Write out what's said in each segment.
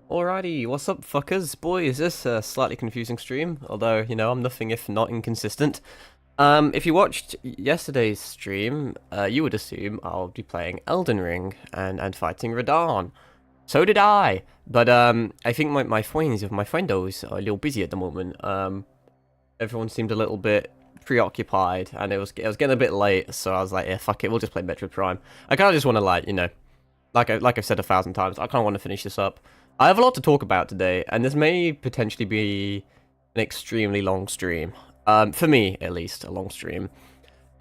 Alrighty, what's up, fuckers? Boy, is this a slightly confusing stream, although, I'm nothing if not inconsistent. If you watched yesterday's stream, you would assume I'll be playing Elden Ring and fighting Radahn. So did I, but, I think my friendos are a little busy at the moment. Everyone seemed a little bit preoccupied, and it was getting a bit late, so I was like, yeah, fuck it, we'll just play Metroid Prime. I kinda just wanna, like I've said 1,000 times, I kinda wanna finish this up. I have a lot to talk about today, and this may potentially be an extremely long stream. For me, at least, a long stream.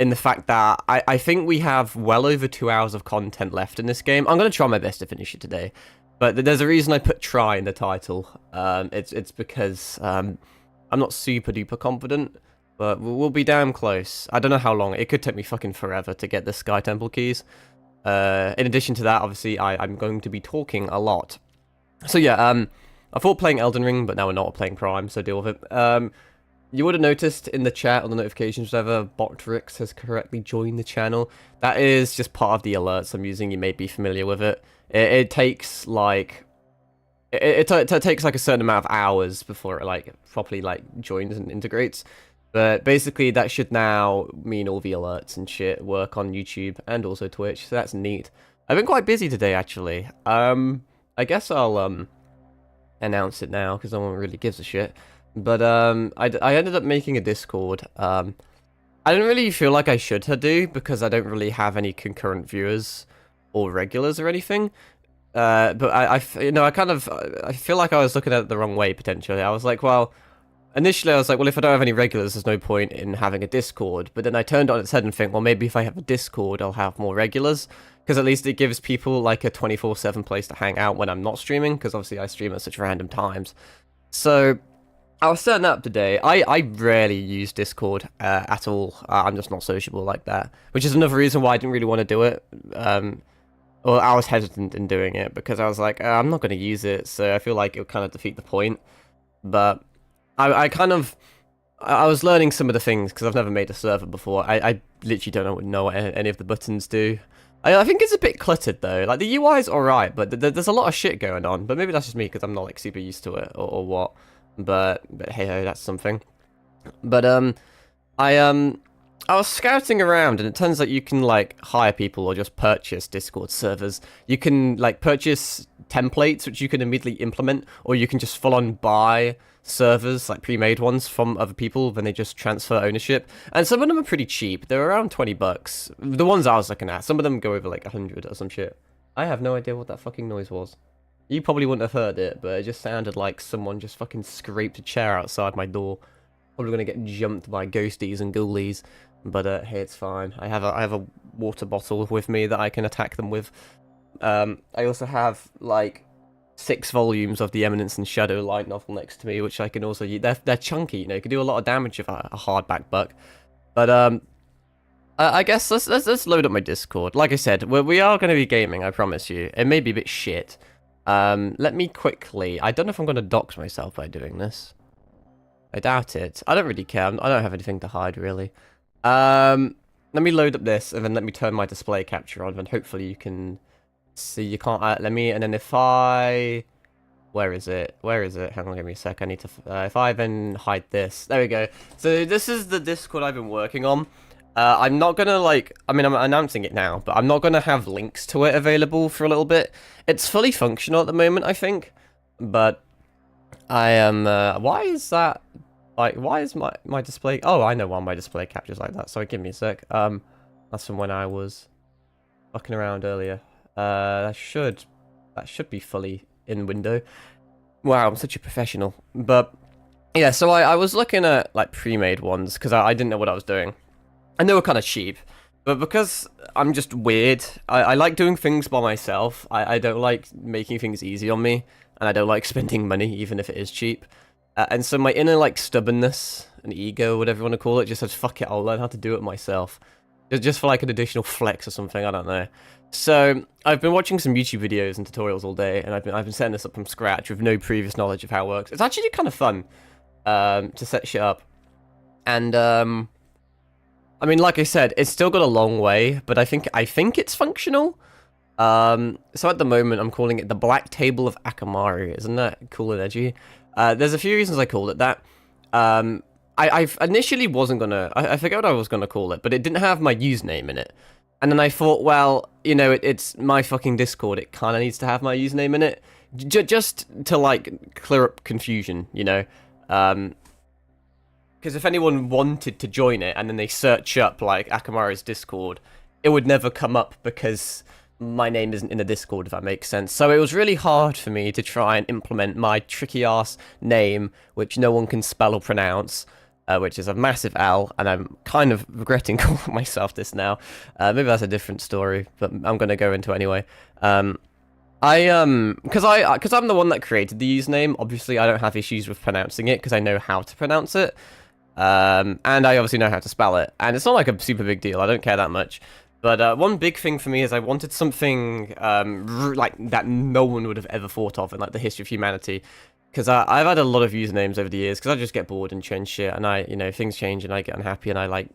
In the fact that I think we have well over 2 hours of content left in this game. I'm going to try my best to finish it today. But there's a reason I put try in the title. It's because I'm not super duper confident, but we'll be damn close. I don't know how long. It could take me fucking forever to get the Sky Temple keys. In addition to that, obviously, I'm going to be talking a lot. So yeah, I thought playing Elden Ring, but now we're not playing Prime, so deal with it. You would have noticed in the chat on the notifications, whatever, Botrix has correctly joined the channel. That is just part of the alerts I'm using. You may be familiar with it. It takes like it takes like a certain amount of hours before it like properly like joins and integrates. But basically, that should now mean all the alerts and shit work on YouTube and also Twitch. So that's neat. I've been quite busy today, actually. I guess I'll announce it now because no one really gives a shit. But I ended up making a Discord. I don't really feel like I should do because I don't really have any concurrent viewers or regulars or anything. But I feel like I was looking at it the wrong way potentially. I was like, well, initially I was like, well, if I don't have any regulars, there's no point in having a Discord. But then I turned it on its head and think, well, maybe if I have a Discord, I'll have more regulars. Because at least it gives people like a 24/7 place to hang out when I'm not streaming, because obviously I stream at such random times. So I was setting up today. I rarely use Discord at all. I'm just not sociable like that, which is another reason why I didn't really want to do it. Or I was hesitant in doing it because I was like, I'm not going to use it, so I feel like it'll kind of defeat the point. But I was learning some of the things because I've never made a server before. I literally don't know what any of the buttons do. I think it's a bit cluttered though. Like the UI is alright, but there's a lot of shit going on. But maybe that's just me because I'm not like super used to it or what. But hey ho, that's something. But I was scouting around, and it turns out you can like hire people or just purchase Discord servers. You can like purchase templates which you can immediately implement, or you can just full on buy servers, like pre-made ones from other people, then they just transfer ownership. And some of them are pretty cheap. They're around 20 bucks. The ones I was looking at, some of them go over like 100 or some shit. I have no idea what that fucking noise was. You probably wouldn't have heard it, but it just sounded like someone just fucking scraped a chair outside my door. Probably gonna get jumped by ghosties and ghoulies. But hey, it's fine. I have a water bottle with me that I can attack them with. I also have like 6 volumes of the Eminence and Shadow light novel next to me, which I can also use. They're chunky, you can do a lot of damage with a hardback buck. But I guess let's load up my Discord. Like I said, we are going to be gaming. I promise you. It may be a bit shit. Let me quickly. I don't know if I'm going to dox myself by doing this. I doubt it. I don't really care. I don't have anything to hide really. Let me load up this and then let me turn my display capture on, and hopefully you can. See, you can't let me, and then if I, where is it? Hang on, give me a sec. I need to, if I then hide this, there we go. So this is the Discord I've been working on. I'm not gonna I'm announcing it now, but I'm not gonna have links to it available for a little bit. It's fully functional at the moment, I think, but I am, why is that, why is my display, oh, I know why my display captures like that, sorry, give me a sec. That's from when I was fucking around earlier. That should be fully in window. Wow, I'm such a professional. But yeah, so I was looking at like pre-made ones because I didn't know what I was doing, and they were kind of cheap. But because I'm just weird, I like doing things by myself. I don't like making things easy on me, and I don't like spending money even if it is cheap. And so my inner like stubbornness and ego, whatever you want to call it, just says fuck it, I'll learn how to do it myself. Just for like an additional flex or something, I don't know. So I've been watching some YouTube videos and tutorials all day, and I've been setting this up from scratch with no previous knowledge of how it works. It's actually kind of fun to set shit up, and I mean, like I said, it's still got a long way, but I think it's functional. So at the moment, I'm calling it the Black Table of Akamaru. Isn't that cool and edgy? There's a few reasons I called it that. I initially wasn't gonna. I forget what I was gonna call it, but it didn't have my username in it. And then I thought, well, you know, it's my fucking Discord. It kind of needs to have my username in it, just to like clear up confusion, you know. Because if anyone wanted to join it and then they search up like Akamaru's Discord, it would never come up because my name isn't in the Discord, if that makes sense. So it was really hard for me to try and implement my tricky ass name, which no one can spell or pronounce, which is a massive L, and I'm kind of regretting calling myself this now. Maybe that's a different story, but I'm gonna go into it anyway. Because I'm the one that created the username. Obviously, I don't have issues with pronouncing it because I know how to pronounce it, and I obviously know how to spell it, and it's not like a super big deal. I don't care that much. But one big thing for me is I wanted something like that no one would have ever thought of in like the history of humanity. Because I've had a lot of usernames over the years because I just get bored and change shit, and you know, things change and I get unhappy, and I like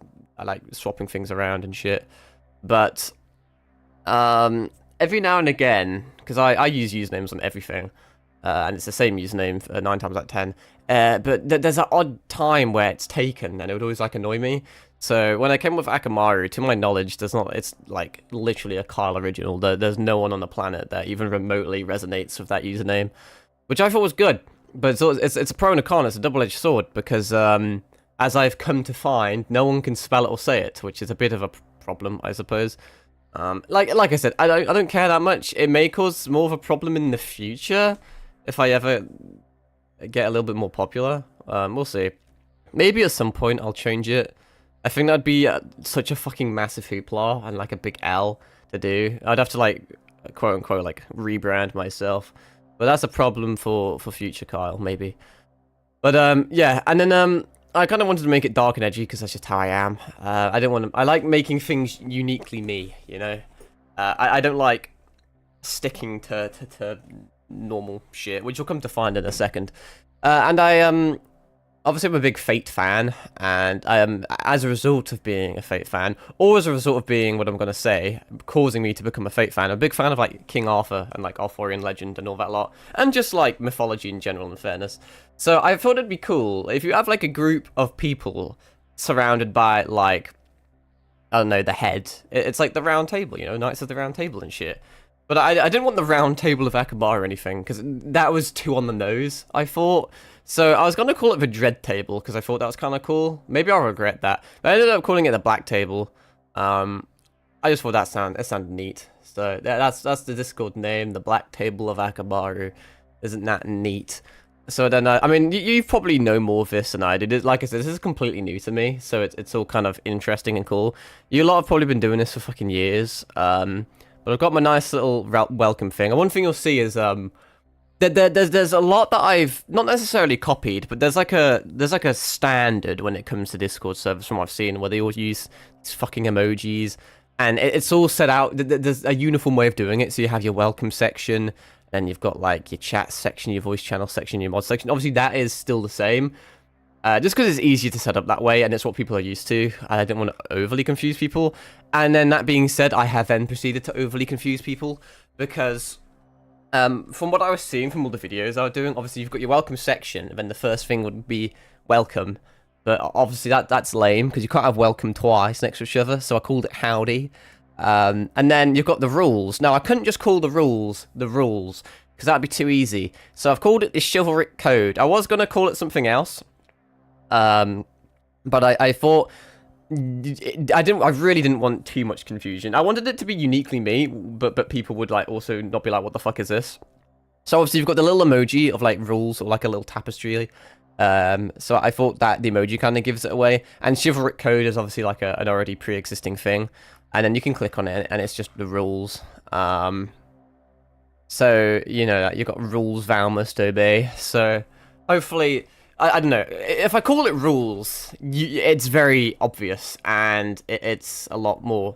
swapping things around and shit. But every now and again, because I use usernames on everything, and it's the same username 9 times out of 10. But there's an odd time where it's taken, and it would always like annoy me. So when I came with Akamaru, to my knowledge, it's like literally a Kyle original. There's no one on the planet that even remotely resonates with that username, which I thought was good. But it's a pro and a con. It's a double-edged sword because as I've come to find, no one can spell it or say it, which is a bit of a problem, I suppose. Like I said, I don't care that much. It may cause more of a problem in the future if I ever get a little bit more popular. We'll see. Maybe at some point I'll change it. I think that'd be such a fucking massive hoopla and like a big L to do. I'd have to like quote unquote like rebrand myself, but that's a problem for future Kyle maybe. But yeah, and then I kind of wanted to make it dark and edgy because that's just how I am. I don't want to. I like making things uniquely me, you know. I don't like sticking to normal shit, which you'll come to find in a second. And obviously I'm a big Fate fan, and as a result of being a Fate fan, or as a result of being what I'm going to say, causing me to become a Fate fan, I'm a big fan of like King Arthur and like Arthurian legend and all that lot, and just like mythology in general, in fairness. So I thought it'd be cool if you have like a group of people surrounded by like, I don't know, the head. It's like the round table, you know, Knights of the Round Table and shit. But I didn't want the round table of Akamaru or anything, because that was too on the nose, I thought. So I was going to call it the Dread Table, because I thought that was kind of cool. Maybe I'll regret that. But I ended up calling it the Black Table. I just thought it sounded neat. So that's the Discord name, the Black Table of Akamaru. Isn't that neat? So then, I mean, you probably know more of this than I did. Like I said, this is completely new to me, so it's all kind of interesting and cool. You lot have probably been doing this for fucking years. But I've got my nice little welcome thing. And one thing you'll see is there's a lot that I've not necessarily copied, but there's like a standard when it comes to Discord servers from what I've seen, where they all use these fucking emojis, and it's all set out. There's a uniform way of doing it. So you have your welcome section, then you've got like your chat section, your voice channel section, your mod section. Obviously that is still the same. Just because it's easier to set up that way, and it's what people are used to. I didn't want to overly confuse people. And then that being said, I have then proceeded to overly confuse people, because from what I was seeing from all the videos I was doing, obviously you've got your welcome section, and then the first thing would be welcome. But obviously that's lame, because you can't have welcome twice next to each other, so I called it howdy. And then you've got the rules. Now, I couldn't just call the rules, because that'd be too easy. So I've called it the chivalric code. I was going to call it something else. But I thought I really didn't want too much confusion. I wanted it to be uniquely me, but people would like also not be like, what the fuck is this? So obviously you've got the little emoji of like rules, or like a little tapestry. So I thought that the emoji kind of gives it away, and chivalric code is obviously like an already pre-existing thing, and then you can click on it and it's just the rules. So you know, you've got rules thou must obey. So hopefully, I don't know, if I call it rules, it's very obvious, and it's a lot more,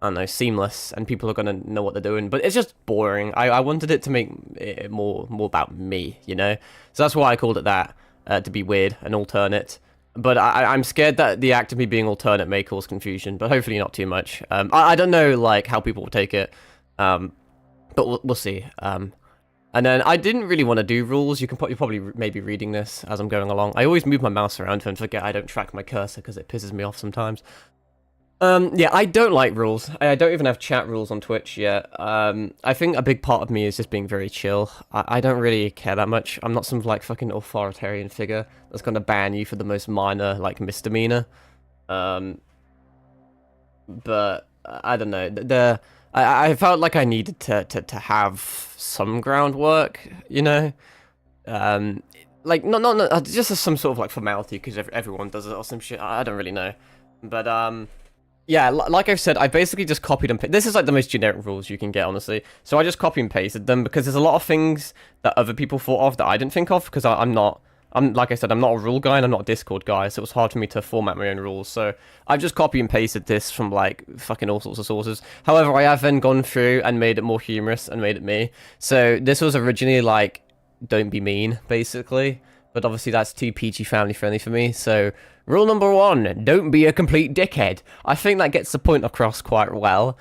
I don't know, seamless, and people are going to know what they're doing, but it's just boring. I wanted it to make it more about me, you know? So that's why I called it that, to be weird and alternate. But I'm scared that the act of me being alternate may cause confusion, but hopefully not too much. I don't know, like, how people will take it. But we'll see. And then I didn't really want to do rules. You're probably maybe reading this as I'm going along. I always move my mouse around and forget I don't track my cursor because it pisses me off sometimes. Yeah, I don't like rules. I don't even have chat rules on Twitch yet. I think a big part of me is just being very chill. I don't really care that much. I'm not some, like, fucking authoritarian figure that's gonna ban you for the most minor, like, misdemeanor. But I don't know. I felt like I needed to have some groundwork, you know? Like, not just as some sort of, like, formality, because everyone does it or some shit. I don't really know. But, yeah, like I've said, I basically just copied and pasted. This is like the most generic rules you can get, honestly. So I just copy and pasted them because there's a lot of things that other people thought of that I didn't think of because I'm like I said, I'm not a rule guy and I'm not a Discord guy, so it was hard for me to format my own rules. So I've just copy and pasted this from like fucking all sorts of sources. However, I have then gone through and made it more humorous and made it me. So this was originally like, don't be mean, basically. But obviously that's too PG family friendly for me, so rule number 1, don't be a complete dickhead. I think that gets the point across quite well.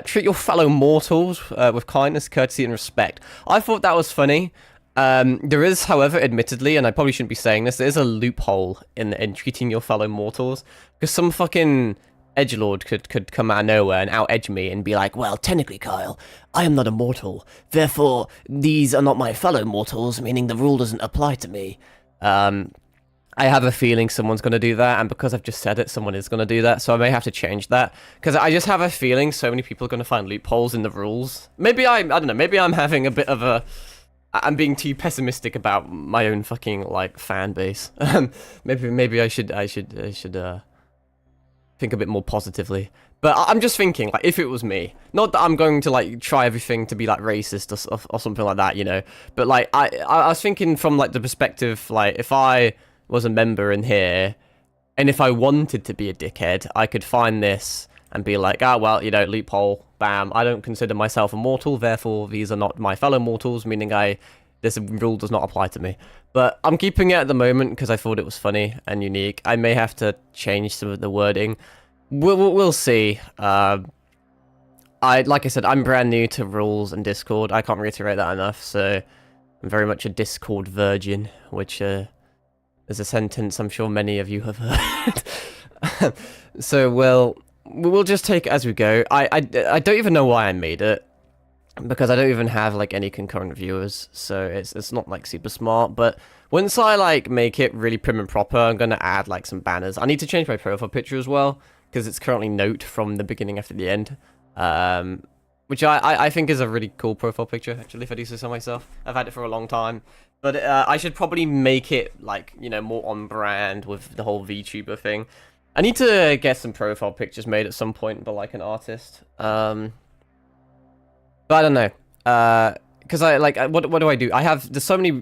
Treat your fellow mortals with kindness, courtesy, and respect. I thought that was funny. There is, however, admittedly, and I probably shouldn't be saying this, there is a loophole in treating your fellow mortals, because some fucking edgelord could come out of nowhere and out-edge me and be like, well, technically, Kyle, I am not a mortal, therefore, these are not my fellow mortals, meaning the rule doesn't apply to me. I have a feeling someone's going to do that, and because I've just said it, someone is going to do that, so I may have to change that, because I just have a feeling so many people are going to find loopholes in the rules. Maybe I don't know, maybe I'm having a bit of a... I'm being too pessimistic about my own fucking, like, fan base. Maybe I should think a bit more positively. But I'm just thinking, like, if it was me, not that I'm going to, like, try everything to be, like, racist or something like that, you know, but, like, I was thinking from, like, the perspective, like, if I was a member in here, and if I wanted to be a dickhead, I could find this and be like, ah, well, you know, loophole, bam, I don't consider myself a mortal, therefore these are not my fellow mortals, meaning this rule does not apply to me. But I'm keeping it at the moment because I thought it was funny and unique. I may have to change some of the wording. We'll see. Like I said, I'm brand new to rules and Discord. I can't reiterate that enough, so I'm very much a Discord virgin, which is a sentence I'm sure many of you have heard. So we'll just take it as we go. I don't even know why I made it, because I don't even have like any concurrent viewers, so it's not like super smart. But once I like make it really prim and proper, I'm gonna add like some banners. I need to change my profile picture as well, because it's currently note from the beginning after the end, which I think is a really cool profile picture, actually, if I do say so myself. I've had it for a long time, but I should probably make it like, you know, more on brand with the whole VTuber thing. I need to get some profile pictures made at some point by like an artist. But I don't know. Because what do I do? There's so many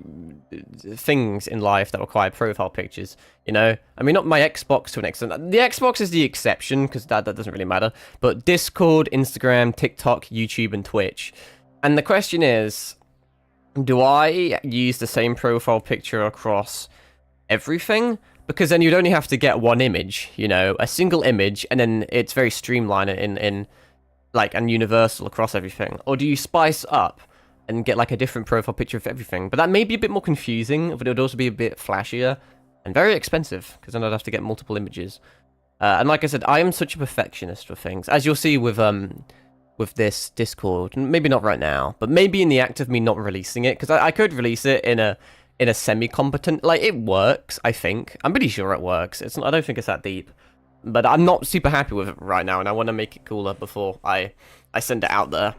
things in life that require profile pictures, you know? I mean, not my Xbox to an extent. The Xbox is the exception, because that doesn't really matter. But Discord, Instagram, TikTok, YouTube, and Twitch. And the question is, do I use the same profile picture across everything? Because then you'd only have to get one image, you know, a single image, and then it's very streamlined in like, and universal across everything. Or do you spice up and get, like, a different profile picture of everything? But that may be a bit more confusing, but it would also be a bit flashier and very expensive, because then I'd have to get multiple images. And like I said, I am such a perfectionist for things, as you'll see with this Discord. Maybe not right now, but maybe in the act of me not releasing it, because I could release it in a semi-competent, like, it works, I think. I'm pretty sure it works. I don't think it's that deep. But I'm not super happy with it right now, and I want to make it cooler before I send it out there.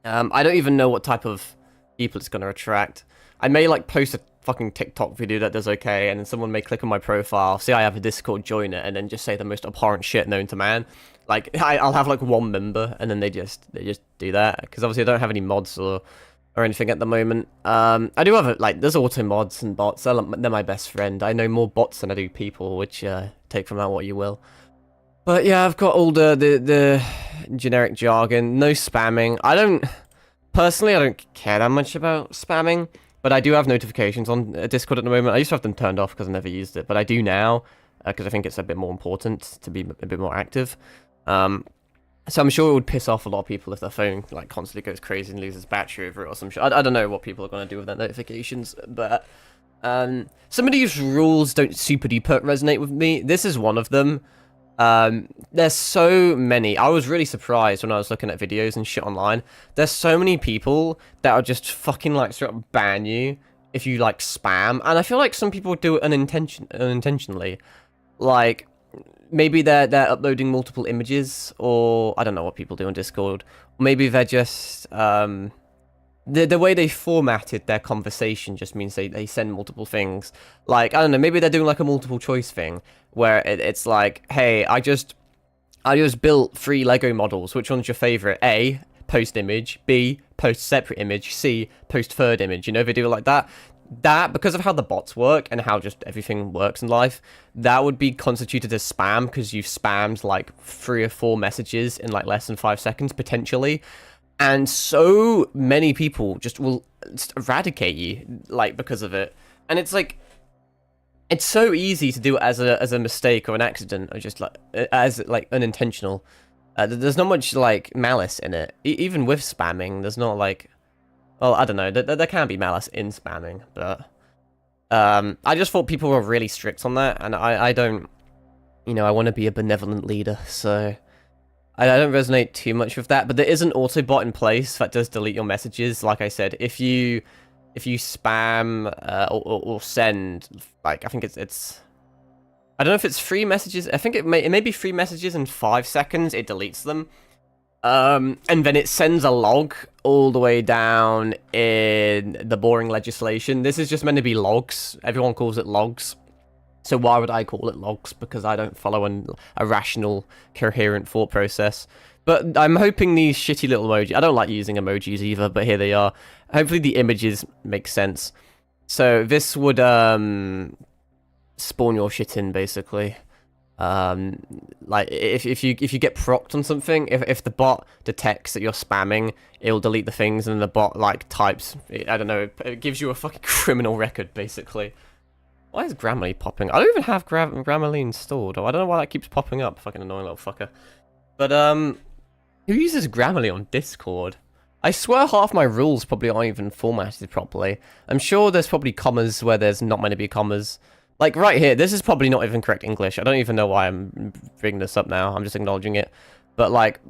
I don't even know what type of people it's going to attract. I may, like, post a fucking TikTok video that does okay, and then someone may click on my profile, see I have a Discord, join it, and then just say the most abhorrent shit known to man. Like, I'll have, like, one member, and then they just do that, because obviously I don't have any mods or anything at the moment. I do have, like, there's auto mods and bots. They're my best friend. I know more bots than I do people, which, take from that what you will. But yeah, I've got all the generic jargon. No spamming. Personally, I don't care that much about spamming, but I do have notifications on Discord at the moment. I used to have them turned off because I never used it, but I do now, because I think it's a bit more important to be a bit more active. So I'm sure it would piss off a lot of people if their phone like constantly goes crazy and loses battery over it or some shit. I don't know what people are going to do with their notifications, but some of these rules don't super duper resonate with me. This is one of them. There's so many. I was really surprised when I was looking at videos and shit online. There's so many people that are just fucking like straight up ban you if you like spam, and I feel like some people do it unintentionally. Like maybe they're uploading multiple images, or I don't know what people do on Discord. Or maybe they're just the way they formatted their conversation just means they send multiple things. Like, I don't know, maybe they're doing like a multiple choice thing where it's like, hey, I just built 3 Lego models. Which one's your favorite? A, post image. B, post separate image. C, post third image. You know, they do it like that. That, because of how the bots work and how just everything works in life, that would be constituted as spam because you've spammed like 3 or 4 messages in like less than 5 seconds, potentially. And so many people just will just eradicate you, like, because of it. And it's like, it's so easy to do it as a mistake or an accident, or just like as like unintentional. There's not much like malice in it. Even with spamming, there's not like, well, I don't know. There can be malice in spamming, but I just thought people were really strict on that, and I don't, you know, I want to be a benevolent leader, so I don't resonate too much with that. But there is an auto bot in place that does delete your messages. Like I said, if you spam or send, like, I think it's I don't know if it's 3 messages. I think it may be 3 messages in 5 seconds. It deletes them. And then it sends a log all the way down in the boring legislation. This is just meant to be logs. Everyone calls it logs. So why would I call it logs? Because I don't follow a rational, coherent thought process. But I'm hoping these shitty little emojis... I don't like using emojis either, but here they are. Hopefully the images make sense. So this would spawn your shit in, basically. Like if you get procced on something, if the bot detects that you're spamming, it'll delete the things, and the bot like types, I don't know, it gives you a fucking criminal record, basically. Why is Grammarly popping? I don't even have Grammarly installed, or I don't know why that keeps popping up. Fucking annoying little fucker. But who uses Grammarly on Discord? I swear half my rules probably aren't even formatted properly. I'm sure there's probably commas where there's not meant to be commas. Like, right here, this is probably not even correct English. I don't even know why I'm bringing this up now. I'm just acknowledging it. But, like,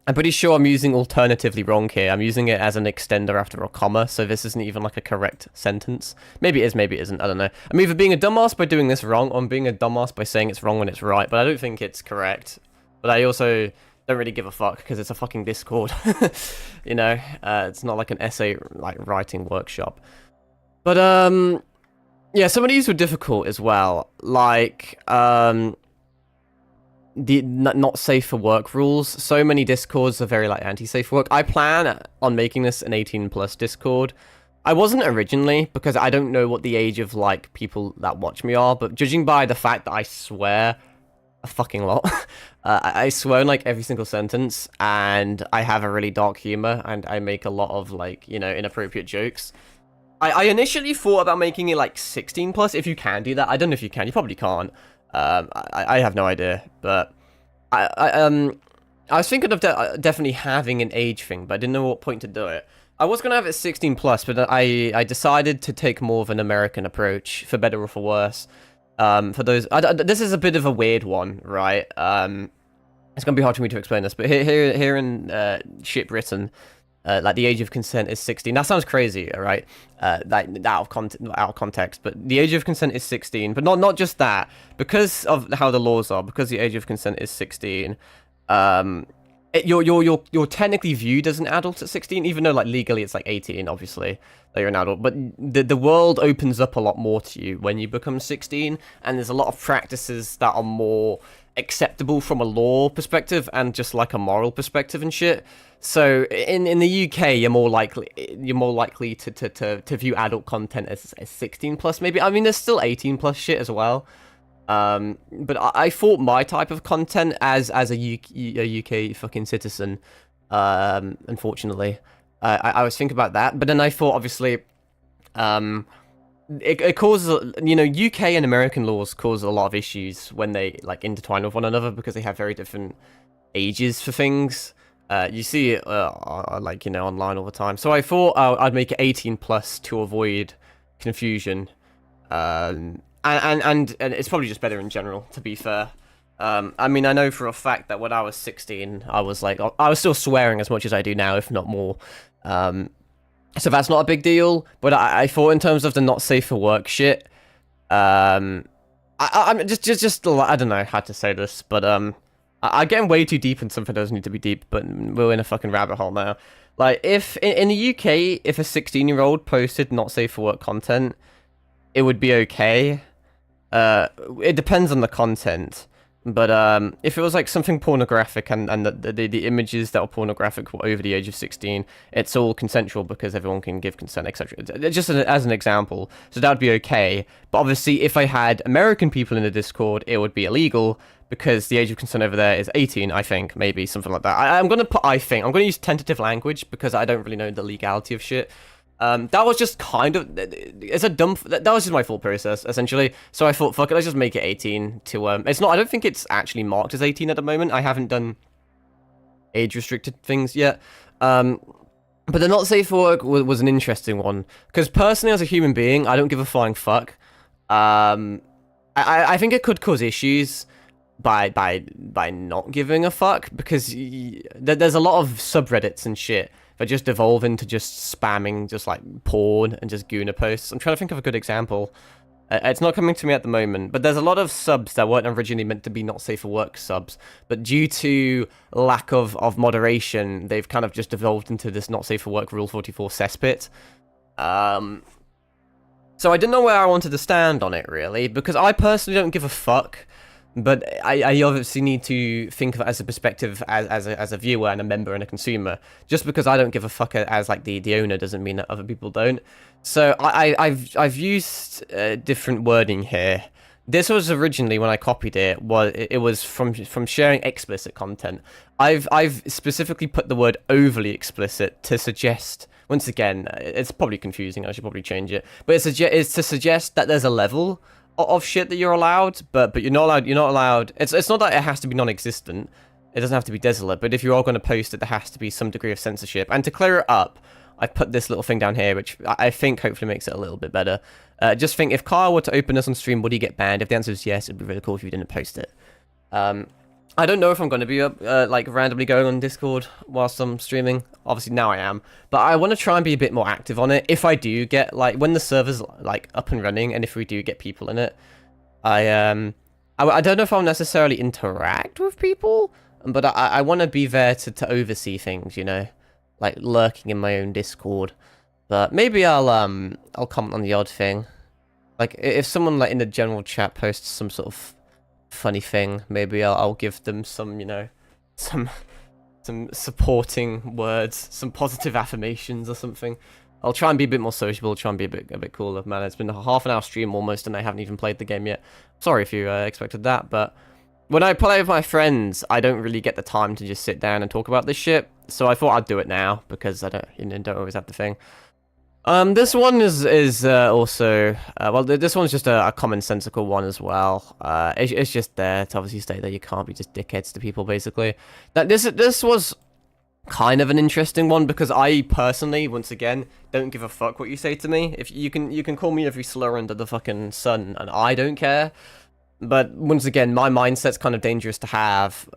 I'm pretty sure I'm using alternatively wrong here. I'm using it as an extender after a comma, so this isn't even, like, a correct sentence. Maybe it is, maybe it isn't. I don't know. I'm either being a dumbass by doing this wrong, or I'm being a dumbass by saying it's wrong when it's right, but I don't think it's correct. But I also don't really give a fuck, because it's a fucking Discord. You know? It's not like an essay, like, writing workshop. But, yeah, some of these were difficult as well, like, the not safe for work rules. So many Discords are very, like, anti-safe for work. I plan on making this an 18+ Discord. I wasn't originally, because I don't know what the age of, like, people that watch me are, but judging by the fact that I swear a fucking lot, I swear in, like, every single sentence, and I have a really dark humor, and I make a lot of, like, you know, inappropriate jokes. I initially thought about making it like 16+, if you can do that. I don't know if you can. You probably can't. I have no idea. But I was thinking of definitely having an age thing, but I didn't know what point to do it. I was going to have it 16+, but I decided to take more of an American approach, for better or for worse. For those... this is a bit of a weird one, right? It's going to be hard for me to explain this, but here in shit Britain... like, the age of consent is 16. That sounds crazy, right? Like, out of context. But the age of consent is 16. But not just that. Because of how the laws are, because the age of consent is 16, you're technically viewed as an adult at 16, even though, like, legally it's, like, 18, obviously, that you're an adult. But the world opens up a lot more to you when you become 16, and there's a lot of practices that are more acceptable from a law perspective and just, like, a moral perspective and shit. So in the UK, you're more likely to view adult content as 16+, maybe. I mean, there's still 18+ shit as well. But I thought my type of content as a UK fucking citizen, unfortunately, I was thinking about that. But then I thought, obviously, it causes, you know, UK and American laws cause a lot of issues when they, like, intertwine with one another, because they have very different ages for things. You see it like online all the time. So I thought I'd make it 18 plus to avoid confusion. And it's probably just better in general, to be fair. I mean, I know for a fact that when I was 16, I was like, I was still swearing as much as I do now, if not more. So that's not a big deal. But I thought in terms of the not safe for work shit, I'm just I don't know how to say this, but I'm getting way too deep in something that doesn't need to be deep. But we're in a fucking rabbit hole now. Like, if in the UK, if a 16-year-old posted not safe for work content, it would be okay. It depends on the content. But if it was like something pornographic and the images that are pornographic were over the age of 16, it's all consensual because everyone can give consent, etc. Just as an example. So that would be okay. But obviously, if I had American people in the Discord, it would be illegal because the age of consent over there is 18, I think, maybe, something like that. I'm going to put I think. I'm going to use tentative language because I don't really know the legality of shit. That was just kind of, it's a dumb, that was just my thought process, essentially. So I thought, fuck it, let's just make it 18 to, it's not, I don't think it's actually marked as 18 at the moment. I haven't done age-restricted things yet. But the not safe for work was an interesting one. Because personally, as a human being, I don't give a flying fuck. I think it could cause issues by not giving a fuck, because there's a lot of subreddits and shit that just evolve into just spamming just like porn and just Guna posts. I'm trying to think of a good example. It's not coming to me at the moment, but there's a lot of subs that weren't originally meant to be not safe for work subs, but due to lack of moderation, they've kind of just evolved into this not safe for work Rule 44 cesspit. So I didn't know where I wanted to stand on it, really, because I personally don't give a fuck. But I obviously need to think of it as a perspective as a viewer and a member and a consumer. Just because I don't give a fuck as like the owner doesn't mean that other people don't. So I've used different wording here. This was originally, when I copied it, it was from sharing explicit content. I've specifically put the word overly explicit to suggest. Once again, it's probably confusing. I should probably change it. But it's to suggest that there's a level of shit that you're allowed, but you're not allowed. It's not that it has to be non-existent. It doesn't have to be desolate, but if you are going to post it, there has to be some degree of censorship. And to clear it up, I put this little thing down here, which I think hopefully makes it a little bit better. Just think, if Kyle were to open this on stream, would he get banned? If the answer is yes, it'd be really cool if you didn't post it. I don't know if I'm going to be like randomly going on Discord whilst I'm streaming. Obviously now I am, but I want to try and be a bit more active on it. If I do get, like, when the server's like up and running, and if we do get people in it, I don't know if I'll necessarily interact with people, but I want to be there to oversee things, you know, like lurking in my own Discord. But maybe I'll comment on the odd thing, like if someone like in the general chat posts some sort of funny thing, maybe I'll give them some, you know, some supporting words, some positive affirmations or something. I'll try and be a bit more sociable, try and be a bit cooler, man. It's been a half an hour stream almost, and I haven't even played the game yet. Sorry if you expected that, but when I play with my friends, I don't really get the time to just sit down and talk about this shit. So I thought I'd do it now because I don't always have the thing. This one is also well, this one's just a commonsensical one as well. It's just there to obviously state that you can't be just dickheads to people, basically. That this was kind of an interesting one because I personally, once again, don't give a fuck what you say to me. If you can call me every slur under the fucking sun, and I don't care. But once again, my mindset's kind of dangerous to have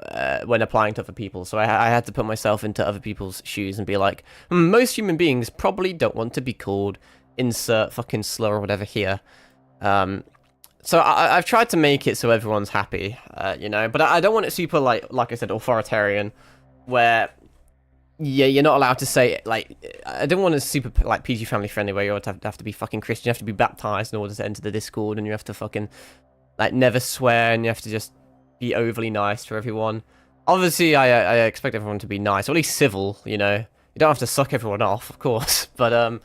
when applying to other people. So I had to put myself into other people's shoes and be like, most human beings probably don't want to be called insert fucking slur or whatever here. So I've tried to make it so everyone's happy, you know. But I don't want it super, like I said, authoritarian, where, yeah, you're not allowed to say, like, I don't want a super, like, PG family friendly where you have to be fucking Christian, you have to be baptized in order to enter the Discord, and you have to fucking, like, never swear, and you have to just be overly nice to everyone. Obviously, I expect everyone to be nice, or at least civil, you know. You don't have to suck everyone off, of course, but,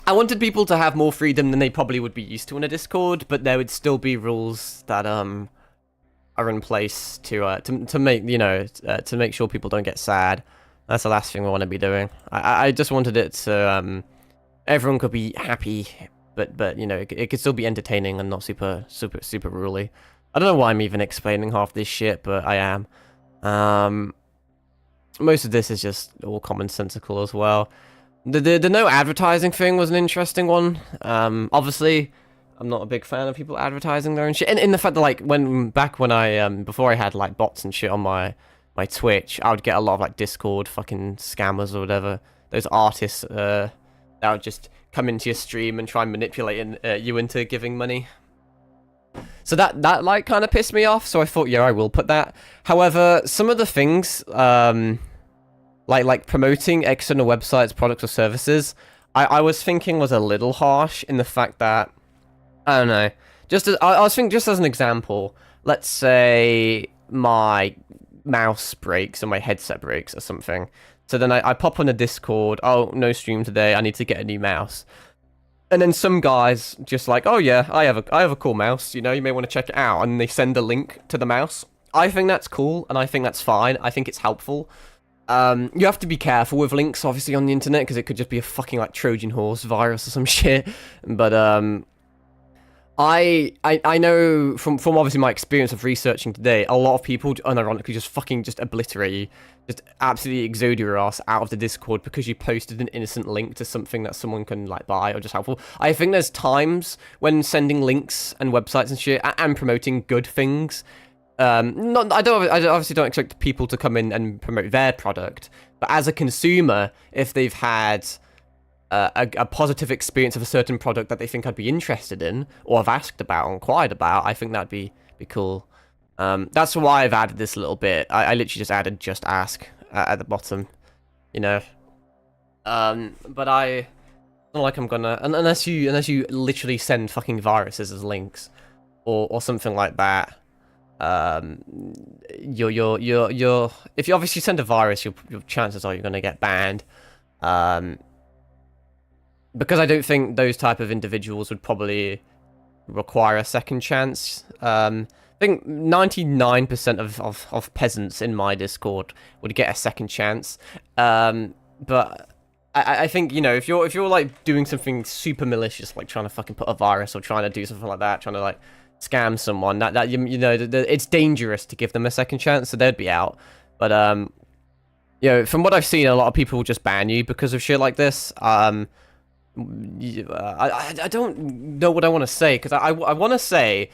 I wanted people to have more freedom than they probably would be used to in a Discord, but there would still be rules that, are in place to make, you know, to make sure people don't get sad. That's the last thing I want to be doing. I just wanted it so, everyone could be happy, but you know, it could still be entertaining and not super ruly. I don't know why I'm even explaining half this shit, but I am. Um, Most of this is just all commonsensical as well. The no advertising thing was an interesting one. Obviously, I'm not a big fan of people advertising their own shit. And in the fact that like when I before I had like bots and shit on my Twitch, I would get a lot of like Discord fucking scammers or whatever. Those artists that would just come into your stream and try and manipulate you into giving money. So that like kind of pissed me off. So I thought, yeah, I will put that. However, some of the things like promoting external websites, products, or services, I was thinking was a little harsh in the fact that, I don't know, I was thinking, just as an example, let's say my mouse breaks or my headset breaks or something. So then I pop on a Discord, oh, no stream today, I need to get a new mouse. And then some guys just like, oh yeah, I have a cool mouse, you know, you may want to check it out, and they send a link to the mouse. I think that's cool, and I think that's fine. I think it's helpful. You have to be careful with links, obviously, on the internet, because it could just be a fucking, like, Trojan horse virus or some shit. But, I know from obviously my experience of researching today, a lot of people unironically just fucking just obliterate you, just absolutely exode your ass out of the Discord because you posted an innocent link to something that someone can like buy or just helpful. I think there's times when sending links and websites and shit and promoting good things. I obviously don't expect people to come in and promote their product, but as a consumer, if they've had a positive experience of a certain product that they think I'd be interested in, or have asked about or inquired about, I think that'd be cool. That's why I've added this little bit. I literally just added just ask at the bottom, you know. But it's not like I'm gonna, unless you literally send fucking viruses as links, or something like that. You're if you obviously send a virus, your chances are you're gonna get banned. Because I don't think those type of individuals would probably require a second chance. I think 99% of peasants in my Discord would get a second chance. But I think, you know, if you're like doing something super malicious, like trying to fucking put a virus or trying to do something like that, trying to like scam someone, that you know, it's dangerous to give them a second chance, so they'd be out. But you know, from what I've seen, a lot of people will just ban you because of shit like this. I don't know what I want to say, because I want to say,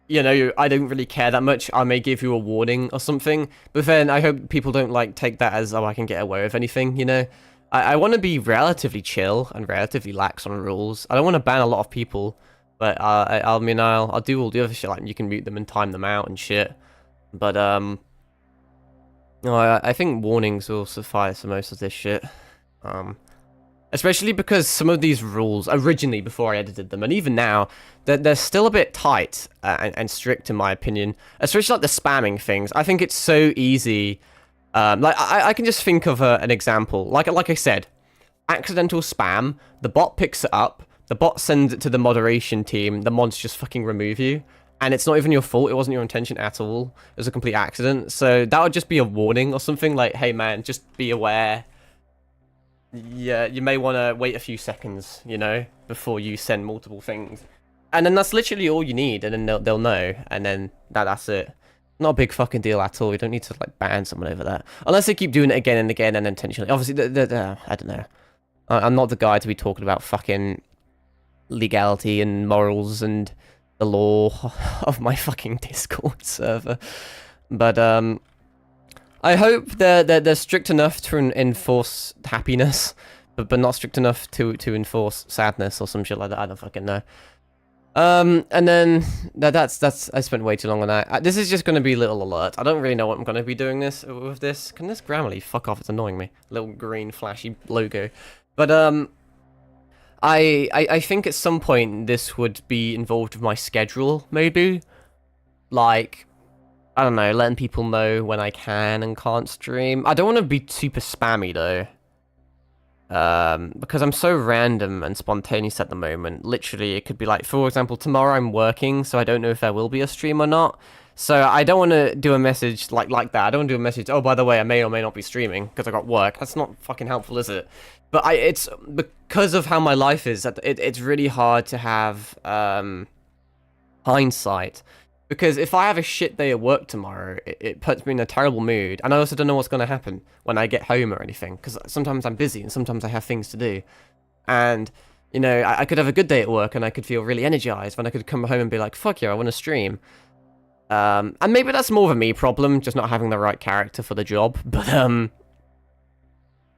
you know, I don't really care that much. I may give you a warning or something, but then I hope people don't like take that as, oh, I can get away with anything, you know. I want to be relatively chill and relatively lax on rules. I don't want to ban a lot of people, but I mean, I'll do all the other shit, like you can mute them and time them out and shit. But no, I think warnings will suffice for most of this shit. Especially because some of these rules, originally before I edited them, and even now, they're still a bit tight and strict in my opinion. Especially like the spamming things. I think it's so easy. Like I can just think of an example. Like I said, accidental spam. The bot picks it up. The bot sends it to the moderation team. The mods just fucking remove you. And it's not even your fault. It wasn't your intention at all. It was a complete accident. So that would just be a warning or something. Like, hey man, just be aware. Yeah, you may want to wait a few seconds, you know, before you send multiple things. And then that's literally all you need, and then they'll know, and then that's it. Not a big fucking deal at all. You don't need to, like, ban someone over that. Unless they keep doing it again and again and intentionally. Obviously, I don't know. I'm not the guy to be talking about fucking legality and morals and the law of my fucking Discord server. But, I hope they're strict enough to enforce happiness, but not strict enough to enforce sadness or some shit like that. I don't fucking know. And then that's I spent way too long on that. This is just gonna be a little alert. I don't really know what I'm gonna be doing with this. Can this Grammarly fuck off? It's annoying me. Little green flashy logo. But I think at some point this would be involved with my schedule, maybe. Like, I don't know, letting people know when I can and can't stream. I don't want to be super spammy, though. Because I'm so random and spontaneous at the moment. Literally, it could be like, for example, tomorrow I'm working, so I don't know if there will be a stream or not. So I don't want to do a message like that. I don't want to do a message, oh, by the way, I may or may not be streaming because I got work. That's not fucking helpful, is it? But it's because of how my life is, it's really hard to have hindsight. Because if I have a shit day at work tomorrow, it puts me in a terrible mood. And I also don't know what's going to happen when I get home or anything. Because sometimes I'm busy and sometimes I have things to do. And, you know, I could have a good day at work and I could feel really energized when I could come home and be like, fuck yeah, I want to stream. And maybe that's more of a me problem, just not having the right character for the job. But,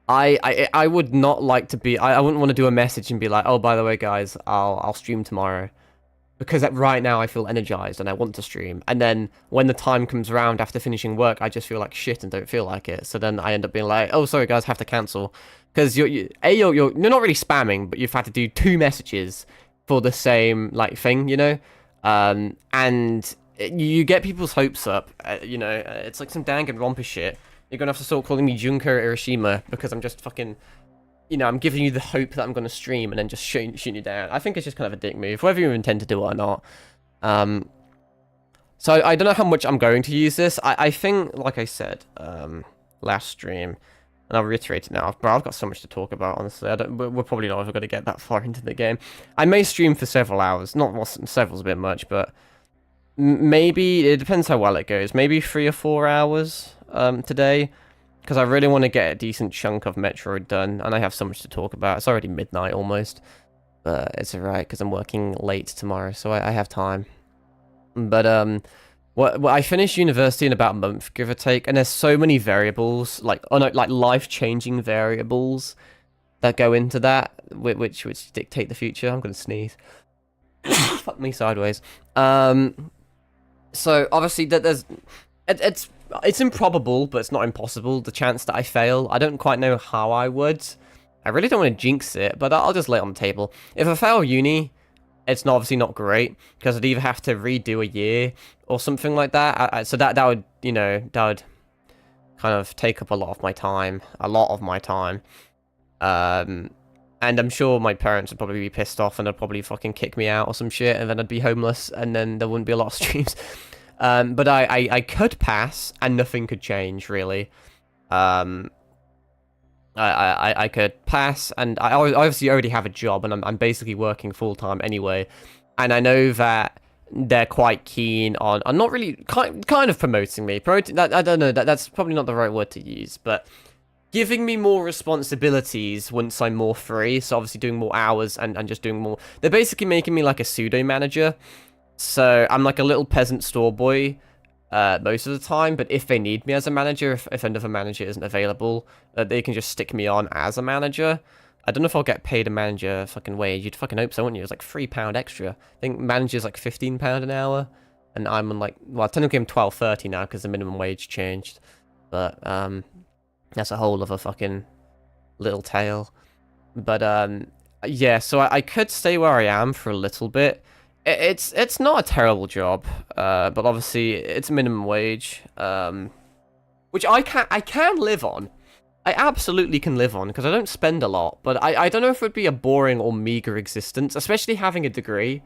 I would not like to be, I wouldn't want to do a message and be like, oh, by the way, guys, I'll stream tomorrow. Because right now I feel energized and I want to stream. And then when the time comes around after finishing work, I just feel like shit and don't feel like it. So then I end up being like, oh, sorry guys, have to cancel. Because you're not really spamming, but you've had to do 2 messages for the same like thing, you know? And you get people's hopes up, you know? It's like some Danganronpa shit. You're gonna have to start calling me Junko Hiroshima because I'm just fucking... You know, I'm giving you the hope that I'm going to stream and then just shooting you down. I think it's just kind of a dick move, whether you intend to do it or not. So I don't know how much I'm going to use this. I think, like I said, last stream, and I'll reiterate it now, but I've got so much to talk about, honestly. We're probably not ever going to get that far into the game. I may stream for several hours. Not, well, several's a bit much, but maybe, it depends how well it goes. Maybe 3 or 4 hours today. Because I really want to get a decent chunk of Metroid done, and I have so much to talk about. It's already midnight almost, but it's alright because I'm working late tomorrow, so I have time. But I finished university in about a month, give or take, and there's so many variables, like life-changing variables that go into that, which dictate the future. I'm gonna sneeze. Fuck me sideways. So obviously that it's improbable, but it's not impossible, the chance that I fail. I don't quite know how I would. I really don't want to jinx it, but I'll just lay it on the table. If I fail uni, it's obviously not great, because I'd either have to redo a year or something like that. So that would, you know, that would kind of take up a lot of my time. And I'm sure my parents would probably be pissed off, and they'd probably fucking kick me out or some shit, and then I'd be homeless, and then there wouldn't be a lot of streams. But I could pass, and nothing could change, really. I could pass, and I obviously already have a job, and I'm basically working full-time anyway. And I know that they're quite keen on not really, kind of promoting me. I don't know, that's probably not the right word to use, but giving me more responsibilities once I'm more free, so obviously doing more hours and just doing more. They're basically making me like a pseudo-manager. So I'm like a little peasant store boy most of the time, but if they need me as a manager, if another manager isn't available, they can just stick me on as a manager. I don't know if I'll get paid a manager fucking wage. You'd fucking hope so, wouldn't you? It's like £3 extra. I think manager's like £15 an hour, and I'm on like, well, technically I'm $12.30 now because the minimum wage changed, but that's a whole other fucking little tale. But yeah, so I could stay where I am for a little bit. It's not a terrible job, but obviously it's minimum wage, which I can live on. I absolutely can live on because I don't spend a lot. But I don't know if it would be a boring or meager existence, especially having a degree.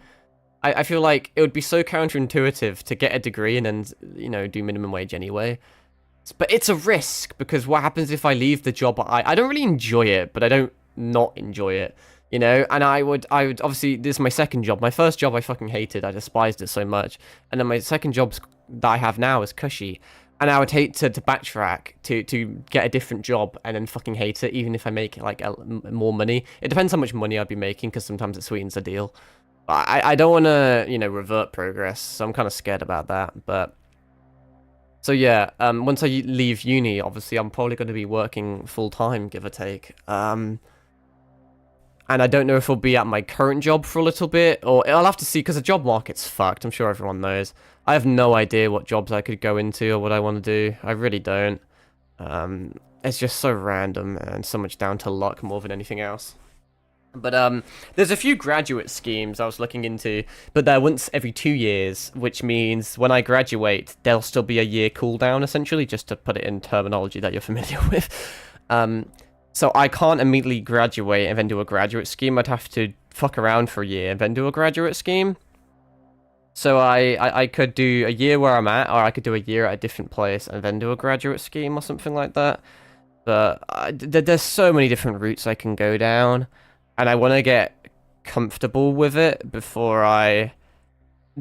I feel like it would be so counterintuitive to get a degree and then, you know, do minimum wage anyway. But it's a risk, because what happens if I leave the job? I don't really enjoy it, but I don't not enjoy it. You know, and I would obviously, this is my second job. My first job I fucking hated. I despised it so much. And then my second job that I have now is cushy. And I would hate to backtrack to get a different job and then fucking hate it, even if I make like more money. It depends how much money I'd be making, because sometimes it sweetens the deal. I don't want to, you know, revert progress, so I'm kind of scared about that. But so yeah, once I leave uni, obviously I'm probably going to be working full time, give or take. And I don't know if I'll be at my current job for a little bit, or I'll have to see, because the job market's fucked. I'm sure everyone knows. I have no idea what jobs I could go into or what I want to do. I really don't. It's just so random and so much down to luck more than anything else. But there's a few graduate schemes I was looking into, but they're once every 2 years, which means when I graduate, there'll still be a year cooldown, essentially, just to put it in terminology that you're familiar with. So I can't immediately graduate and then do a graduate scheme. I'd have to fuck around for a year and then do a graduate scheme. So I could do a year where I'm at, or I could do a year at a different place and then do a graduate scheme or something like that. But there's so many different routes I can go down, and I want to get comfortable with it before I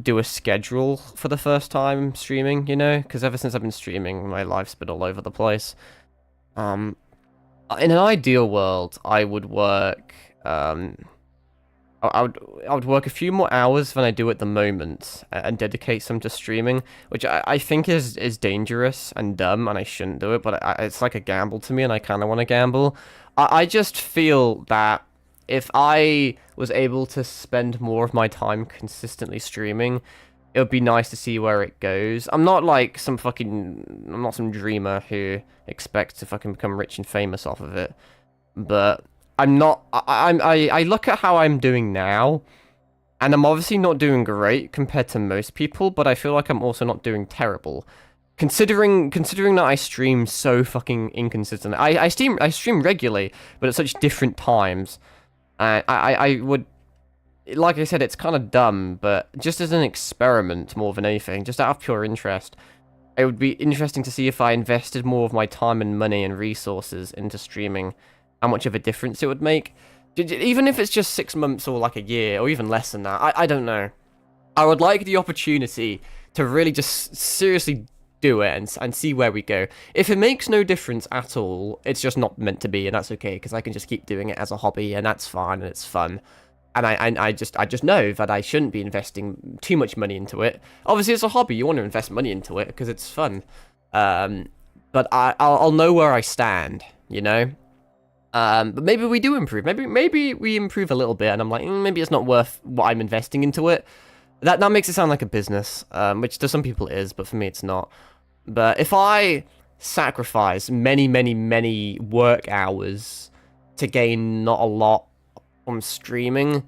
do a schedule for the first time streaming, you know? Because ever since I've been streaming, my life's been all over the place. Um, in an ideal world, I would work, I would work a few more hours than I do at the moment and dedicate some to streaming, which I think is dangerous and dumb, and I shouldn't do it, but it's like a gamble to me, and I kind of want to gamble. I just feel that if I was able to spend more of my time consistently streaming, it would be nice to see where it goes. I'm not like I'm not some dreamer who expects to fucking become rich and famous off of it, but I'm not. I look at how I'm doing now, and I'm obviously not doing great compared to most people, but I feel like I'm also not doing terrible. Considering that I stream so fucking inconsistent. I stream regularly, but at such different times. I would, like I said, it's kind of dumb, but just as an experiment more than anything, just out of pure interest, it would be interesting to see if I invested more of my time and money and resources into streaming, how much of a difference it would make. Even if it's just 6 months or like a year, or even less than that, I don't know. I would like the opportunity to really just seriously do it and see where we go. If it makes no difference at all, it's just not meant to be, and that's okay, because I can just keep doing it as a hobby, and that's fine, and it's fun. And I just know that I shouldn't be investing too much money into it. Obviously, it's a hobby. You want to invest money into it because it's fun. But I'll know where I stand, you know? But maybe we do improve. Maybe we improve a little bit, and I'm like, maybe it's not worth what I'm investing into it. That makes it sound like a business, which to some people it is, but for me it's not. But if I sacrifice many work hours to gain not a lot from streaming,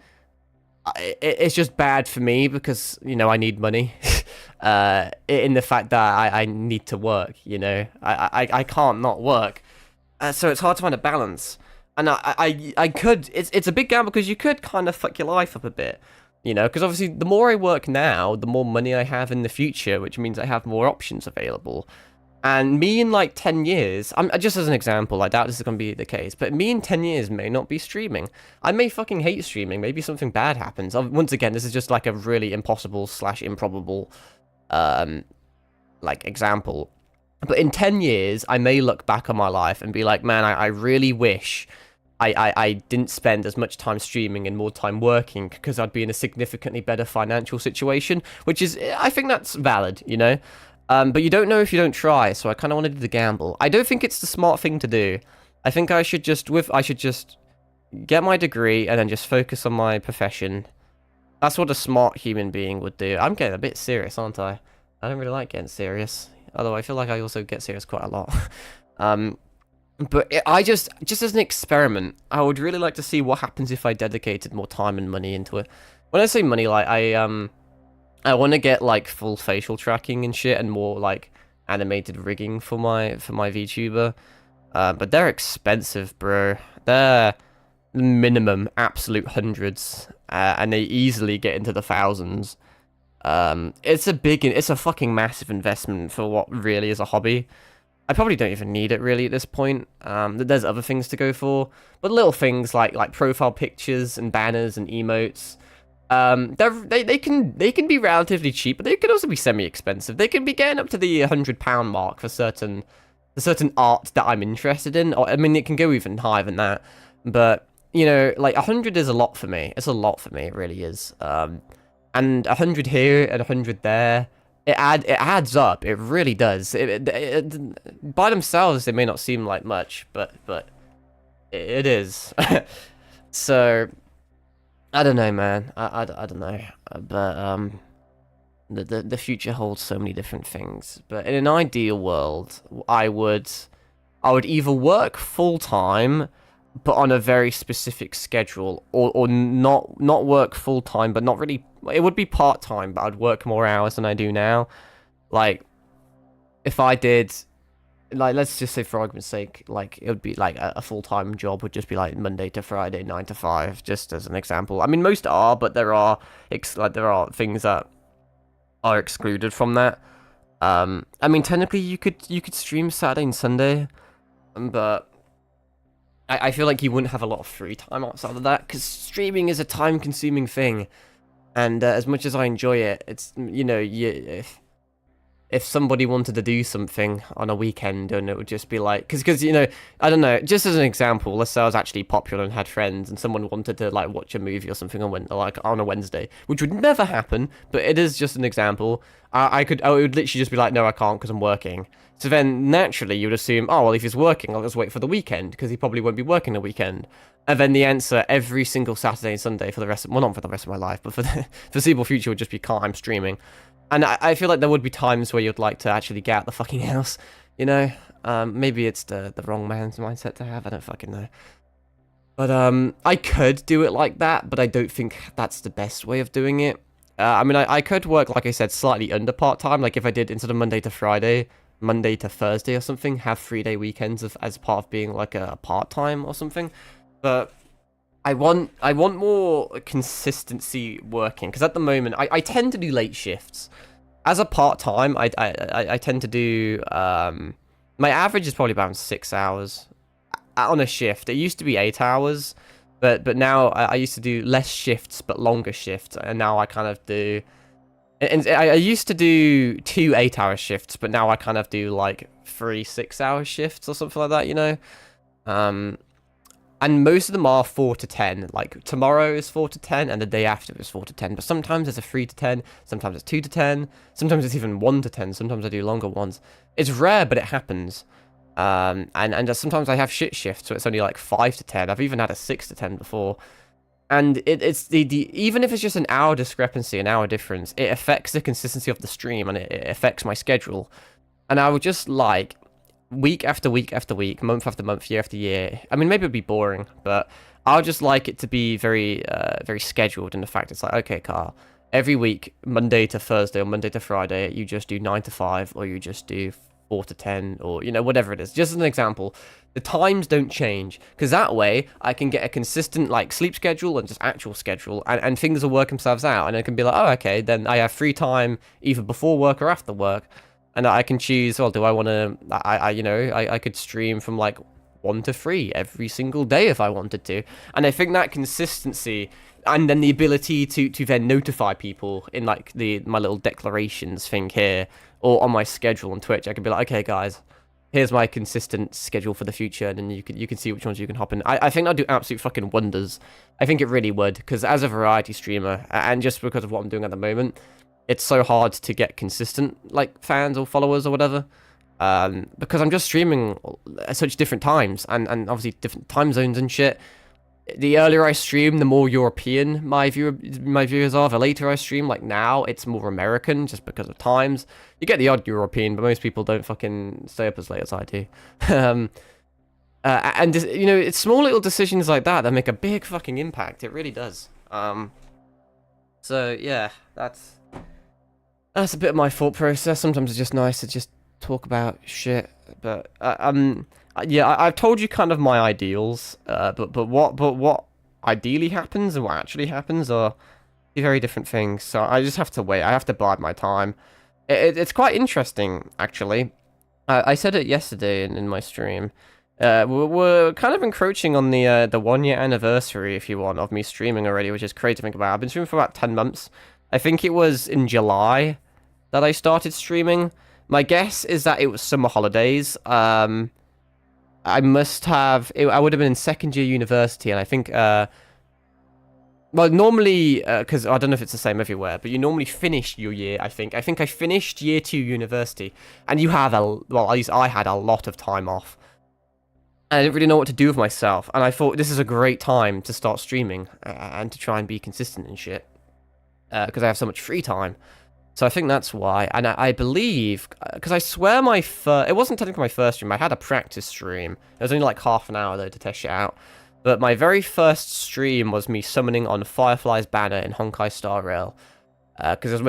it's just bad for me because, you know, I need money. In the fact that I need to work, you know. I can't not work. So it's hard to find a balance. And I could, it's a big gamble because you could kind of fuck your life up a bit. You know, because obviously the more I work now, the more money I have in the future, which means I have more options available. And me in like 10 years, just as an example, I doubt this is going to be the case, but me in 10 years may not be streaming. I may fucking hate streaming. Maybe something bad happens. Once again, this is just like a really impossible / improbable, like example. But in 10 years, I may look back on my life and be like, man, I really wish I didn't spend as much time streaming and more time working because I'd be in a significantly better financial situation, which is, I think that's valid, you know? But you don't know if you don't try, so I kind of want to do the gamble. I don't think it's the smart thing to do. I think I should just get my degree and then just focus on my profession. That's what a smart human being would do. I'm getting a bit serious, aren't I? I don't really like getting serious, although I feel like I also get serious quite a lot. But I just as an experiment, I would really like to see what happens if I dedicated more time and money into it. When I say money, like I want to get like full facial tracking and shit, and more like animated rigging for my VTuber. But they're expensive, bro. They're minimum absolute hundreds, and they easily get into the thousands. It's a fucking massive investment for what really is a hobby. I probably don't even need it really at this point. There's other things to go for, but little things like profile pictures and banners and emotes. They can be relatively cheap, but they can also be semi-expensive. They can be getting up to the £100 mark for certain art that I'm interested in. Or I mean, it can go even higher than that. But you know, like 100 is a lot for me. It's a lot for me. It really is. And 100 here and 100 there. It adds up. It really does. By themselves, they may not seem like much, but it is. So I don't know, man. I don't know, but the future holds so many different things. But in an ideal world, I would either work full time, but on a very specific schedule, or not work full time, but not really. It would be part time, but I'd work more hours than I do now. Like, if I did, like, let's just say for argument's sake, like it would be like a full time job would just be like Monday to Friday, 9 to 5, just as an example. I mean, most are, but there are things that are excluded from that. I mean, technically you could stream Saturday and Sunday, but I feel like you wouldn't have a lot of free time outside of that, because streaming is a time-consuming thing. And as much as I enjoy it, it's, you know, if somebody wanted to do something on a weekend and it would just be like, because you know, I don't know, just as an example, let's say I was actually popular and had friends and someone wanted to like watch a movie or something like on a Wednesday, which would never happen, but it is just an example. I would literally just be like, no, I can't because I'm working. So then naturally you would assume, oh well, if he's working, I'll just wait for the weekend because he probably won't be working the weekend. And then the answer every single Saturday and Sunday for the rest of, well, not for the rest of my life, but for the foreseeable future would just be, can't, I'm streaming. And I feel like there would be times where you'd like to actually get out the fucking house, you know? Maybe it's the wrong man's mindset to have, I don't fucking know. But I could do it like that, but I don't think that's the best way of doing it. I mean, I could work, like I said, slightly under part-time, like if I did instead of Monday to Friday, Monday to Thursday or something, have 3-day weekends as part of being like a part-time or something. But I want more consistency working, because at the moment I tend to do late shifts. As a part-time, I tend to do my average is probably about 6 hours on a shift. It used to be 8 hours, but now I used to do less shifts but longer shifts, and now I kind of do. And I used to do 2 8-hour shifts, but now I kind of do like 3 6-hour shifts or something like that, you know. And most of them are 4 to 10. Like, tomorrow is 4 to 10, and the day after is 4 to 10. But sometimes it's a 3 to 10, sometimes it's 2 to 10, sometimes it's even 1 to 10, sometimes I do longer ones. It's rare, but it happens. And sometimes I have shit shifts, so it's only like 5 to 10. I've even had a 6 to 10 before. And it's the even if it's just an hour discrepancy, an hour difference, it affects the consistency of the stream, and it affects my schedule. And I would just like, week after week after week, month after month, year after year. I mean, maybe it'd be boring, but I'll just like it to be very, very scheduled in the fact it's like, okay, Carl, every week, Monday to Thursday or Monday to Friday, you just do 9 to 5, or you just do 4 to 10, or, you know, whatever it is. Just as an example, the times don't change, because that way I can get a consistent, like, sleep schedule and just actual schedule, and things will work themselves out, and I can be like, oh, okay, then I have free time either before work or after work. And I can choose, well, do I want to, I could stream from like 1 to 3 every single day if I wanted to. And I think that consistency, and then the ability to then notify people in like my little declarations thing here, or on my schedule on Twitch, I could be like, okay guys, here's my consistent schedule for the future, and then you can see which ones you can hop in. I think that'll do absolute fucking wonders. I think it really would, because as a variety streamer, and just because of what I'm doing at the moment, it's so hard to get consistent, like, fans or followers or whatever, because I'm just streaming at such different times, and obviously different time zones and shit. The earlier I stream, the more European my viewers are. The later I stream, like now, it's more American, just because of times. You get the odd European, but most people don't fucking stay up as late as I do. And, you know, it's small little decisions like that make a big fucking impact. It really does. So, yeah, that's a bit of my thought process. Sometimes it's just nice to just talk about shit, but yeah, I've told you kind of my ideals, but what ideally happens and what actually happens are two very different things. So I just have to wait. I have to bide my time. It's quite interesting, actually. I said it yesterday in my stream. We're kind of encroaching on the 1-year anniversary, if you want, of me streaming already, which is crazy to think about. I've been streaming for about 10 months. I think it was in July that I started streaming. My guess is that it was summer holidays. I must have... I would have been in second year university, and I think... well, normally... because I don't know if it's the same everywhere, but you normally finish your year, I think. I think I finished year 2 university, and you have well, at least I had a lot of time off. And I didn't really know what to do with myself, and I thought this is a great time to start streaming, and to try and be consistent and shit. Because I have so much free time. So I think that's why. And I believe, because I swear it wasn't technically my first stream, I had a practice stream. It was only like half an hour though to test it out. But my very first stream was me summoning on Firefly's banner in Honkai Star Rail. Because I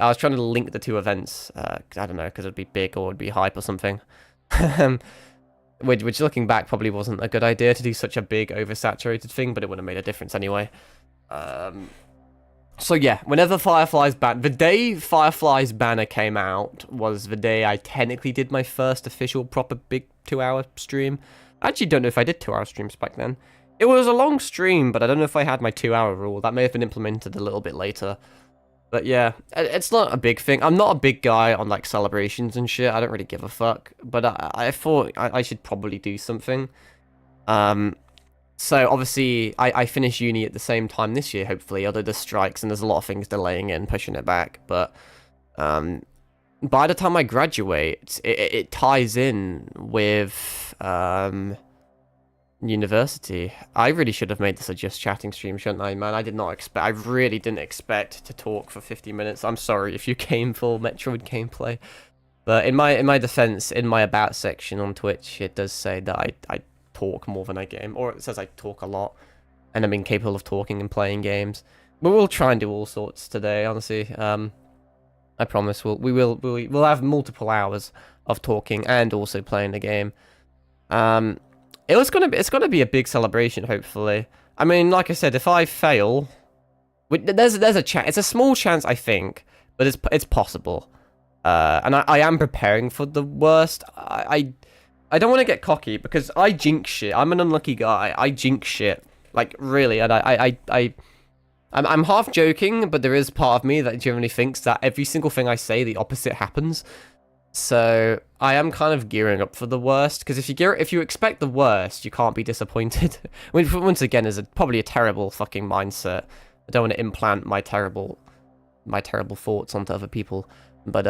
was trying to link the two events. I don't know, because it'd be big or it'd be hype or something. Which looking back probably wasn't a good idea to do such a big oversaturated thing, but it would have made a difference anyway. So yeah, whenever the day Firefly's banner came out was the day I technically did my first official proper big 2-hour stream. I actually don't know if I did 2-hour streams back then. It was a long stream, but I don't know if I had my 2-hour rule. That may have been implemented a little bit later. But yeah, it's not a big thing. I'm not a big guy on like celebrations and shit. I don't really give a fuck. But I thought I should probably do something. So obviously I finish uni at the same time this year, hopefully. Although there's strikes and there's a lot of things delaying it and pushing it back. But by the time I graduate, it ties in with university. I really should have made this a just chatting stream, shouldn't I, man? I did not expect. I really didn't expect to talk for 50 minutes. I'm sorry if you came for Metroid gameplay, but in my defense, in my about section on Twitch, it does say that I talk more than I game, or it says I talk a lot, and I'm incapable of talking and playing games. But we'll try and do all sorts today, honestly. I promise we'll have multiple hours of talking and also playing the game. It's gonna be a big celebration, hopefully. I mean, like I said, if I fail, there's a chance. It's a small chance, I think, but it's possible. And I am preparing for the worst. I don't want to get cocky because I jinx shit. I'm an unlucky guy. I jinx shit, like really, and I'm half joking, but there is part of me that generally thinks that every single thing I say, the opposite happens. So I am kind of gearing up for the worst, because if you expect the worst, you can't be disappointed. Which once again is probably a terrible fucking mindset. I don't want to implant my terrible thoughts onto other people, but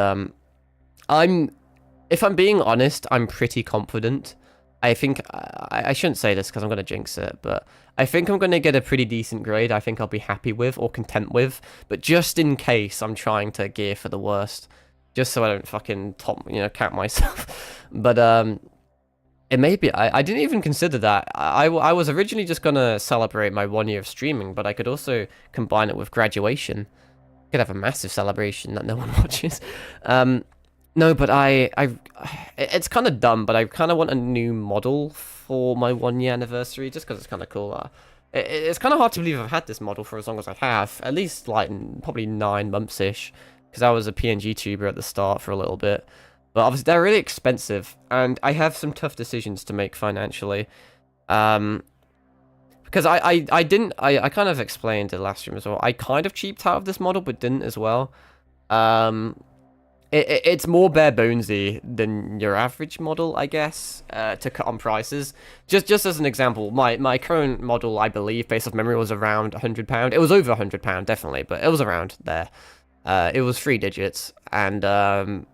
if I'm being honest, I'm pretty confident. I think I shouldn't say this because I'm gonna jinx it, but I think I'm gonna get a pretty decent grade. I think I'll be happy with or content with, but just in case, I'm trying to gear for the worst. Just so I don't fucking count myself. But it may be. I didn't even consider that. I was originally just gonna celebrate my 1 year of streaming, but I could also combine it with graduation. I could have a massive celebration that no one watches. No, but it's kind of dumb, but I kind of want a new model for my 1 year anniversary, just because it's kind of cool. It's kind of hard to believe I've had this model for as long as I have, at least like probably 9 months-ish. Because I was a PNG tuber at the start for a little bit. But obviously they're really expensive, and I have some tough decisions to make financially. Because I kind of explained it last stream as well. I kind of cheaped out of this model, but didn't as well. It's more bare bonesy than your average model, I guess, to cut on prices. Just as an example, my current model, I believe, based off memory, was around £100. It was over £100, definitely, but it was around there. It was 3 digits, and that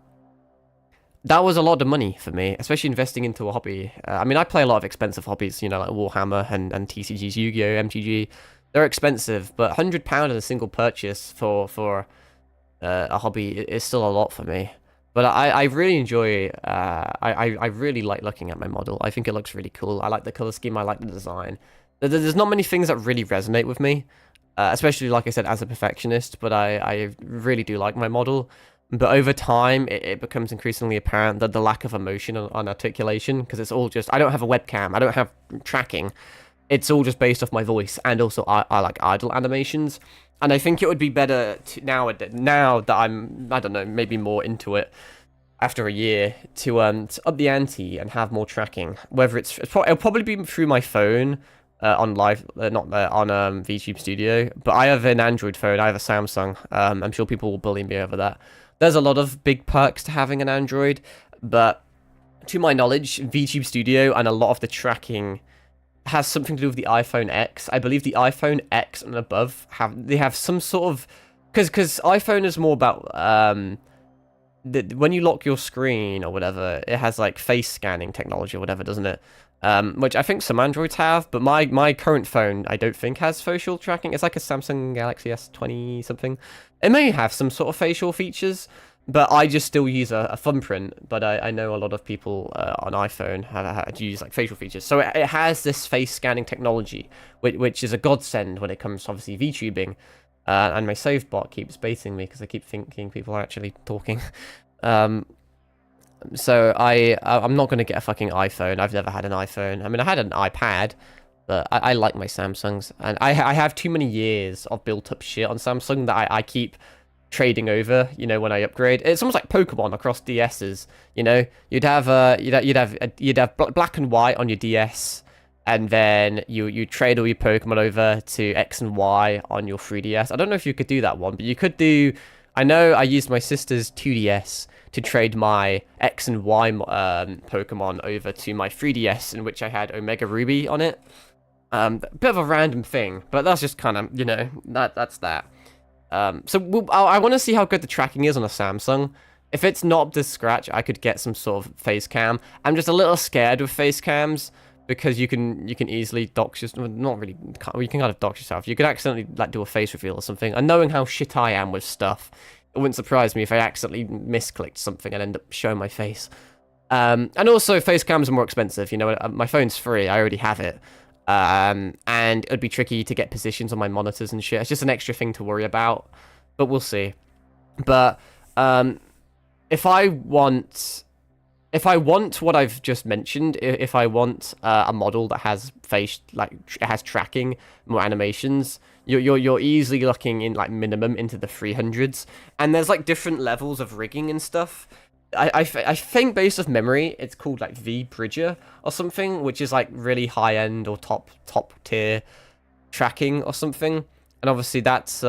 was a lot of money for me, especially investing into a hobby. I mean, I play a lot of expensive hobbies, like Warhammer and TCGs, Yu-Gi-Oh, MTG. They're expensive, but £100 in a single purchase for a hobby is still a lot for me. But I really enjoy, I really like looking at my model. I think it looks really cool. I like the color scheme, I like the design. There's not many things that really resonate with me. Especially, like I said, as a perfectionist, but I really do like my model. But over time, it becomes increasingly apparent that the lack of emotion on articulation, because it's all just, I don't have a webcam, I don't have tracking. It's all just based off my voice, and also I like idle animations. And I think it would be better now that I'm, I don't know, maybe more into it after a year, to up the ante and have more tracking. Whether it'll probably be through my phone, on live, not on VTube Studio, but I have an Android phone. I have a Samsung. I'm sure people will bully me over that. There's a lot of big perks to having an Android, but to my knowledge, VTube Studio and a lot of the tracking has something to do with the iPhone X. I believe the iPhone X and above have some sort of, because iPhone is more about when you lock your screen or whatever, it has like face scanning technology or whatever, doesn't it? Which I think some Androids have, but my current phone, I don't think has facial tracking. It's like a Samsung Galaxy S20 something. It may have some sort of facial features, but I just still use a thumbprint. But I know a lot of people on iPhone have use like facial features. So it has this face scanning technology, which is a godsend when it comes to obviously VTubing. And my save bot keeps baiting me because I keep thinking people are actually talking. So I'm not going to get a fucking iPhone. I've never had an iPhone. I mean, I had an iPad, but I like my Samsungs. And I have too many years of built-up shit on Samsung that I keep trading over, when I upgrade. It's almost like Pokemon across DSs, You'd have black and white on your DS, and then you trade all your Pokemon over to X and Y on your 3DS. I don't know if you could do that one, but you could do. I know I used my sister's 2DS to trade my X and Y Pokemon over to my 3DS, in which I had Omega Ruby on it. Bit of a random thing, but that's just kind of, that's that. I want to see how good the tracking is on a Samsung. If it's not up to scratch, I could get some sort of face cam. I'm just a little scared with face cams because you can easily dox yourself. Not really. You can kind of dox yourself. You could accidentally like do a face reveal or something. And knowing how shit I am with stuff, it wouldn't surprise me if I accidentally misclicked something and end up showing my face. And also, face cams are more expensive. My phone's free. I already have it. And it'd be tricky to get positions on my monitors and shit. It's just an extra thing to worry about, but we'll see. But if I want what I've just mentioned, if I want a model that has has tracking, more animations, you're easily looking in like minimum into the 300s, and there's like different levels of rigging and stuff. I think based off memory, it's called like V-Bridger or something, which is like really high end or top tier tracking or something. And obviously that's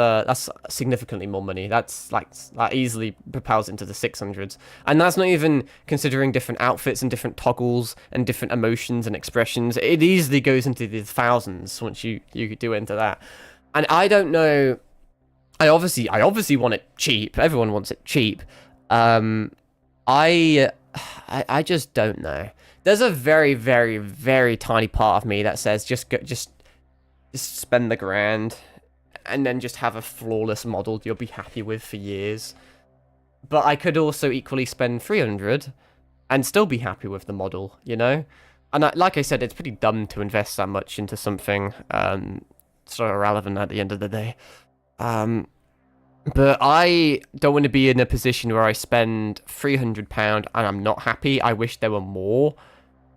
significantly more money. That's like that easily propels into the 600s, and that's not even considering different outfits and different toggles and different emotions and expressions. It easily goes into the thousands once you do into that. And I don't know. I obviously want it cheap. Everyone wants it cheap. I just don't know. There's a very, very, very tiny part of me that says just spend the grand and then just have a flawless model you'll be happy with for years. But I could also equally spend 300 and still be happy with the model, And like I said, it's pretty dumb to invest that much into something so irrelevant at the end of the day. But I don't want to be in a position where I spend £300 and I'm not happy. I wish there were more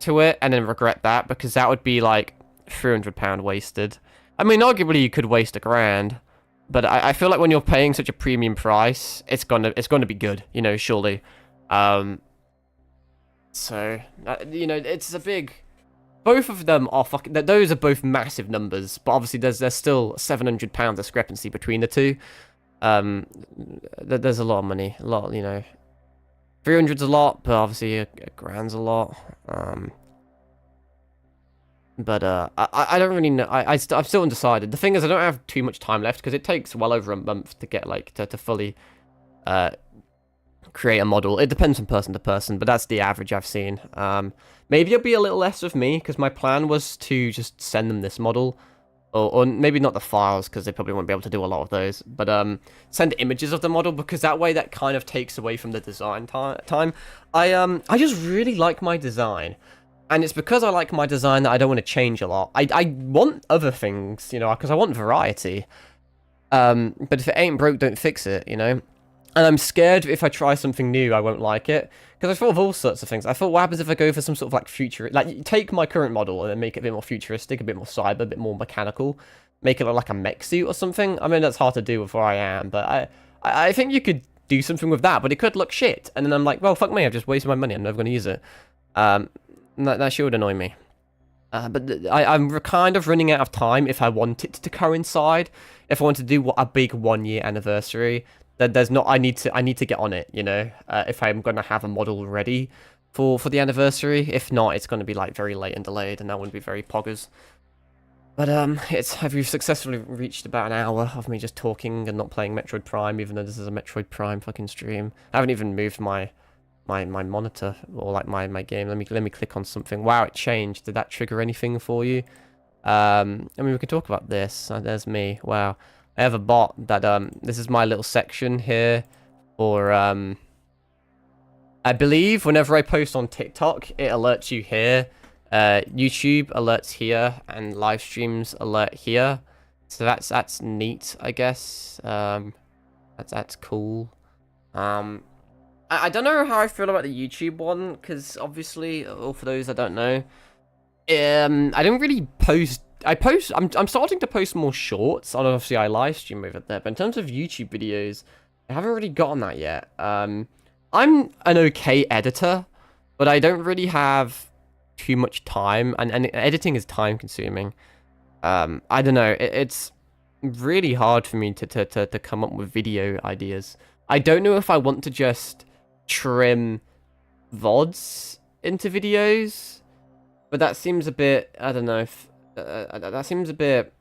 to it and then regret that, because that would be like £300 wasted. I mean, arguably you could waste £1,000, but I feel like when you're paying such a premium price, it's gonna be good, surely. It's a big. Both of them are fucking. Those are both massive numbers, but obviously there's still £700 discrepancy between the two. There's a lot of money, a lot, 300's a lot, but obviously £1,000's a lot. But I don't really know. I'm still undecided. The thing is, I don't have too much time left because it takes well over a month to get to fully create a model. It depends from person to person, but that's the average I've seen. Maybe it'll be a little less with me because my plan was to just send them this model. Or maybe not the files, because they probably won't be able to do a lot of those. But send images of the model, because that way that kind of takes away from the design time. I just really like my design. And it's because I like my design that I don't want to change a lot. I want other things, because I want variety. But if it ain't broke, don't fix it, And I'm scared if I try something new, I won't like it. Because I thought of all sorts of things. I thought, what happens if I go for some sort of like future, like take my current model and then make it a bit more futuristic, a bit more cyber, a bit more mechanical, make it look like a mech suit or something. I mean, that's hard to do with where I am, but I think you could do something with that, but it could look shit. And then I'm like, well, fuck me, I've just wasted my money. I'm never going to use it. That sure would annoy me. But I'm kind of running out of time if I want it to coincide. If I want to do a big 1-year anniversary, then there's not. I need to get on it. If I'm gonna have a model ready for the anniversary. If not, it's gonna be like very late and delayed, and that wouldn't be very poggers. But we've successfully reached about an hour of me just talking and not playing Metroid Prime, even though this is a Metroid Prime fucking stream. I haven't even moved my monitor or like my game. Let me click on something. Wow, it changed. Did that trigger anything for you? I mean, we could talk about this. There's me. Wow, I have a bot that this is my little section here for I believe whenever I post on TikTok, it alerts you here. YouTube alerts here, and live streams alert here. So that's neat, I guess. That's cool. I don't know how I feel about the YouTube one, because obviously, or for those that don't know, I don't really post. I'm starting to post more shorts. Obviously, I live stream over there, but in terms of YouTube videos, I haven't really gotten that yet. I'm an okay editor, but I don't really have too much time, and editing is time consuming. I don't know. It's really hard for me to come up with video ideas. I don't know if I want to just trim VODs into videos, but that seems a bit, I don't know, if that seems a bit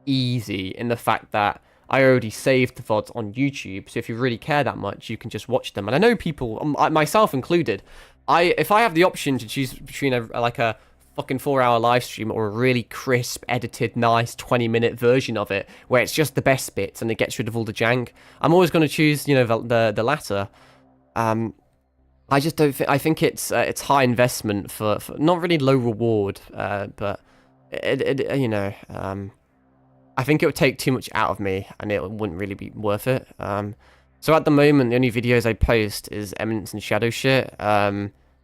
easy in the fact that I already saved the VODs on YouTube, so if you really care that much, you can just watch them. And I know people, myself included, if I have the option to choose between a fucking 4-hour live stream or a really crisp, edited, nice 20-minute version of it where it's just the best bits and it gets rid of all the jank, I'm always going to choose, you know, the latter. I just don't think, I think it's high investment for not really low reward, but you know, I think it would take too much out of me and it wouldn't really be worth it. So at the moment, the only videos I post is Eminence and Shadow shit.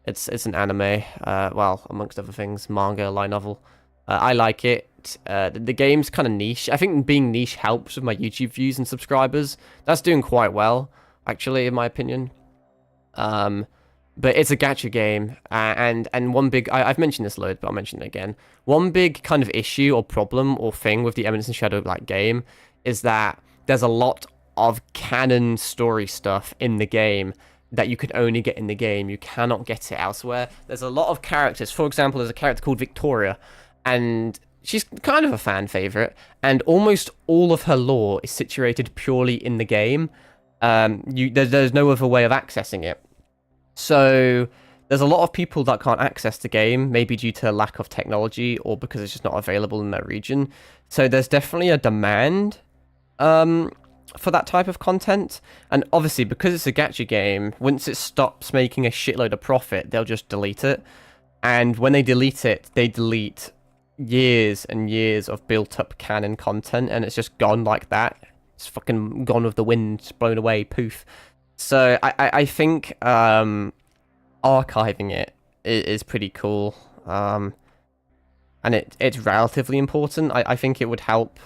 It's an anime, well, amongst other things, manga, light novel. I like it. The game's kind of niche. I think being niche helps with my YouTube views and subscribers. That's doing quite well, actually, in my opinion. But it's a gacha game, and one big... I've mentioned this loads, but I'll mention it again. One big kind of issue or problem or thing with the Eminence and Shadow like game is that there's a lot of canon story stuff in the game that you can only get in the game. You cannot get it elsewhere. There's a lot of characters. For example, there's a character called Victoria, and she's kind of a fan favorite, and almost all of her lore is situated purely in the game. There's no other way of accessing it. So there's a lot of people that can't access the game, maybe due to lack of technology or because it's just not available in their region. So there's definitely a demand for that type of content. And obviously, because it's a gacha game, once it stops making a shitload of profit, they'll just delete it. And when they delete it, they delete years and years of built-up canon content, and it's just gone like that. It's fucking gone with the wind, it's blown away, poof. So I think archiving it is pretty cool, and it's relatively important. I think it would help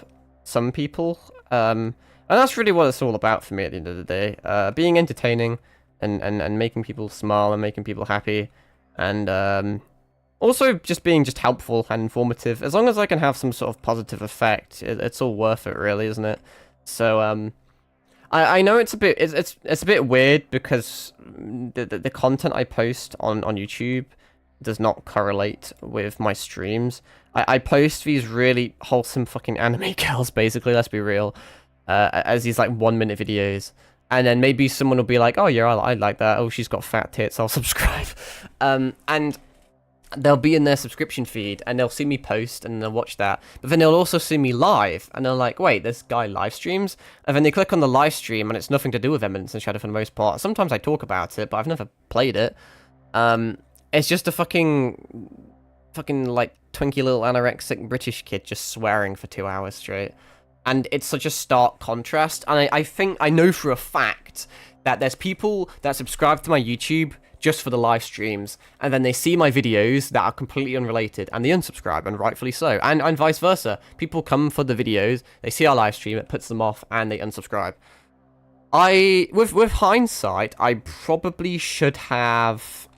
some people, and that's really what it's all about for me at the end of the day. Being entertaining and making people smile and making people happy, and also just being just helpful and informative. As long as I can have some sort of positive effect, it's all worth it, really, isn't it? So I know it's a bit weird because the content I post on YouTube does not correlate with my streams. I post these really wholesome fucking anime girls, basically, let's be real, as these like 1-minute videos, and then maybe someone will be like, oh yeah, I like that, oh she's got fat tits, I'll subscribe. And they'll be in their subscription feed and they'll see me post and they'll watch that, but then they'll also see me live and they're like, wait, this guy live streams? And then they click on the live stream and it's nothing to do with Eminence and Shadow for the most part. Sometimes I talk about it, but I've never played it. It's just a fucking like twinky little anorexic British kid just swearing for 2 hours straight, and it's such a stark contrast. And I think I know for a fact that there's people that subscribe to my YouTube just for the live streams, and then they see my videos that are completely unrelated and they unsubscribe, and rightfully so, and vice versa. People come for the videos, they see our live stream, it puts them off, and they unsubscribe. With hindsight, I probably should have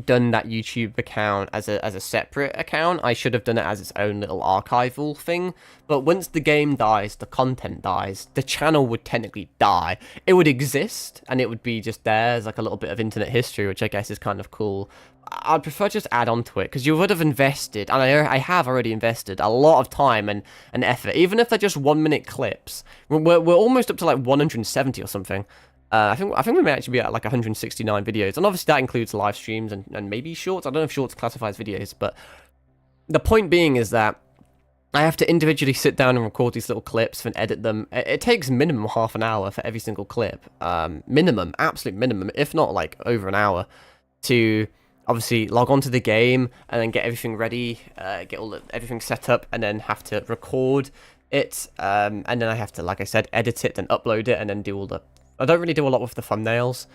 done that YouTube account as a separate account. I should have done it as its own little archival thing. But once the game dies, the content dies, the channel would technically die. It would exist, and it would be just there as like a little bit of internet history, which I guess is kind of cool. I'd prefer just add on to it, because you would have invested, and I have already invested, a lot of time and effort, even if they're just 1-minute clips. We're almost up to like 170 or something. I think we may actually be at like 169 videos, and obviously that includes live streams and maybe shorts. I don't know if shorts classify as videos, but the point being is that I have to individually sit down and record these little clips and edit them. It takes minimum half an hour for every single clip. Minimum, absolute minimum, if not like over an hour, to obviously log on to the game and then get everything ready, get everything set up, and then have to record it, and then I have to, like I said, edit it and upload it, and then do all the... I don't really do a lot with the thumbnails.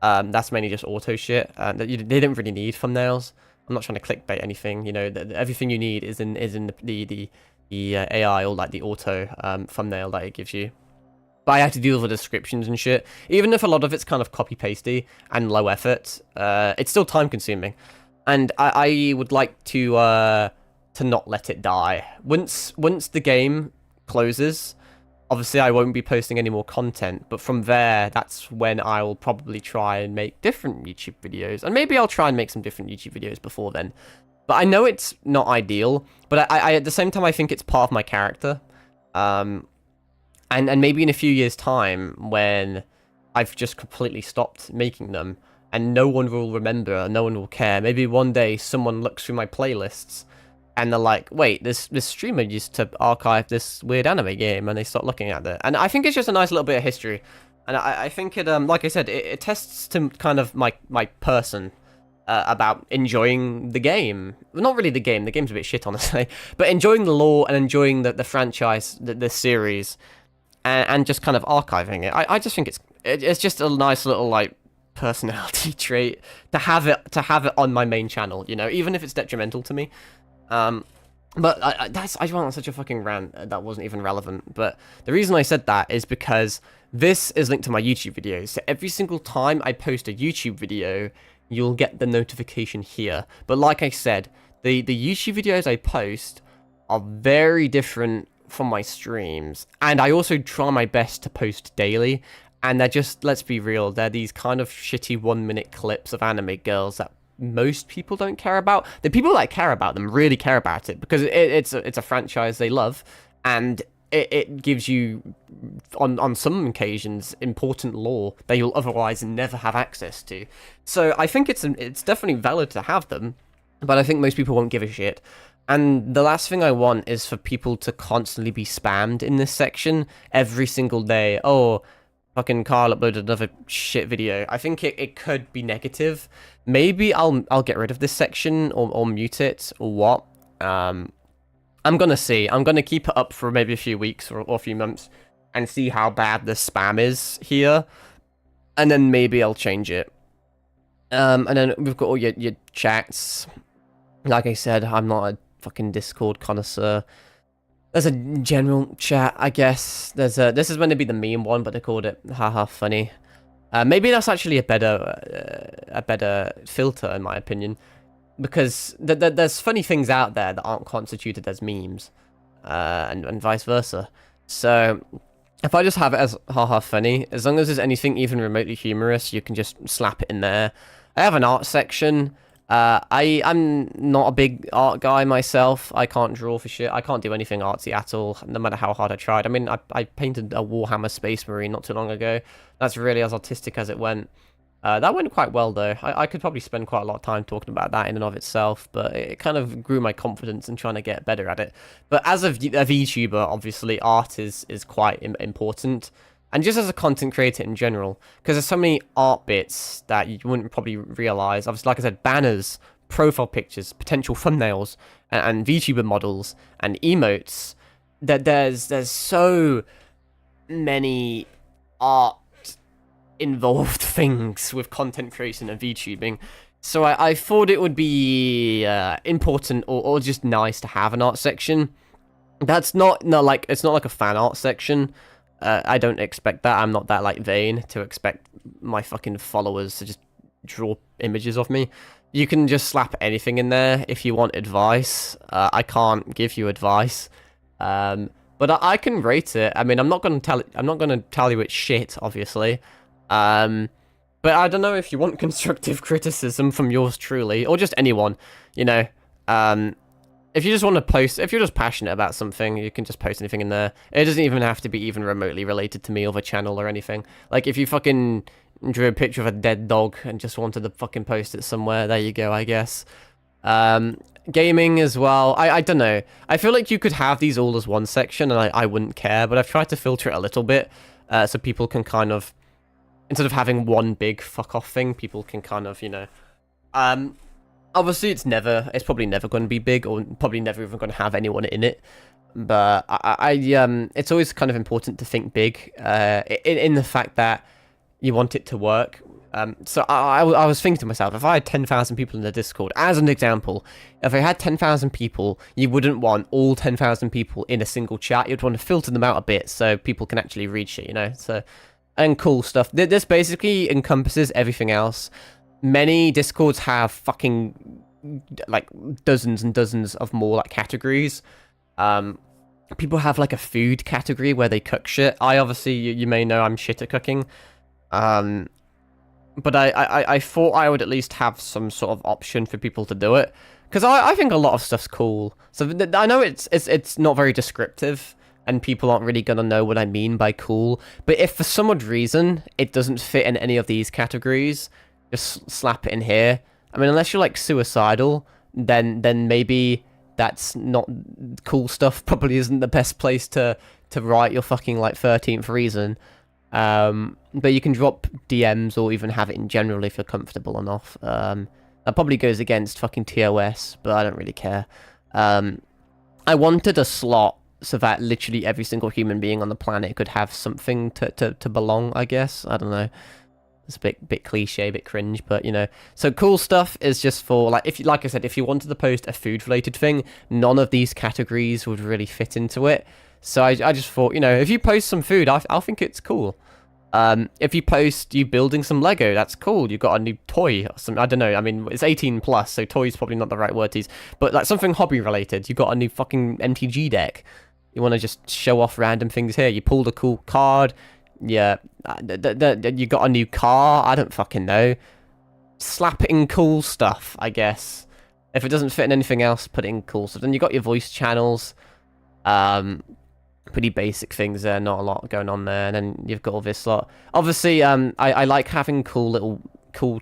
That's mainly just auto shit. They don't really need thumbnails. I'm not trying to clickbait anything. You know, everything you need is in the AI, or like the auto thumbnail that it gives you. But I have to deal with the descriptions and shit. Even if a lot of it's kind of copy pasty and low effort, it's still time consuming. and I would like to not let it die. Once the game closes, obviously I won't be posting any more content, but from there, that's when I will probably try and make different YouTube videos, and maybe I'll try and make some different YouTube videos before then. But I know it's not ideal, but I at the same time, I think it's part of my character. And maybe in a few years' time, when I've just completely stopped making them, and no one will remember, no one will care, maybe one day someone looks through my playlists, and they're like, wait, this streamer used to archive this weird anime game, and they start looking at it. And I think it's just a nice little bit of history. And I think it, like I said, it tests to kind of my person, about enjoying the game. Well, not really the game's a bit shit, honestly, but enjoying the lore and enjoying the franchise, the series, and just kind of archiving it. I just think it's just a nice little, like, personality trait to have it on my main channel, you know, even if it's detrimental to me. But I went on such a fucking rant that wasn't even relevant. But the reason I said that is because this is linked to my YouTube videos. So every single time I post a YouTube video, you'll get the notification here. But like I said, the YouTube videos I post are very different from my streams. And I also try my best to post daily. And they're just, let's be real, they're these kind of shitty 1-minute clips of anime girls that most people don't care about. The people that care about them really care about it, because it's a franchise they love, and it gives you, on some occasions, important lore that you'll otherwise never have access to. So I think it's definitely valid to have them, but I think most people won't give a shit. And the last thing I want is for people to constantly be spammed in this section every single day. Oh, fucking Carl uploaded another shit video. I think it could be negative. Maybe I'll get rid of this section or mute it or what. I'm gonna see. I'm gonna keep it up for maybe a few weeks or a few months and see how bad the spam is here, and then maybe I'll change it. And then we've got all your chats. Like I said, I'm not a fucking Discord connoisseur. There's a general chat, I guess. This is meant to be the meme one, but they called it haha funny. Maybe that's actually a better filter, in my opinion, because there's funny things out there that aren't constituted as memes, and vice versa. So if I just have it as haha funny, as long as there's anything even remotely humorous, you can just slap it in there. I have an art section. I'm not a big art guy myself. I can't draw for shit. I can't do anything artsy at all, no matter how hard I tried. I mean, I painted a Warhammer Space Marine not too long ago. That's really as artistic as it went. That went quite well, though. I could probably spend quite a lot of time talking about that in and of itself, but it kind of grew my confidence in trying to get better at it. But as a VTuber, obviously, art is quite important. And just as a content creator in general, because there's so many art bits that you wouldn't probably realize. Obviously, like I said, banners, profile pictures, potential thumbnails, and VTuber models, and emotes. That there's so many art involved things with content creation and VTubing. So I thought it would be important or just nice to have an art section. That's not like, it's not like a fan art section. I don't expect that. I'm not that, like, vain to expect my fucking followers to just draw images of me. You can just slap anything in there if you want advice. I can't give you advice, but I can rate it. I mean, I'm not gonna tell you it's shit, obviously. But I don't know if you want constructive criticism from yours truly, or just anyone, you know. If you just want to post, if you're just passionate about something, you can just post anything in there. It doesn't even have to be even remotely related to me or the channel or anything. Like, if you fucking drew a picture of a dead dog and just wanted to fucking post it somewhere, there you go, I guess. Gaming as well. I don't know. I feel like you could have these all as one section, and I wouldn't care, but I've tried to filter it a little bit, so people can kind of, instead of having one big fuck-off thing, people can kind of, you know... Obviously, it's probably never going to be big, or probably never even going to have anyone in it. But it's always kind of important to think big, in the fact that you want it to work. So I was thinking to myself, if I had 10,000 people in the Discord, as an example, if I had 10,000 people, you wouldn't want all 10,000 people in a single chat. You'd want to filter them out a bit so people can actually read shit, you know? So, and cool stuff. This basically encompasses everything else. Many Discords have fucking like dozens and dozens of more like categories. People have like a food category where they cook shit. I obviously, you may know I'm shit at cooking. But I thought I would at least have some sort of option for people to do it. Because I think a lot of stuff's cool. So I know it's not very descriptive, and people aren't really gonna know what I mean by cool. But if for some odd reason it doesn't fit in any of these categories, just slap it in here. I mean, unless you're like suicidal, then maybe that's not cool stuff. Probably isn't the best place to write your fucking like 13th reason. But you can drop DMs or even have it in general if you're comfortable enough. That probably goes against fucking TOS, but I don't really care. I wanted a slot so that literally every single human being on the planet could have something to belong, I guess. I don't know. It's a bit cliche, a bit cringe, but you know. So cool stuff is just for like, if you, like I said, if you wanted to post a food related thing, none of these categories would really fit into it. So I just thought, you know, if you post some food, I think it's cool. If you post you building some Lego, that's cool. You got a new toy. I don't know. I mean, it's 18 plus, so toy is probably not the right word to use. But like something hobby related. You got a new fucking MTG deck. You want to just show off random things here. You pulled a cool card. Yeah, you got a new car. I don't fucking know. Slap it in cool stuff, I guess. If it doesn't fit in anything else, put it in cool stuff. Then you got your voice channels. Pretty basic things there, not a lot going on there. And then you've got all this lot. Obviously, I like having cool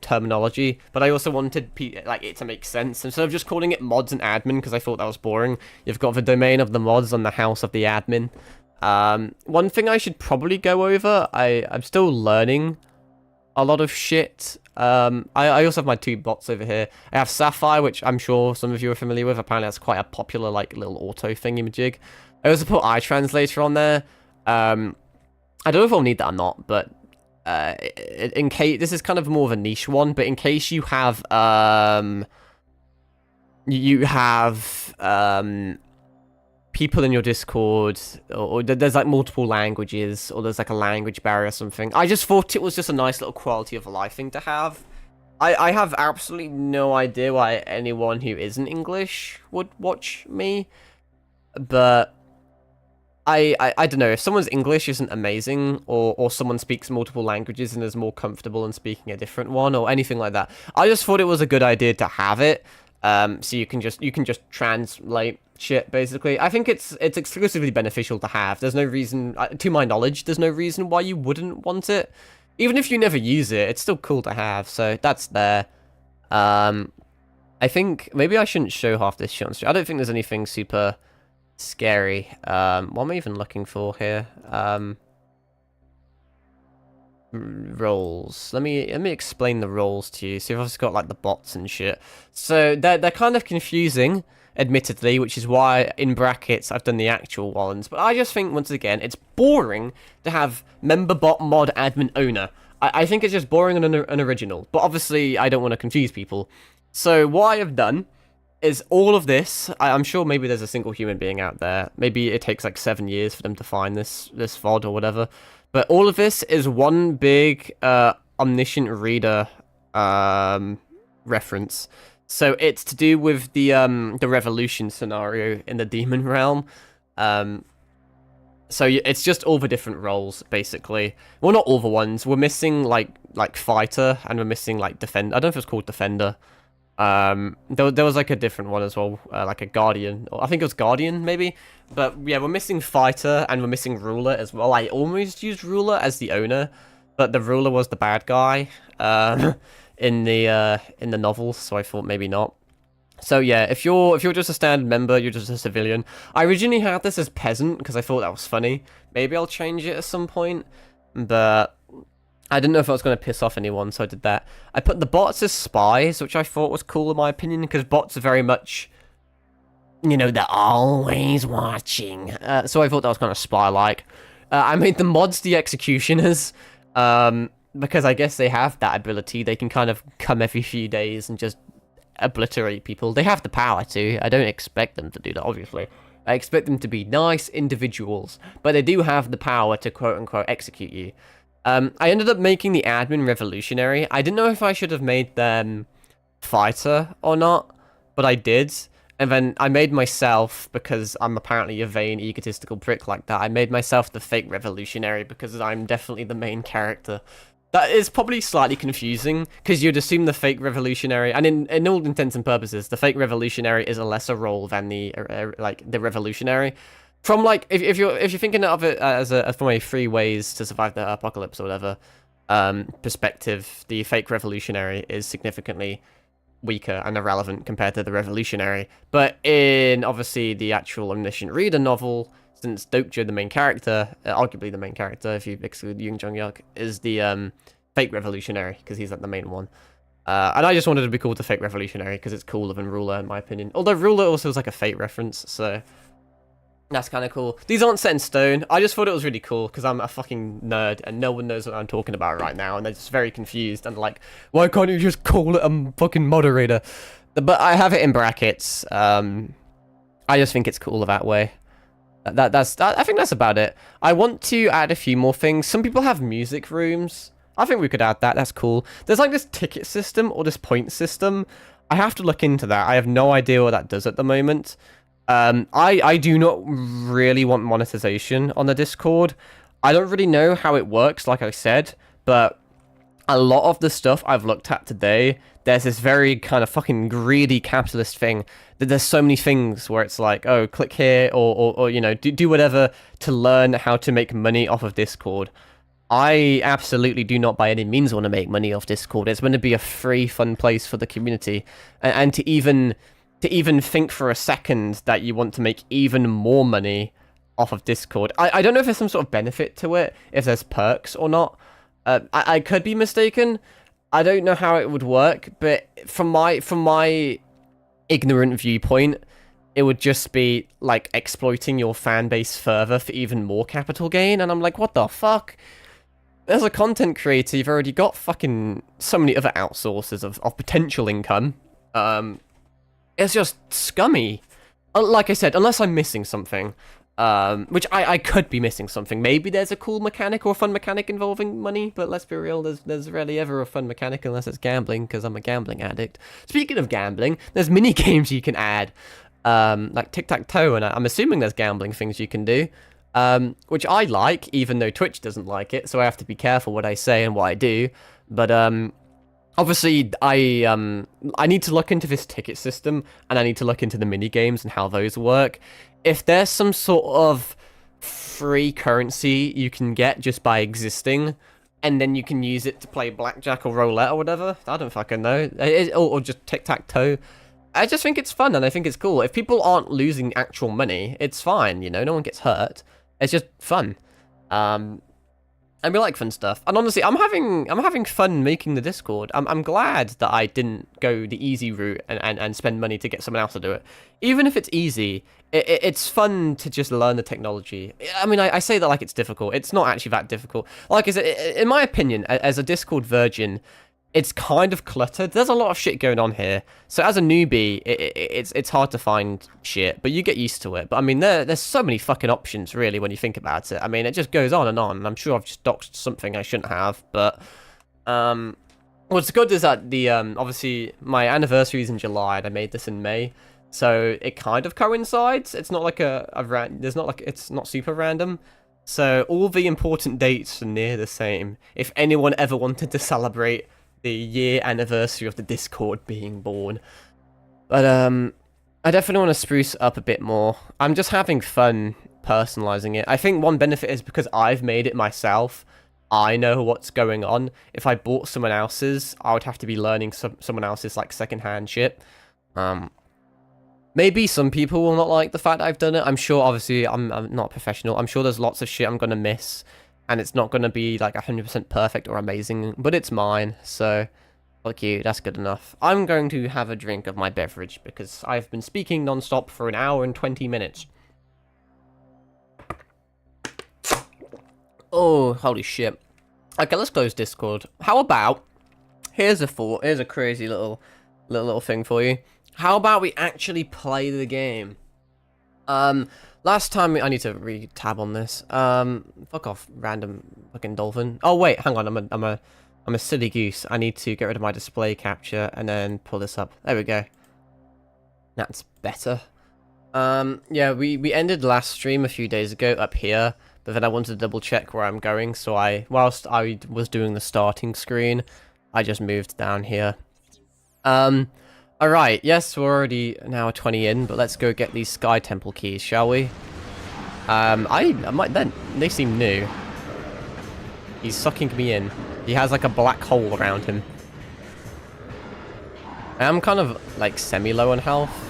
terminology, but I also wanted like it to make sense. Instead of just calling it mods and admin, because I thought that was boring, you've got the domain of the mods and the house of the admin. One thing I should probably go over, I'm still learning a lot of shit. I also have my two bots over here. I have Sapphire, which I'm sure some of you are familiar with. Apparently that's quite a popular like little auto thingy-majig. I also put iTranslator on there. I don't know if I'll need that or not, but in case, this is kind of more of a niche one, but in case you have people in your Discord, or there's like multiple languages, or there's like a language barrier or something. I just thought it was just a nice little quality of life thing to have. I have absolutely no idea why anyone who isn't English would watch me, but I don't know, if someone's English isn't amazing, or someone speaks multiple languages and is more comfortable in speaking a different one, or anything like that, I just thought it was a good idea to have it. So you can just translate shit, basically. I think it's exclusively beneficial to have. There's no reason, to my knowledge, there's no reason why you wouldn't want it. Even if you never use it, it's still cool to have, so that's there. I think maybe I shouldn't show half this shit on stream. I don't think there's anything super scary. What am I even looking for here? Roles. Let me explain the roles to you. So you've also got like the bots and shit. So they're kind of confusing, admittedly, which is why in brackets I've done the actual ones. But I just think, once again, it's boring to have member, bot, mod, admin, owner. I think it's just boring and unoriginal. But obviously I don't want to confuse people. So what I have done is all of this. I'm sure maybe there's a single human being out there. Maybe it takes like 7 years for them to find this VOD or whatever. But all of this is one big omniscient reader reference. So it's to do with the revolution scenario in the demon realm. So it's just all the different roles, basically. Well, not all the ones. We're missing like fighter, and we're missing like defender. I don't know if it's called defender. There was like a different one as well, like a guardian, or I think it was guardian maybe. But yeah, we're missing fighter and we're missing ruler as well. I almost used ruler as the owner, but the ruler was the bad guy in the novels, so I thought maybe not. So yeah, if you're just a standard member, you're just a civilian. I originally had this as peasant because I thought that was funny. Maybe I'll change it at some point, but I didn't know if I was going to piss off anyone, so I did that. I put the bots as spies, which I thought was cool in my opinion, because bots are very much, you know, they're always watching. So I thought that was kind of spy-like. I made the mods the executioners, because I guess they have that ability. They can kind of come every few days and just obliterate people. They have the power to. I don't expect them to do that, obviously. I expect them to be nice individuals, but they do have the power to quote-unquote execute you. I ended up making the admin revolutionary. I didn't know if I should have made them fighter or not. but I did. And then I made myself, because I'm apparently a vain, egotistical prick like that, I made myself the fake revolutionary because I'm definitely the main character. That is probably slightly confusing, because you'd assume the fake revolutionary, and in all intents and purposes, the fake revolutionary is a lesser role than the like the revolutionary. From like, if you're thinking of it as from a free ways to survive the apocalypse or whatever perspective, the fake revolutionary is significantly weaker and irrelevant compared to the revolutionary. But in obviously the actual Omniscient Reader novel, since Dokja, the main character, arguably the main character if you exclude Yoon Jung Yuk, is the fake revolutionary because he's like the main one. And I just wanted to be called the fake revolutionary because it's cooler than Ruler in my opinion. Although Ruler also is like a Fate reference, so that's kind of cool. These aren't set in stone. I just thought it was really cool because I'm a fucking nerd and no one knows what I'm talking about right now, and they're just very confused and like, why can't you just call it a fucking moderator? But I have it in brackets. I just think it's cooler that way. I think that's about it. I want to add a few more things. Some people have music rooms. I think we could add that. That's cool. There's like this ticket system or this point system. I have to look into that. I have no idea what that does at the moment. I do not really want monetization on the Discord. I don't really know how it works, like I said, but a lot of the stuff I've looked at today, there's this very kind of fucking greedy capitalist thing that there's so many things where it's like, oh, click here or you know, do whatever to learn how to make money off of Discord. I absolutely do not by any means want to make money off Discord. It's going to be a free, fun place for the community, and to even think for a second that you want to make even more money off of Discord. I don't know if there's some sort of benefit to it, if there's perks or not. I could be mistaken. I don't know how it would work, but from my ignorant viewpoint, it would just be like exploiting your fan base further for even more capital gain, and I'm like, what the fuck? As a content creator, you've already got fucking so many other outsources of potential income. It's just scummy. Like I said, unless I'm missing something, which I could be missing something. Maybe there's a cool mechanic or a fun mechanic involving money, but let's be real, there's rarely ever a fun mechanic unless it's gambling, because I'm a gambling addict. Speaking of gambling, there's mini games you can add, like tic-tac-toe, and I'm assuming there's gambling things you can do, which I like, even though Twitch doesn't like it, so I have to be careful what I say and what I do. But obviously, I need to look into this ticket system, and I need to look into the mini games and how those work. If there's some sort of free currency you can get just by existing, and then you can use it to play blackjack or roulette or whatever, I don't fucking know, or just tic-tac-toe. I just think it's fun, and I think it's cool. If people aren't losing actual money, it's fine, you know, no one gets hurt. It's just fun. And we like fun stuff. And honestly, I'm having fun making the Discord. I'm glad that I didn't go the easy route and spend money to get someone else to do it. Even if it's easy, it's fun to just learn the technology. I mean, I say that like it's difficult. It's not actually that difficult. Like I said, in my opinion, as a Discord virgin, it's kind of cluttered. There's a lot of shit going on here. So as a newbie, it's hard to find shit, but you get used to it. But I mean, there's so many fucking options, really, when you think about it. I mean, it just goes on, and I'm sure I've just doxed something I shouldn't have, but what's good is that the obviously my anniversary is in July, and I made this in May, so it kind of coincides. It's not like it's not super random. So all the important dates are near the same. If anyone ever wanted to celebrate the year anniversary of the Discord being born. But I definitely want to spruce it up a bit more. I'm just having fun personalizing it. I think one benefit is because I've made it myself, I know what's going on. If I bought someone else's, I would have to be learning someone else's like secondhand shit. Maybe some people will not like the fact that I've done it. I'm sure, obviously, I'm not a professional. I'm sure there's lots of shit I'm going to miss. And it's not going to be like 100% perfect or amazing, but it's mine, so fuck you, that's good enough. I'm going to have a drink of my beverage because I've been speaking non-stop for an hour and 20 minutes. Oh, holy shit. Okay, let's close Discord. How about, here's a thought, here's a crazy little thing for you. How about we actually play the game? Last time, I need to re-tab on this. Fuck off, random fucking dolphin. Oh wait, hang on, I'm a silly goose. I need to get rid of my display capture and then pull this up. There we go. That's better. Yeah, we ended last stream a few days ago up here, but then I wanted to double check where I'm going, so whilst I was doing the starting screen, I just moved down here. Alright, yes, we're already now 20 in, but let's go get these Sky Temple keys, shall we? I might then, they seem new. He's sucking me in. He has like a black hole around him. I'm kind of like semi-low on health.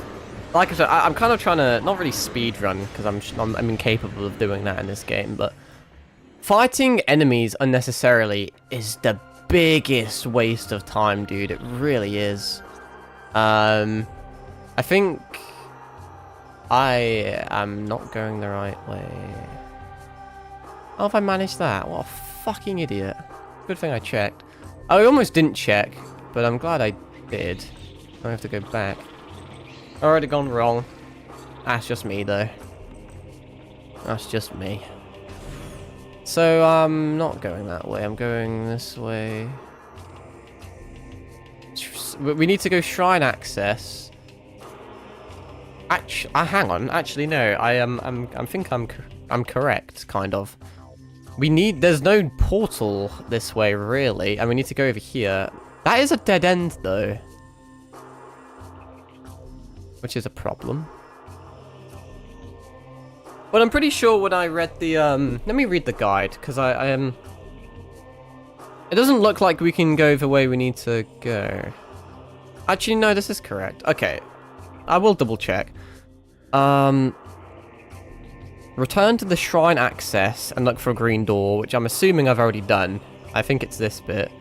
Like I said, I'm kind of trying to not really speed run because I'm incapable of doing that in this game. But fighting enemies unnecessarily is the biggest waste of time, dude. It really is. I think I am not going the right way. How have I managed that? What a fucking idiot. Good thing I checked. I almost didn't check, but I'm glad I did. I have to go back. Already gone wrong. That's just me, though. That's just me. So, I'm not going that way. I'm going this way. We need to go shrine access. Hang on. Actually, no. I think I'm correct, kind of. There's no portal this way, really. And we need to go over here. That is a dead end, though. Which is a problem. But I'm pretty sure when I read the, let me read the guide, because I am... It doesn't look like we can go the way we need to go. Actually, no, this is correct. Okay. I will double check. Return to the shrine access and look for a green door, which I'm assuming I've already done. I think it's this bit.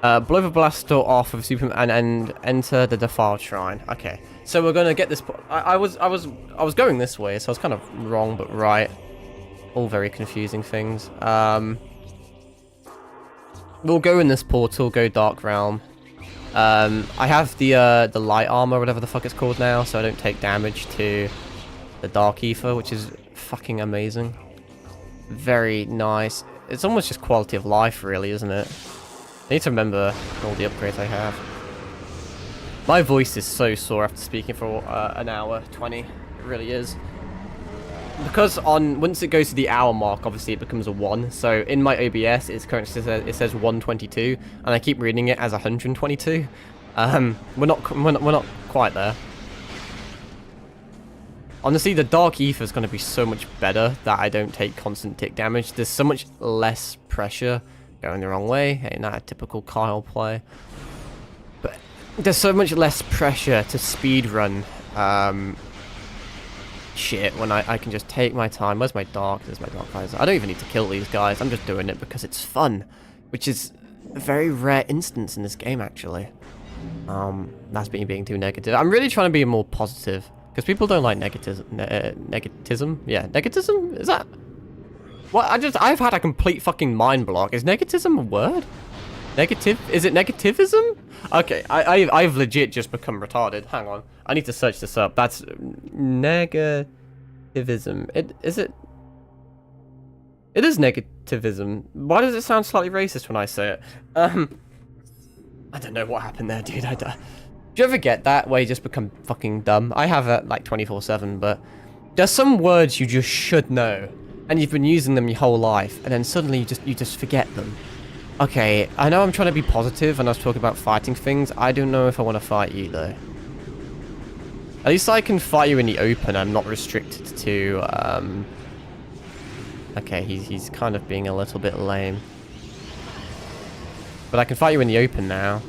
Blow the blast door off with Superman and enter the defiled shrine. Okay, so we're gonna get this. I was going this way, so I was kind of wrong, but right. All very confusing things. We'll go in this portal, go Dark Realm. I have the light armor, whatever the fuck it's called now, so I don't take damage to the Dark Ether, which is fucking amazing. Very nice. It's almost just quality of life, really, isn't it? I need to remember all the upgrades I have. My voice is so sore after speaking for an hour 20. It really is. Because once it goes to the hour mark, obviously it becomes a 1. So in my OBS, it says 122, and I keep reading it as 122. We're not quite there. Honestly, the Dark Ether is going to be so much better that I don't take constant tick damage. There's so much less pressure. Going the wrong way, ain't that a typical Kyle play? But there's so much less pressure to speedrun shit when I can just take my time. Where's my dark? There's my dark eyes. I don't even need to kill these guys. I'm just doing it because it's fun, which is a very rare instance in this game, actually. That's me being too negative. I'm really trying to be more positive because people don't like negativism. Negativism? Yeah, negativism? Is that... What? I've had a complete fucking mind block. Is negativism a word? Negative? Is it negativism? Okay, I've legit just become retarded. Hang on. I need to search this up. That's negativism. It is negativism. Why does it sound slightly racist when I say it? I don't know what happened there, dude. Do you ever get that where you just become fucking dumb? I have it like 24/7, but there's some words you just should know. And you've been using them your whole life, and then suddenly you just forget them. Okay, I know I'm trying to be positive, and I was talking about fighting things. I don't know if I want to fight you, though. At least I can fight you in the open. I'm not restricted to, Okay, he's kind of being a little bit lame. But I can fight you in the open now.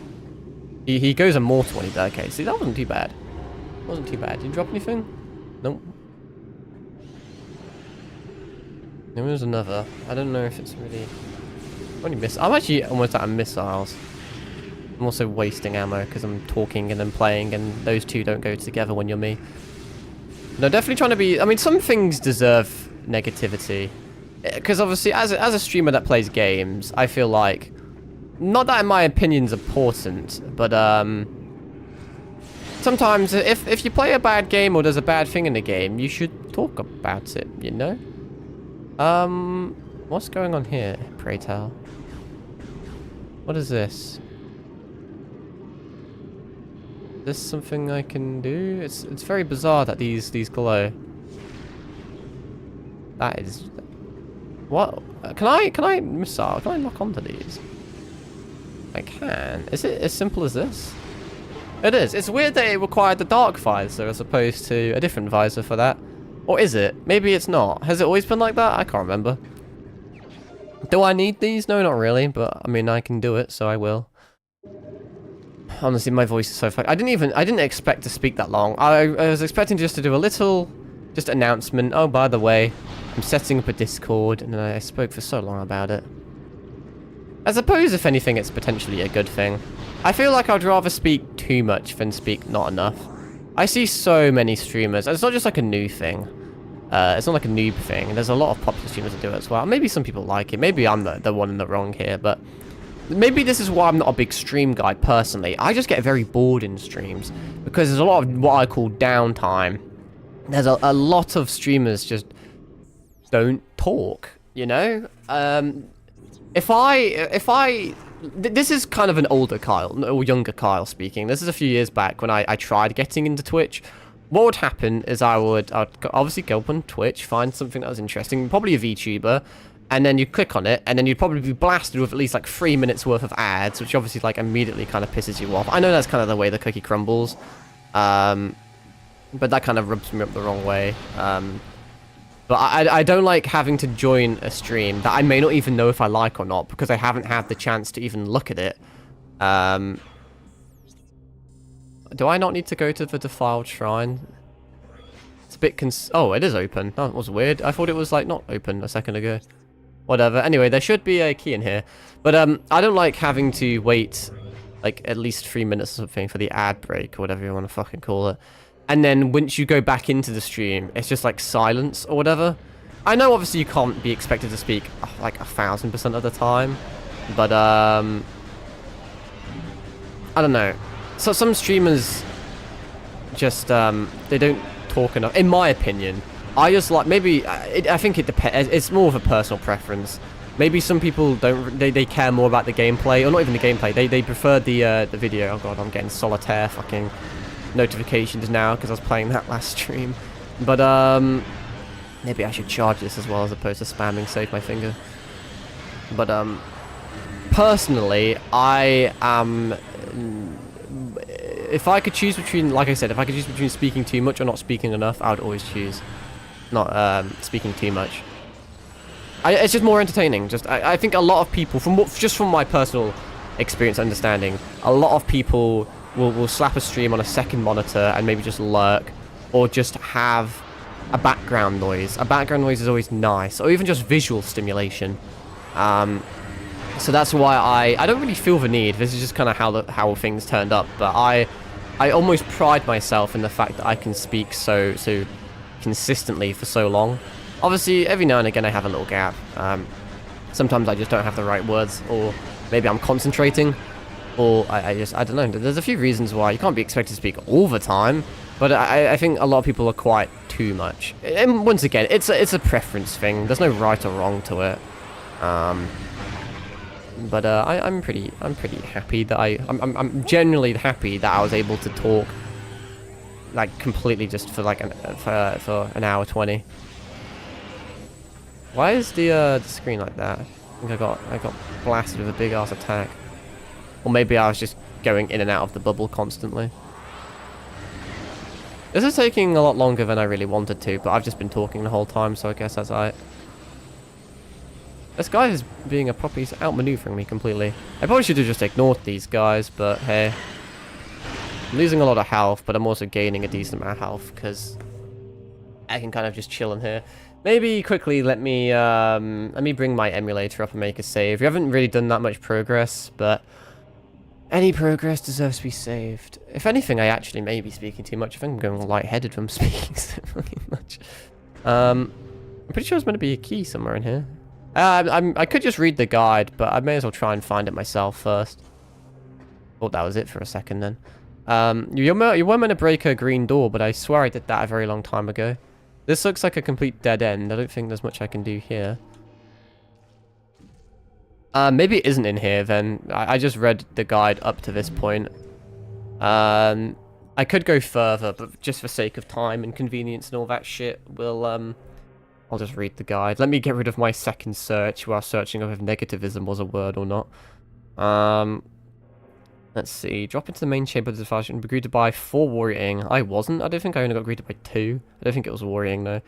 He goes immortal when he does. Okay, see, that wasn't too bad. Wasn't too bad. Did you drop anything? Nope. There was another. I don't know if it's really... I'm actually almost out of missiles. I'm also wasting ammo because I'm talking and then playing, and those two don't go together when you're me. No, definitely trying to be... I mean, some things deserve negativity. Because obviously, as a streamer that plays games, I feel like... Not that my opinion's important, but sometimes if you play a bad game or there's a bad thing in the game, you should talk about it, you know? What's going on here, pray tell? What is this? Is this something I can do? It's very bizarre that these glow. That is... What? Can I missile? Can I lock onto these? I can. Is it as simple as this? It is. It's weird that it required the dark visor as opposed to a different visor for that. Or is it? Maybe it's not. Has it always been like that? I can't remember. Do I need these? No, not really, but I mean, I can do it, so I will. Honestly, my voice is so fucked. I didn't expect to speak that long. I was expecting just to do a little, just announcement. Oh, by the way, I'm setting up a Discord, and then I spoke for so long about it. I suppose, if anything, it's potentially a good thing. I feel like I'd rather speak too much than speak not enough. I see so many streamers, and it's not just like a new thing. It's not like a noob thing. There's a lot of popular streamers that do it as well. Maybe some people like it. Maybe I'm the one in the wrong here, but maybe this is why I'm not a big stream guy personally. I just get very bored in streams because there's a lot of what I call downtime. There's a lot of streamers just don't talk, you know? This is kind of an older Kyle, or younger Kyle speaking. This is a few years back when I tried getting into Twitch. What would happen is I'd obviously go up on Twitch, find something that was interesting, probably a VTuber, and then you'd click on it, and then you'd probably be blasted with at least like 3 minutes worth of ads, which obviously like immediately kind of pisses you off. I know that's kind of the way the cookie crumbles, but that kind of rubs me up the wrong way. But I don't like having to join a stream that I may not even know if I like or not, because I haven't had the chance to even look at it. Do I not need to go to the defiled shrine? It's a bit oh, it is open. That was weird. I thought it was like not open a second ago. Whatever. Anyway, there should be a key in here. But I don't like having to wait like at least 3 minutes or something for the ad break or whatever you want to fucking call it. And then once you go back into the stream, it's just like silence or whatever. I know obviously you can't be expected to speak like 1000% of the time, but I don't know. So some streamers just they don't talk enough, in my opinion. I just like, maybe I think it depends. It's more of a personal preference. Maybe some people don't, they care more about the gameplay, or not even the gameplay. They prefer the video. Oh god, I'm getting solitaire fucking notifications now because I was playing that last stream. But maybe I should charge this as well as opposed to spamming save my finger. But personally, I am. If I could choose between, like I said, if I could choose between speaking too much or not speaking enough, I would always choose not speaking too much. It's just more entertaining. I think a lot of people, just from my personal experience understanding, a lot of people will slap a stream on a second monitor and maybe just lurk, or just have a background noise. A background noise is always nice, or even just visual stimulation. So that's why I don't really feel the need. This is just kind of how things turned up. But I almost pride myself in the fact that I can speak so consistently for so long. Obviously, every now and again I have a little gap. Sometimes I just don't have the right words, or maybe I'm concentrating, or I don't know. There's a few reasons why you can't be expected to speak all the time. But I think a lot of people are quite too much. And once again, it's a preference thing. There's no right or wrong to it. But I'm pretty happy that I'm generally happy that I was able to talk like completely just for like for an hour 20. Why is the screen like that? I think I got blasted with a big ass attack, or maybe I was just going in and out of the bubble constantly. This is taking a lot longer than I really wanted to, but I've just been talking the whole time, so I guess that's alright. This guy is being a proper, he's outmaneuvering me completely. I probably should have just ignored these guys, but hey. I'm losing a lot of health, but I'm also gaining a decent amount of health, because I can kind of just chill in here. Maybe quickly let me bring my emulator up and make a save. We haven't really done that much progress, but any progress deserves to be saved. If anything, I actually may be speaking too much. I think I'm going lightheaded from speaking so fucking much. I'm pretty sure there's meant to be a key somewhere in here. I could just read the guide, but I may as well try and find it myself first. Thought that was it for a second then. You were meant to break a green door, but I swear I did that a very long time ago. This looks like a complete dead end. I don't think there's much I can do here. Maybe it isn't in here then. I just read the guide up to this point. I could go further, but just for sake of time and convenience and all that shit, I'll just read the guide. Let me get rid of my second search while searching if negativism was a word or not. Let's see. Drop into the main chamber of the device and be greeted by 4 worrying. I wasn't. I don't think I only got greeted by 2. I don't think it was worrying though.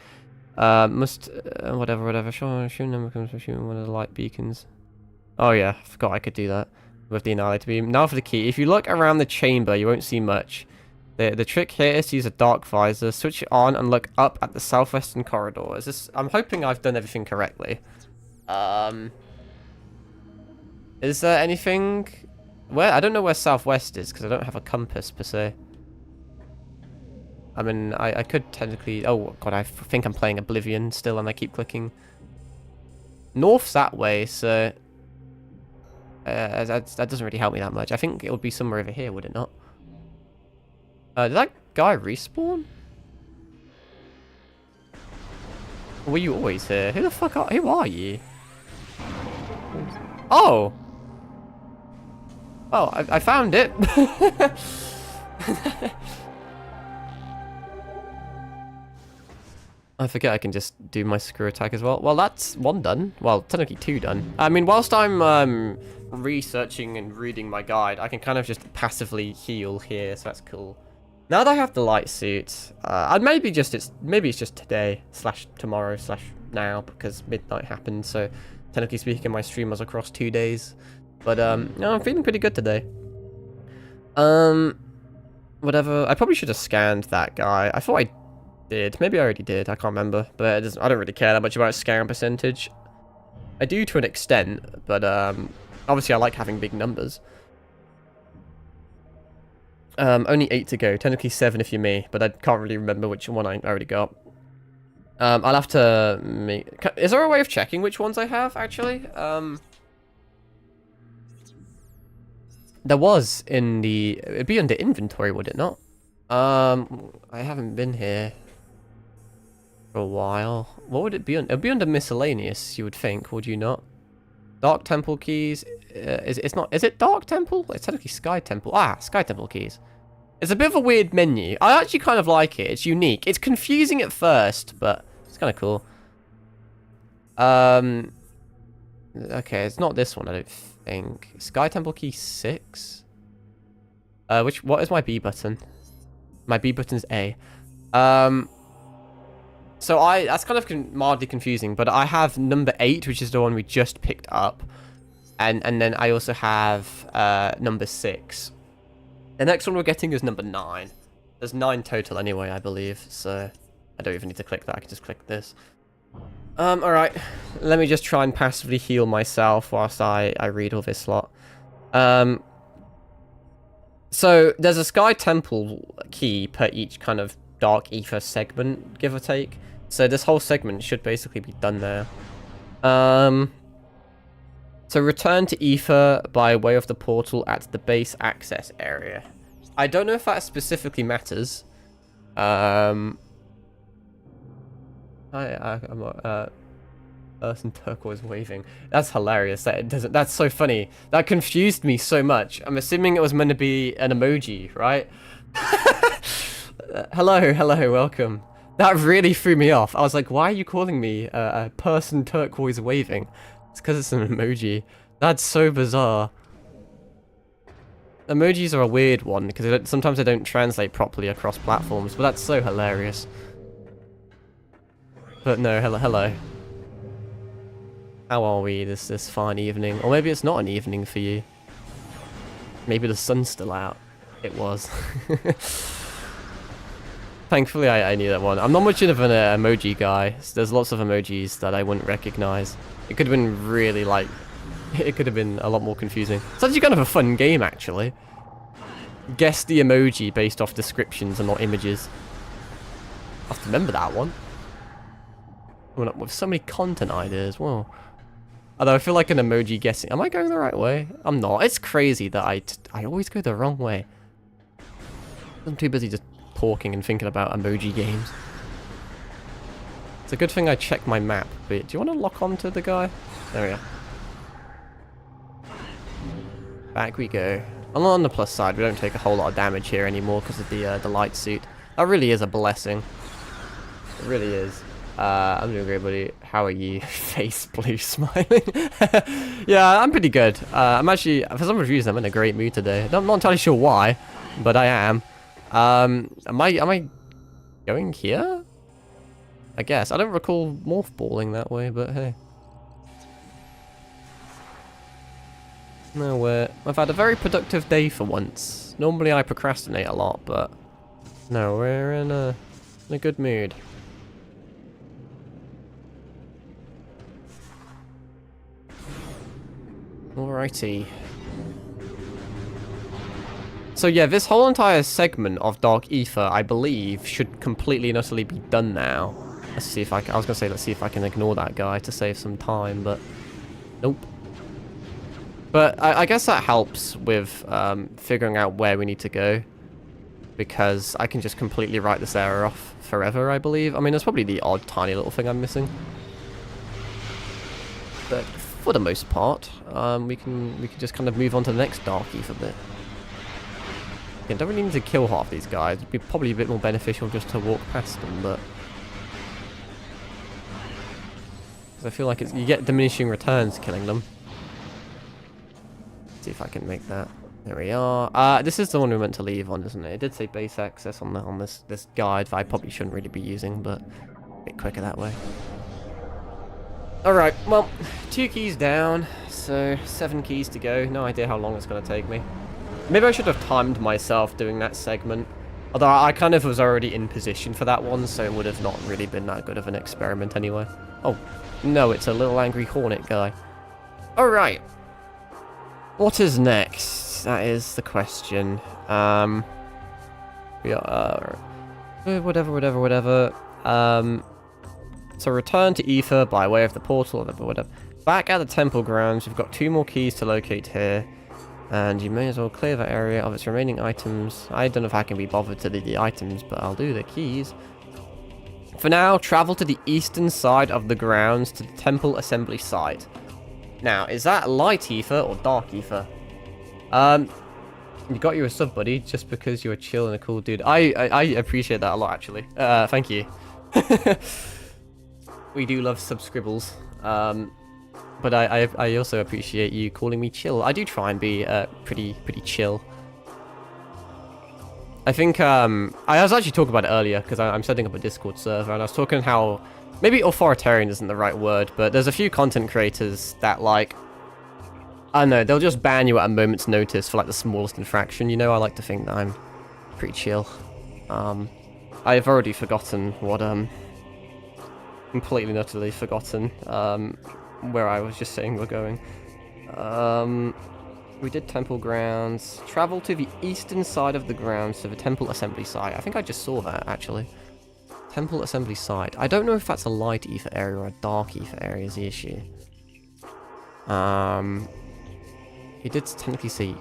Whatever. Shoot number comes from shooting one of the light beacons. Oh yeah, I forgot I could do that with the annihilator beam. Now for the key. If you look around the chamber, you won't see much. The trick here is to use a dark visor, switch it on, and look up at the southwestern corridor. Is this? I'm hoping I've done everything correctly. Is there anything? Where? I don't know where southwest is because I don't have a compass per se. I mean, I could technically. Oh god, I think I'm playing Oblivion still, and I keep clicking. North's that way, so that doesn't really help me that much. I think it would be somewhere over here, would it not? Did that guy respawn? Or were you always here? Who the fuck are... Who are you? Oh! Oh, I found it! I forget I can just do my screw attack as well. Well, that's 1 done. Well, technically 2 done. I mean, whilst I'm researching and reading my guide, I can kind of just passively heal here, so that's cool. Now that I have the light suit, maybe it's just today / tomorrow / now because midnight happened. So technically speaking, my stream was across 2 days. But no, I'm feeling pretty good today. Whatever. I probably should have scanned that guy. I thought I did. Maybe I already did. I can't remember. But I don't really care that much about scan percentage. I do to an extent, but obviously I like having big numbers. Only 8 to go. Technically 7 if you're me, but I can't really remember which one I already got. I'll have to make... Is there a way of checking which ones I have, actually? There was in the... It'd be under inventory, would it not? I haven't been here for a while. What would it be on? It'd be under miscellaneous, you would think, would you not? Dark Temple keys. It's not... Is it Dark Temple? It's technically Sky Temple. Ah, Sky Temple keys. It's a bit of a weird menu. I actually kind of like it. It's unique. It's confusing at first, but it's kind of cool. Okay, it's not this one, I don't think. Sky Temple key 6. What is my B button? My B button is A. So that's kind of mildly confusing, but I have number 8, which is the one we just picked up. And then I also have number 6. The next one we're getting is number 9. There's 9 total anyway, I believe, so I don't even need to click that, I can just click this. Alright, let me just try and passively heal myself whilst I read all this lot. So, there's a Sky Temple key per each kind of Dark Ether segment, give or take. So this whole segment should basically be done there. So return to Ether by way of the portal at the base access area. I don't know if that specifically matters. I'm Person turquoise waving. That's hilarious. That's so funny. That confused me so much. I'm assuming it was meant to be an emoji, right? Hello, welcome. That really threw me off. I was like, why are you calling me a person turquoise waving? It's because it's an emoji. That's so bizarre. Emojis are a weird one because sometimes they don't translate properly across platforms, but that's so hilarious. But no, hello. How are we this fine evening? Or maybe it's not an evening for you. Maybe the sun's still out. It was. Thankfully, I knew that one. I'm not much of an emoji guy. There's lots of emojis that I wouldn't recognize. It could have been really, like... It could have been a lot more confusing. It's actually kind of a fun game, actually. Guess the emoji based off descriptions and not images. I have to remember that one. Coming up with so many content ideas. Whoa. Although I feel like an emoji guessing. Am I going the right way? I'm not. It's crazy that I always go the wrong way. I'm too busy just talking and thinking about emoji games. It's a good thing I checked my map. But do you want to lock onto the guy? There we go. Back we go. On the plus side, we don't take a whole lot of damage here anymore because of the light suit. That really is a blessing. It really is. I'm doing great, buddy. How are you? Face blue, smiling. Yeah, I'm pretty good. I'm actually, for some reason, I'm in a great mood today. I'm not entirely sure why, but I am. Am I going here? I guess. I don't recall morph balling that way, but hey. No, I've had a very productive day for once. Normally I procrastinate a lot, but no, we're in a good mood. Alrighty. So yeah, this whole entire segment of Dark Ether, I believe, should completely and utterly be done now. Let's see if I was gonna say, let's see if I can ignore that guy to save some time, but nope. But I guess that helps with figuring out where we need to go, because I can just completely write this area off forever, I believe. I mean, there's probably the odd tiny little thing I'm missing, but for the most part, we can just kind of move on to the next Dark Ether bit. Again, don't really need to kill half these guys. It'd be probably a bit more beneficial just to walk past them, but I feel like you get diminishing returns killing them. See if I can make that. There we are. This is the one we meant to leave on, isn't it? It did say base access on this guide that I probably shouldn't really be using, but a bit quicker that way. Alright, well, 2 keys down, so 7 keys to go. No idea how long it's going to take me. Maybe I should have timed myself doing that segment. Although I kind of was already in position for that one, so it would have not really been that good of an experiment anyway. Oh, no, it's a little angry hornet guy. Alright. What is next? That is the question. We are... whatever. So return to Ether by way of the portal, whatever. Back at the temple grounds, we've got 2 more keys to locate here. And you may as well clear that area of its remaining items. I don't know if I can be bothered to do the items, but I'll do the keys. For now, travel to the eastern side of the grounds to the temple assembly site. Now, is that light ether or dark ether? You got you a sub, buddy, just because you're chill and a cool dude. I appreciate that a lot, actually. Thank you. We do love sub scribbles. But I also appreciate you calling me chill. I do try and be pretty chill. I think I was actually talking about it earlier because I'm setting up a Discord server, and I was talking how maybe authoritarian isn't the right word, but there's a few content creators that, like, I don't know, they'll just ban you at a moment's notice for like the smallest infraction. You know, I like to think that I'm pretty chill. I've already forgotten what completely and utterly forgotten where I was just saying we're going. We did temple grounds. Travel to the eastern side of the grounds to the temple assembly site. I think I just saw that, actually. Temple assembly site. I don't know if that's a light ether area or a dark ether area is the issue. He did technically say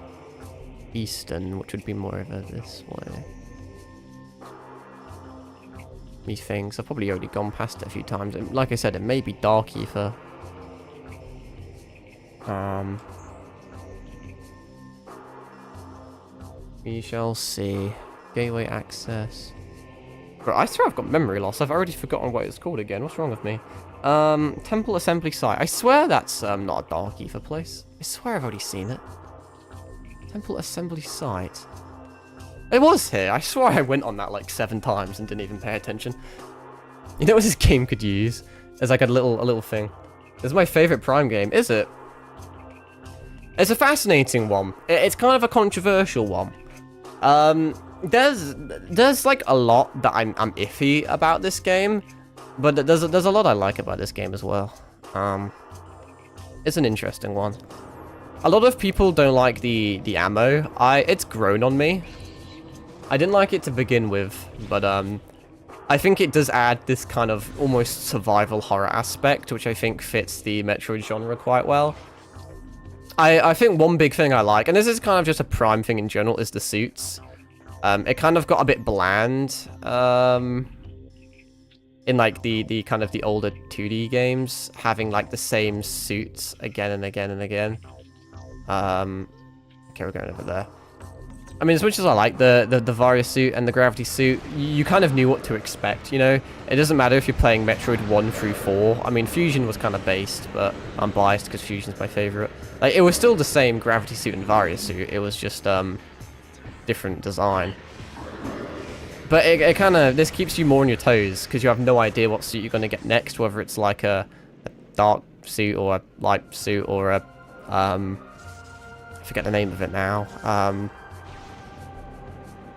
eastern, which would be more of a this way. Methinks. I've probably already gone past it a few times. And like I said, it may be dark ether. We shall see. Gateway access. Bro, I swear I've got memory loss. I've already forgotten what it's called again. What's wrong with me? Temple assembly site. I swear that's not a dark ether place. I swear I've already seen it. Temple assembly site. It was here. I swear I went on that like 7 times and didn't even pay attention. You know what this game could use? There's like a little thing. This is my favorite Prime game. Is it? It's a fascinating one. It's kind of a controversial one. There's like a lot that I'm iffy about this game, but there's a lot I like about this game as well. It's an interesting one. A lot of people don't like the ammo. It's grown on me. I didn't like it to begin with, but I think it does add this kind of almost survival horror aspect, which I think fits the Metroid genre quite well. I think one big thing I like, and this is kind of just a Prime thing in general, is the suits. It kind of got a bit bland in like the kind of the older 2D games, having like the same suits again and again and again. Okay, we're going over there. I mean, as much as I like the Varia suit and the Gravity suit, you kind of knew what to expect, you know? It doesn't matter if you're playing Metroid 1 through 4. I mean, Fusion was kind of based, but I'm biased because Fusion's my favorite. Like, it was still the same Gravity suit and Varia suit. It was just, different design. But it kind of, this keeps you more on your toes, because you have no idea what suit you're going to get next, whether it's like a dark suit or a light suit or a, I forget the name of it now.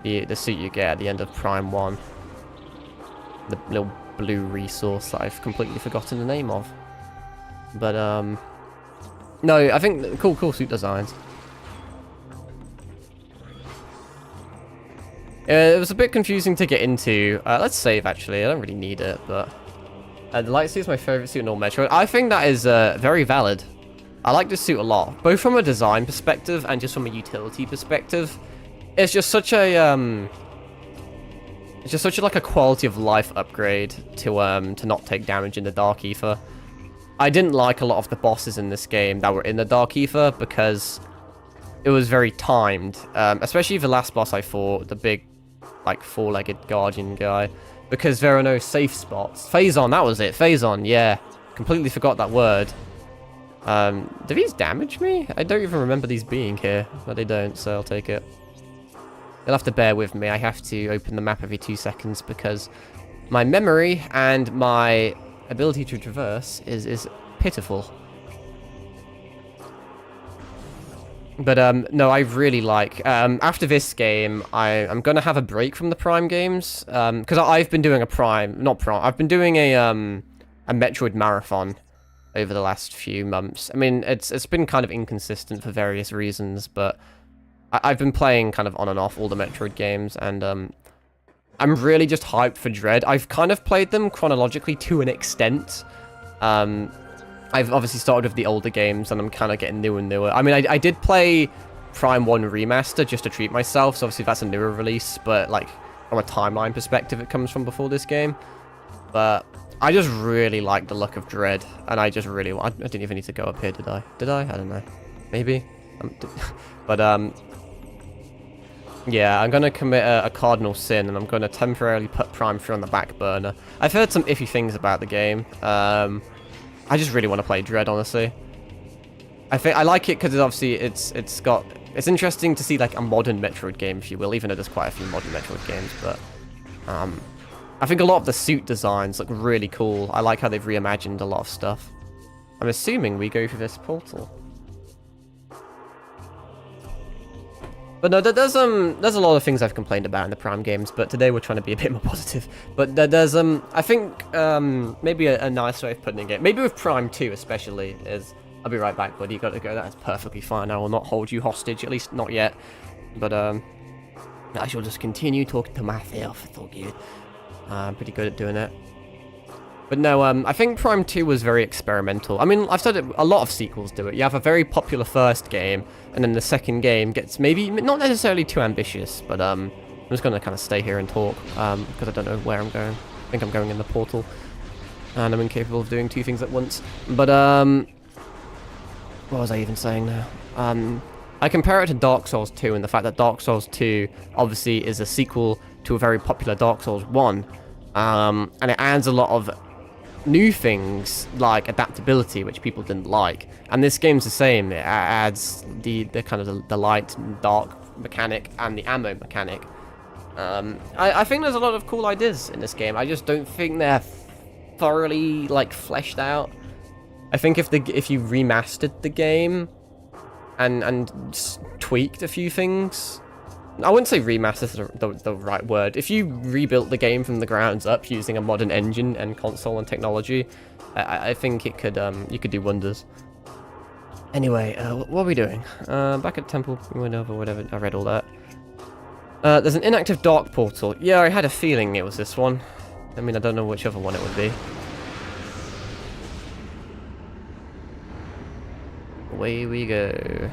The suit you get at the end of Prime 1. The little blue resource that I've completely forgotten the name of. But, no, I think cool suit designs. It was a bit confusing to get into. Let's save, actually. I don't really need it, but... the light suit is my favorite suit in all Metroid. I think that is very valid. I like this suit a lot, both from a design perspective and just from a utility perspective. It's just such a like a quality of life upgrade to not take damage in the Dark Aether. I didn't like a lot of the bosses in this game that were in the Dark Aether because it was very timed. Especially the last boss I fought, the big like four-legged guardian guy, because there are no safe spots. Phazon, that was it. Phazon, yeah. Completely forgot that word. Do these damage me? I don't even remember these being here, but they don't, so I'll take it. You'll have to bear with me. I have to open the map every 2 seconds because my memory and my ability to traverse is pitiful. But no, I really like... after this game, I'm going to have a break from the Prime games. Because I've been doing a Prime... Not Prime. I've been doing a Metroid marathon over the last few months. I mean, it's been kind of inconsistent for various reasons, but... I've been playing kind of on and off all the Metroid games, and I'm really just hyped for Dread. I've kind of played them chronologically to an extent. I've obviously started with the older games, and I'm kind of getting newer and newer. I mean, I did play Prime 1 Remaster just to treat myself, so obviously that's a newer release, but like from a timeline perspective, it comes from before this game. But I just really like the look of Dread, and I just really want... I didn't even need to go up here, did I? Did I? I don't know. Maybe. But, yeah, I'm going to commit a cardinal sin, and I'm going to temporarily put Prime 3 on the back burner. I've heard some iffy things about the game. I just really want to play Dread, honestly. I like it because obviously it's interesting to see like a modern Metroid game, if you will, even though there's quite a few modern Metroid games, but I think a lot of the suit designs look really cool. I like how they've reimagined a lot of stuff. I'm assuming we go through this portal. But no, there's a lot of things I've complained about in the Prime games, but today we're trying to be a bit more positive. But there's I think maybe a nice way of putting it, maybe with Prime 2 especially, is I'll be right back, buddy. You gotta go. That's perfectly fine. I will not hold you hostage, at least not yet. But I shall just continue talking to myself. It's all good. I'm pretty good at doing it. But no, I think Prime 2 was very experimental. I mean, I've said it, a lot of sequels do it. You have a very popular first game, and then the second game gets maybe not necessarily too ambitious, but I'm just going to kind of stay here and talk, because I don't know where I'm going. I think I'm going in the portal, and I'm incapable of doing two things at once. But, what was I even saying now? I compare it to Dark Souls 2, and the fact that Dark Souls 2 obviously is a sequel to a very popular Dark Souls 1, and it adds a lot of new things like adaptability, which people didn't like, and this game's the same. It adds the kind of the light and dark mechanic and the ammo mechanic. I think there's a lot of cool ideas in this game. I just don't think they're thoroughly like fleshed out. I think if you remastered the game and tweaked a few things, I wouldn't say remaster is the right word. If you rebuilt the game from the grounds up using a modern engine and console and technology, I think it could you could do wonders. Anyway, what are we doing? Back at Temple, we went over whatever. I read all that. There's an inactive dark portal. Yeah, I had a feeling it was this one. I mean, I don't know which other one it would be. Away we go.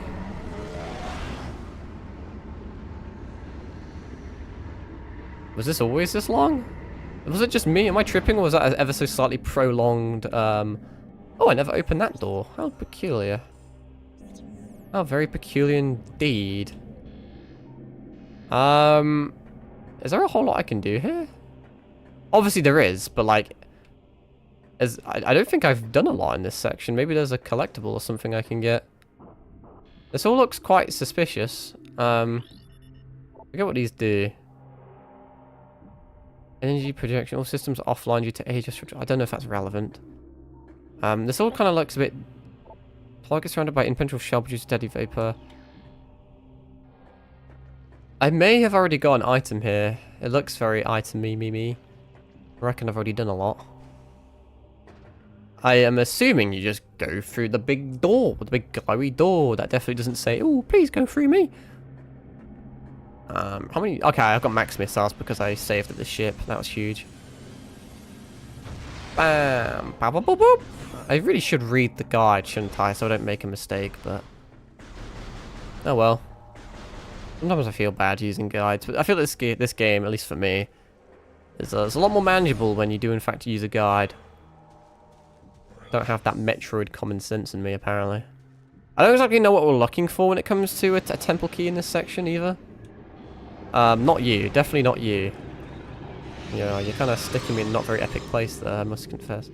Was this always this long? Was it just me? Am I tripping, or was that ever so slightly prolonged? Oh, I never opened that door. How peculiar. How very peculiar indeed. Is there a whole lot I can do here? Obviously there is, but like, I don't think I've done a lot in this section. Maybe there's a collectible or something I can get. This all looks quite suspicious. I forget what these do. Energy projection. All systems offline due to age. I don't know if that's relevant. This all kind of looks a bit... Target surrounded by impenetrable shell produces deadly vapor. I may have already got an item here. It looks very item-y. I reckon I've already done a lot. I am assuming you just go through the big door, the big glowy door. That definitely doesn't say, "Oh, please go through me." How many? Okay, I've got max missiles because I saved at the ship. That was huge. Bam! Boop, boop, boop, boop. I really should read the guide, shouldn't I? So I don't make a mistake. But oh well. Sometimes I feel bad using guides, but I feel this game, at least for me, is a lot more manageable when you do in fact use a guide. Don't have that Metroid common sense in me, apparently. I don't exactly know what we're looking for when it comes to a temple key in this section, either. Not you. Definitely not you. Yeah, you're kind of sticking me in a not very epic place there, I must confess.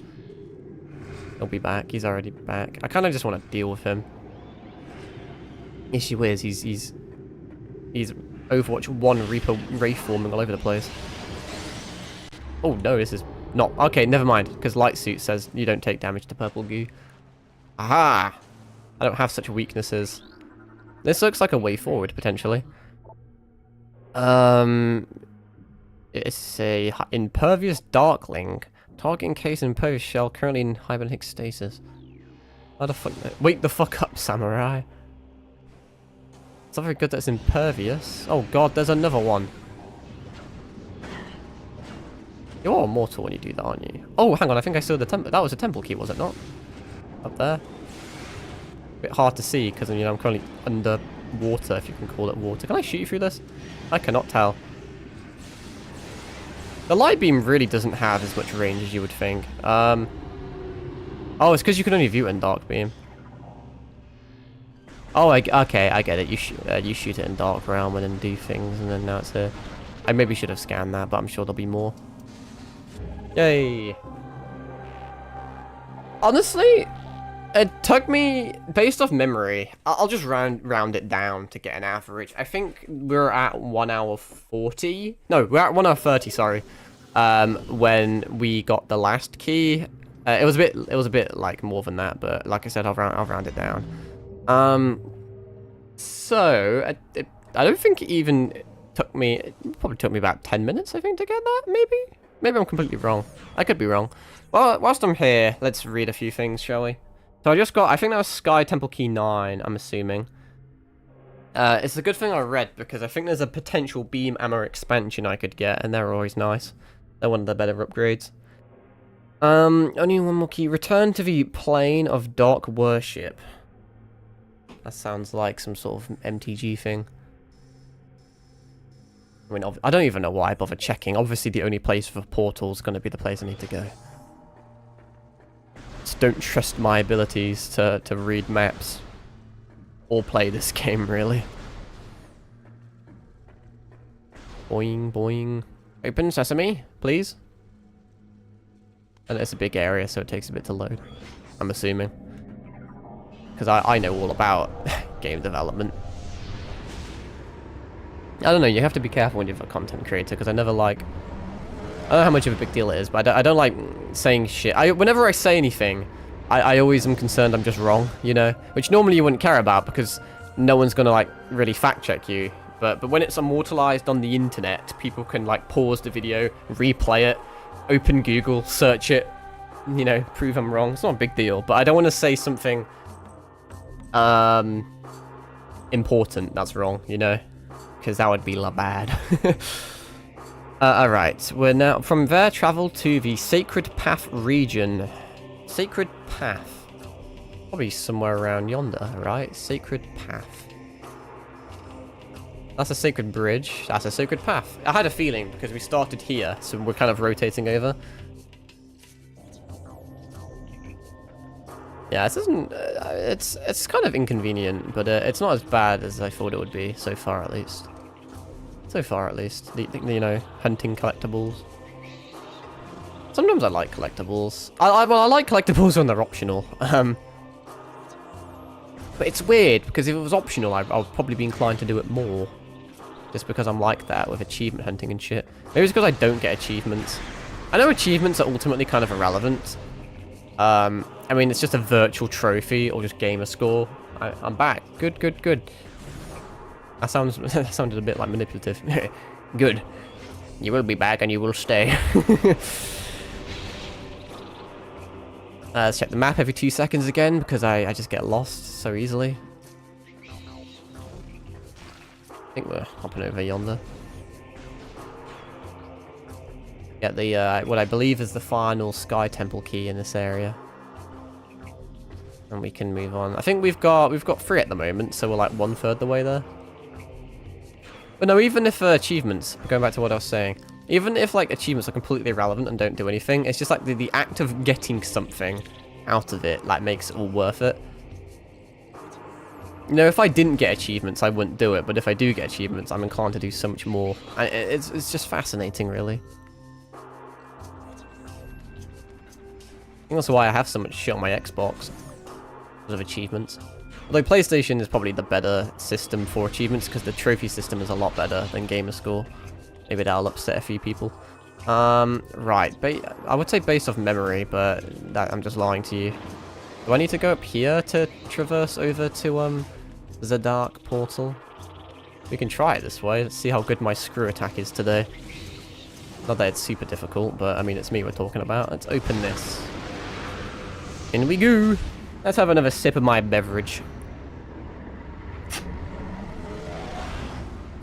He'll be back. He's already back. I kind of just want to deal with him. Issue is, he's Overwatch 1 Reaper Wraith forming all over the place. Oh, no, this is... Not okay, never mind, because light suit says you don't take damage to purple goo. Aha! I don't have such weaknesses. This looks like a way forward, potentially. It's a impervious darkling. Target encased in impervious shell, currently in hibernatic stasis. How the fuck? Wake the fuck up, samurai. It's not very good that it's impervious. Oh god, there's another one. You're immortal when you do that, aren't you? Oh, hang on, I think I saw the temple. That was a temple key, was it not? Up there. A bit hard to see because, you know, I'm currently under water, if you can call it water. Can I shoot you through this? I cannot tell. The light beam really doesn't have as much range as you would think. Oh, it's because you can only view it in dark beam. Oh, okay, I get it. You shoot it in dark realm and then do things, and then now it's here. I maybe should have scanned that, but I'm sure there'll be more. Yay. Honestly, it took me, based off memory, I'll just round it down to get an average. I think we're at 1 hour 40. No, we're at 1 hour 30, sorry. When we got the last key. It was a bit like more than that, but like I said, I'll round it down. So I don't think it even took me, it probably took me about 10 minutes, I think, to get that, maybe? Maybe I'm completely wrong. I could be wrong. Well, whilst I'm here, let's read a few things, shall we? So I just got, I think that was Sky Temple Key 9, I'm assuming. It's a good thing I read, because I think there's a potential beam ammo expansion I could get, and they're always nice. They're one of the better upgrades. Only one more key. Return to the plane of dark worship. That sounds like some sort of MTG thing. I mean, I don't even know why I bother checking. Obviously, the only place for portals is going to be the place I need to go. Just don't trust my abilities to read maps. Or play this game, really. Boing, boing. Open sesame, please. And it's a big area, so it takes a bit to load. I'm assuming. Because I know all about game development. I don't know, you have to be careful when you're a content creator, because I never like... I don't know how much of a big deal it is, but I don't like saying shit. Whenever I say anything, I always am concerned I'm just wrong, you know? Which normally you wouldn't care about, because no one's gonna, like, really fact-check you. But when it's immortalized on the internet, people can, like, pause the video, replay it, open Google, search it, you know, prove I'm wrong. It's not a big deal, but I don't want to say something important that's wrong, you know? Because that would be la bad. Alright, we're now from there travel to the Sacred Path region. Sacred Path. Probably somewhere around yonder, right? Sacred Path. That's a sacred bridge. That's a sacred path. I had a feeling because we started here, so we're kind of rotating over. Yeah, this isn't... it's kind of inconvenient, but it's not as bad as I thought it would be, so far at least. So far, at least. You know, hunting collectibles. Sometimes I like collectibles. Well, I like collectibles when they're optional. But it's weird, because if it was optional, I would probably be inclined to do it more. Just because I'm like that with achievement hunting and shit. Maybe it's because I don't get achievements. I know achievements are ultimately kind of irrelevant. I mean, it's just a virtual trophy or just gamer score. I'm back. Good, good, good. That sounded a bit like manipulative. Good. You will be back and you will stay. Let's check the map every 2 seconds again, because I just get lost so easily. I think we're hopping over yonder. Get the what I believe is the final Sky Temple key in this area, and we can move on. I think we've got 3 at the moment, so we're like 1/3 the way there. But no, even if achievements, going back to what I was saying, even if like achievements are completely irrelevant and don't do anything, it's just like the act of getting something out of it like makes it all worth it. You know, if I didn't get achievements, I wouldn't do it. But if I do get achievements, I'm inclined to do so much more. It's just fascinating, really. I think that's why I have so much shit on my Xbox, because of achievements. Although PlayStation is probably the better system for achievements, because the trophy system is a lot better than Gamerscore. Maybe that'll upset a few people. Right. I would say based off memory, but I'm just lying to you. Do I need to go up here to traverse over to the Dark Portal? We can try it this way. Let's see how good my screw attack is today. Not that it's super difficult, but I mean, it's me we're talking about. Let's open this. In we go. Let's have another sip of my beverage.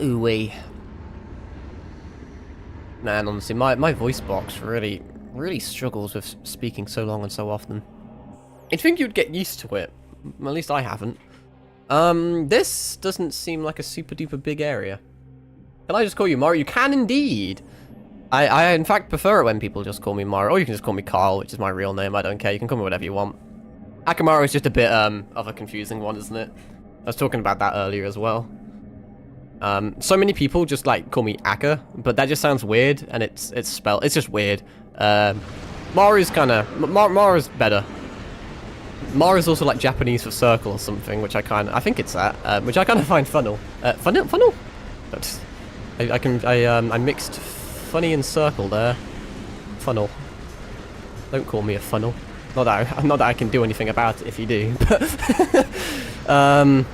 Ooh-wee. Man, honestly, my voice box really struggles with speaking so long and so often. You'd think you'd get used to it. At least I haven't. This doesn't seem like a super duper big area. Can I just call you Mario? You can indeed. I in fact prefer it when people just call me Mario. Or you can just call me Carl, which is my real name. I don't care. You can call me whatever you want. Akamaru is just a bit of a confusing one, isn't it? I was talking about that earlier as well. So many people just like call me Aka, but that just sounds weird, and it's spelled. It's just weird. Maru's Maru's better. Maru's also like Japanese for circle or something, which I think it's that, which I kind of find funnel. Funnel? I mixed funny and circle there. Funnel. Don't call me a funnel. Not that I can do anything about it if you do. But,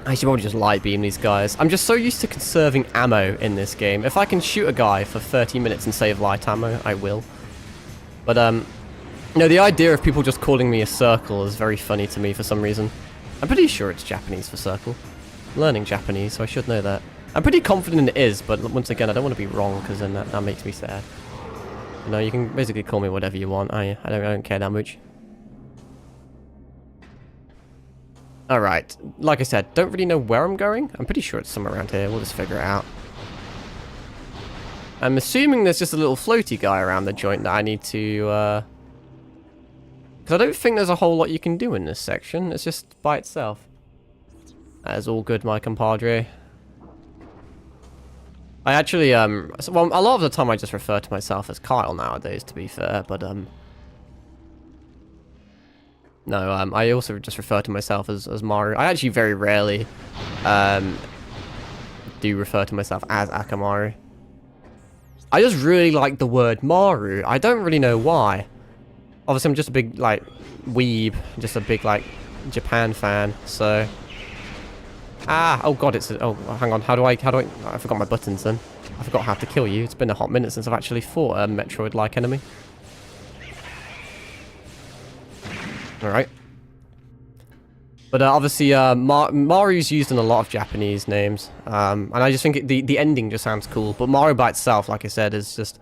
I should probably just light beam these guys. I'm just so used to conserving ammo in this game. If I can shoot a guy for 30 minutes and save light ammo, I will. But, you know, the idea of people just calling me a circle is very funny to me for some reason. I'm pretty sure it's Japanese for circle. I'm learning Japanese, so I should know that. I'm pretty confident it is, but once again, I don't want to be wrong, because then that makes me sad. You know, you can basically call me whatever you want. I don't care that much. Alright, like I said, don't really know where I'm going. I'm pretty sure it's somewhere around here. We'll just figure it out. I'm assuming there's just a little floaty guy around the joint that I need to, because I don't think there's a whole lot you can do in this section. It's just by itself. That is all good, my compadre. I actually, well, a lot of the time I just refer to myself as Kyle nowadays, to be fair, but, no, I also just refer to myself as Maru. I actually very rarely, do refer to myself as Akamaru. I just really like the word Maru. I don't really know why. Obviously, I'm just a big, like, weeb. Just a big, like, Japan fan, so... Ah! Oh god, it's... Oh, hang on. How do I... I forgot my buttons then. I forgot how to kill you. It's been a hot minute since I've actually fought a Metroid-like enemy. Alright. But obviously, Maru's used in a lot of Japanese names. And I just think the ending just sounds cool. But Maru by itself, like I said, is just...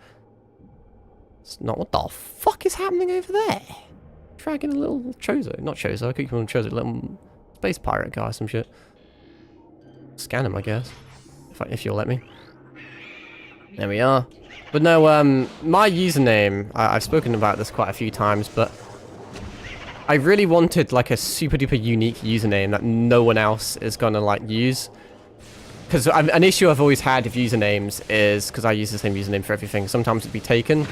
It's not... What the fuck is happening over there? Dragging a little Chozo. Not Chozo. I keep calling him Chozo. A little space pirate guy or some shit. Scan him, I guess. If you'll let me. There we are. But no, my username... I've spoken about this quite a few times, but... I really wanted, like, a super duper unique username that no one else is gonna, like, use. because an issue I've always had with usernames is because I use the same username for everything. Sometimes it'd be taken.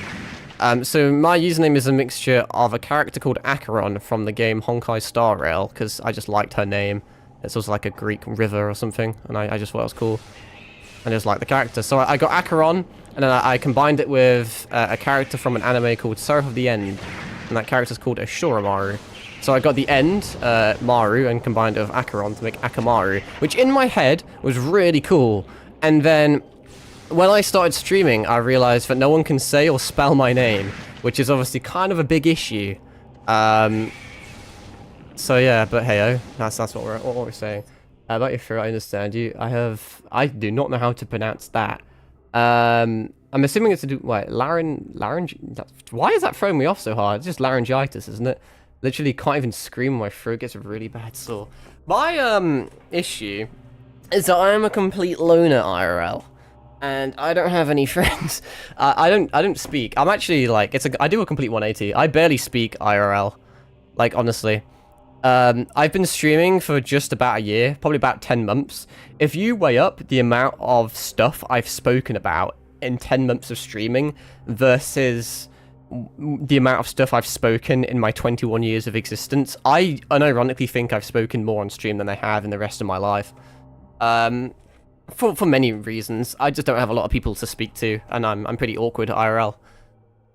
So my username is a mixture of a character called Acheron from the game Honkai Star Rail, because I just liked her name. It's also like a Greek river or something, and I just thought it was cool. I just like the character. So I got Acheron, and then I combined it with a character from an anime called Seraph of the End, and that character's called Ashuramaru. So I got the End, Maru, and combined it with Acheron to make Akamaru, which in my head was really cool. And then when I started streaming, I realized that no one can say or spell my name, which is obviously kind of a big issue. So yeah, but hey-oh, that's what we're saying. About your throat, I understand you. I do not know how to pronounce that. I'm assuming it's to do, what, why is that throwing me off so hard? It's just laryngitis, isn't it? Literally can't even scream, my throat gets really bad sore. My, issue is that I am a complete loner IRL. And I don't have any friends. I don't speak. I'm actually, like, I do a complete 180. I barely speak IRL. Like, honestly. I've been streaming for just about a year, probably about 10 months. If you weigh up the amount of stuff I've spoken about in 10 months of streaming versus the amount of stuff I've spoken in my 21 years of existence, I unironically think I've spoken more on stream than I have in the rest of my life. For many reasons. I just don't have a lot of people to speak to, and I'm pretty awkward IRL.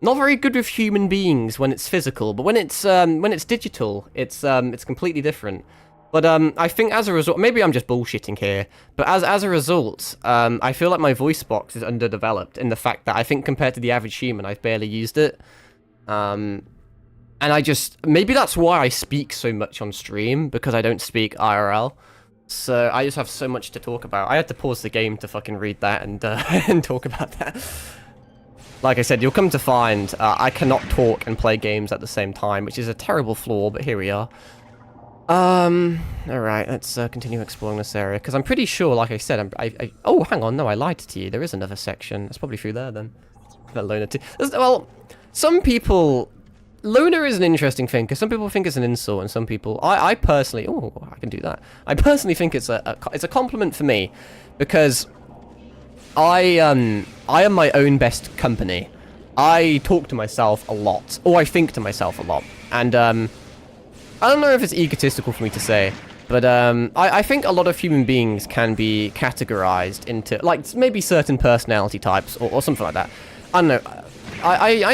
Not very good with human beings when it's physical, but when it's digital, it's completely different. But I think as a result, maybe I'm just bullshitting here, but as a result, I feel like my voice box is underdeveloped in the fact that I think compared to the average human, I've barely used it. And maybe that's why I speak so much on stream, because I don't speak IRL. So I just have so much to talk about. I had to pause the game to fucking read that and and talk about that. Like I said, you'll come to find I cannot talk and play games at the same time, which is a terrible flaw, but here we are. Alright, let's continue exploring this area, because I'm pretty sure, like I said, oh, hang on, no, I lied to you. There is another section. It's probably through there, then. Loner too. Well, some people... Loner is an interesting thing, because some people think it's an insult, and some people... I personally... Oh, I can do that. I personally think it's a compliment for me, because I am my own best company. I talk to myself a lot, or I think to myself a lot, and I don't know if it's egotistical for me to say, but I think a lot of human beings can be categorized into, like, maybe certain personality types, or something like that. I don't know. I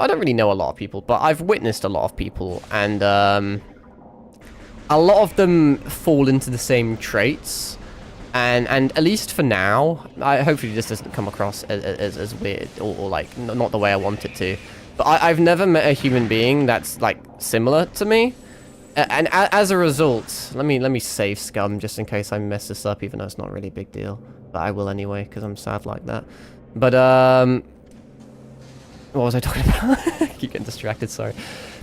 don't really know a lot of people, but I've witnessed a lot of people, and a lot of them fall into the same traits, and at least for now, hopefully this doesn't come across as weird, or like, not the way I want it to, but I've never met a human being that's, like, similar to me, and as a result, let me save scum, just in case I mess this up, even though it's not really a big deal, but I will anyway, because I'm sad like that, but, what was I talking about? I keep getting distracted, sorry.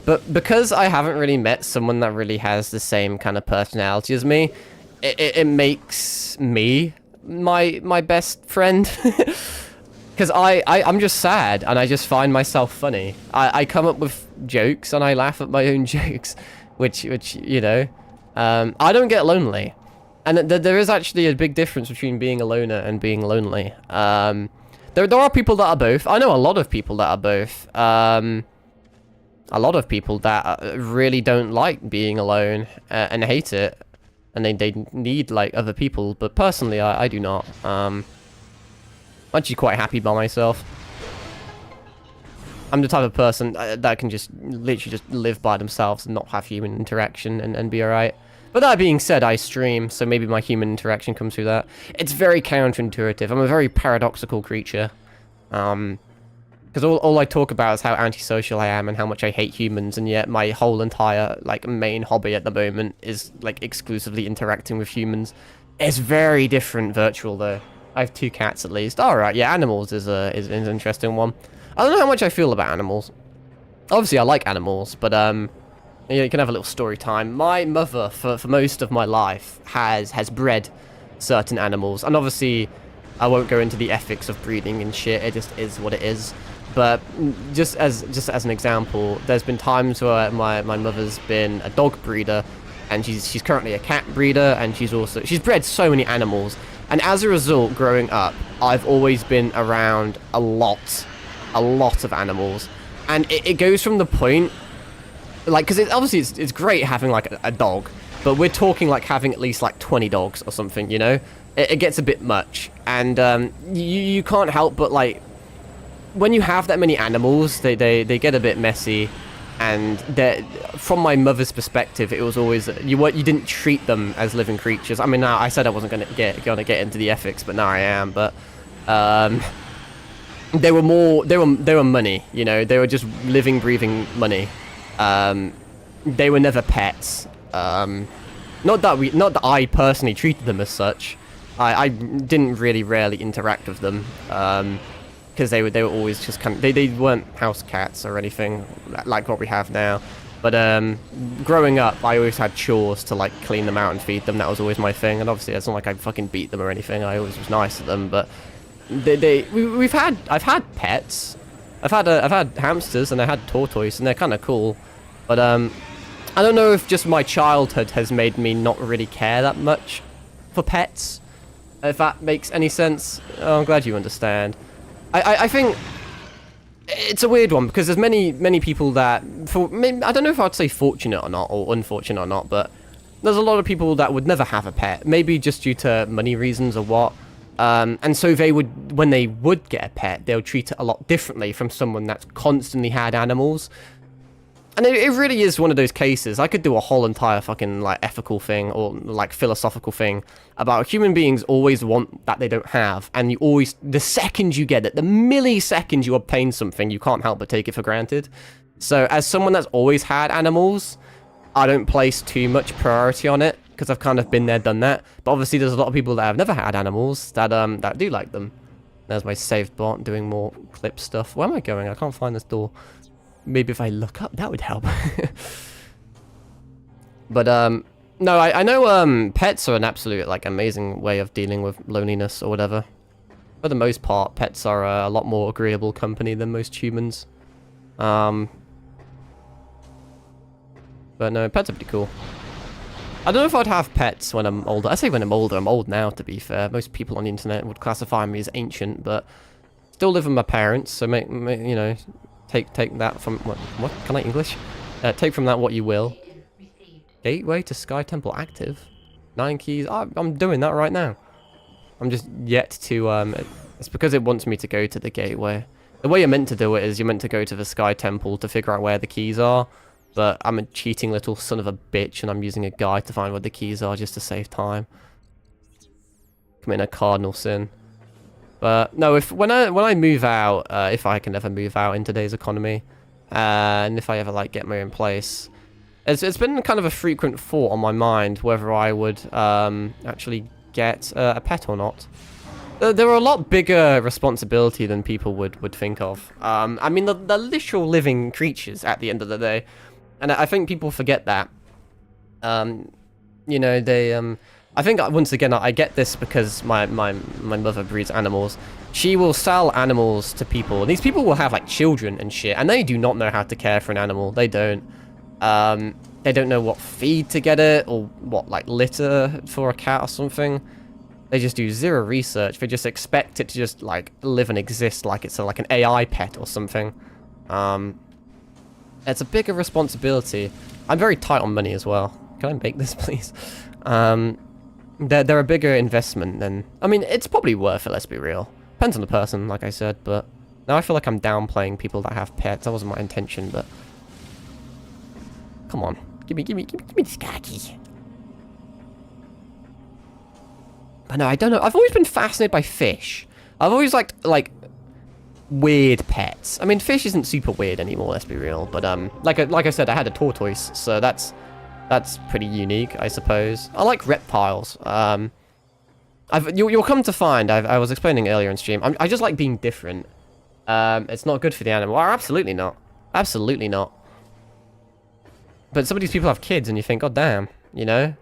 But because I haven't really met someone that really has the same kind of personality as me, it makes me my best friend. Because I'm just sad, and I just find myself funny. I come up with jokes, and I laugh at my own jokes, which you know, I don't get lonely. And there is actually a big difference between being a loner and being lonely. There are people that are both. I know a lot of people that are both. A lot of people that really don't like being alone and hate it. And they need, like, other people. But personally, I do not. I'm actually quite happy by myself. I'm the type of person that can just literally just live by themselves and not have human interaction and be alright. But that being said, I stream, so maybe my human interaction comes through that. It's very counterintuitive. I'm a very paradoxical creature. Because all I talk about is how antisocial I am and how much I hate humans, and yet my whole entire, like, main hobby at the moment is, like, exclusively interacting with humans. It's very different virtual, though. I have 2 cats, at least. Alright, yeah, animals is an interesting one. I don't know how much I feel about animals. Obviously, I like animals, but, you can have a little story time. My mother, for most of my life, has bred certain animals. And obviously, I won't go into the ethics of breeding and shit. It just is what it is. But just as an example, there's been times where my mother's been a dog breeder, and she's currently a cat breeder, and she's bred so many animals. And as a result, growing up, I've always been around a lot of animals. And it goes from the point, like, because obviously it's great having, like, a dog, but we're talking, like, having at least, like, 20 dogs or something, you know? It gets a bit much. And you can't help but, like, when you have that many animals, they get a bit messy. And from my mother's perspective, it was always you didn't treat them as living creatures. I mean, now I said I wasn't gonna get into the ethics, but now I am. But they were money, you know. They were just living, breathing money. They were never pets. Not that I personally treated them as such. I didn't really rarely interact with them. Because they were always just kind of, they weren't house cats or anything like what we have now. But growing up, I always had chores to, like, clean them out and feed them. That was always my thing. And obviously, it's not like I fucking beat them or anything. I always was nice to them. But I've had pets. I've had hamsters and I had tortoise, and they're kind of cool. But I don't know if just my childhood has made me not really care that much for pets. If that makes any sense. Oh, I'm glad you understand. I think it's a weird one because there's many people that, I don't know if I'd say fortunate or not, or unfortunate or not, but there's a lot of people that would never have a pet, maybe just due to money reasons or what. And so they would, when they would get a pet, they'll treat it a lot differently from someone that's constantly had animals. And it really is one of those cases. I could do a whole entire fucking, like, ethical thing or, like, philosophical thing about human beings always want that they don't have, and you always, the second you get it, the millisecond you obtain something, you can't help but take it for granted. So as someone that's always had animals, I don't place too much priority on it because I've kind of been there, done that. But obviously there's a lot of people that have never had animals that do like them. There's my saved bot doing more clip stuff. Where am I going? I can't find this door. Maybe if I look up, that would help. But, no, I know, pets are an absolute, like, amazing way of dealing with loneliness or whatever. For the most part, pets are a lot more agreeable company than most humans. But no, pets are pretty cool. I don't know if I'd have pets when I'm older. I say when I'm older. I'm old now, to be fair. Most people on the internet would classify me as ancient, but still live with my parents, so you know... Take that from what can I English? Take from that what you will. Gateway to Sky Temple active. 9 keys. I'm doing that right now. I'm just yet to it's because it wants me to go to the gateway. The way you're meant to do it is you're meant to go to the Sky Temple to figure out where the keys are. But I'm a cheating little son of a bitch, and I'm using a guide to find where the keys are just to save time. Committing a cardinal sin. But no, when I move out, if I can ever move out in today's economy, and if I ever, like, get my own place, it's been kind of a frequent thought on my mind whether I would actually get a pet or not. There are a lot bigger responsibility than people would think of. I mean, they're literal living creatures at the end of the day, and I think people forget that. You know, they I think, once again, I get this because my mother breeds animals. She will sell animals to people, and these people will have, like, children and shit, and they do not know how to care for an animal. They don't. They don't know what feed to get it, or what, like, litter for a cat or something. They just do zero research. They just expect it to just, like, live and exist like it's like an AI pet or something. It's a bigger responsibility. I'm very tight on money as well. Can I make this, please? They're a bigger investment than... I mean, it's probably worth it, let's be real. Depends on the person, like I said, but... Now I feel like I'm downplaying people that have pets. That wasn't my intention, but... Come on. Give me this car key. But no, I don't know. I've always been fascinated by fish. I've always liked, like... weird pets. I mean, fish isn't super weird anymore, let's be real. But, like I said, I had a tortoise, so that's pretty unique, I suppose. I like reptiles. You'll come to find, I was explaining earlier in stream, I just like being different. It's not good for the animal. Absolutely not. Absolutely not. But some of these people have kids, and you think, God damn, you know?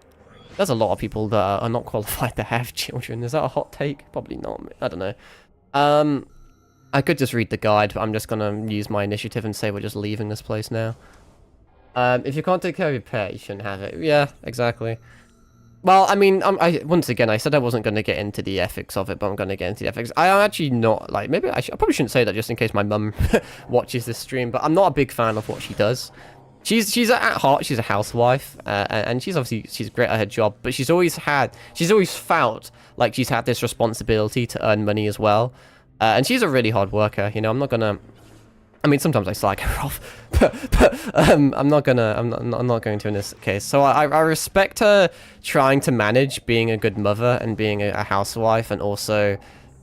There's a lot of people that are not qualified to have children. Is that a hot take? Probably not. I don't know. I could just read the guide, but I'm just gonna use my initiative and say we're just leaving this place now. If you can't take care of your pet, you shouldn't have it. Yeah, exactly. Well, I mean, once again, I said I wasn't going to get into the ethics of it, but I'm going to get into the ethics. I am actually not, like, maybe I probably shouldn't say that just in case my mum watches this stream, but I'm not a big fan of what she does. She's at heart, she's a housewife, and she's great at her job, but she's always felt like she's had this responsibility to earn money as well. And she's a really hard worker, you know, I'm not gonna... I mean, sometimes I slag her off, but I'm not going to in this case. So I respect her trying to manage being a good mother and being a housewife and also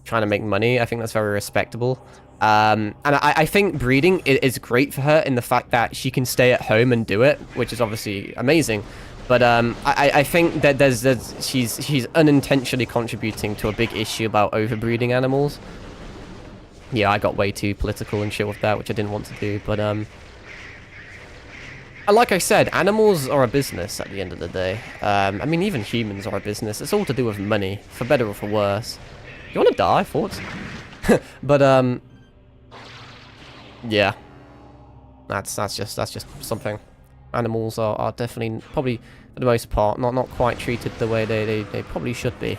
trying to make money. I think that's very respectable. And I think breeding is great for her in the fact that she can stay at home and do it, which is obviously amazing. But I think that she's unintentionally contributing to a big issue about overbreeding animals. Yeah, I got way too political and shit with that, which I didn't want to do, but, like I said, animals are a business at the end of the day. I mean, even humans are a business. It's all to do with money, for better or for worse. You want to die, thoughts? But, yeah. That's just something. Animals are definitely, probably, for the most part, not quite treated the way they probably should be.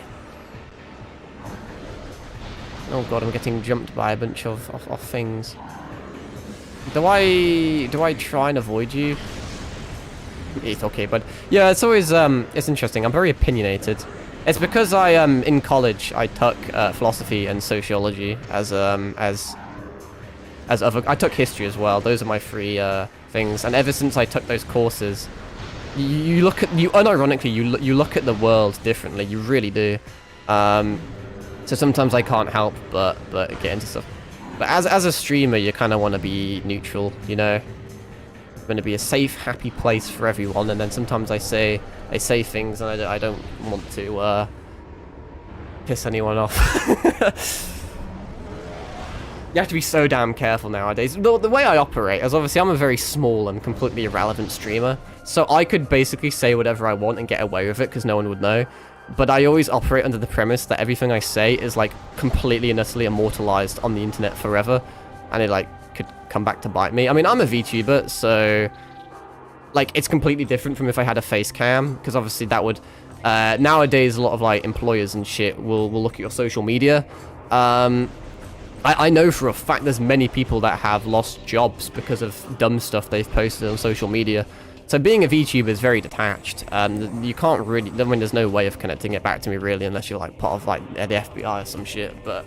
Oh god, I'm getting jumped by a bunch of things. Do I try and avoid you? It's okay, but yeah, it's always it's interesting. I'm very opinionated. It's because in college I took philosophy and sociology as other. I took history as well. Those are my three things. And ever since I took those courses, you unironically you look at the world differently. You really do. So sometimes I can't help but get into stuff. But as a streamer, you kind of want to be neutral, you know? Going to be a safe, happy place for everyone. And then sometimes I say things and I don't want to piss anyone off. You have to be so damn careful nowadays. The way I operate is obviously I'm a very small and completely irrelevant streamer. So I could basically say whatever I want and get away with it because no one would know. But I always operate under the premise that everything I say is, like, completely and utterly immortalized on the internet forever. And it, like, could come back to bite me. I mean, I'm a VTuber, so... Like, it's completely different from if I had a face cam. Because, obviously, that would... nowadays, a lot of, like, employers and shit will look at your social media. I know for a fact there's many people that have lost jobs because of dumb stuff they've posted on social media. So being a VTuber is very detached. You can't really... I mean, there's no way of connecting it back to me, really, unless you're, like, part of, like, the FBI or some shit. But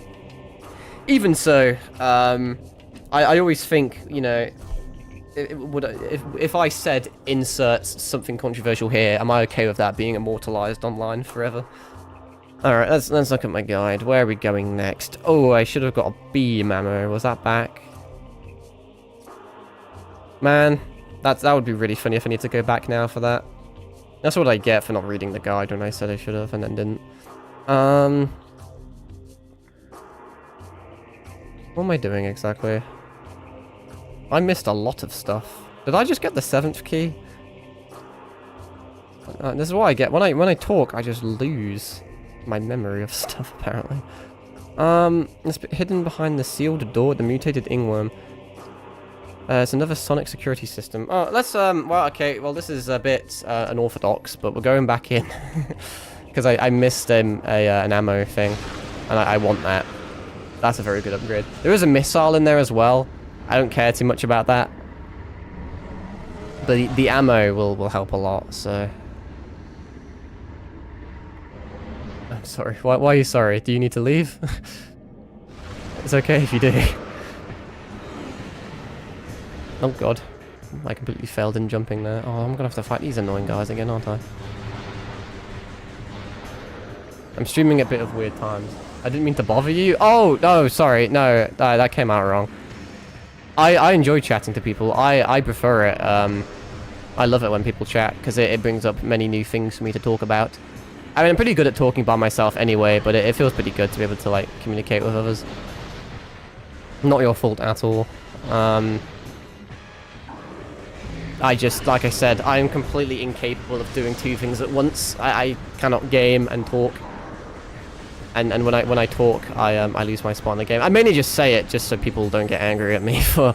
even so, I always think, you know, if I said insert something controversial here, am I okay with that being immortalized online forever? Alright, let's look at my guide. Where are we going next? Oh, I should have got a beam ammo. Was that back? Man... That would be really funny if I need to go back now for that. That's what I get for not reading the guide when I said I should have and then didn't. What am I doing exactly? I missed a lot of stuff. Did I just get the 7th key? This is what I get. When I talk, I just lose my memory of stuff, apparently. It's hidden behind the sealed door, the mutated ingworm. It's another sonic security system. Oh, let's, well, okay, well, this is a bit unorthodox, but we're going back in. Because I missed an ammo thing, and I want that. That's a very good upgrade. There is a missile in there as well. I don't care too much about that. But the ammo will help a lot, so... I'm sorry. Why are you sorry? Do you need to leave? It's okay if you do. Oh god. I completely failed in jumping there. Oh, I'm gonna have to fight these annoying guys again, aren't I? I'm streaming at a bit of weird times. I didn't mean to bother you. Oh, no, sorry. No, that came out wrong. I enjoy chatting to people. I prefer it. I love it when people chat, because it brings up many new things for me to talk about. I mean, I'm pretty good at talking by myself anyway, but it feels pretty good to be able to, like, communicate with others. Not your fault at all. I just, like I said, I am completely incapable of doing two things at once. I cannot game and talk. And when I talk, I lose my spot in the game. I mainly just say it just so people don't get angry at me for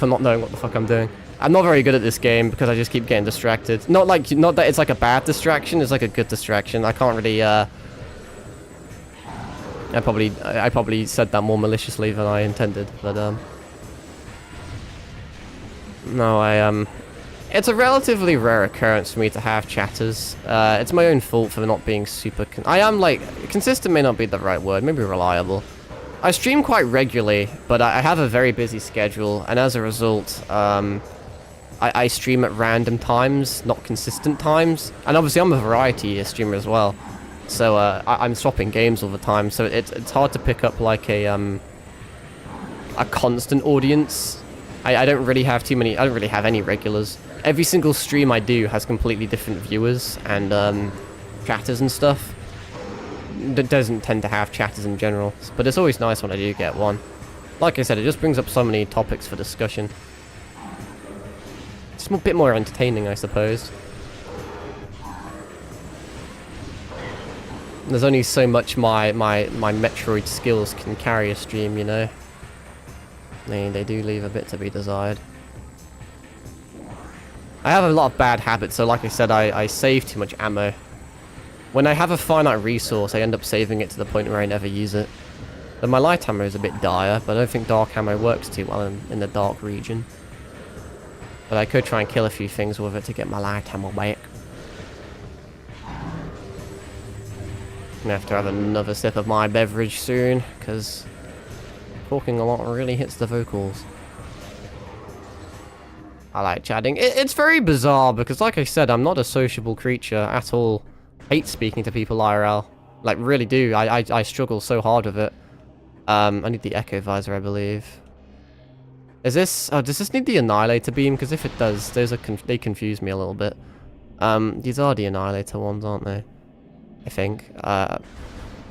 not knowing what the fuck I'm doing. I'm not very good at this game because I just keep getting distracted. Not that it's like a bad distraction, it's like a good distraction. I can't really, I probably said that more maliciously than I intended, but, no, it's a relatively rare occurrence for me to have chatters. It's my own fault for not being super... I am, like... Consistent may not be the right word. Maybe reliable. I stream quite regularly, but I have a very busy schedule, and as a result, I stream at random times, not consistent times. And obviously, I'm a variety streamer as well. So, I'm swapping games all the time, so it's hard to pick up, like, a constant audience. I don't really have too many... I don't really have any regulars. Every single stream I do has completely different viewers and chatters and stuff. It doesn't tend to have chatters in general, but it's always nice when I do get one. Like I said, it just brings up so many topics for discussion. It's a bit more entertaining, I suppose. There's only so much my Metroid skills can carry a stream, you know. They do leave a bit to be desired. I have a lot of bad habits, so like I said, I save too much ammo. When I have a finite resource, I end up saving it to the point where I never use it. But my light ammo is a bit dire, but I don't think dark ammo works too well in the dark region. But I could try and kill a few things with it to get my light ammo back. I'm gonna have to have another sip of my beverage soon, because talking a lot really hits the vocals. I like chatting. It's very bizarre because, like I said, I'm not a sociable creature at all. Hate speaking to people IRL. Like, really do. I struggle so hard with it. I need the echo visor, I believe. Is this... Oh, does this need the annihilator beam? Because if it does, they confuse me a little bit. These are the annihilator ones, aren't they? I think.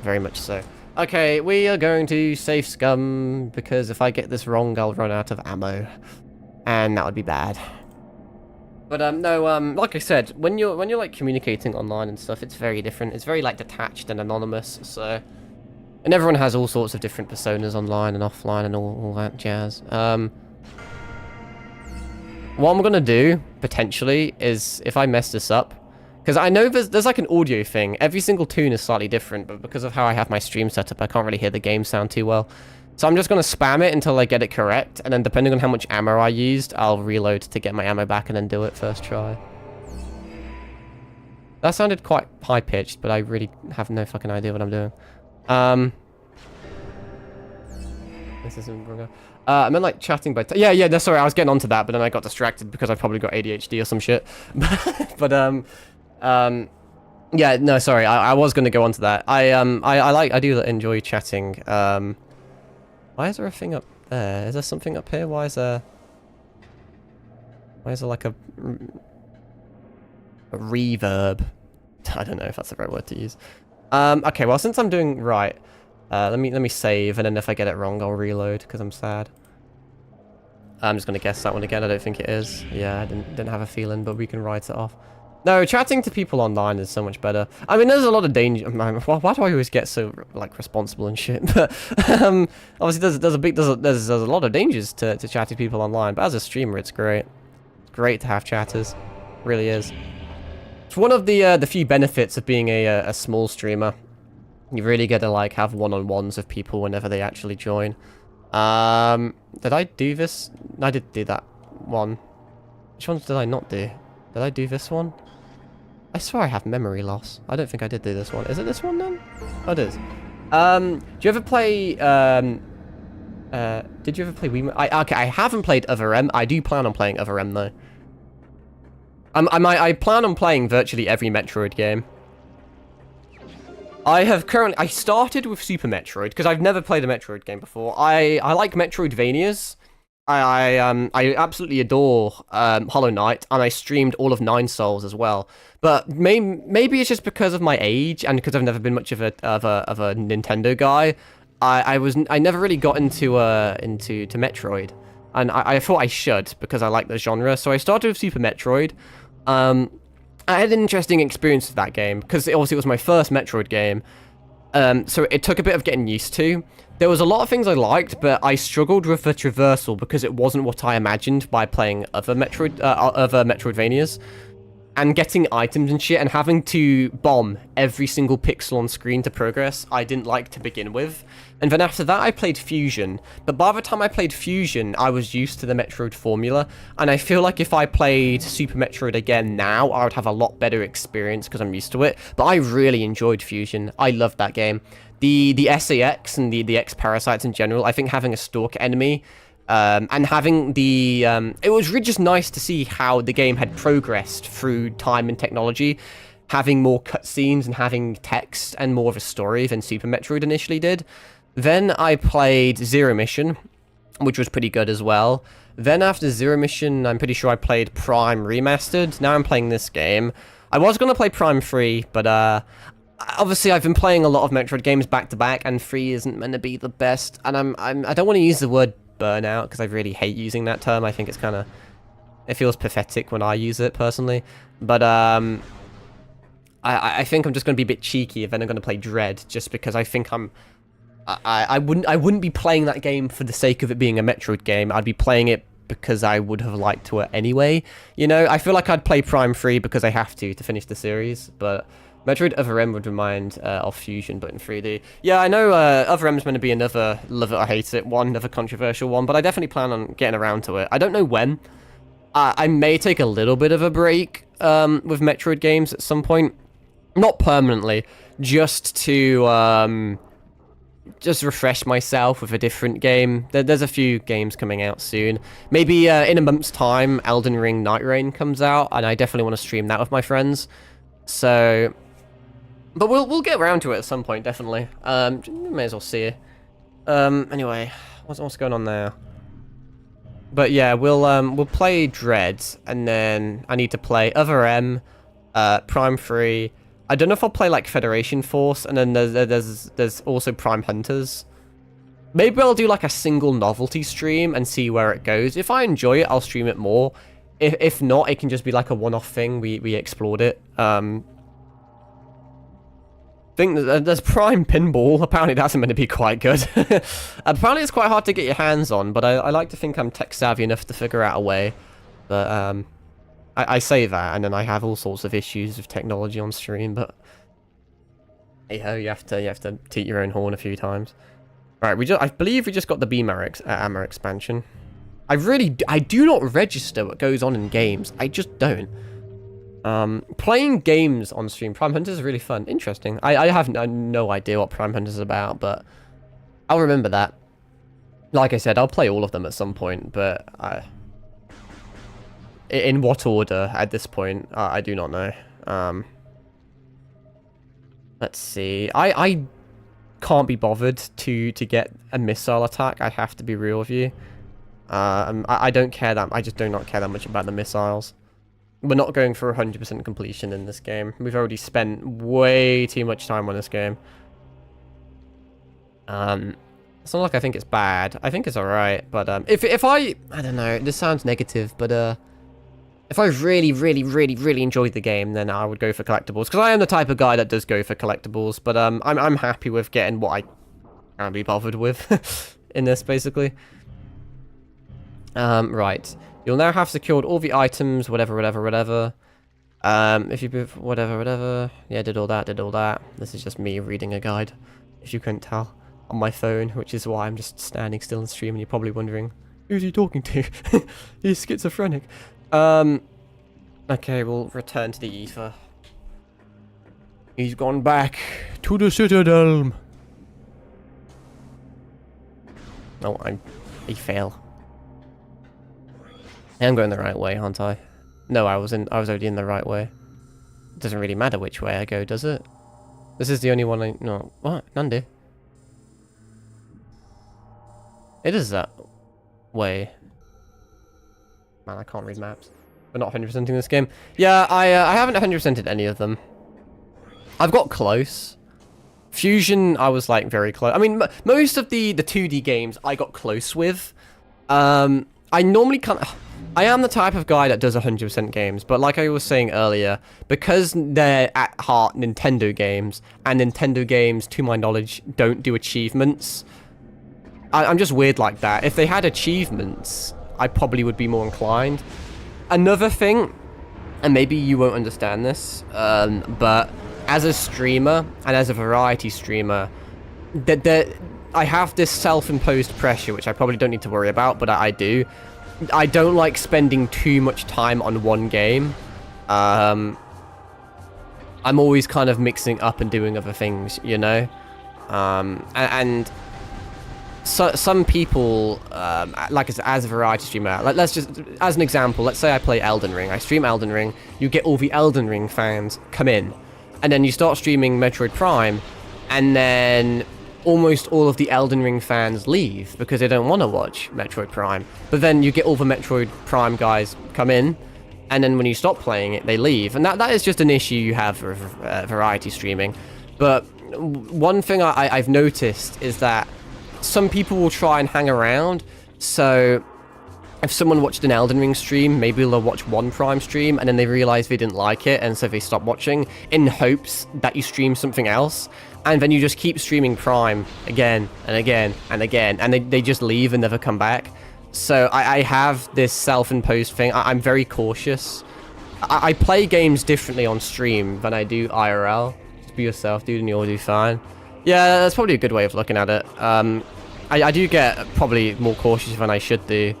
Very much so. Okay, we are going to save scum, because if I get this wrong, I'll run out of ammo. And that would be bad. But no, like I said, when you're like communicating online and stuff, it's very different. It's very like detached and anonymous. So, and everyone has all sorts of different personas online and offline and all that jazz. What I'm gonna do potentially is, if I mess this up, because I know there's like an audio thing. Every single tune is slightly different, but because of how I have my stream set up, I can't really hear the game sound too well. So I'm just going to spam it until I get it correct, and then depending on how much ammo I used, I'll reload to get my ammo back and then do it first try. That sounded quite high-pitched, but I really have no fucking idea what I'm doing. This isn't... I meant like chatting by... Yeah, no, sorry, I was getting onto that, but then I got distracted because I probably got ADHD or some shit. But, yeah, no, sorry, I was going to go onto that. I do enjoy chatting, Why is there a thing up there? Is there something up here? Why is there like a reverb? I don't know if that's the right word to use. Okay, well, since I'm doing right, let me save, and then if I get it wrong, I'll reload because I'm sad. I'm just gonna guess that one again. I don't think it is. Yeah, I didn't have a feeling, but we can write it off. No, chatting to people online is so much better. I mean, there's a lot of danger. Why do I always get so like responsible and shit? But obviously, there's a lot of dangers to chatting to people online. But as a streamer, it's great. It's great to have chatters. It really is. It's one of the few benefits of being a small streamer. You really get to like have one-on-ones with people whenever they actually join. Did I do this? I did do that one. Which ones did I not do? Did I do this one? I swear I have memory loss. I don't think I did do this one. Is it this one then? Oh, it is. Do you ever play, did you ever play Wii? Okay, I haven't played Other M. I do plan on playing Other M though. I plan on playing virtually every Metroid game. I started with Super Metroid, because I've never played a Metroid game before. I like Metroidvanias. I absolutely adore Hollow Knight, and I streamed all of Nine Souls as well. But maybe it's just because of my age and because I've never been much of a Nintendo guy. I never really got into Metroid, and I thought I should because I like the genre. So I started with Super Metroid. I had an interesting experience with that game because obviously it was my first Metroid game. So it took a bit of getting used to. There was a lot of things I liked, but I struggled with the traversal because it wasn't what I imagined by playing other Metroidvanias. And getting items and shit and having to bomb every single pixel on screen to progress, I didn't like to begin with. And then after that, I played Fusion. But by the time I played Fusion, I was used to the Metroid formula. And I feel like if I played Super Metroid again now, I would have a lot better experience because I'm used to it. But I really enjoyed Fusion. I loved that game. The SAX and the X-Parasites in general, I think having a stalk enemy... and having the... it was really just nice to see how the game had progressed through time and technology, having more cutscenes and having text and more of a story than Super Metroid initially did. Then I played Zero Mission, which was pretty good as well. Then after Zero Mission, I'm pretty sure I played Prime Remastered. Now I'm playing this game. I was going to play Prime 3, but obviously I've been playing a lot of Metroid games back to back, and 3 isn't meant to be the best. And I don't want to use the word burnout because I really hate using that term. I think it's kind of, it feels pathetic when I use it personally. But I think I'm just going to be a bit cheeky if then I'm going to play Dread, just because I think I wouldn't be playing that game for the sake of it being a Metroid game. I'd be playing it because I would have liked to it anyway. You know, I feel like I'd play Prime 3 because I have to finish the series, but Metroid Other M would remind of Fusion, but in 3D. Yeah, I know Other M's going to be another love it or hate it one, another controversial one, but I definitely plan on getting around to it. I don't know when. I may take a little bit of a break with Metroid games at some point. Not permanently, just to just refresh myself with a different game. There's a few games coming out soon. Maybe in a month's time, Elden Ring Night Rain comes out, and I definitely want to stream that with my friends. So... but we'll get around to it at some point, definitely. May as well see it. Anyway, what's going on there? But yeah, we'll play Dread, and then I need to play Other M, Prime 3. I don't know if I'll play like Federation Force, and then there's also Prime Hunters. Maybe I'll do like a single novelty stream and see where it goes. If I enjoy it, I'll stream it more. If not, it can just be like a one-off thing. We explored it. Think that there's Prime Pinball. Apparently that's meant to be quite good. Apparently it's quite hard to get your hands on, but I like to think I'm tech savvy enough to figure out a way. But I say that, and then I have all sorts of issues with technology on stream. But hey ho, you have to toot your own horn a few times. All right, I believe we just got the Beamer Ammo expansion. I do not register what goes on in games. I just don't. Playing games on stream, Prime Hunter is really fun. Interesting. I have no idea what Prime Hunter is about, but I'll remember that. Like I said, I'll play all of them at some point, but in what order at this point, I do not know. Let's see. I can't be bothered to get a missile attack. I have to be real with you. I don't care that. I just do not care that much about the missiles. We're not going for 100% completion in this game. We've already spent way too much time on this game. It's not like I think it's bad. I think it's alright, but if I don't know, this sounds negative, but if I really enjoyed the game, then I would go for collectibles, because I am the type of guy that does go for collectibles, but I'm happy with getting what I can be bothered with in this, basically. Right. You'll now have secured all the items, whatever. If you move, whatever. Yeah, did all that. This is just me reading a guide, if you couldn't tell, on my phone, which is why I'm just standing still in stream, and you're probably wondering, who's he talking to? He's schizophrenic. Okay, we'll return to the ether. He's gone back to the Citadel. Oh, I fail. I am going the right way, aren't I? No, I was already in the right way. It doesn't really matter which way I go, does it? This is the only one I... no. What? Nandi? It is that way. Man, I can't read maps. We're not 100%ing this game. Yeah, I haven't 100%ed any of them. I've got close. Fusion, I was like very close. I mean, most of the 2D games I got close with. I normally can't... I am the type of guy that does 100% games, but like I was saying earlier, because they're at heart Nintendo games, and Nintendo games, to my knowledge, don't do achievements, I'm just weird like that. If they had achievements, I probably would be more inclined. Another thing, and maybe you won't understand this, but as a streamer, and as a variety streamer, I have this self-imposed pressure, which I probably don't need to worry about, but I do. I don't like spending too much time on one game. I'm always kind of mixing up and doing other things, you know? And so, some people, like as a variety streamer, let's just, as an example, let's say I play Elden Ring. I stream Elden Ring, you get all the Elden Ring fans come in, and then you start streaming Metroid Prime, and then almost all of the Elden Ring fans leave because they don't want to watch Metroid Prime. But then you get all the Metroid Prime guys come in, and then when you stop playing it, they leave. And that is just an issue you have for variety streaming. But one thing I've noticed is that some people will try and hang around. So if someone watched an Elden Ring stream, maybe they'll watch one Prime stream, and then they realize they didn't like it, and so they stop watching in hopes that you stream something else. And then you just keep streaming Prime again and again and again, and they just leave and never come back. So I have this self-imposed thing. I'm very cautious. I play games differently on stream than I do IRL. Just be yourself, dude, and you'll do fine. Yeah, that's probably a good way of looking at it. I do get probably more cautious than I should do.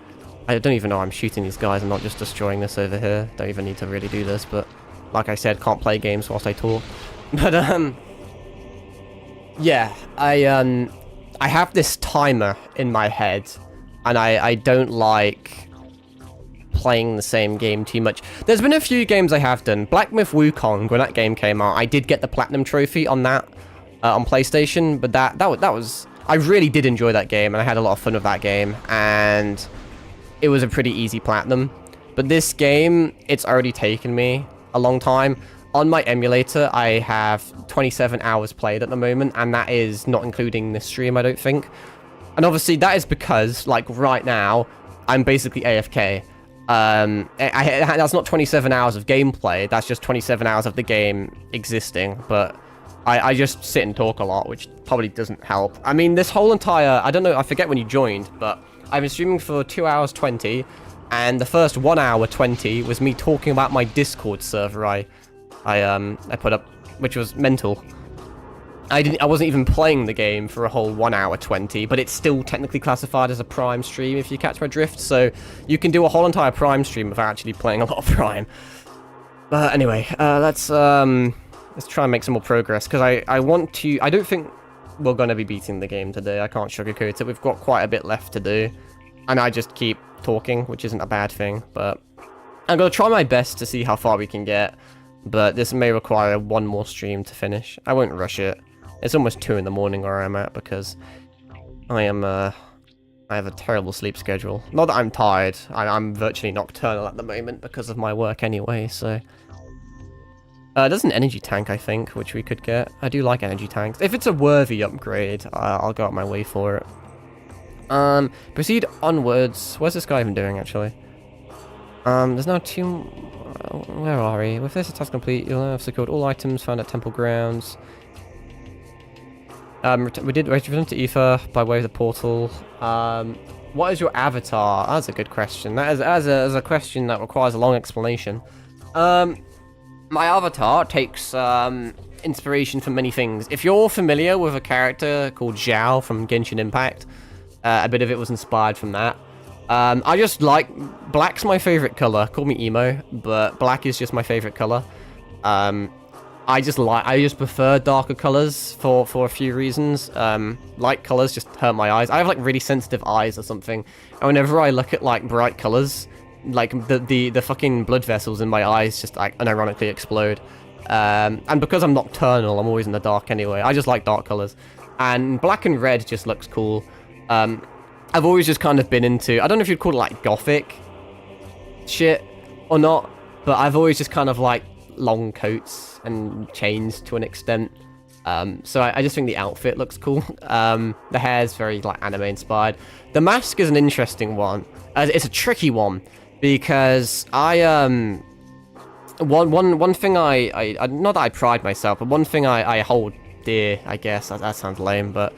I don't even know I'm shooting these guys. I'm not just destroying this over here. Don't even need to really do this, but like I said, can't play games whilst I talk. But yeah, I have this timer in my head, and I don't like playing the same game too much. There's been a few games I have done. Black Myth Wukong, when that game came out, I did get the Platinum Trophy on that, on PlayStation, but that was... I really did enjoy that game, and I had a lot of fun with that game, and it was a pretty easy Platinum. But this game, it's already taken me a long time. On my emulator, I have 27 hours played at the moment, and that is not including this stream, I don't think. And obviously, that is because, like, right now, I'm basically AFK. That's not 27 hours of gameplay, that's just 27 hours of the game existing, but I just sit and talk a lot, which probably doesn't help. I mean, this whole entire... I don't know, I forget when you joined, but I've been streaming for 2 hours 20, and the first 1 hour 20 was me talking about my Discord server I put up, which was mental. I wasn't even playing the game for a whole 1 hour 20, but it's still technically classified as a Prime stream, if you catch my drift, so you can do a whole entire Prime stream without actually playing a lot of Prime. But anyway, let's try and make some more progress, because I want to... I don't think we're going to be beating the game today. I can't sugarcoat it. We've got quite a bit left to do, and I just keep talking, which isn't a bad thing, but I'm going to try my best to see how far we can get. But this may require one more stream to finish. I won't rush it. It's almost 2 in the morning where I'm at, because I have a terrible sleep schedule. Not that I'm tired. I'm virtually nocturnal at the moment because of my work anyway, so... there's an energy tank, I think, which we could get. I do like energy tanks. If it's a worthy upgrade, I'll go out my way for it. Proceed onwards. What's this guy even doing, actually? There's now 2... Where are we? With this task complete, you'll have secured all items found at temple grounds. We did return to Ether by way of the portal. What is your avatar? That's a good question. That is a question that requires a long explanation. My avatar takes inspiration from many things. If you're familiar with a character called Zhao from Genshin Impact, a bit of it was inspired from that. I just like... Black's my favorite color. Call me emo, but black is just my favorite color. I just prefer darker colors for a few reasons. Light colors just hurt my eyes. I have like really sensitive eyes or something, and whenever I look at like bright colors, like the fucking blood vessels in my eyes just like unironically explode. And because I'm nocturnal, I'm always in the dark anyway. I just like dark colors, and black and red just looks cool. I've always just kind of been into, I don't know if you'd call it like gothic shit or not, but I've always just kind of like long coats and chains to an extent. So I just think the outfit looks cool. The hair's very like anime inspired. The mask is an interesting one. It's a tricky one because one thing I not that I pride myself, but one thing I hold dear, I guess that sounds lame, but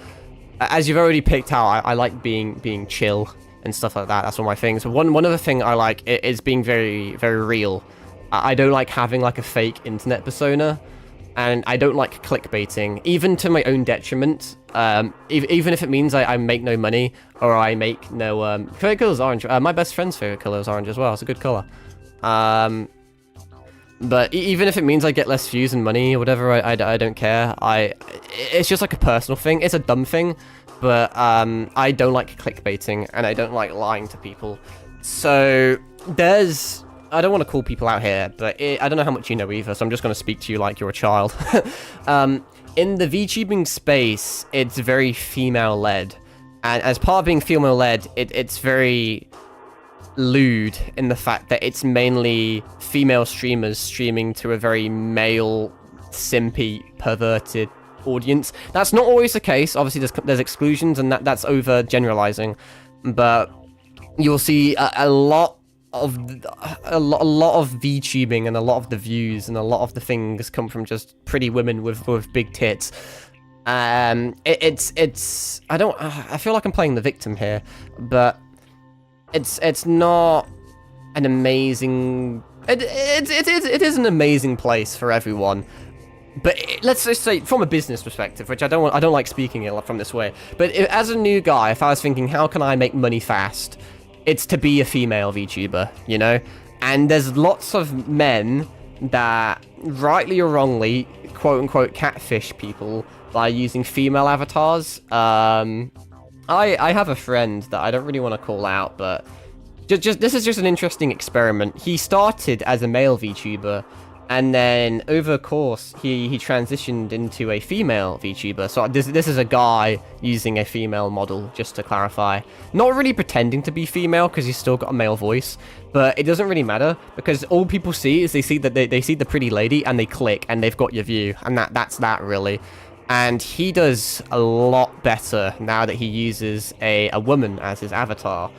as you've already picked out, I like being chill and stuff like that. That's one of my things. But one other thing I like is being very, very real. I don't like having like a fake internet persona, and I don't like clickbaiting, even to my own detriment. Even if it means I make no money or I make no favorite color is orange. My best friend's favorite color is orange as well. It's a good color. But even if it means I get less views and money or whatever, I don't care. It's just like a personal thing. It's a dumb thing, but I don't like clickbaiting and I don't like lying to people. So I don't want to call people out here, but I don't know how much you know either, so I'm just going to speak to you like you're a child. In the VTubing space, it's very female-led, and as part of being female-led, it's very lewd in the fact that it's mainly female streamers streaming to a very male, simpy, perverted audience. That's not always the case. Obviously, there's exclusions, and that's over generalizing, but you'll see a lot of VTubing and a lot of the views and a lot of the things come from just pretty women with big tits. I feel like I'm playing the victim here, but it's not an amazing. It is an amazing place for everyone. But let's just say, from a business perspective, which I don't like speaking it from this way. But as a new guy, if I was thinking, how can I make money fast? It's to be a female VTuber, you know? And there's lots of men that, rightly or wrongly, quote-unquote catfish people by using female avatars. I have a friend that I don't really want to call out, but this is just an interesting experiment. He started as a male VTuber, and then over the course, he transitioned into a female VTuber. So this is a guy using a female model, just to clarify. Not really pretending to be female, because he's still got a male voice. But it doesn't really matter, because all people see is they see the pretty lady, and they click, and they've got your view. And that's that, really. And he does a lot better now that he uses a woman as his avatar.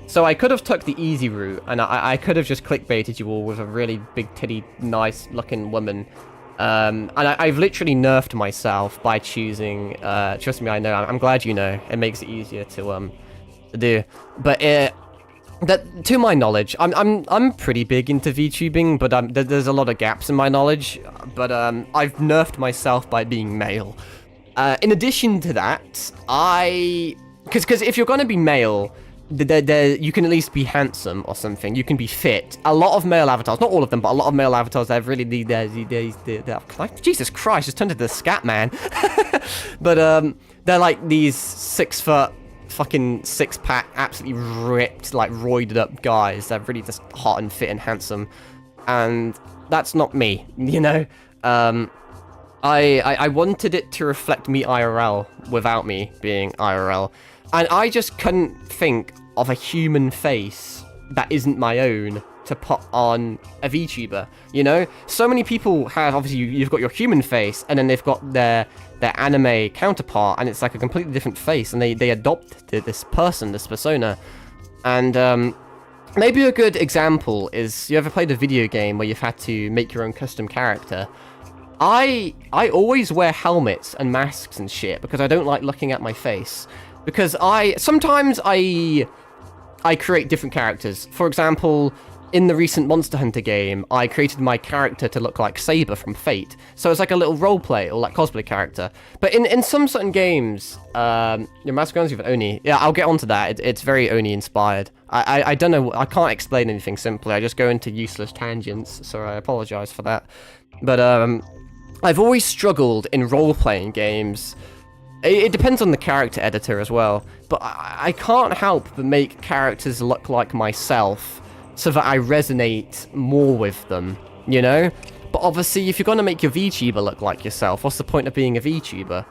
So I could have took the easy route, and I could have just clickbaited you all with a really big titty, nice looking woman. And I've literally nerfed myself by choosing, trust me, I know, I'm glad you know, it makes it easier to do. But that, to my knowledge, I'm pretty big into VTubing, but there's a lot of gaps in my knowledge. But I've nerfed myself by being male. In addition to that, because if you're gonna be male, you can at least be handsome or something. You can be fit. A lot of male avatars, not all of them, but a lot of male avatars have really Jesus Christ, just turned into the scat man. But they're like these 6 foot fucking 6-pack, absolutely ripped, like roided up guys. They're really just hot and fit and handsome, and that's not me, you know. I wanted it to reflect me IRL without me being IRL. And I just couldn't think of a human face that isn't my own to put on a VTuber, you know? So many people have, obviously, you've got your human face, and then they've got their anime counterpart, and it's like a completely different face, and they adopt this person, this persona. And maybe a good example is, you ever played a video game where you've had to make your own custom character? I always wear helmets and masks and shit, because I don't like looking at my face. Because sometimes I create different characters. For example, in the recent Monster Hunter game, I created my character to look like Saber from Fate. So it's like a little roleplay or like cosplay character. But in some certain games, your mask runs with Oni. Yeah, I'll get onto that. It's very Oni inspired. I don't know. I can't explain anything simply. I just go into useless tangents. So I apologize for that. But I've always struggled in role-playing games. It depends on the character editor as well, but I can't help but make characters look like myself so that I resonate more with them, you know? But obviously, if you're going to make your VTuber look like yourself, what's the point of being a VTuber?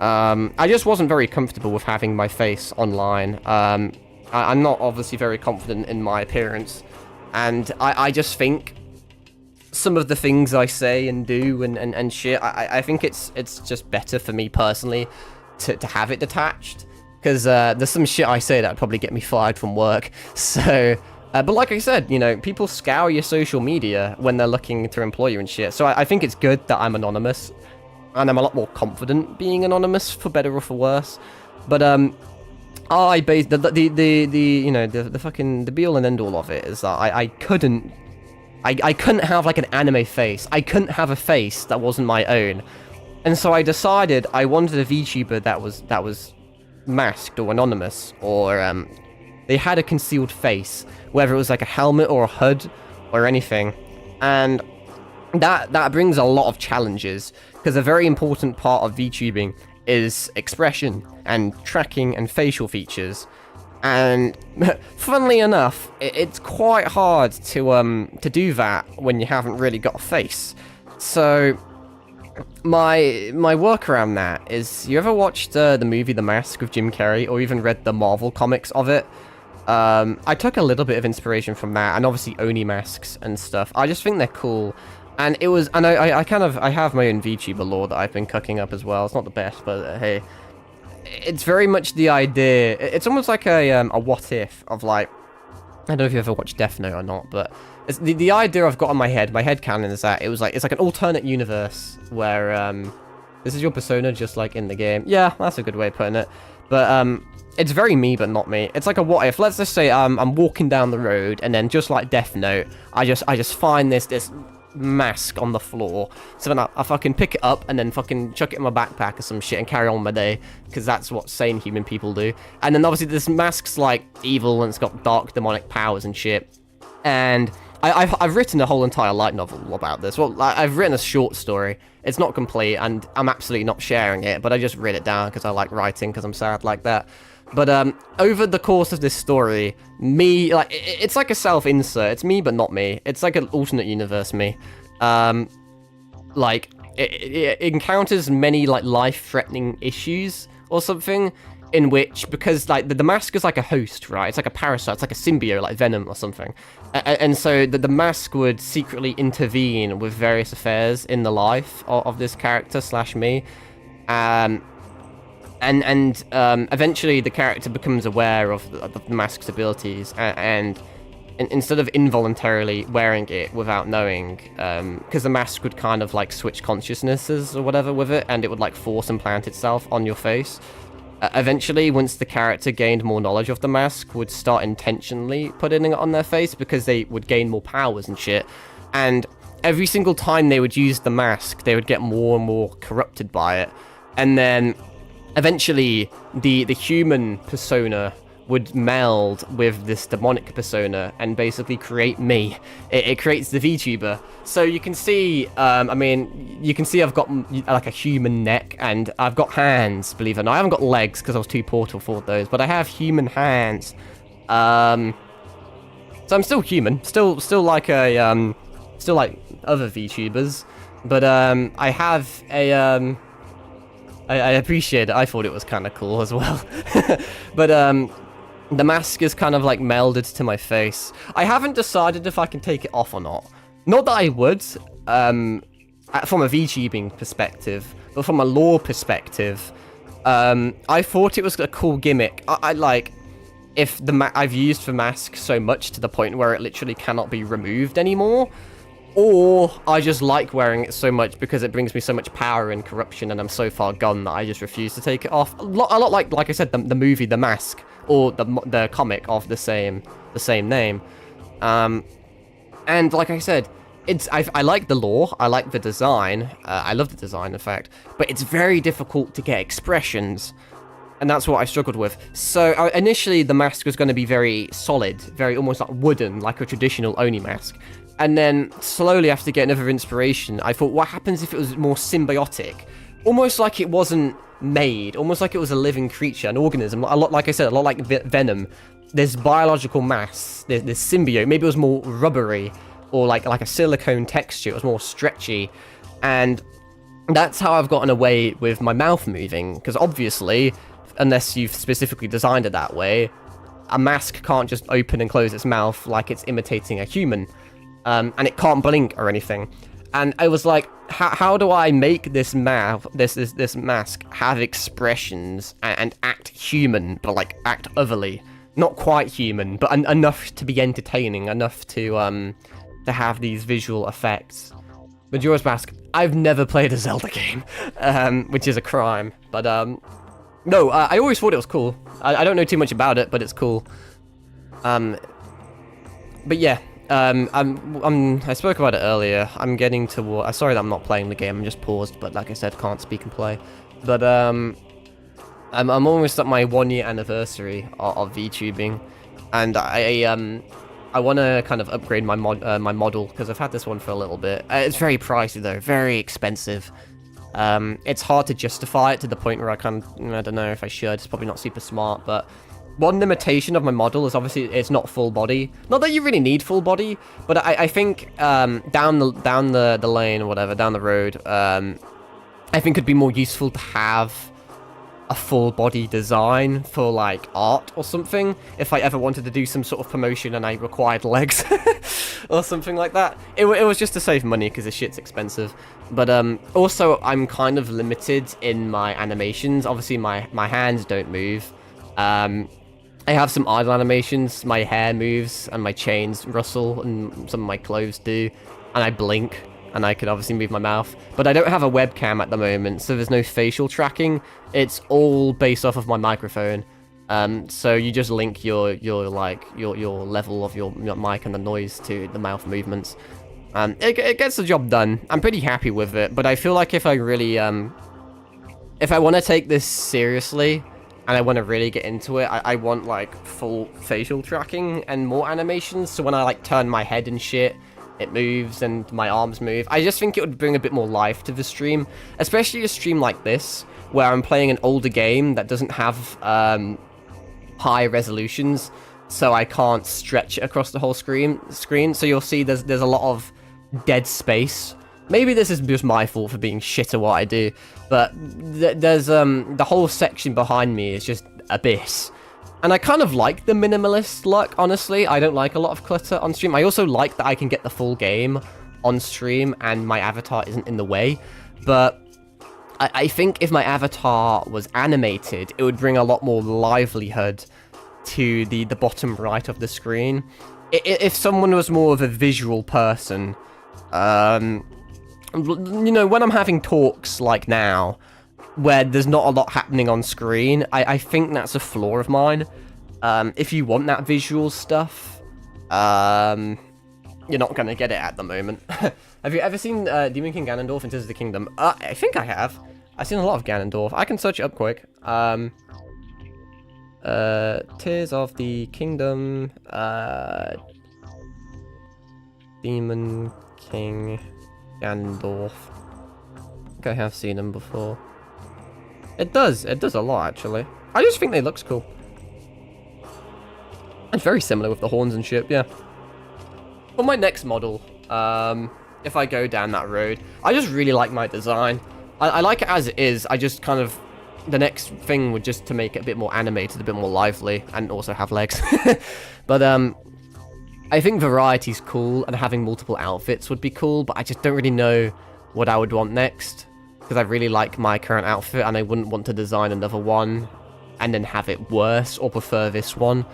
I just wasn't very comfortable with having my face online. I'm not obviously very confident in my appearance, and I just think some of the things I say and do and shit, I think it's just better for me personally to have it detached, because there's some shit I say that would probably get me fired from work. So But like I said, people scour your social media when they're looking to employ you and shit. So I think it's good that I'm anonymous, and I'm a lot more confident being anonymous, for better or for worse. But I base the fucking the be all and end all of it is that I couldn't have like an anime face. I couldn't have a face that wasn't my own, and so I decided I wanted a VTuber that was masked or anonymous, or they had a concealed face, whether it was like a helmet or a hood or anything, and that brings a lot of challenges, because a very important part of VTubing is expression and tracking and facial features. And funnily enough, it's quite hard to do that when you haven't really got a face. So my work around that is, you ever watched the movie The Mask with Jim Carrey, or even read the Marvel comics of it? I took a little bit of inspiration from that, and obviously Oni masks and stuff. I just think they're cool. And it was, and I have my own VTuber lore that I've been cooking up as well. It's not the best, but hey, it's very much the idea. It's almost like a what if of, like, I don't know if you ever watched Death Note or not, but it's the idea I've got on my head canon is that it's like an alternate universe where this is your persona just like in the game. Yeah, that's a good way of putting it. But it's very me, but not me. It's like a what if. Let's just say I'm walking down the road, and then just like Death Note, I just find this mask on the floor. So then I fucking pick it up and then fucking chuck it in my backpack or some shit and carry on my day, because that's what sane human people do. And then obviously this mask's like evil, and it's got dark demonic powers and shit. And I've written a whole entire light novel about this. Well, I've written a short story. It's not complete, and I'm absolutely not sharing it, but I just read it down because I like writing, because I'm sad like that. But over the course of this story, me, like, it's like a self-insert. It's me, but not me. It's like an alternate universe me. Like, it encounters many, like, life-threatening issues or something, in which, because, like, the mask is like a host, right? It's like a parasite. It's like a symbiote, like Venom or something. And so the mask would secretly intervene with various affairs in the life of this character / me. And eventually the character becomes aware of the mask's abilities, and instead of involuntarily wearing it without knowing, because the mask would kind of like switch consciousnesses or whatever with it, and it would like force implant itself on your face. Eventually, once the character gained more knowledge of the mask, would start intentionally putting it on their face, because they would gain more powers and shit. And every single time they would use the mask, they would get more and more corrupted by it. And then eventually the human persona would meld with this demonic persona and basically create me. It creates the VTuber. So you can see, you can see I've got like a human neck, and I've got hands, believe it or not. I haven't got legs because I was too poor to afford those, but I have human hands. So I'm still human, still like still like other VTubers, but I have a I appreciate it. I thought it was kind of cool as well. But the mask is kind of like melded to my face. I haven't decided if I can take it off or not. Not that I would, from a VTubing perspective, but from a lore perspective, I thought it was a cool gimmick. I like, if I've used the mask so much to the point where it literally cannot be removed anymore, or I just like wearing it so much because it brings me so much power and corruption, and I'm so far gone that I just refuse to take it off. A lot like I said, the movie The Mask, or the comic of the same name. And like I said, I like the lore, I like the design, I love the design in fact, but it's very difficult to get expressions, and that's what I struggled with. So initially the mask was going to be very solid, very almost like wooden, like a traditional Oni mask. And then slowly, after getting other inspiration, I thought, what happens if it was more symbiotic? Almost like it wasn't made, almost like it was a living creature, an organism. A lot, like I said, a lot like Venom. There's biological mass, there's symbiote. Maybe it was more rubbery, or like a silicone texture. It was more stretchy. And that's how I've gotten away with my mouth moving. Because obviously, unless you've specifically designed it that way, a mask can't just open and close its mouth like it's imitating a human. And it can't blink or anything. And I was like, how do I make this mask have expressions and act human, but like act otherly? not quite human, but enough to be entertaining, enough to have these visual effects. Majora's Mask, I've never played a Zelda game, which is a crime. But no, I always thought it was cool. I don't know too much about it, but it's cool. But yeah, I spoke about it earlier. I'm getting toward. Sorry that I'm not playing the game. I'm just paused. But like I said, can't speak and play. But I'm almost at my 1-year anniversary of VTubing, and I want to kind of upgrade my model because I've had this one for a little bit. It's very pricey though, very expensive. It's hard to justify it to the point where I don't know if I should. It's probably not super smart, but one limitation of my model is obviously it's not full body. Not that you really need full body, but I think down the lane or whatever, down the road, I think it'd be more useful to have a full body design for like art or something if I ever wanted to do some sort of promotion and I required legs or something like that. It was just to save money because the shit's expensive. But also I'm kind of limited in my animations. Obviously my hands don't move. I have some idle animations. My hair moves and my chains rustle and some of my clothes do, and I blink. And I can obviously move my mouth, but I don't have a webcam at the moment, so there's no facial tracking. It's all based off of my microphone. So you just link your level of your mic and the noise to the mouth movements. It gets the job done. I'm pretty happy with it, but I feel like if I really if I want to take this seriously and I want to really get into it, I want like full facial tracking and more animations. So when I like turn my head and shit, it moves and my arms move. I just think it would bring a bit more life to the stream, especially a stream like this where I'm playing an older game that doesn't have high resolutions, so I can't stretch it across the whole screen. So you'll see there's a lot of dead space. Maybe this is just my fault for being shit at what I do, but there's the whole section behind me is just abyss. And I kind of like the minimalist look, honestly. I don't like a lot of clutter on stream. I also like that I can get the full game on stream and my avatar isn't in the way. But I think if my avatar was animated, it would bring a lot more livelihood to the bottom right of the screen. If someone was more of a visual person, you know, when I'm having talks like now, where there's not a lot happening on screen, I think that's a flaw of mine. If you want that visual stuff, you're not going to get it at the moment. Have you ever seen Demon King Ganondorf in Tears of the Kingdom? I think I have. I've seen a lot of Ganondorf. I can search it up quick. Tears of the Kingdom, Demon King Ganondorf. I think I have seen him before. It does a lot, actually. I just think they looks cool. It's very similar with the horns and shit, yeah. For my next model, if I go down that road, I just really like my design. I like it as it is. I just kind of... The next thing would just to make it a bit more animated, a bit more lively, and also have legs. But, I think variety's cool, and having multiple outfits would be cool, but I just don't really know what I would want next. Because I really like my current outfit, and I wouldn't want to design another one and then have it worse or prefer this one.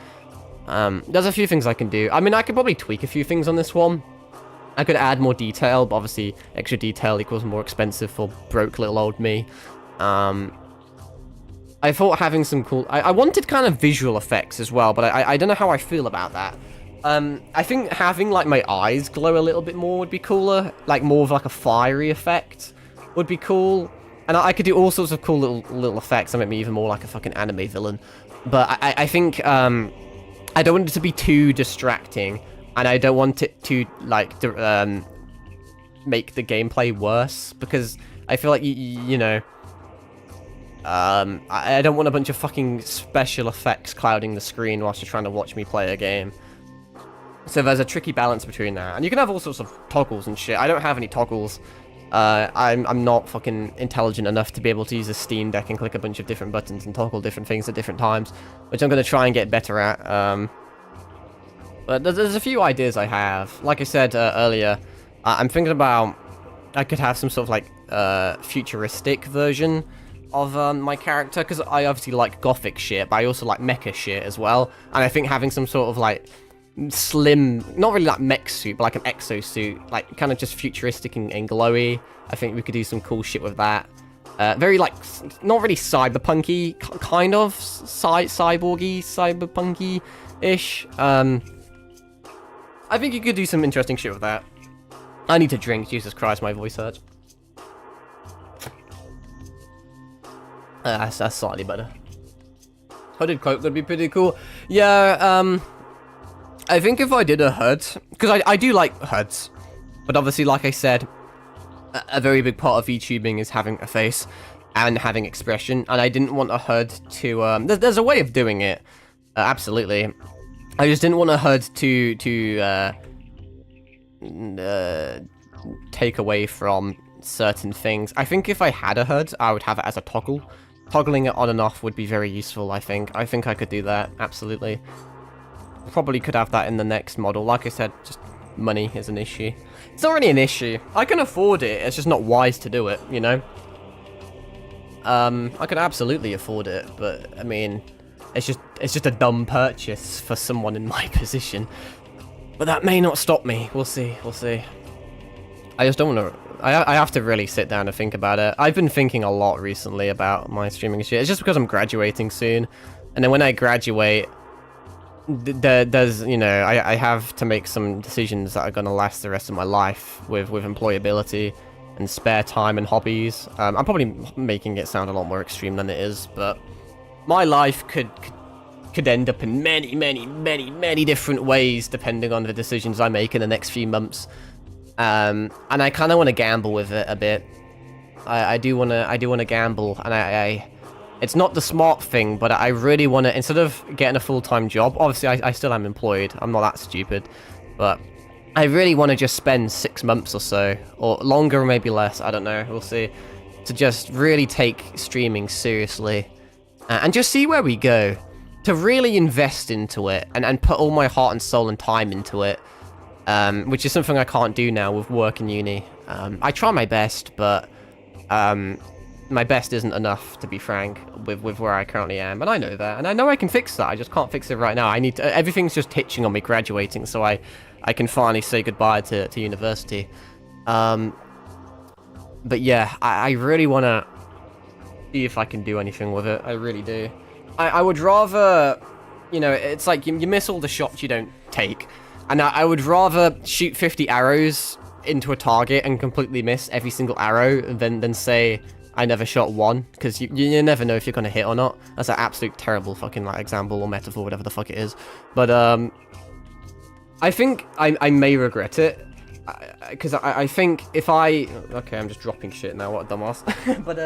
There's a few things I can do. I mean, I could probably tweak a few things on this one. I could add more detail, but obviously extra detail equals more expensive for broke little old me. I thought having some cool... I wanted kind of visual effects as well, but I don't know how I feel about that. I think having like my eyes glow a little bit more would be cooler. Like more of like a fiery effect would be cool. And I could do all sorts of cool little effects that make me even more like a fucking anime villain. But I think I don't want it to be too distracting, and I don't want it to like make the gameplay worse, because I feel like you know, I don't want a bunch of fucking special effects clouding the screen whilst you're trying to watch me play a game. So there's a tricky balance between that, and you can have all sorts of toggles and shit. I don't have any toggles. I'm not fucking intelligent enough to be able to use a Steam Deck and click a bunch of different buttons and toggle different things at different times, which I'm going to try and get better at. But there's a few ideas I have. Like I said earlier, I'm thinking about I could have some sort of like futuristic version my character, because I obviously like gothic shit, but I also like mecha shit as well. And I think having some sort of like slim, not really like mech suit, but like an exosuit, like kind of just futuristic and glowy. I think we could do some cool shit with that. Very like, not really cyberpunky, kind of cyborgy, cyberpunky-ish. I think you could do some interesting shit with that. I need to drink. Jesus Christ, my voice hurts. That's slightly better. Hooded cloak would be pretty cool. Yeah, I think if I did a HUD, because I do like HUDs, but obviously, like I said, a very big part of VTubing is having a face and having expression, and I didn't want a HUD to, there's a way of doing it, absolutely. I just didn't want a HUD to take away from certain things. I think if I had a HUD, I would have it as a toggle. Toggling it on and off would be very useful, I think. I think I could do that, absolutely. Probably could have that in the next model. Like I said, just money is an issue. It's not really an issue. I can afford it, it's just not wise to do it, you know? I could absolutely afford it, but, I mean, it's just a dumb purchase for someone in my position. But that may not stop me. We'll see, we'll see. I just don't want to... I have to really sit down and think about it. I've been thinking a lot recently about my streaming shit. It's just because I'm graduating soon. And then when I graduate, there's, you know, I have to make some decisions that are going to last the rest of my life with employability and spare time and hobbies. I'm probably making it sound a lot more extreme than it is, but my life could end up in many different ways depending on the decisions I make in the next few months. And I kind of want to gamble with it a bit. I do want to gamble, and it's not the smart thing, but I really want to, instead of getting a full-time job, obviously I still am employed, I'm not that stupid, but I really want to just spend 6 months or so, or longer, or maybe less, I don't know, we'll see, to just really take streaming seriously, and just see where we go, to really invest into it, and put all my heart and soul and time into it. Which is something I can't do now with work and uni. I try my best, but my best isn't enough, to be frank, with where I currently am. And I know that, and I know I can fix that. I just can't fix it right now. I need to, everything's just hitching on me graduating, so I can finally say goodbye to university. But yeah, I really want to see if I can do anything with it. I really do. I would rather, you know, it's like you miss all the shots you don't take. And I would rather shoot 50 arrows into a target and completely miss every single arrow than say I never shot one, because you never know if you're going to hit or not. That's an absolute terrible fucking like example or metaphor, whatever the fuck it is. But I think I may regret it, because I think if I... Okay, I'm just dropping shit now, what a dumbass. But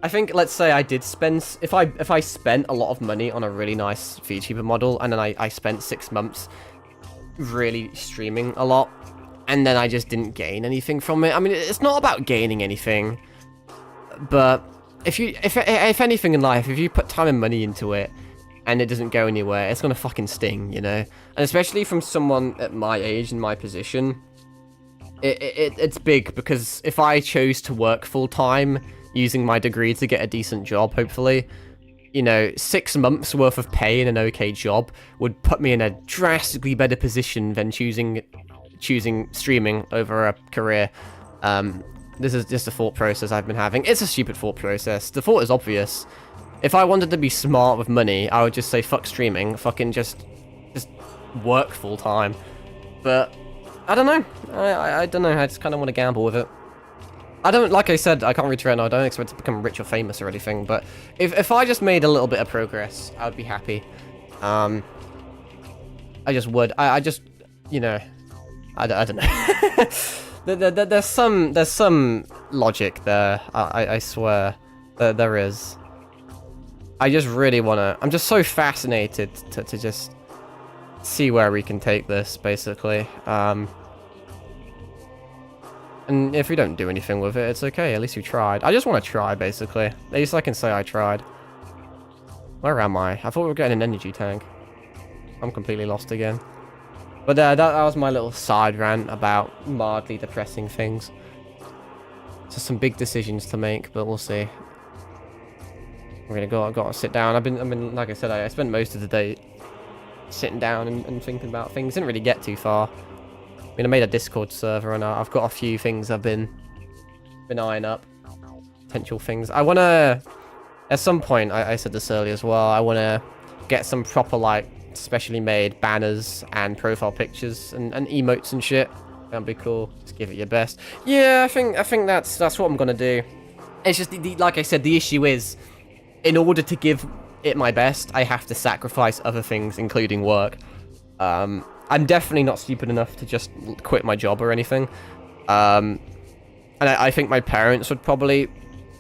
I think, let's say I did spend... If I spent a lot of money on a really nice VTuber model, and then I spent 6 months... really streaming a lot, and then I just didn't gain anything from it. I mean, it's not about gaining anything, but if anything in life, if you put time and money into it and it doesn't go anywhere, it's gonna fucking sting, you know? And especially from someone at my age and my position, it's big, because if I chose to work full-time using my degree to get a decent job, hopefully, you know, 6 months worth of pay in an okay job would put me in a drastically better position than choosing streaming over a career. This is just a thought process I've been having. It's a stupid thought process. The thought is obvious. If I wanted to be smart with money, I would just say fuck streaming, fucking just work full time. But I don't know. I don't know. I just kind of want to gamble with it. I don't, like I said, I can't reiterate now, I don't expect to become rich or famous or anything, but if I just made a little bit of progress, I would be happy. I just would. I just, you know, I don't know. There's some logic there, I swear. There is. I just really want to, I'm just so fascinated to just see where we can take this, basically. And if we don't do anything with it, it's okay. At least we tried. I just want to try, basically. At least I can say I tried. Where am I? I thought we were getting an energy tank. I'm completely lost again. But that was my little side rant about mildly depressing things. Just some big decisions to make, but we'll see. Really got to sit down. I mean, like I said, I spent most of the day sitting down and thinking about things. Didn't really get too far. I mean, I made a Discord server, and I've got a few things I've been eyeing up. Potential things. I want to, at some point, I said this earlier as well, I want to get some proper, like, specially made banners and profile pictures and emotes and shit. That'd be cool. Just give it your best. Yeah, I think that's what I'm going to do. It's just, like I said, the issue is, in order to give it my best, I have to sacrifice other things, including work. I'm definitely not stupid enough to just quit my job or anything. And I think my parents would probably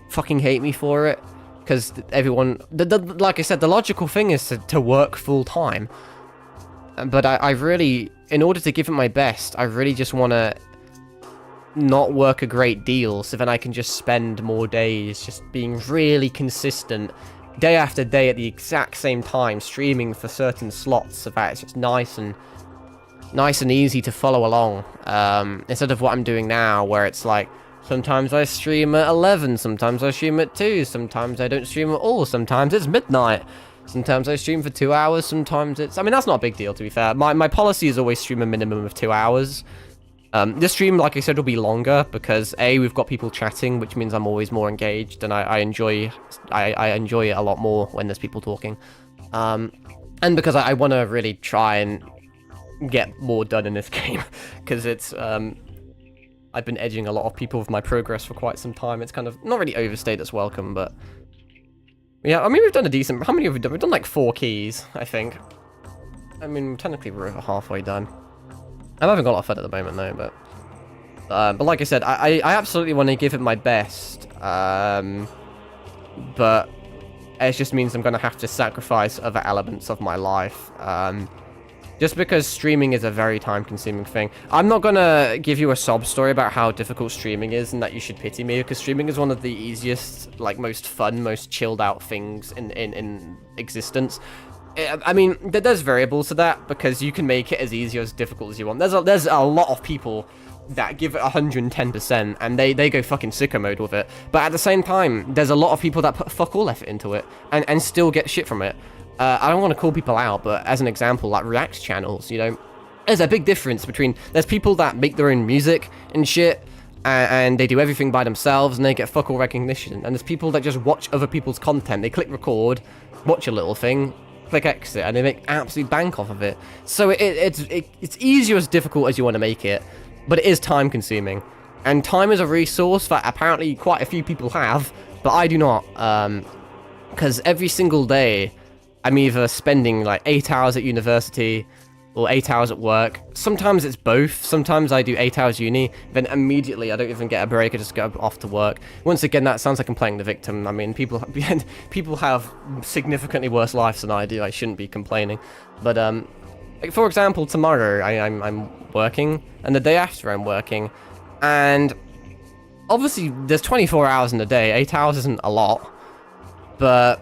fucking hate me for it. Because everyone... like I said, the logical thing is to work full-time. But I really... In order to give it my best, I really just want to not work a great deal, so then I can just spend more days just being really consistent, day after day at the exact same time, streaming for certain slots, so that it's just nice and easy to follow along, instead of what I'm doing now, where it's like, sometimes I stream at 11, sometimes I stream at 2, sometimes I don't stream at all, sometimes it's midnight, sometimes I stream for 2 hours, sometimes it's... I mean, that's not a big deal, to be fair. My policy is always stream a minimum of 2 hours. This stream, like I said, will be longer because A, we've got people chatting, which means I'm always more engaged, and I enjoy it a lot more when there's people talking. And because I want to really try and get more done in this game, because it's I've been edging a lot of people with my progress for quite some time. It's kind of not really overstayed its welcome, but yeah, I mean, we've done a decent... How many have we done? We've done like 4 keys, I think. I mean, technically we're over halfway done. I haven't got a lot of fun at the moment, though, but like I said, I absolutely want to give it my best, but it just means I'm going to have to sacrifice other elements of my life, just because streaming is a very time-consuming thing. I'm not going to give you a sob story about how difficult streaming is and that you should pity me, because streaming is one of the easiest, like, most fun, most chilled-out things in existence. I mean, there's variables to that, because you can make it as easy or as difficult as you want. There's a lot of people that give it 110%, and they go fucking sicko mode with it. But at the same time, there's a lot of people that put fuck all effort into it, and still get shit from it. I don't want to call people out, but as an example, like React channels, you know, there's a big difference between... There's people that make their own music and shit, and they do everything by themselves, and they get fuck all recognition. And there's people that just watch other people's content. They click record, watch a little thing, click exit, and they make absolute bank off of it. So it's easy or as difficult as you want to make it, but it is time consuming. And time is a resource that apparently quite a few people have, but I do not. Because every single day, I'm either spending like 8 hours at university or 8 hours at work. Sometimes it's both. Sometimes I do 8 hours uni, then immediately I don't even get a break. I just go off to work. Once again, that sounds like I'm playing the victim. I mean, people have significantly worse lives than I do. I shouldn't be complaining. But like for example, tomorrow I'm working, and the day after I'm working, and obviously there's 24 hours in a day. 8 hours isn't a lot, but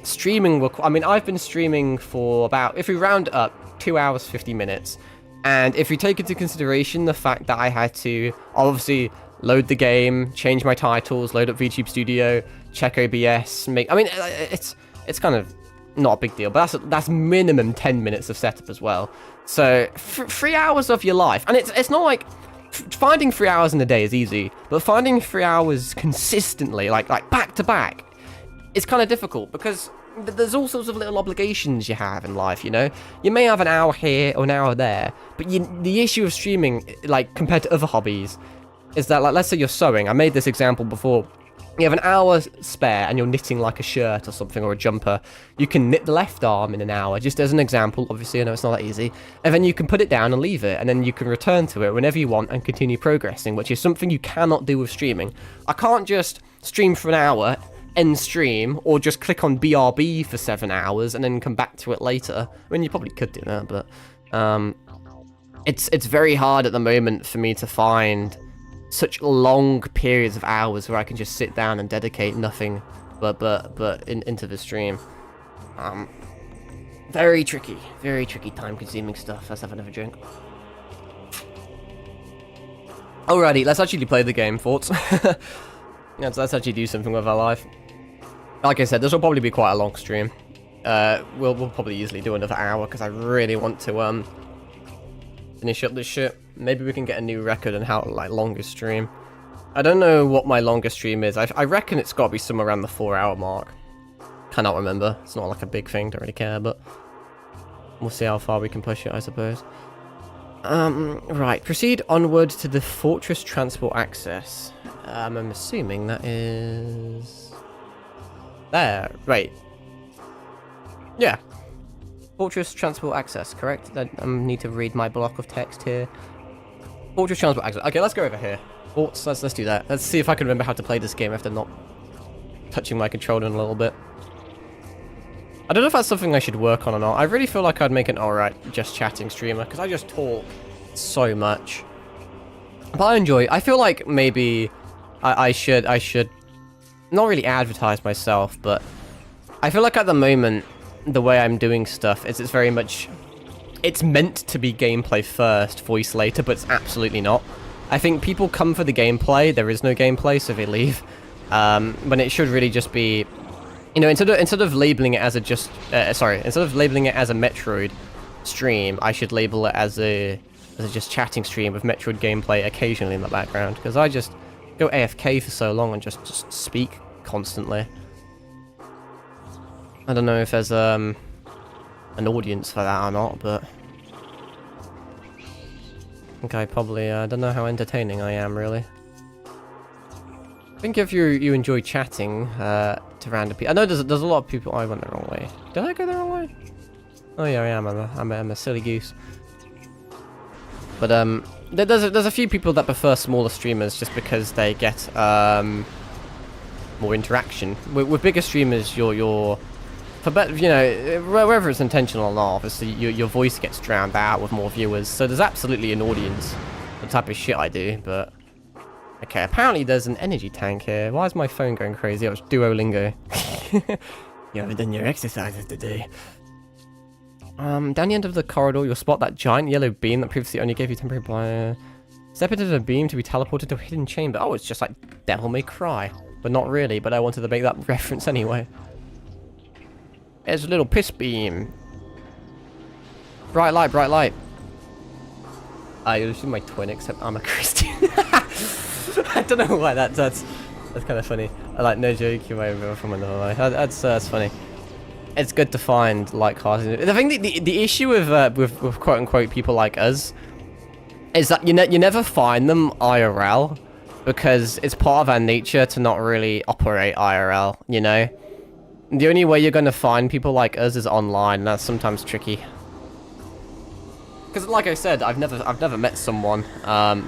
streaming will... I mean, I've been streaming for about, if we round up, 2 hours 50 minutes, and if you take into consideration the fact that I had to obviously load the game, change my titles, load up VTube Studio, check OBS, make... I mean, it's kind of not a big deal, but that's minimum 10 minutes of setup as well. So 3 hours of your life, and it's not like finding 3 hours in a day is easy, but finding 3 hours consistently, like back to back, is kind of difficult, because there's all sorts of little obligations you have in life, you know? You may have an hour here or an hour there, but the issue of streaming, like, compared to other hobbies, is that, like, let's say you're sewing. I made this example before. You have an hour spare and you're knitting, like, a shirt or something, or a jumper. You can knit the left arm in an hour, just as an example. Obviously, I know it's not that easy. And then you can put it down and leave it, and then you can return to it whenever you want and continue progressing, which is something you cannot do with streaming. I can't just stream for an hour, end stream, or just click on BRB for 7 hours and then come back to it later. I mean, you probably could do that, but it's very hard at the moment for me to find such long periods of hours where I can just sit down and dedicate nothing but into the stream. Very tricky time-consuming stuff. Let's have another drink. Alrighty, let's actually play the game, thoughts. Yeah, so let's actually do something with our life. Like I said, this will probably be quite a long stream. We'll probably easily do another hour because I really want to finish up this shit. Maybe we can get a new record on how like longest stream. I don't know what my longest stream is. I reckon it's got to be somewhere around the 4-hour mark. Cannot remember. It's not like a big thing. Don't really care, but we'll see how far we can push it, I suppose. Right. Proceed onward to the fortress transport access. I'm assuming that is there. Right. Yeah. Fortress transport access, correct? I need to read my block of text here. Fortress transport access. Okay, let's go over here. Forts, let's do that. Let's see if I can remember how to play this game after not touching my controller in a little bit. I don't know if that's something I should work on or not. I really feel like I'd make an alright just chatting streamer, because I just talk so much. But I feel like maybe I should not really advertise myself, but I feel like at the moment, the way I'm doing stuff is it's very much, it's meant to be gameplay first, voice later, but it's absolutely not. I think people come for the gameplay, there is no gameplay, so they leave. When it should really just be, you know, instead of labeling it as a instead of labeling it as a Metroid stream, I should label it as a just chatting stream with Metroid gameplay occasionally in the background, because I just go AFK for so long and just speak constantly. I don't know if there's an audience for that or not, but I think I probably don't know how entertaining I am, really. I think if you enjoy chatting to random people, I know there's a lot of people. I went the wrong way. Did I go the wrong way? Oh yeah, I am. I'm a silly goose. But there's a few people that prefer smaller streamers just because they get more interaction. With bigger streamers, you're for better, you know, whether it's intentional or not, obviously your voice gets drowned out with more viewers. So there's absolutely an audience for the type of shit I do. But okay, apparently there's an energy tank here. Why is my phone going crazy? It was Duolingo. You haven't done your exercises today. Down the end of the corridor, you'll spot that giant yellow beam that previously only gave you temporary blind. Step into the beam to be teleported to a hidden chamber. Oh, it's just like Devil May Cry. But not really, but I wanted to make that reference anyway. There's a little piss beam. Bright light, bright light. You'll see my twin, except I'm a Christian. I don't know why that's kind of funny. I like, no joke, you might have from another life. That's funny. It's good to find like-hearted. I think the issue with quote unquote people like us is that you never find them IRL, because it's part of our nature to not really operate IRL. You know, the only way you're gonna find people like us is online, and that's sometimes tricky. Because, like I said, I've never met someone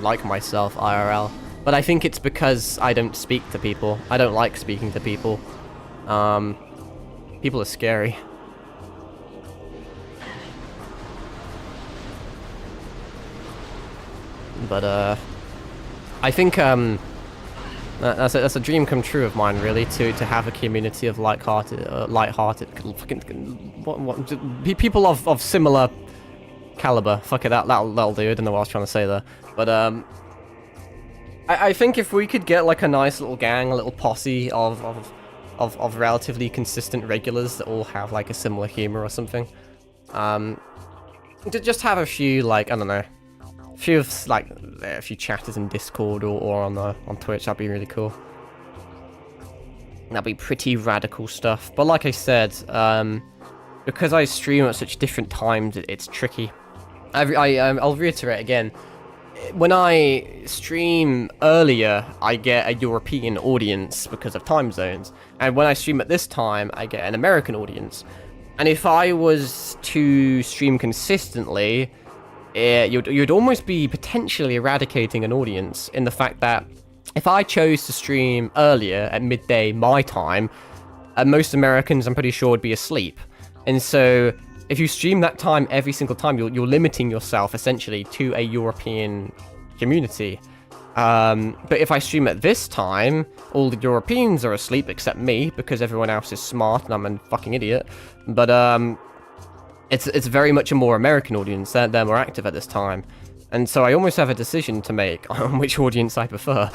like myself IRL, but I think it's because I don't speak to people. I don't like speaking to people. People are scary. But I think that's a dream come true of mine, really, to have a community of light-hearted, people of similar caliber. Fuck it, that'll do. I don't know what I was trying to say there, but I think if we could get like a nice little gang, a little posse of relatively consistent regulars that all have like a similar humor or something, to just have a few, like, I don't know, a few chatters in Discord or on Twitch, that'd be really cool. That'd be pretty radical stuff. But like I said, because I stream at such different times, it's tricky. I'll reiterate again. When I stream earlier, I get a European audience because of time zones. And when I stream at this time, I get an American audience. And if I was to stream consistently, you'd almost be potentially eradicating an audience, in the fact that if I chose to stream earlier at midday my time, most Americans, I'm pretty sure, would be asleep. And so if you stream that time every single time, you're limiting yourself essentially to a European community. But if I stream at this time, all the Europeans are asleep except me, because everyone else is smart and I'm a fucking idiot. But it's very much a more American audience. They're more active at this time. And so I almost have a decision to make on which audience I prefer.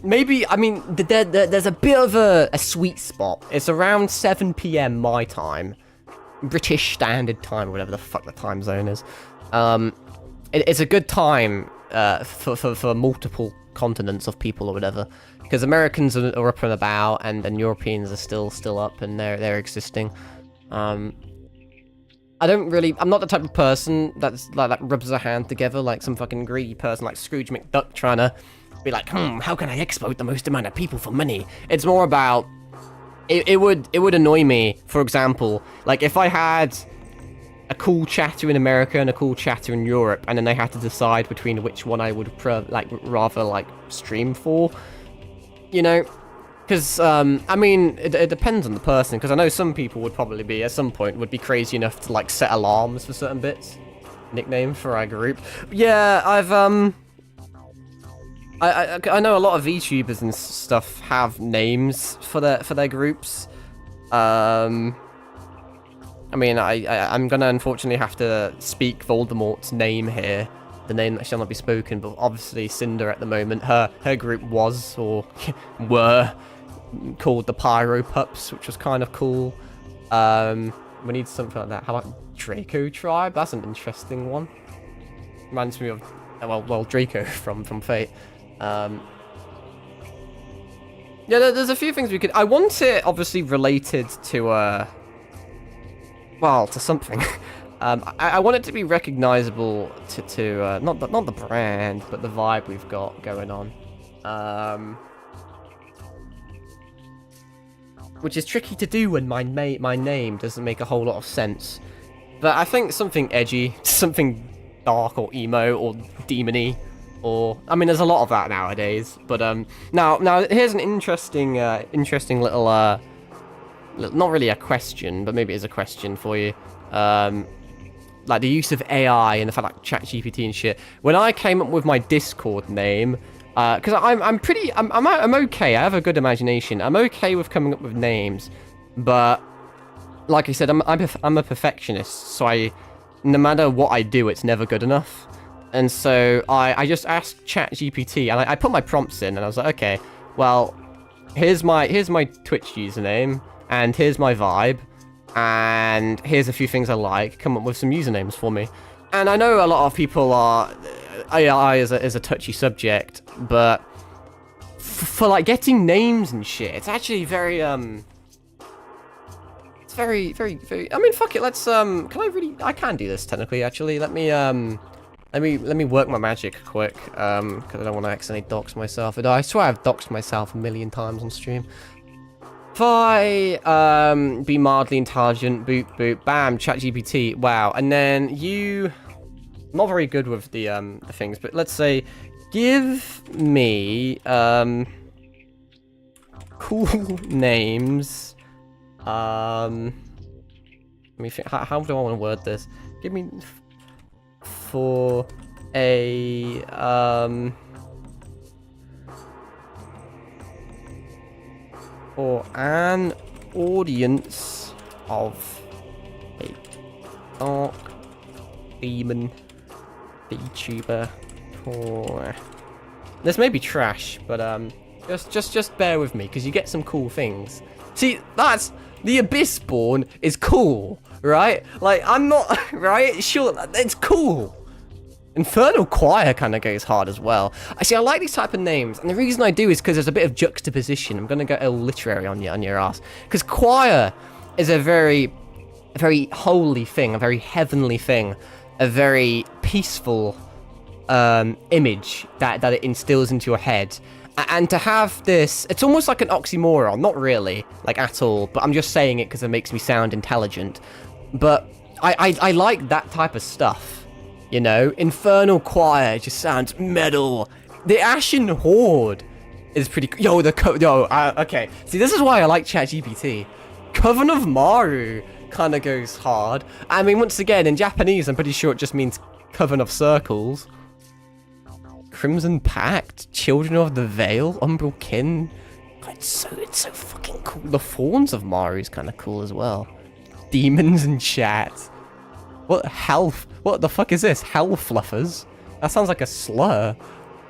Maybe, I mean, there's a bit of a sweet spot. It's around 7 p.m. my time. British Standard Time, whatever the fuck the time zone is. It's a good time for multiple continents of people or whatever. Because Americans are up and about, and Europeans are still up, and they're existing. I'm not the type of person that's like rubs their hand together like some fucking greedy person like Scrooge McDuck trying to be like, how can I exploit the most amount of people for money? It's more about, it would annoy me, for example, like if I had a cool chatter in America and a cool chatter in Europe, and then they had to decide between which one I would rather stream for. You know, because, I mean, it depends on the person, because I know some people would probably be, at some point, would be crazy enough to, like, set alarms for certain bits. Nickname for our group. Yeah, I've, I know a lot of VTubers and stuff have names for their groups. I mean, I'm gonna unfortunately have to speak Voldemort's name here. The name that shall not be spoken, but obviously Cinder at the moment, her group was, or were, called the Pyro Pups, which was kind of cool. We need something like that. How about Draco Tribe? That's an interesting one. Reminds me of, well, Draco from Fate. Yeah, there's a few things we could, I want it obviously related to, well, to something. I want it to be recognizable to not the brand, but the vibe we've got going on. Which is tricky to do when my name doesn't make a whole lot of sense. But I think something edgy, something dark or emo or demony, or I mean, there's a lot of that nowadays. But now here's an interesting little not really a question, but maybe it's a question for you. Like the use of AI and the fact like ChatGPT and shit. When I came up with my Discord name, because I'm okay. I have a good imagination. I'm okay with coming up with names, but like I said, I'm a perfectionist. So no matter what I do, it's never good enough. And so I just asked ChatGPT, and I put my prompts in, and I was like, okay, well, here's my Twitch username, and here's my vibe. And here's a few things I like. Come up with some usernames for me. And I know a lot of people are... AI is a touchy subject, but... For, like, getting names and shit, it's actually very, It's very... I mean, fuck it, let's, Can I really... I can do this, technically, actually. Let me work my magic quick, because I don't want to accidentally dox myself. I swear I've doxed myself a million times on stream. If I, be mildly intelligent, boop, boop, bam, ChatGPT, wow, and then you, not very good with the things, but let's say, give me, cool names, let me think, how do I want to word this? Give me, for a, for an audience of a dark demon VTuber tour. This may be trash, but just bear with me, because you get some cool things. See, that's the Abyssborn is cool, right? Like, I'm not right. Sure, it's cool. Infernal Choir kind of goes hard as well. I like these type of names, and the reason I do is because there's a bit of juxtaposition. I'm gonna go ill literary on your ass, because choir is a very holy thing, a very heavenly thing, a very peaceful image that it instills into your head. And to have this, it's almost like an oxymoron, not really, like at all, but I'm just saying it because it makes me sound intelligent. But I like that type of stuff. You know, Infernal Choir just sounds metal. The Ashen Horde is pretty... okay. See, this is why I like ChatGPT. Coven of Maru kind of goes hard. I mean, once again, in Japanese, I'm pretty sure it just means Coven of Circles. Crimson Pact, Children of the Veil, Umbral Kin. It's so fucking cool. The Fawns of Maru is kind of cool as well. Demons in Chat. What the fuck is this? Hell Fluffers? That sounds like a slur.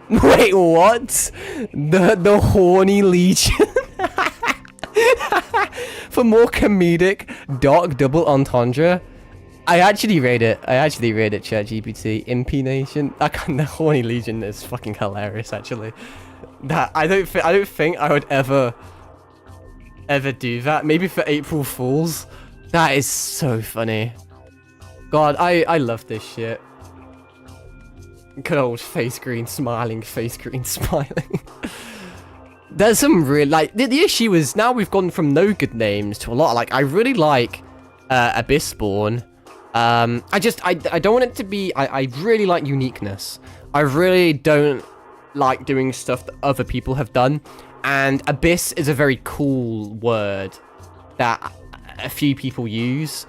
Wait, what? The horny legion? For more comedic dark double entendre. I actually read it. ChatGPT. Impy Nation. The horny legion is fucking hilarious. Actually, that I don't think I would ever do that. Maybe for April Fools. That is so funny. God, I love this shit. Good old face green smiling, face green smiling. There's some real, like, the issue is now we've gone from no good names to a lot. Like, I really like Abyssborn. I don't want it to be, I really like uniqueness. I really don't like doing stuff that other people have done. And Abyss is a very cool word that a few people use.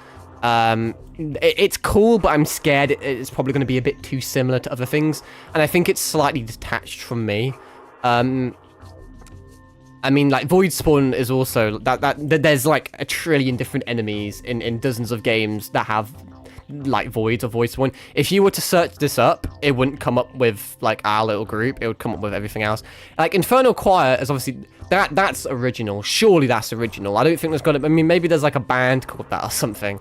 It's cool, but I'm scared it's probably going to be a bit too similar to other things. And I think it's slightly detached from me. I mean, like, Void Spawn is also that there's like a trillion different enemies in dozens of games that have like voids or Void Spawn. If you were to search this up, it wouldn't come up with like our little group. It would come up with everything else. Like Infernal Choir is obviously that's original. Surely that's original. I don't think there's got. I mean, maybe there's like a band called that or something.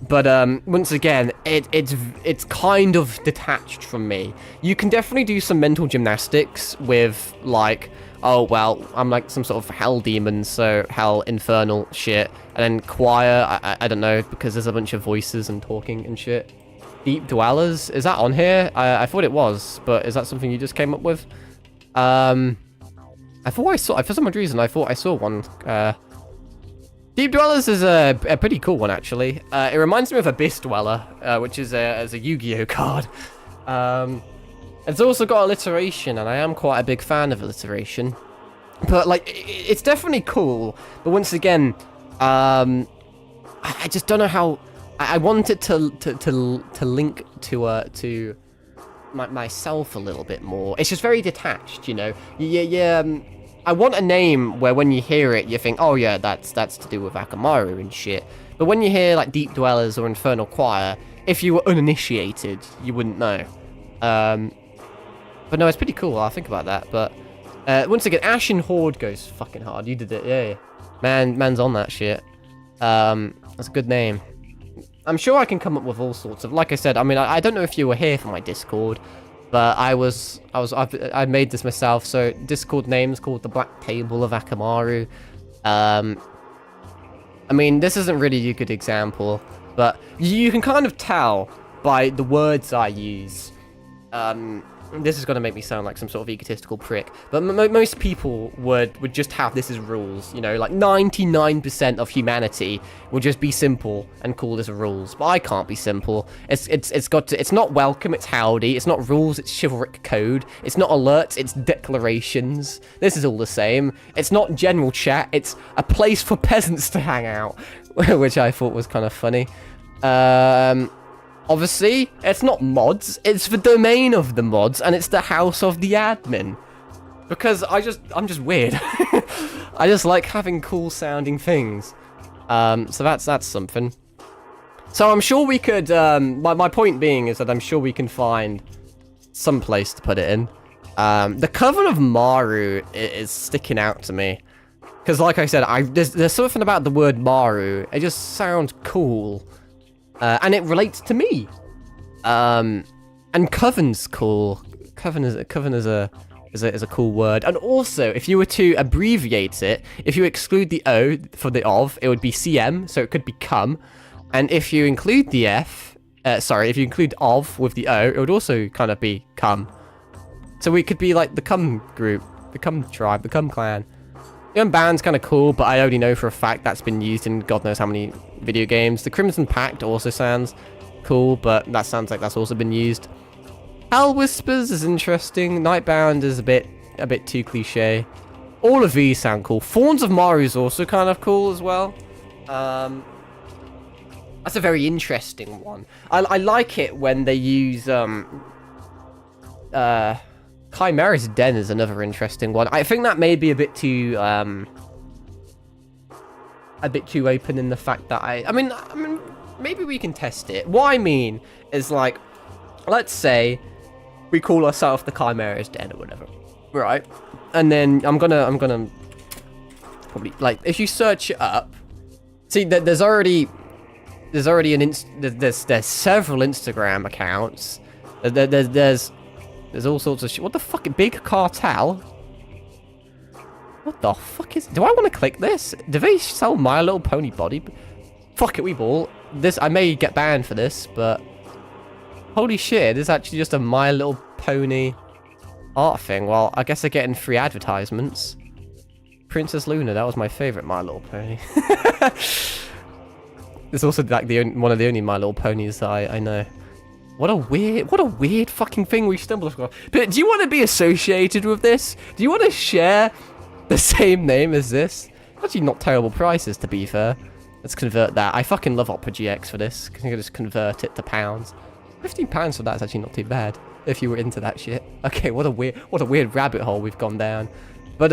But once again, it's kind of detached from me. You can definitely do some mental gymnastics with like, oh well, I'm like some sort of hell demon, so hell infernal shit. And then choir, I don't know, because there's a bunch of voices and talking and shit. Deep Dwellers, is that on here? I thought it was, but is that something you just came up with? I thought I saw, for some odd reason, I thought I saw one. Deep Dwellers is a pretty cool one, actually. It reminds me of Abyss Dweller, which is a Yu-Gi-Oh card. It's also got alliteration, and I am quite a big fan of alliteration. But, like, it's definitely cool. But once again, I just don't know how... I want it to link to myself a little bit more. It's just very detached, you know? I want a name where when you hear it, you think, oh yeah, that's to do with Akamaru and shit. But when you hear, like, Deep Dwellers or Infernal Choir, if you were uninitiated, you wouldn't know. But no, it's pretty cool. I'll think about that. But once again, Ashen Horde goes fucking hard. You did it, yeah. Man's on that shit. That's a good name. I'm sure I can come up with all sorts of. Like I said, I mean, I don't know if you were here for my Discord, but I made this myself. So Discord name's called the Black Table of Akamaru. I mean, this isn't really a good example, but you can kind of tell by the words I use. This is going to make me sound like some sort of egotistical prick, but most people would just have this as rules, you know, like 99% of humanity will just be simple and call this rules, but I can't be simple. It's not welcome, it's howdy, it's not rules, it's chivalric code, it's not alerts, it's declarations. This is all the same. It's not general chat, it's a place for peasants to hang out, which I thought was kind of funny. Obviously, it's not mods, it's the domain of the mods, and it's the house of the admin. Because I'm just weird. I just like having cool sounding things. So that's something. So I'm sure we could, my point being is that I'm sure we can find some place to put it in. The cover of Maru is sticking out to me. Because like I said, there's something about the word Maru, it just sounds cool. And it relates to me. And Coven's cool. Coven is a cool word. And also, if you were to abbreviate it, if you exclude the O for the of, it would be CM, so it could be come. And if you include the F, if you include of with the O, it would also kind of be come. So we could be like the Cum group, the Cum tribe, the Cum clan. The Unbanned's kind of cool, but I already know for a fact that's been used in God knows how many video games. The Crimson Pact also sounds cool, but that sounds like that's also been used. Hell Whispers is interesting. Nightbound is a bit too cliche. All of these sound cool. Fawns of Maru is also kind of cool as well. That's a very interesting one. I like it when they use Chimera's Den is another interesting one. I think that may be a bit too open in the fact that I mean maybe we can test it. What I mean is, like, let's say we call ourselves the Chimera is dead or whatever, right? And then I'm gonna probably, like, if you search it up, see that there's already there's several Instagram accounts. There's all sorts of shit. What the fuck? Big Cartel? What the fuck is? Do I want to click this? Do they sell My Little Pony body? Fuck it, we ball. This, I may get banned for this, but holy shit, this is actually just a My Little Pony art thing. Well, I guess they're getting free advertisements. Princess Luna, that was my favorite My Little Pony. It's also like one of the only My Little Ponies that I know. What a weird fucking thing we stumbled across. But do you want to be associated with this? Do you want to share the same name as this? Actually, not terrible prices, to be fair. Let's convert that. I fucking love Opera GX for this, because you can just convert it to pounds. £15 for that is actually not too bad, if you were into that shit. Okay, what a weird rabbit hole we've gone down. But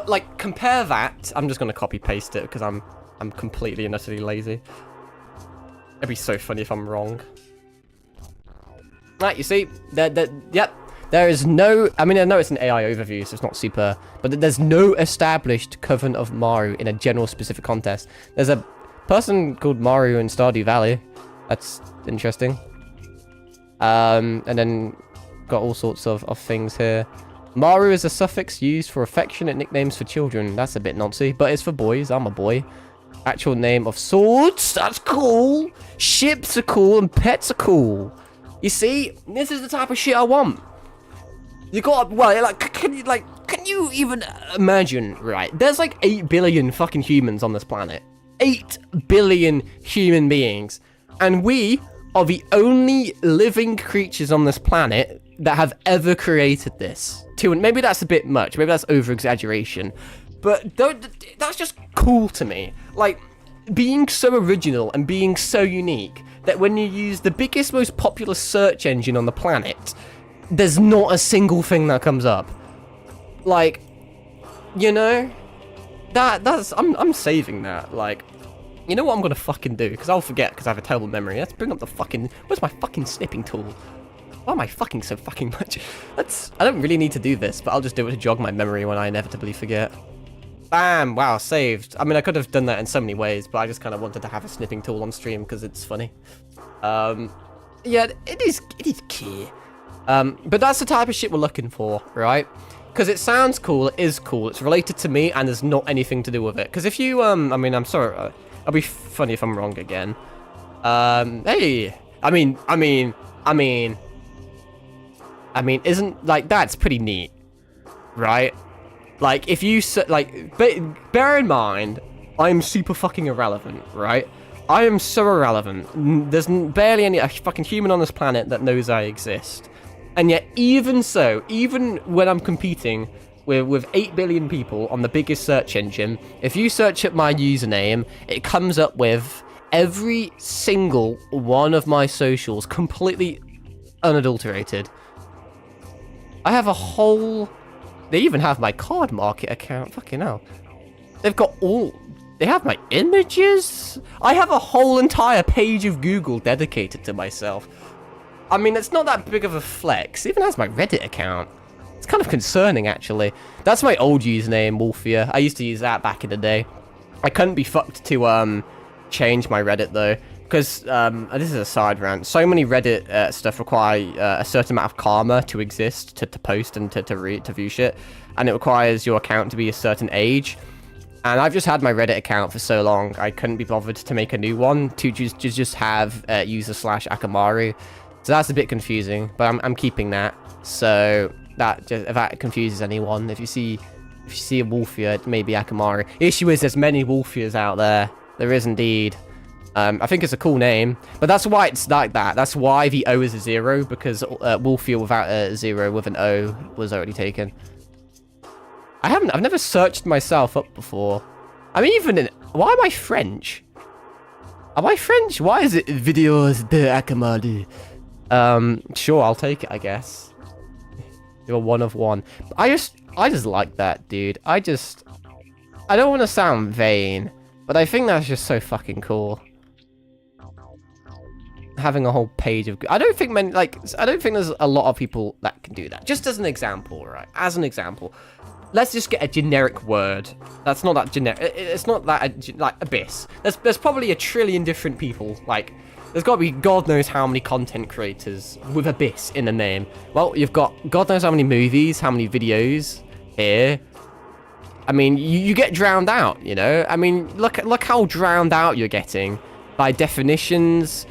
like, compare that. I'm just gonna copy paste it because I'm completely and utterly lazy. It'd be so funny if I'm wrong. Right, you see, yep. There is no, I mean, I know it's an AI overview, so it's not super, but there's no established Coven of Maru in a general specific contest. There's a person called Maru in Stardew Valley. That's interesting. And then got all sorts of things here. Maru is a suffix used for affectionate nicknames for children. That's a bit noncy, but it's for boys. I'm a boy. Actual name of swords. That's cool. Ships are cool and pets are cool. You see, this is the type of shit I want. You got, well, like, can you even imagine, right? There's like 8 billion fucking humans on this planet. 8 billion human beings. And we are the only living creatures on this planet that have ever created this. Maybe that's a bit much. Maybe that's over-exaggeration. But that's just cool to me. Like, being so original and being so unique that when you use the biggest, most popular search engine on the planet, there's not a single thing that comes up. Like, you know, I'm saving that. Like, you know what I'm gonna fucking do? Because I'll forget because I have a terrible memory. Let's bring up the fucking, where's my fucking snipping tool? Why am I fucking so fucking much? I don't really need to do this, but I'll just do it to jog my memory when I inevitably forget. Bam! Wow, saved. I mean, I could have done that in so many ways, but I just kind of wanted to have a snipping tool on stream because it's funny. Yeah, it is key. But that's the type of shit we're looking for, right? Because it sounds cool, it is cool, it's related to me, and there's not anything to do with it. Because if you, I mean, I'm sorry, I'll be funny if I'm wrong again. Hey, I mean, isn't, like, that's pretty neat, right? Like, if you, like, bear in mind, I'm super fucking irrelevant, right? I am so irrelevant. There's barely any fucking human on this planet that knows I exist. And yet, even so, even when I'm competing with 8 billion people on the biggest search engine, if you search up my username, it comes up with every single one of my socials completely unadulterated. I have a whole... They even have my card market account. Fucking hell. They've got all... They have my images. I have a whole entire page of Google dedicated to myself. I mean, it's not that big of a flex. It even has my Reddit account. It's kind of concerning, actually. That's my old username, Wolfia. I used to use that back in the day. I couldn't be fucked to change my Reddit, though. Because, this is a side rant. So many Reddit stuff require a certain amount of karma to exist, to post and to view shit. And it requires your account to be a certain age. And I've just had my Reddit account for so long, I couldn't be bothered to make a new one to just have user/Akamaru. So that's a bit confusing, but I'm keeping that. So that if that confuses anyone, if you see a Wolfia, it may be Akamaru. Issue is there's many Wolfias out there. There is indeed. I think it's a cool name, but that's why it's like that. That's why the O is a 0, because Wolfia without a 0 with an O was already taken. I've never searched myself up before. I mean, why am I French? Am I French? Why is it videos de Akamaru? Sure, I'll take it, I guess. You're one of one. I just like that, dude. I don't want to sound vain, but I think that's just so fucking cool. having a whole page of... I don't think many, like, I don't think there's a lot of people that can do that. Just as an example, right? As an example. Let's just get a generic word. That's not that generic. It's not that, like, Abyss. There's probably a trillion different people, like... There's got to be God knows how many content creators with Abyss in the name. Well, you've got God knows how many movies, how many videos here. I mean, you get drowned out, you know? I mean, look how drowned out you're getting by definitions,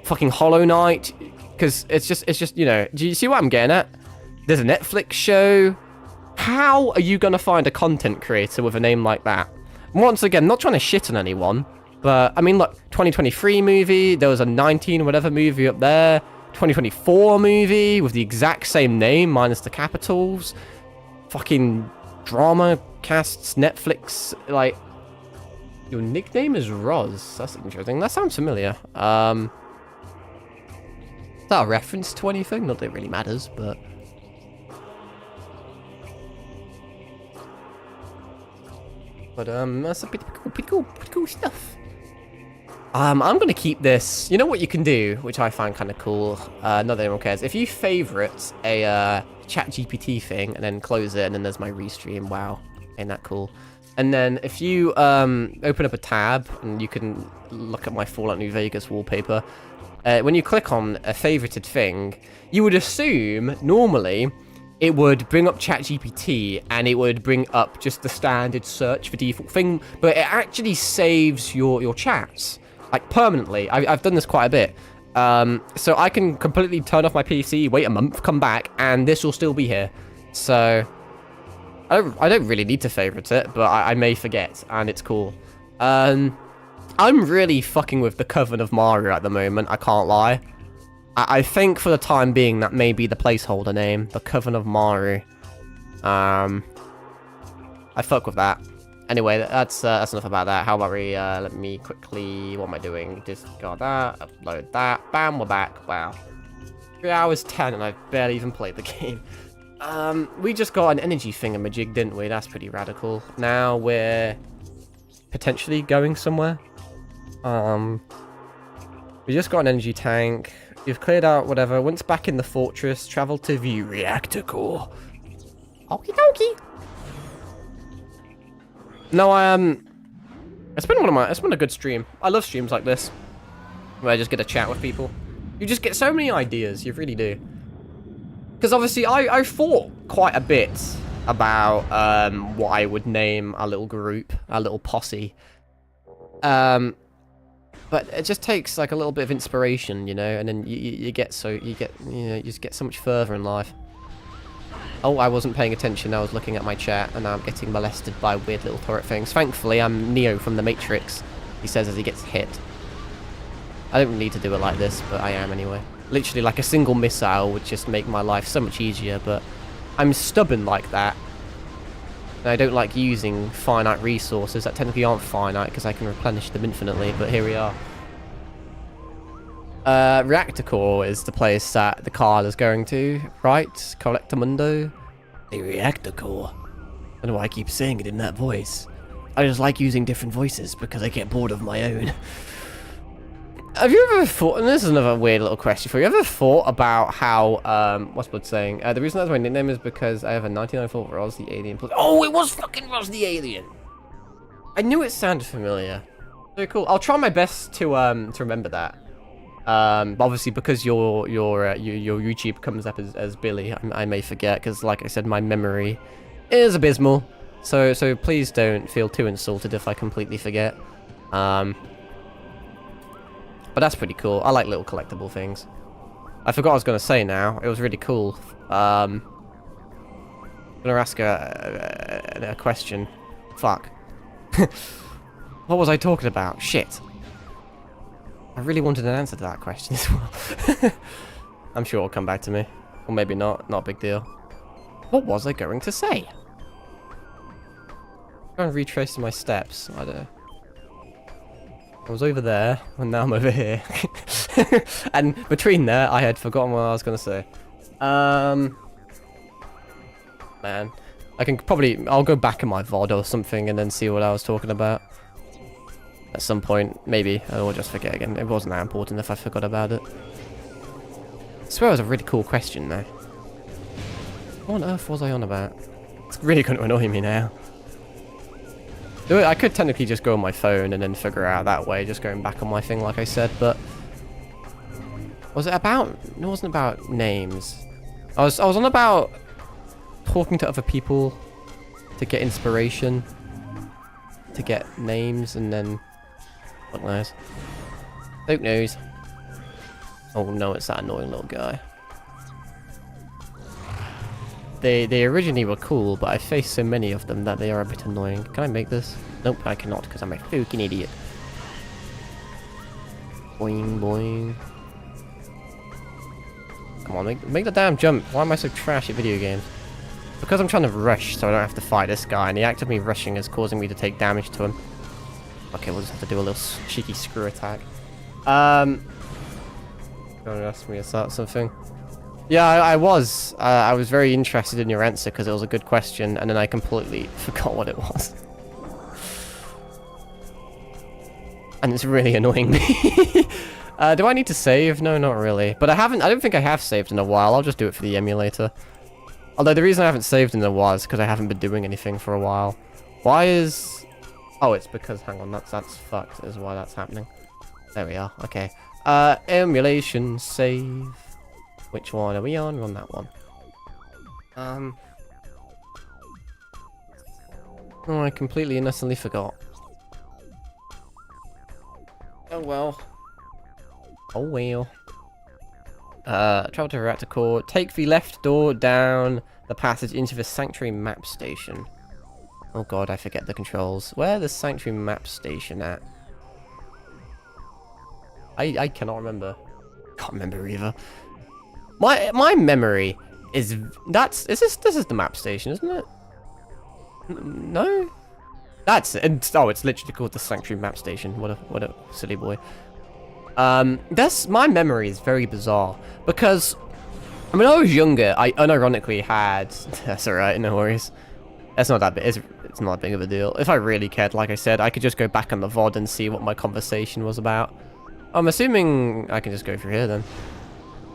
fucking Hollow Knight, because it's just, you know, do you see what I'm getting at? There's a Netflix show. How are you going to find a content creator with a name like that? Once again, not trying to shit on anyone, but, I mean, look, 2023 movie, there was a 19 whatever movie up there, 2024 movie with the exact same name, minus the capitals, fucking drama casts, Netflix, like, your nickname is Roz, that's interesting, that sounds familiar, is that a reference to anything? Not that it really matters, but... But, that's a pretty cool stuff. I'm going to keep this. You know what you can do, which I find kind of cool. Not that anyone cares. If you favorite a ChatGPT thing and then close it, and then there's my restream. Wow, ain't that cool? And then if you open up a tab and you can look at my Fallout New Vegas wallpaper, when you click on a favorited thing, you would assume normally it would bring up ChatGPT and it would bring up just the standard search for default thing, but it actually saves your chats. Like, permanently. I've done this quite a bit. So I can completely turn off my PC, wait a month, come back, and this will still be here. So, I don't really need to favorite it, but I may forget, and it's cool. I'm really fucking with the Coven of Mario at the moment, I can't lie. I think for the time being, that may be the placeholder name, the Coven of Mario. I fuck with that. Anyway, that's enough about that. How about we, let me quickly, what am I doing? Discard that, upload that, bam, we're back. Wow. 3 hours 10 and I've barely even played the game. We just got an energy thingamajig, didn't we? That's pretty radical. Now we're potentially going somewhere. We just got an energy tank. You've cleared out whatever. Once back in the fortress, travel to the reactor core. Okie dokie. No, it's been a good stream. I love streams like this, where I just get to chat with people. You just get so many ideas, you really do. Because obviously, I thought quite a bit about what I would name our little group, our little posse. But it just takes like a little bit of inspiration, you know, and then you just get so much further in life. Oh, I wasn't paying attention. I was looking at my chat, and now I'm getting molested by weird little turret things. Thankfully, I'm Neo from the Matrix, he says as he gets hit. I don't need to do it like this, but I am anyway. Literally, like a single missile would just make my life so much easier, but I'm stubborn like that. And I don't like using finite resources that technically aren't finite, because I can replenish them infinitely, but here we are. Reactor Core is the place that the Carl is going to, right? Collectamundo. The Reactor Core. I don't know why I keep saying it in that voice. I just like using different voices because I get bored of my own. Have you ever thought, and this is another weird little question for you, ever thought about how, what's Blood saying? The reason that's my nickname is because I have a 99 for Roz the Alien. Oh, it was fucking Roz the Alien! I knew it sounded familiar. Very cool. I'll try my best to remember that. But obviously, because your YouTube comes up as Billy, I may forget, because like I said, my memory is abysmal. So please don't feel too insulted if I completely forget. But that's pretty cool. I like little collectible things. I forgot what I was going to say now. It was really cool. I'm going to ask a question. Fuck. What was I talking about? Shit. I really wanted an answer to that question as well. I'm sure it'll come back to me. Or maybe not. Not a big deal. What was I going to say? I'm trying to retrace my steps. I don't know. I was over there, and now I'm over here. And between there, I had forgotten what I was going to say. Man. I can probably... I'll go back in my VOD or something and then see what I was talking about. at some point, maybe. Or just forget again. It wasn't that important if I forgot about it. I swear it was a really cool question, though. What on earth was I on about? It's really going to annoy me now. I could technically just go on my phone and then figure it out that way, just going back on my thing like I said, but... Was it about... It wasn't about names. I was on about talking to other people to get inspiration, to get names, and then... What knows? Who knows? Oh no, it's that annoying little guy. They originally were cool, but I faced so many of them that they are a bit annoying. Can I make this? Nope, I cannot, because I'm a fucking idiot. Boing, boing. Come on, make the damn jump. Why am I so trash at video games? Because I'm trying to rush, so I don't have to fight this guy, and the act of me rushing is causing me to take damage to him. Okay, we'll just have to do a little cheeky screw attack. Don't ask me to start something. Yeah, I was very interested in your answer because it was a good question, and then I completely forgot what it was. And it's really annoying me. Do I need to save? No, not really. But I don't think I have saved in a while. I'll just do it for the emulator. Although the reason I haven't saved in a while is because I haven't been doing anything for a while. Why is... Oh, it's because... Hang on, that's fucked is why that's happening. There we are. Okay. Emulation save. Which one are we on? We're on that one. Oh, I completely innocently forgot. Oh well. Oh well. Travel to reactor core. Take the left door down the passage into the sanctuary map station. Oh god, I forget the controls. Where the sanctuary map station at? I cannot remember. Can't remember either. My memory is this is the map station, isn't it? No, that's it. Oh, it's literally called the sanctuary map station. What a silly boy. My memory is very bizarre because when I was younger, I unironically had. That's alright, no worries. It's not that big. It's not that big of a deal. If I really cared, like I said, I could just go back on the VOD and see what my conversation was about. I'm assuming I can just go through here then.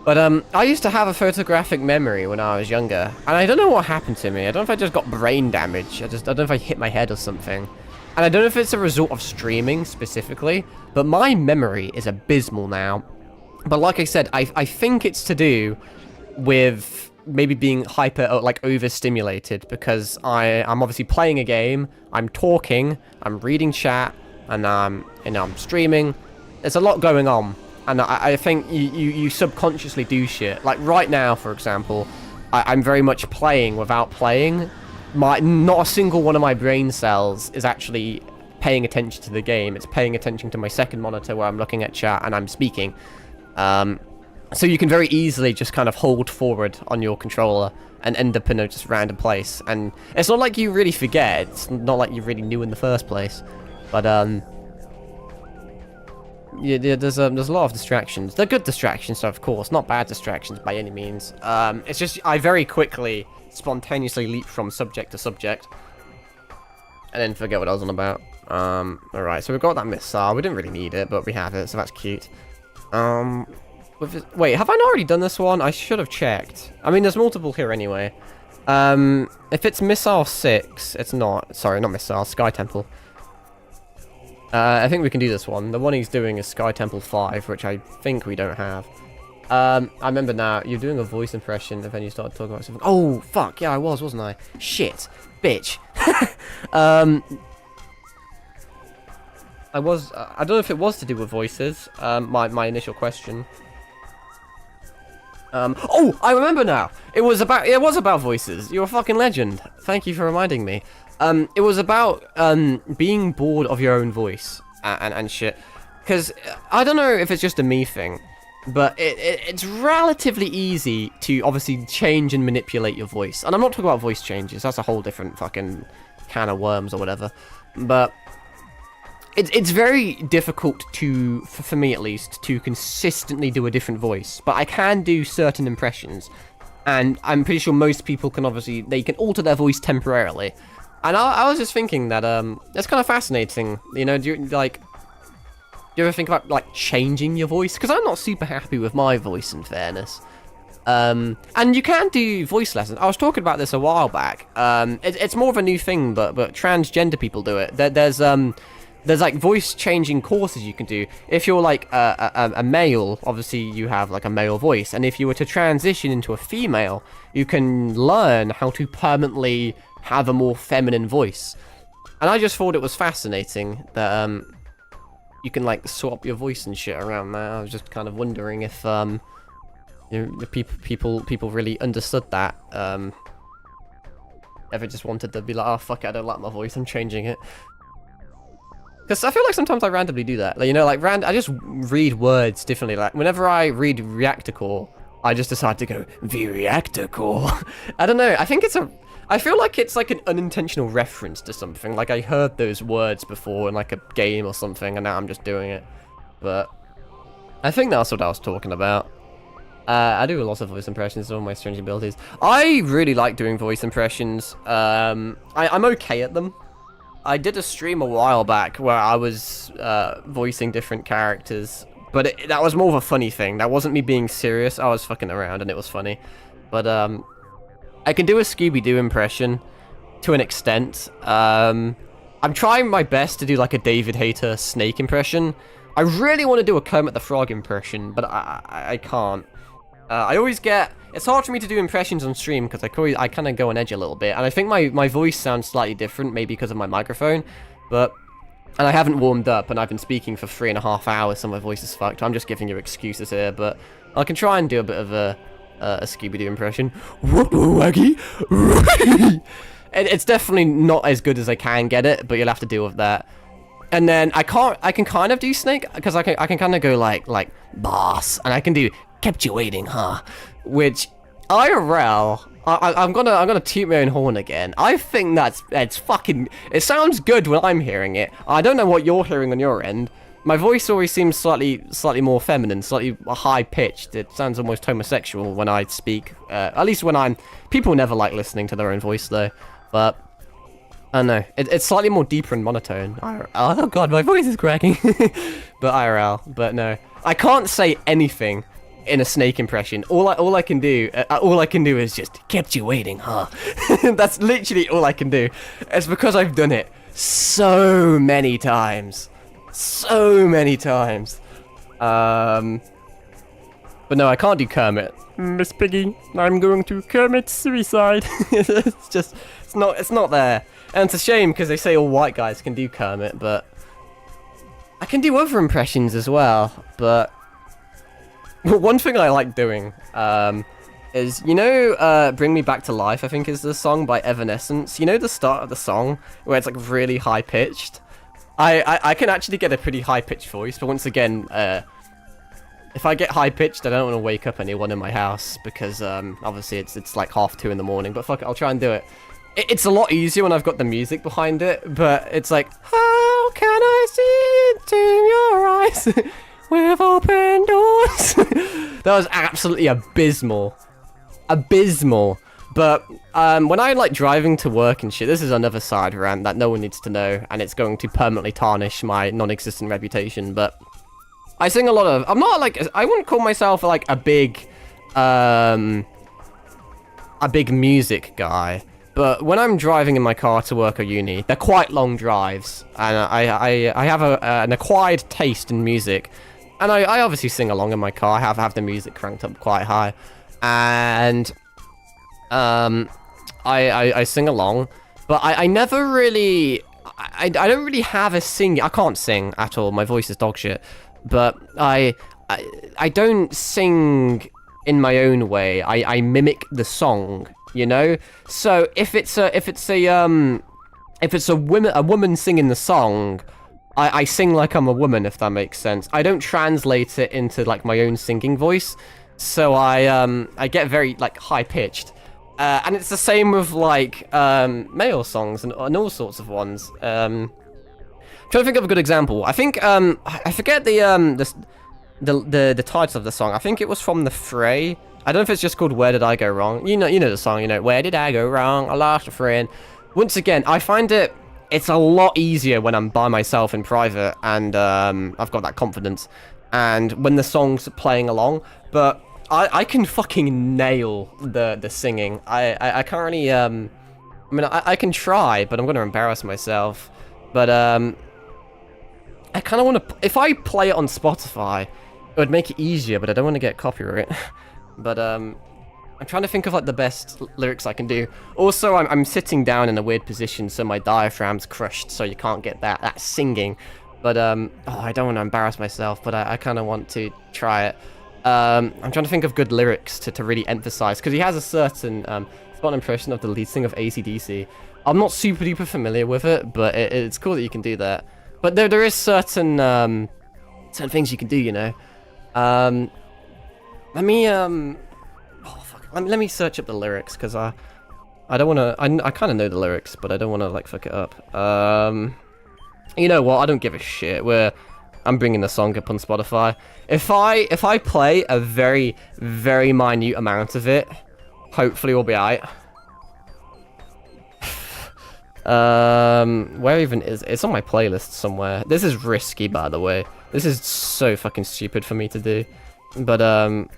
But I used to have a photographic memory when I was younger, and I don't know what happened to me. I don't know if I just got brain damage. I don't know if I hit my head or something. And I don't know if it's a result of streaming specifically, but my memory is abysmal now. But like I said, I think it's to do with maybe being overstimulated, because I'm obviously playing a game, I'm talking, I'm reading chat, and I'm streaming. There's a lot going on. And I think you subconsciously do shit. Like right now, for example, I'm very much playing without playing. Not a single one of my brain cells is actually paying attention to the game. It's paying attention to my second monitor where I'm looking at chat and I'm speaking. So you can very easily just kind of hold forward on your controller and end up in a just random place. And it's not like you really forget. It's not like you really knew in the first place. But yeah, there's a lot of distractions. They're good distractions, of course, not bad distractions by any means. It's just I very quickly, spontaneously leap from subject to subject, and then forget what I was on about. Alright, so we've got that missile. We didn't really need it, but we have it, so that's cute. Wait, have I not already done this one? I should have checked. I mean, there's multiple here anyway. If it's missile 6, it's not. Sorry, not missile, Sky Temple. I think we can do this one. The one he's doing is Sky Temple 5, which I think we don't have. I remember now, you're doing a voice impression and then you started talking about something. Oh, fuck, yeah, I was, wasn't I? Shit. Bitch. I don't know if it was to do with voices, my initial question. Oh, I remember now. It was about voices. You're a fucking legend. Thank you for reminding me. It was about being bored of your own voice and shit. Because I don't know if it's just a me thing, but it's relatively easy to obviously change and manipulate your voice. And I'm not talking about voice changes. That's a whole different fucking can of worms or whatever. But it's very difficult to, for me at least, to consistently do a different voice. But I can do certain impressions. And I'm pretty sure most people can they can alter their voice temporarily. And I was just thinking that, it's kind of fascinating, you know, you ever think about like changing your voice? Because I'm not super happy with my voice, in fairness. And you can do voice lessons. I was talking about this a while back. It's more of a new thing, but transgender people do it. There's like voice changing courses you can do. If you're like a male, obviously you have like a male voice, and if you were to transition into a female, you can learn how to permanently have a more feminine voice. And I just thought it was fascinating that you can like swap your voice and shit around there. I was just kind of wondering if you know, the people really understood that. Ever just wanted to be like, oh fuck it, I don't like my voice, I'm changing it. Because I feel like sometimes I randomly do that. Like, you know, like I just read words differently. Like whenever I read reactor core, I just decide to go the reactor core. I don't know. I feel like it's like an unintentional reference to something. Like I heard those words before in like a game or something, and now I'm just doing it. But I think that's what I was talking about. I do a lot of voice impressions, all my strange abilities. I really like doing voice impressions. I'm okay at them. I did a stream a while back where I was voicing different characters, but that was more of a funny thing. That wasn't me being serious. I was fucking around and it was funny. But I can do a Scooby-Doo impression to an extent. I'm trying my best to do like a David Hayter Snake impression. I really want to do a Kermit the Frog impression, but I can't. I always get... It's hard for me to do impressions on stream because I kind of go on edge a little bit. And I think my voice sounds slightly different, maybe because of my microphone. And I haven't warmed up, and I've been speaking for 3.5 hours, so my voice is fucked. I'm just giving you excuses here, but I can try and do a bit of a Scooby-Doo impression. Waggy. It's definitely not as good as I can get it, but you'll have to deal with that. And then I can kind of do Snake, because I can kind of go like boss, and I can do kept you waiting, huh? Which IRL, I'm gonna toot my own horn again. I think it's fucking. It sounds good when I'm hearing it. I don't know what you're hearing on your end. My voice always seems slightly more feminine, slightly high pitched. It sounds almost homosexual when I speak. At least when I'm. People never like listening to their own voice though, but. I don't know. It's slightly more deeper and monotone. IRL. Oh god, my voice is cracking. But IRL. But no, I can't say anything in a Snake impression. All I can do is just kept you waiting, huh? That's literally all I can do. It's because I've done it so many times. So many times. But no, I can't do Kermit. Miss Piggy, I'm going to Kermit suicide. it's not there. And it's a shame because they say all white guys can do Kermit, but I can do other impressions as well. But one thing I like doing is, you know, Bring Me Back to Life, I think is the song by Evanescence. You know the start of the song where it's like really high pitched? I can actually get a pretty high pitched voice, but once again, if I get high pitched, I don't want to wake up anyone in my house because obviously it's like 1:30 in the morning. But fuck it, I'll try and do it. It's a lot easier when I've got the music behind it, but it's like, how can I see into your eyes with open doors? That was absolutely abysmal. Abysmal. But when I like driving to work and shit, this is another side rant that no one needs to know, and it's going to permanently tarnish my non-existent reputation, but I sing a lot of... I'm not like... I wouldn't call myself like a big music guy. But when I'm driving in my car to work or uni, they're quite long drives, and I have an acquired taste in music, and I obviously sing along in my car. I have the music cranked up quite high, and I sing along, but I never really, I don't really have a sing. I can't sing at all. My voice is dog shit, but I don't sing in my own way. I mimic the song. You know, so if it's a woman singing the song, I sing like I'm a woman, if that makes sense. I don't translate it into like my own singing voice, so I get very like high pitched, and it's the same with like male songs and all sorts of ones. Trying to think of a good example. I think I forget the title of the song. I think it was from The Fray. I don't know if it's just called Where Did I Go Wrong. You know the song, you know, Where Did I Go Wrong? I lost a friend. Once again, I find it it's a lot easier when I'm by myself in private, and I've got that confidence, and when the song's playing along. But I can fucking nail the singing. I can't really I mean, I can try, but I'm gonna embarrass myself. But I kind of want to. If I play it on Spotify, it would make it easier, but I don't want to get copyright. But I'm trying to think of like the best lyrics I can do. Also, I'm sitting down in a weird position, so my diaphragm's crushed, so you can't get that singing. But oh, I don't want to embarrass myself, but I kind of want to try it. I'm trying to think of good lyrics to really emphasize, because he has a certain spot impression of the lead singer of AC/DC. I'm not super duper familiar with it, but it's cool that you can do that. But there is certain certain things you can do, you know. Let me oh fuck. Let me search up the lyrics, because I don't want to. I kind of know the lyrics, but I don't want to like fuck it up. You know what? I don't give a shit. I'm bringing the song up on Spotify. If I play a very minute amount of it, hopefully we'll be alright. Where even is it? It's on my playlist somewhere. This is risky, by the way. This is so fucking stupid for me to do. But well,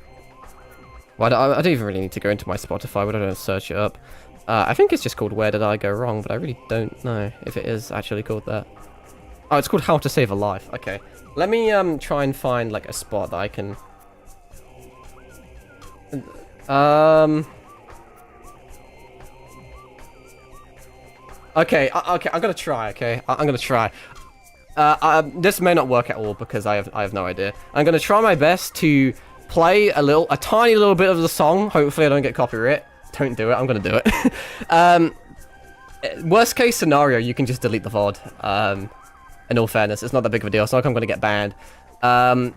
I don't even really need to go into my Spotify, but I don't search it up. I think it's just called Where Did I Go Wrong, but I really don't know if it is actually called that. Oh, it's called How to Save a Life. Okay, let me try and find like a spot that I can. Okay, I'm gonna try. Okay, I'm gonna try. This may not work at all because I have no idea. I'm gonna try my best to play a tiny little bit of the song. Hopefully, I don't get copyright. Don't do it. I'm gonna do it. Worst case scenario, you can just delete the VOD. In all fairness, it's not that big of a deal. It's not like I'm gonna get banned.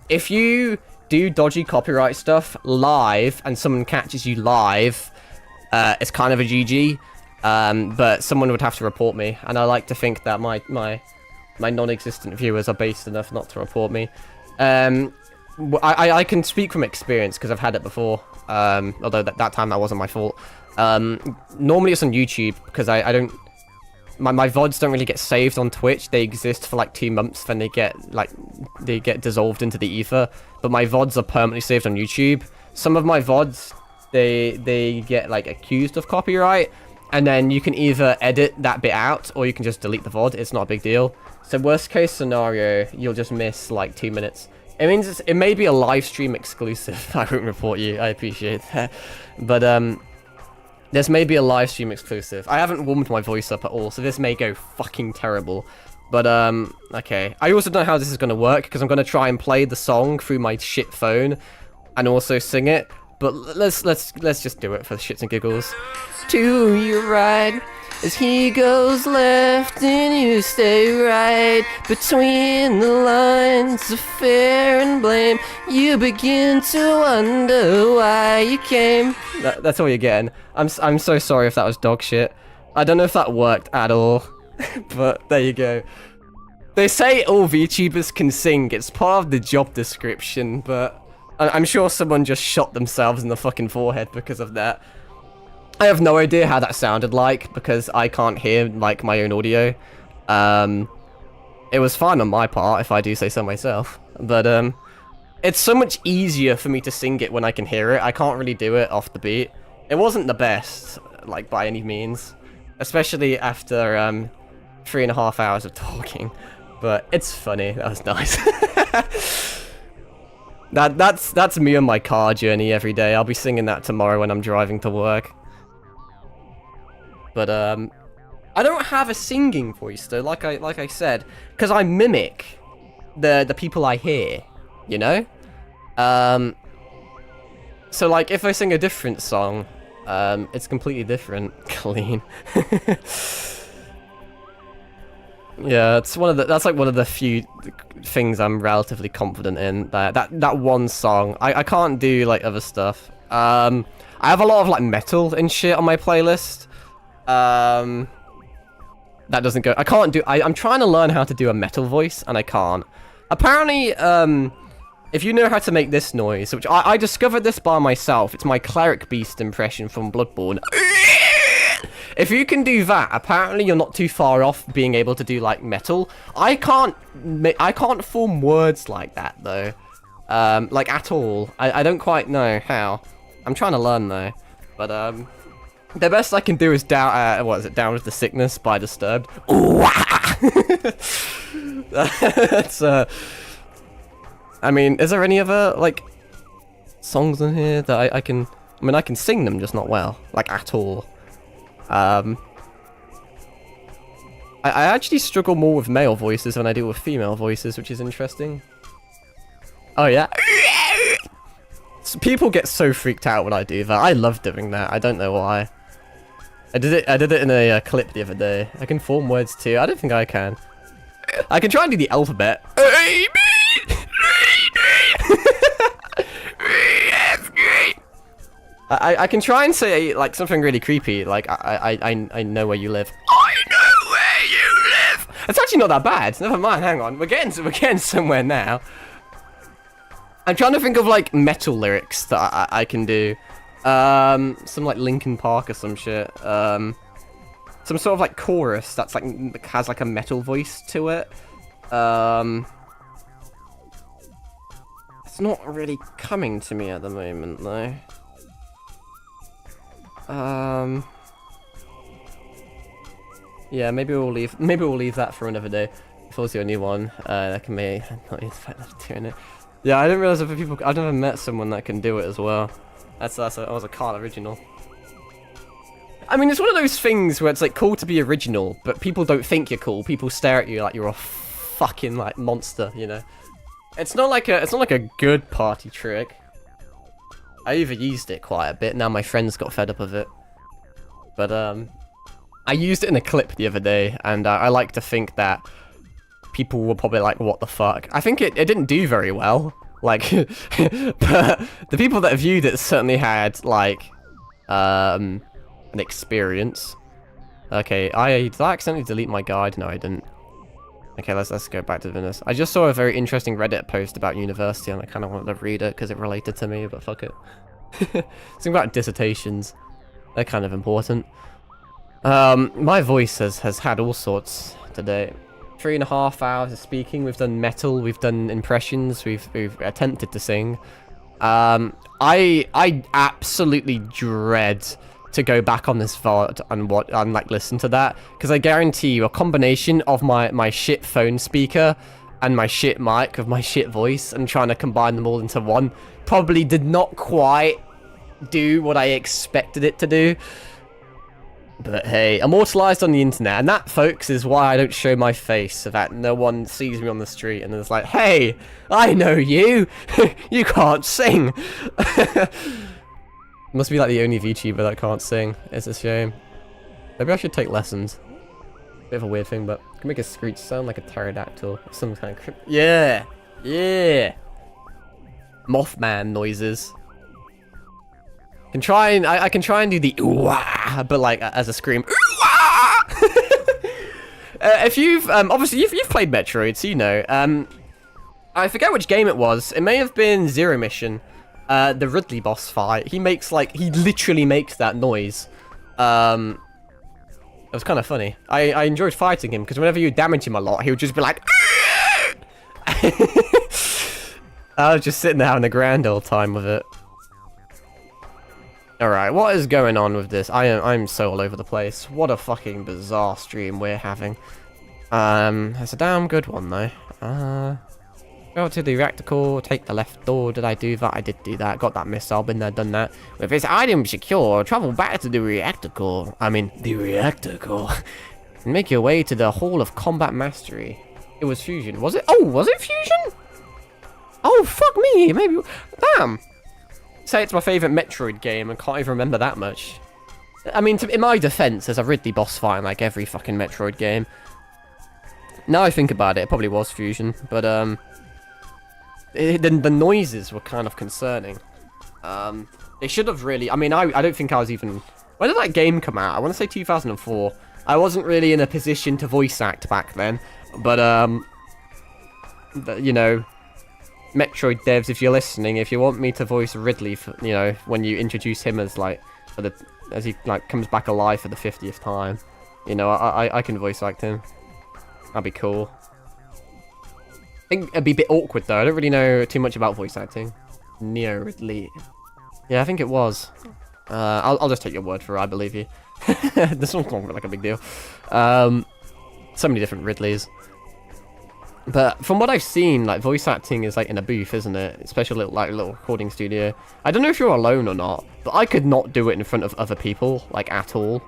If you do dodgy copyright stuff live and someone catches you live, it's kind of a GG. But someone would have to report me, and I like to think that my non-existent viewers are based enough not to report me. I can speak from experience because I've had it before. Although that time that wasn't my fault. Normally it's on YouTube because I don't. My VODs don't really get saved on Twitch. They exist for like 2 months, then they get dissolved into the ether. But my VODs are permanently saved on YouTube. Some of my VODs they get like accused of copyright. And then you can either edit that bit out, or you can just delete the VOD. It's not a big deal. So worst case scenario, you'll just miss like 2 minutes. It means it may be a live stream exclusive. I won't report you. I appreciate that. But this may be a live stream exclusive. I haven't warmed my voice up at all, so this may go fucking terrible. But okay. I also don't know how this is gonna work, because I'm gonna try and play the song through my shit phone, and also sing it. But let's just do it for shits and giggles. To your right, as he goes left and you stay right. Between the lines of fear and blame, you begin to wonder why you came. That's all you're getting. I'm so sorry if that was dog shit. I don't know if that worked at all, but there you go. They say all VTubers can sing. It's part of the job description, but I'm sure someone just shot themselves in the fucking forehead because of that. I have no idea how that sounded like, because I can't hear, like, my own audio. It was fine on my part, if I do say so myself. But, it's so much easier for me to sing it when I can hear it. I can't really do it off the beat. It wasn't the best, like, by any means. Especially after, 3.5 hours of talking. But it's funny. That was nice. That's me on my car journey every day. I'll be singing that tomorrow when I'm driving to work. But I don't have a singing voice though, like I said, because I mimic the people I hear, you know. So like if I sing a different song, it's completely different. Clean. Yeah, that's like one of the few things I'm relatively confident in. That one song. I can't do like other stuff. I have a lot of like metal and shit on my playlist. That doesn't go. I can't do. I'm trying to learn how to do a metal voice and I can't. Apparently, if you know how to make this noise, which I discovered this by myself. It's my cleric beast impression from Bloodborne. If you can do that, apparently you're not too far off being able to do like metal. I can't form words like that though, like at all. I don't quite know how. I'm trying to learn though, but the best I can do is down. What is it? Down with the Sickness by Disturbed. That's I mean, is there any other like songs in here that I can? I mean, I can sing them, just not well, like at all. I actually struggle more with male voices than I do with female voices, which is interesting. Oh yeah. So people get so freaked out when I do that. I love doing that. I don't know why. I did it in a clip the other day. I can form words too. I don't think I can. I can try and do the alphabet. I can try and say like something really creepy, like I know where you live. I know where you live. It's actually not that bad. Never mind. Hang on. We're getting somewhere now. I'm trying to think of like metal lyrics that I can do. Some like Linkin Park or some shit. Some sort of like chorus that's like has like a metal voice to it. It's not really coming to me at the moment though. Yeah, maybe we'll leave that for another day. If also a new one, that can be not use the fact that I'm doing it. Yeah, I didn't realize other people. I've never met someone that can do it as well. That was a Carl original. I mean, it's one of those things where it's like cool to be original, but people don't think you're cool. People stare at you like you're a fucking like monster, you know. It's not like a good party trick. I overused it quite a bit. Now my friends got fed up of it. But I used it in a clip the other day, and I like to think that people were probably like, "What the fuck?" I think it didn't do very well. Like, but the people that viewed it certainly had like an experience. Okay, did I accidentally delete my guide? No, I didn't. Okay, let's go back to Venice. I just saw a very interesting Reddit post about university, and I kind of wanted to read it because it related to me, but fuck it. Something about dissertations. They're kind of important. My voice has had all sorts today. 3.5 hours of speaking. We've done metal. We've done impressions. We've attempted to sing. I absolutely dread to go back on this VOD and like listen to that, because I guarantee you a combination of my shit phone speaker and my shit mic of my shit voice and trying to combine them all into one probably did not quite do what I expected it to do. But hey, immortalized on the internet, and that, folks, is why I don't show my face, so that no one sees me on the street and is like, "Hey, I know you. You can't sing." Must be like the only VTuber that can't sing. It's a shame. Maybe I should take lessons. Bit of a weird thing, but I can make a screech sound like a pterodactyl or some kind of yeah, yeah. Mothman noises. I can try and do the ooh-wah, but like as a scream. Ooh-wah! If you've obviously you've played Metroid, so you know. I forget which game it was. It may have been Zero Mission. The Ridley boss fight. He literally makes that noise. It was kind of funny. I enjoyed fighting him because whenever you damage him a lot, he would just be like. I was just sitting there having a grand old time with it. Alright, what is going on with this? I'm so all over the place. What a fucking bizarre stream we're having. It's a damn good one though. Go to the reactor core, take the left door. Did I do that? I did do that. Got that missile, been there, done that. With this item secure, travel back to the reactor core. The reactor core. And make your way to the Hall of Combat Mastery. It was Fusion. Was it? Oh, was it Fusion? Oh, fuck me. Maybe. Damn. Say it's my favourite Metroid game and can't even remember that much. I mean, in my defense, there's a Ridley boss fight in like every fucking Metroid game. Now I think about it, it probably was Fusion, but the noises were kind of concerning. They should have really. I mean, I don't think I was even. When did that game come out? I want to say 2004. I wasn't really in a position to voice act back then, but you know, Metroid devs, if you're listening, if you want me to voice Ridley, for, you know, when you introduce him as like for the as he like comes back alive for the 50th time. You know, I can voice act him. That'd be cool. I think it'd be a bit awkward though. I don't really know too much about voice acting. Neo Ridley. Yeah, I think it was. I'll just take your word for it. I believe you. This one's not like a big deal. So many different Ridleys. But from what I've seen, like voice acting is like in a booth, isn't it? Especially little recording studio. I don't know if you're alone or not, but I could not do it in front of other people, like at all.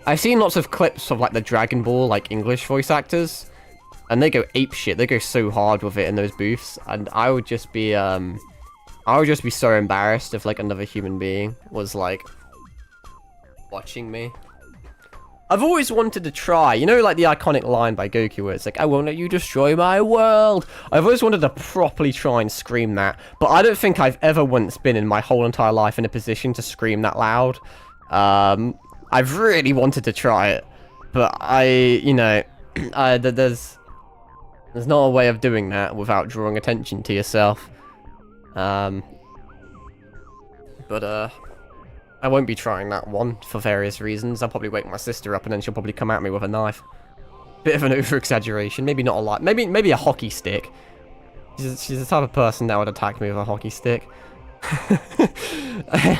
I've seen lots of clips of like the Dragon Ball like English voice actors, and they go ape shit. They go so hard with it in those booths, and I would just be so embarrassed if like another human being was like watching me. I've always wanted to try, you know, like the iconic line by Goku where it's like, I won't let you destroy my world. I've always wanted to properly try and scream that, but I don't think I've ever once been in my whole entire life in a position to scream that loud. I've really wanted to try it, but you know, there's not a way of doing that without drawing attention to yourself. I won't be trying that one for various reasons. I'll probably wake my sister up and then she'll probably come at me with a knife. Bit of an over-exaggeration. Maybe not a lot. Maybe a hockey stick. She's the type of person that would attack me with a hockey stick.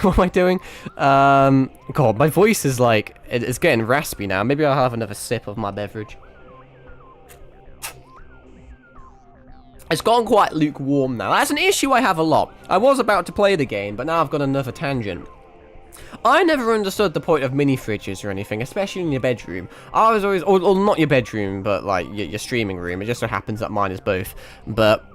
What am I doing? God, my voice is like... It's getting raspy now. Maybe I'll have another sip of my beverage. It's gone quite lukewarm now. That's an issue I have a lot. I was about to play the game, but now I've got another tangent. I never understood the point of mini fridges or anything, especially in your bedroom. I was always, or not your bedroom, but like your streaming room. It just so happens that mine is both. But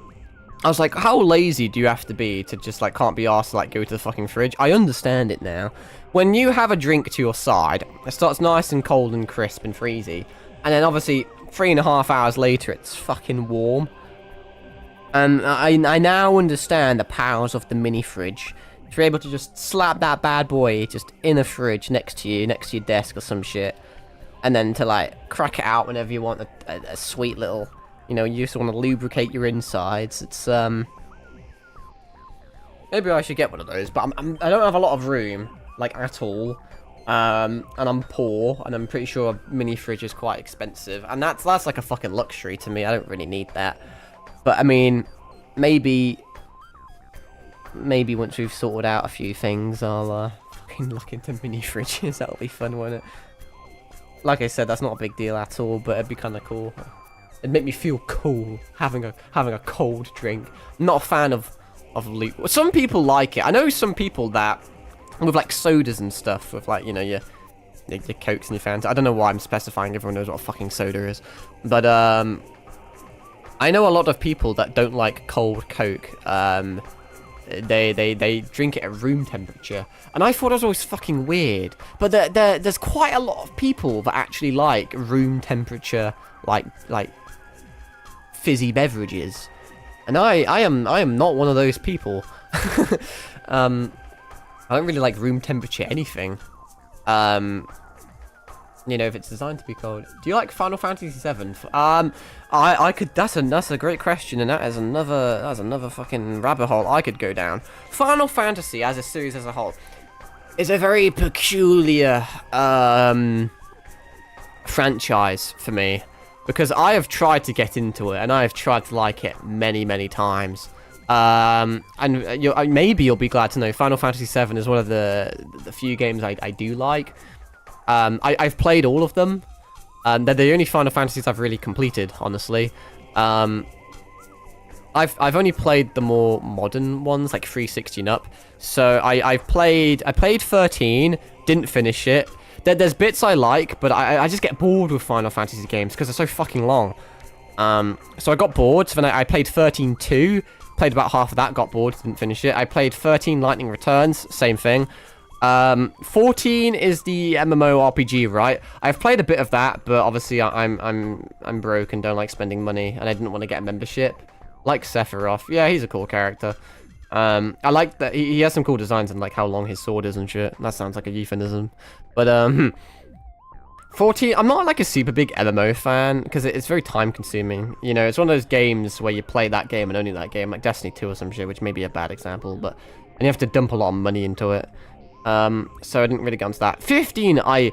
I was like, how lazy do you have to be to just like can't be asked to like go to the fucking fridge? I understand it now. When you have a drink to your side, it starts nice and cold and crisp and freezy, and then obviously 3.5 hours later it's fucking warm. And I now understand the powers of the mini fridge. If you're able to just slap that bad boy just in a fridge next to your desk or some shit, and then to like crack it out whenever you want a sweet little, you know, you just want to lubricate your insides. It's maybe I should get one of those, but I don't have a lot of room, like at all, and I'm poor, and I'm pretty sure a mini fridge is quite expensive, and that's like a fucking luxury to me. I don't really need that, but I mean, maybe once we've sorted out a few things, I'll fucking look into mini fridges. That'll be fun, won't it? Like I said, that's not a big deal at all, but it'd be kind of cool. It'd make me feel cool having a cold drink. I'm not a fan of luke. Some people like it. I know some people that with like sodas and stuff, with like, you know, your Cokes and your Fanta. I don't know why I'm specifying. Everyone knows what a fucking soda is, but I know a lot of people that don't like cold Coke. They drink it at room temperature, and I thought it was always fucking weird. But there's quite a lot of people that actually like room temperature, like fizzy beverages, and I am not one of those people. I don't really like room temperature anything. You know, if it's designed to be cold. Do you like Final Fantasy VII? I could. That's a great question, and that's another fucking rabbit hole I could go down. Final Fantasy as a series as a whole is a very peculiar franchise for me, because I have tried to get into it and I have tried to like it many times. And maybe you'll be glad to know Final Fantasy VII is one of the few games I do like. I've played all of them. They're the only Final Fantasies I've really completed, honestly. I've only played the more modern ones, like 360 and up. So I played 13, didn't finish it. There's bits I like, but I just get bored with Final Fantasy games because they're so fucking long. So I got bored, so then I played 13-2, played about half of that, got bored, didn't finish it. I played 13 Lightning Returns, same thing. 14 is the MMORPG, right? I've played a bit of that, but obviously I'm broke and don't like spending money, and I didn't want to get a membership. Like Sephiroth, yeah, he's a cool character. I like that he has some cool designs and like how long his sword is and shit. That sounds like a euphemism, but 14, I'm not like a super big MMO fan because it's very time consuming. You know, it's one of those games where you play that game and only that game, like Destiny 2 or some shit, which may be a bad example, but and you have to dump a lot of money into it. So I didn't really get onto that. 15, I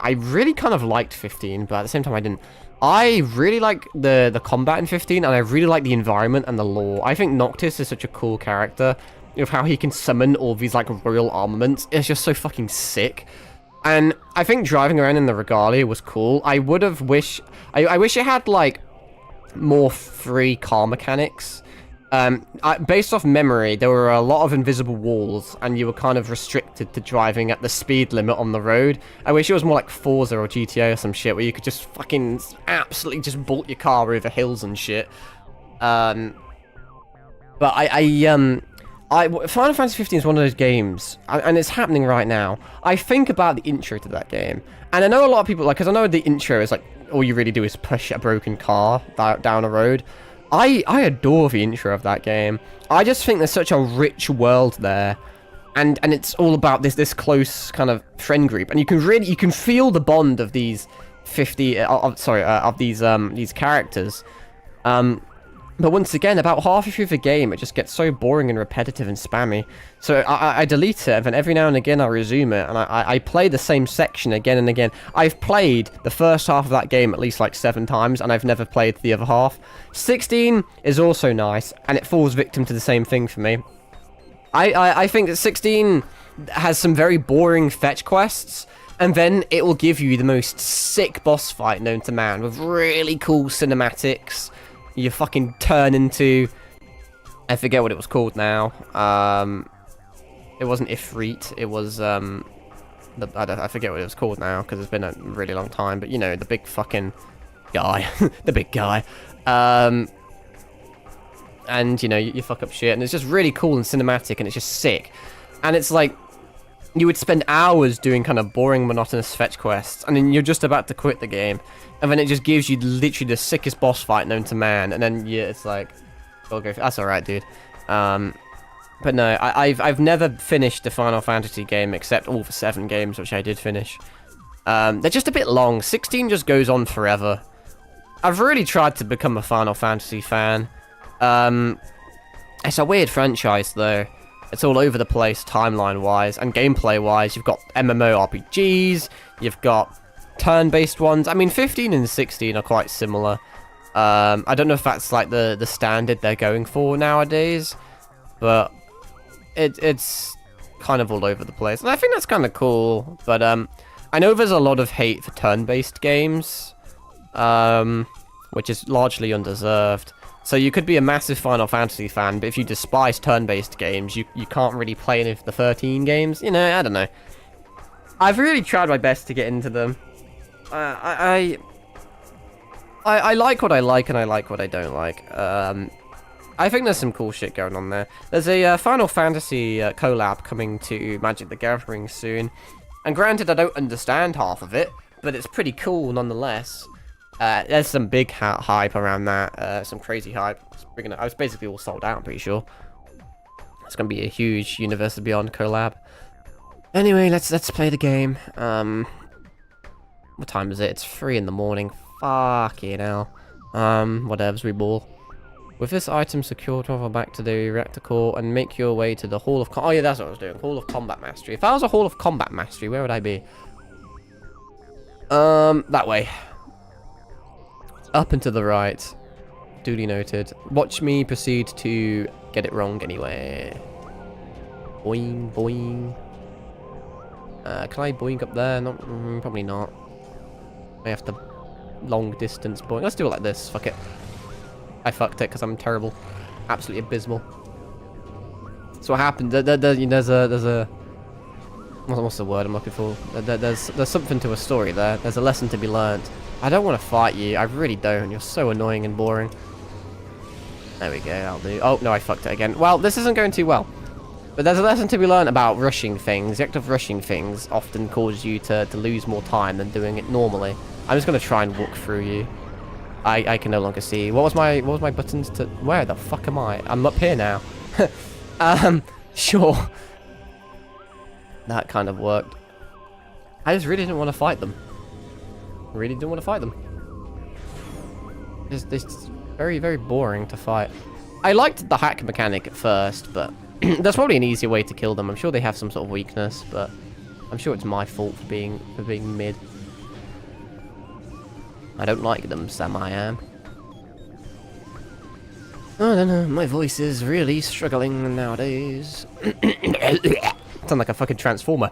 really kind of liked 15, but at the same time I didn't. I really like the combat in 15, and I really like the environment and the lore. I think Noctis is such a cool character, with how he can summon all these, like, royal armaments. It's just so fucking sick. And I think driving around in the Regalia was cool. I would have wished... I wish it had, like, more free car mechanics. Based off memory, there were a lot of invisible walls, and you were kind of restricted to driving at the speed limit on the road. I wish it was more like Forza or GTA or some shit, where you could just fucking absolutely just bolt your car over hills and shit. But Final Fantasy 15 is one of those games, and it's happening right now. I think about the intro to that game, and I know a lot of people, like, because I know the intro is like, all you really do is push a broken car down a road. I adore the intro of that game. I just think there's such a rich world there, and it's all about this close kind of friend group, and you can feel the bond of these of these characters. But once again, about halfway through the game, it just gets so boring and repetitive and spammy. So I delete it, and then every now and again I'll resume it, and I play the same section again and again. I've played the first half of that game at least like 7 times, and I've never played the other half. 16 is also nice, and it falls victim to the same thing for me. I think that 16 has some very boring fetch quests, and then it will give you the most sick boss fight known to man, with really cool cinematics. You fucking turn into... I forget what it was called now. It wasn't Ifrit. It was, I forget what it was called now, because it's been a really long time. But, you know, the big fucking guy. The big guy. And, you know, you fuck up shit. And it's just really cool and cinematic, and it's just sick. And it's like... You would spend hours doing kind of boring, monotonous fetch quests, and then you're just about to quit the game, and then it just gives you literally the sickest boss fight known to man, and then it's like, okay, that's alright, dude. But no, I've never finished the Final Fantasy game except all the 7 games, which I did finish. They're just a bit long. 16 just goes on forever. I've really tried to become a Final Fantasy fan. It's a weird franchise, though. It's all over the place, timeline-wise, and gameplay-wise. You've got MMORPGs, you've got turn-based ones. I mean, 15 and 16 are quite similar. I don't know if that's, like, the standard they're going for nowadays, but it's kind of all over the place. And I think that's kind of cool, but I know there's a lot of hate for turn-based games, which is largely undeserved. So you could be a massive Final Fantasy fan, but if you despise turn-based games, you can't really play any of the 13 games. You know, I don't know. I've really tried my best to get into them. I like what I like, and I like what I don't like. I think there's some cool shit going on there. There's a Final Fantasy collab coming to Magic the Gathering soon. And granted, I don't understand half of it, but it's pretty cool nonetheless. There's some big hype around that, some crazy hype. I was basically all sold out, I'm pretty sure. It's going to be a huge Universe Beyond collab. Anyway, let's play the game. What time is it? It's 3 in the morning. Fucking hell. Whatevs, we ball. With this item secured, travel back to the reactor core and make your way to the Hall of... Oh yeah, that's what I was doing. Hall of Combat Mastery. If I was a Hall of Combat Mastery, where would I be? That way. Up and to the right. Duly noted. Watch me proceed to get it wrong anyway. Boing, boing. Can I boing up there? Not, probably not. I have to long distance boing. Let's do it like this. Fuck it. I fucked it because I'm terrible. Absolutely abysmal. So what happened? There's a... What's the word I'm looking for? There's something to a story there. There's a lesson to be learned. I don't want to fight you. I really don't. You're so annoying and boring. There we go. I'll do. Oh, no, I fucked it again. Well, this isn't going too well. But there's a lesson to be learned about rushing things. The act of rushing things often causes you to lose more time than doing it normally. I'm just going to try and walk through you. I can no longer see. What was my buttons to... Where the fuck am I? I'm up here now. Sure. That kind of worked. I just really didn't want to fight them. Really didn't want to fight them. It's very, very boring to fight. I liked the hack mechanic at first, but There's probably an easier way to kill them. I'm sure they have some sort of weakness, but I'm sure it's my fault for being mid. I don't like them, Sam. I am. I don't know. My voice is really struggling nowadays. Sound like a fucking transformer.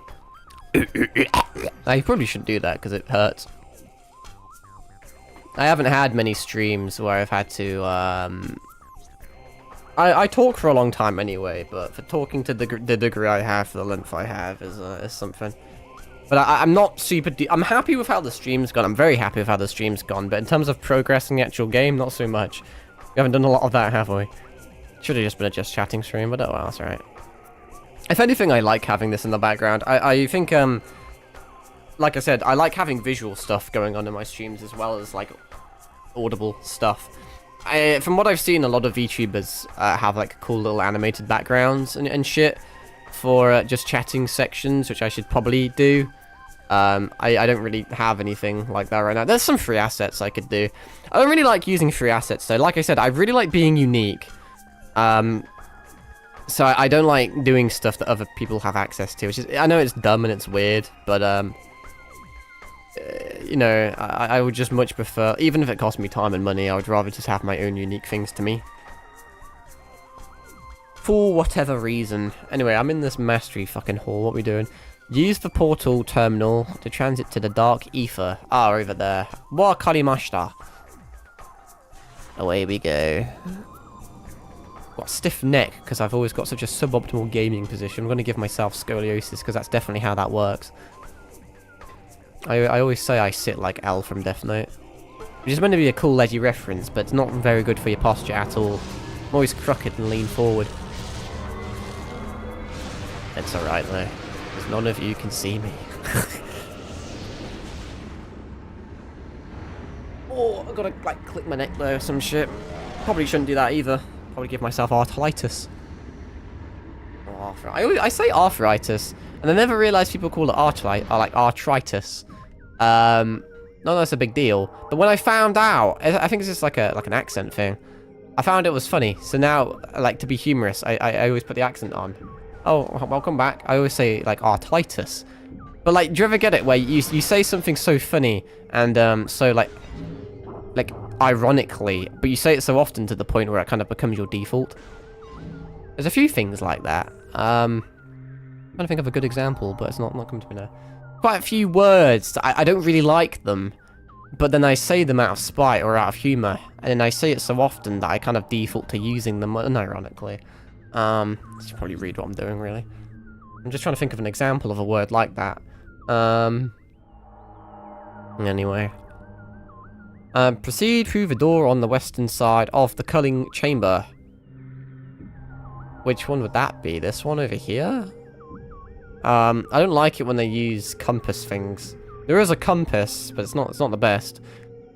I probably shouldn't do that because it hurts. I haven't had many streams where I've had to. I talk for a long time anyway, but for talking to the degree I have, for the length I have, is something. But I'm not super. I'm happy with how the stream's gone. I'm very happy with how the stream's gone. But in terms of progressing the actual game, not so much. We haven't done a lot of that, have we? Should have just been a just chatting stream, but oh well, that's alright. If anything, I like having this in the background. I think, like I said, I like having visual stuff going on in my streams as well as, like, audible stuff. From what I've seen, a lot of VTubers have, like, cool little animated backgrounds and shit for just chatting sections, which I should probably do. I don't really have anything like that right now. There's some free assets I could do. I don't really like using free assets, though. Like I said, I really like being unique. So I don't like doing stuff that other people have access to, which is, I know it's dumb and it's weird, but, you know, I would just much prefer, even if it cost me time and money, I would rather just have my own unique things to me. For whatever reason. Anyway, I'm in this mastery fucking hall. What are we doing? Use the portal terminal to transit to the dark ether. Ah, over there. Wa karimashita. Away we go. Got a stiff neck because I've always got such a suboptimal gaming position. I'm going to give myself scoliosis because that's definitely how that works. I always say I sit like L from Death Note. Which is meant to be a cool edgy reference, but it's not very good for your posture at all. I'm always crooked and lean forward. It's alright though, because none of you can see me. Oh, I've got to like click my neck though or some shit. Probably shouldn't do that either. Probably give myself arthritis. Oh, I say arthritis, and I never realised people call it arthritis. No, that's a big deal. But when I found out, I think it's just like an accent thing. I found it was funny, so now, like, to be humorous, I always put the accent on. Oh, welcome back. I always say, like, arthritis. But, like, do you ever get it where you say something so funny and, so, like, ironically, but you say it so often to the point where it kind of becomes your default? There's a few things like that. I'm trying to think of a good example, but it's not coming to me now. Quite a few words, I don't really like them, but then I say them out of spite or out of humour, and then I say it so often that I kind of default to using them unironically. You should probably read what I'm doing, really. I'm just trying to think of an example of a word like that. Anyway. Proceed through the door on the western side of the culling chamber. Which one would that be? This one over here? I don't like it when they use compass things. There is a compass, but it's not the best.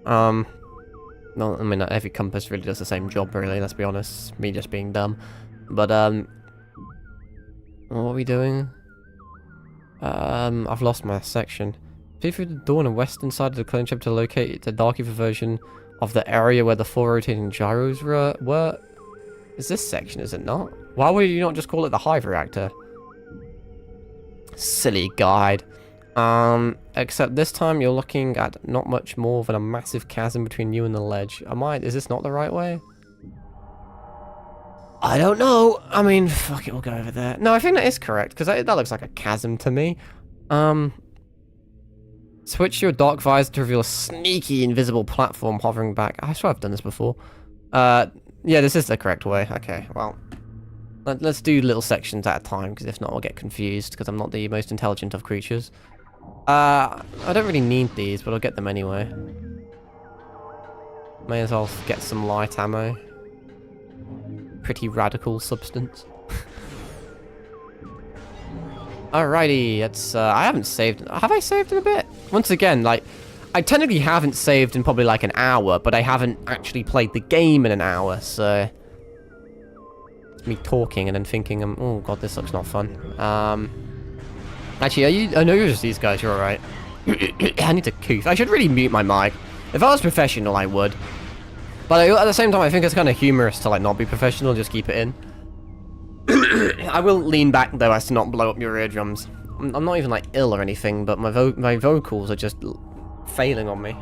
No, I mean, every compass really does the same job, really, let's be honest. Me just being dumb. But, what are we doing? I've lost my section. Proceed through the door on the western side of the culling chamber to locate the dark ether version of the area where the 4 rotating gyros were. Is this section, is it not? Why would you not just call it the hive reactor? Silly guide. Except this time you're looking at not much more than a massive chasm between you and the ledge. Is this not the right way? I don't know. I mean, fuck it, we'll go over there. No, I think that is correct, because that looks like a chasm to me. Switch your dark visor to reveal a sneaky invisible platform hovering back. I swear I've done this before. Yeah, this is the correct way. Okay, well. Let's do little sections at a time, because if not, I'll get confused, because I'm not the most intelligent of creatures. I don't really need these, but I'll get them anyway. May as well get some light ammo. Pretty radical substance. Alrighty, it's, I haven't saved. Have I saved in a bit? Once again, like, I technically haven't saved in probably like an hour, but I haven't actually played the game in an hour, so... me talking and then thinking, oh god, this looks not fun. Actually, I know you're just these guys, you're alright. I need to coof. I should really mute my mic. If I was professional, I would. But at the same time, I think it's kind of humorous to like not be professional, just keep it in. I will lean back, though, as to not blow up your eardrums. I'm not even, like, ill or anything, but my vocals are just failing on me.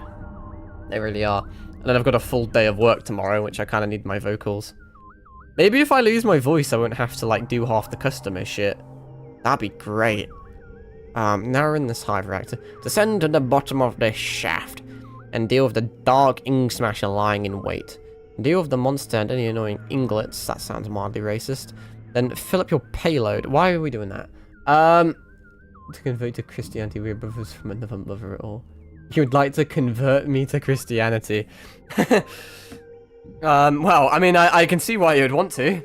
They really are. And then I've got a full day of work tomorrow, which I kind of need my vocals. Maybe if I lose my voice, I won't have to, like, do half the customer shit. That'd be great. Now we're in this hive reactor. Descend to the bottom of this shaft and deal with the dark ink smasher lying in wait. Deal with the monster and any annoying inglets. That sounds mildly racist. Then fill up your payload. Why are we doing that? To convert to Christianity, we are brothers from another mother at all. You would like to convert me to Christianity? Well, I mean, I can see why you would want to.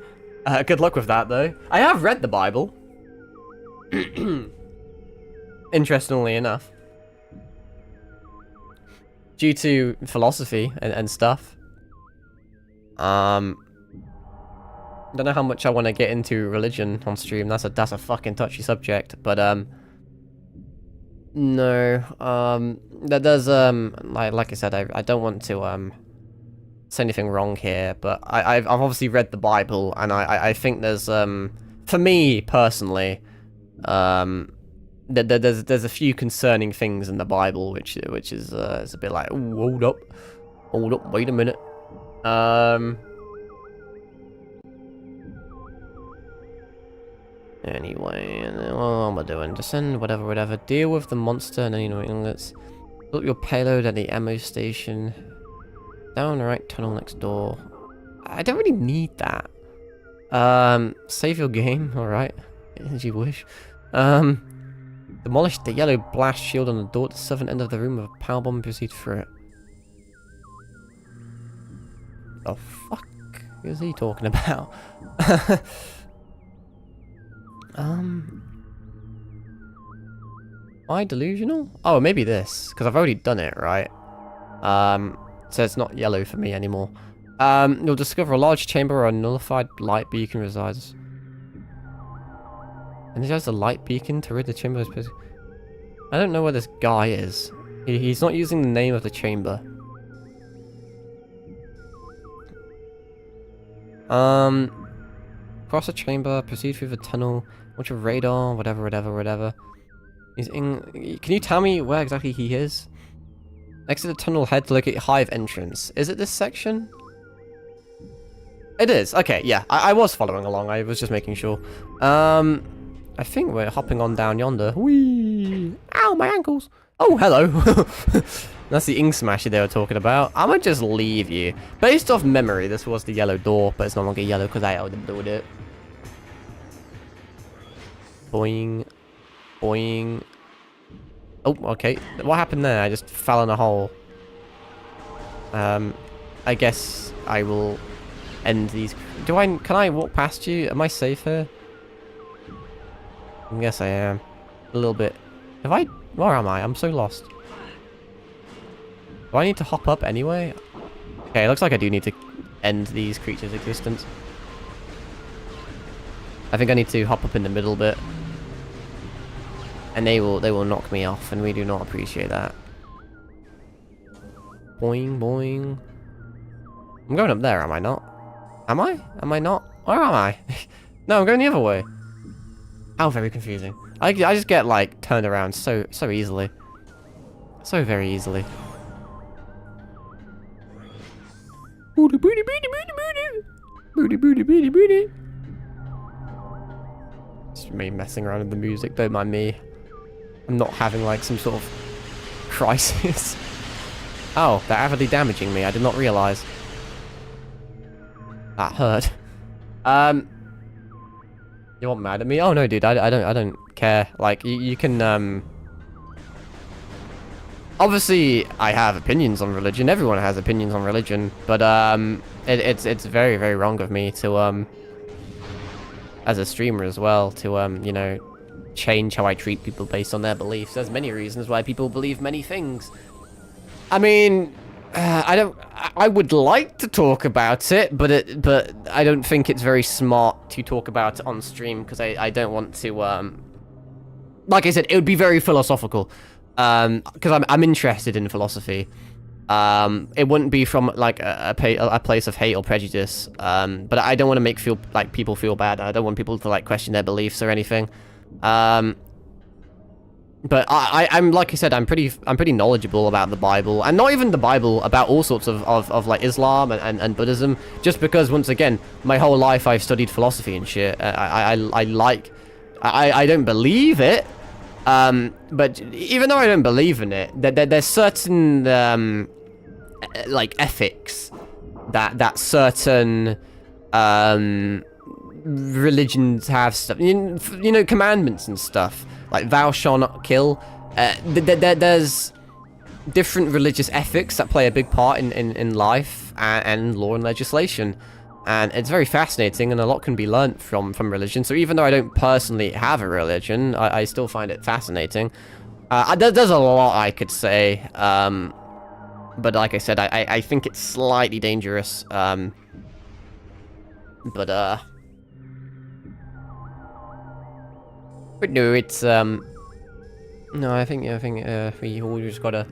Good luck with that, though. I have read the Bible. Interestingly enough. Due to philosophy and stuff. Don't know how much I want to get into religion on stream. That's a fucking touchy subject. But, no. There's, like I said, I don't want to, say anything wrong here, but I've obviously read the Bible, and I think there's, for me, personally, there's a few concerning things in the Bible, which is a bit like, ooh, hold up, wait a minute. Anyway, what am I doing? Descend, whatever. Deal with the monster and any inglets. Fill up your payload at the ammo station. Down the right tunnel next door. I don't really need that. Save your game, alright. As you wish. Demolish the yellow blast shield on the door at the southern end of the room with a power bomb and proceed through it. The fuck is he talking about? Am I delusional? Oh, maybe this, because I've already done it, right? So it's not yellow for me anymore. You'll discover a large chamber where a nullified light beacon resides. And there's a light beacon to rid the chamber of his... I don't know where this guy is. He's not using the name of the chamber. Cross the chamber, proceed through the tunnel, watch your radar, whatever. He's in... Can you tell me where exactly he is? Exit the tunnel, head to locate hive entrance. Is it this section? It is. Okay, yeah. I was following along. I was just making sure. I think we're hopping on down yonder. Whee! Ow, my ankles! Oh, hello! That's the ink smasher they were talking about. I'm gonna just leave you. Based off memory, this was the yellow door, but it's no longer yellow because I outdid it. Boing. Boing. Oh, okay. What happened there? I just fell in a hole. I guess I will end these... Can I walk past you? Am I safe here? I guess I am. A little bit. Where am I? I'm so lost. Do I need to hop up anyway? Okay, it looks like I do need to end these creatures' existence. I think I need to hop up in the middle bit. And they will knock me off, and we do not appreciate that. Boing, boing. I'm going up there, am I not? Am I? Am I not? Where am I? No, I'm going the other way. How very confusing. I just get, like, turned around so easily. So very easily. Booty, booty, booty, booty, booty. Booty, booty, booty, booty. It's me messing around with the music, don't mind me. I'm not having, like, some sort of crisis. Oh, they're avidly damaging me. I did not realize. That hurt. You want mad at me? Oh no, dude, I don't care. Like, you can, obviously, I have opinions on religion. Everyone has opinions on religion, but it's very, very wrong of me to as a streamer as well, to you know, change how I treat people based on their beliefs. There's many reasons why people believe many things. I mean, I would like to talk about it, but I don't think it's very smart to talk about it on stream, because I don't want to, like I said, it would be very philosophical, because I'm interested in philosophy, It wouldn't be from like a place of hate or prejudice. But I don't want to make people feel bad. I don't want people to like question their beliefs or anything. But I'm like I said, I'm pretty knowledgeable about the Bible, and not even the Bible, about all sorts of like Islam and Buddhism. Just because, once again, my whole life I've studied philosophy and shit. I don't believe it. But even though I don't believe in it, there's certain like ethics that certain religions have stuff. You know, commandments and stuff. Like, thou shalt not kill. There's different religious ethics that play a big part in life and law and legislation. And it's very fascinating, and a lot can be learnt from religion. So even though I don't personally have a religion, I still find it fascinating. There's a lot I could say. But like I said, I think it's slightly dangerous. But no, it's no. I think we always gotta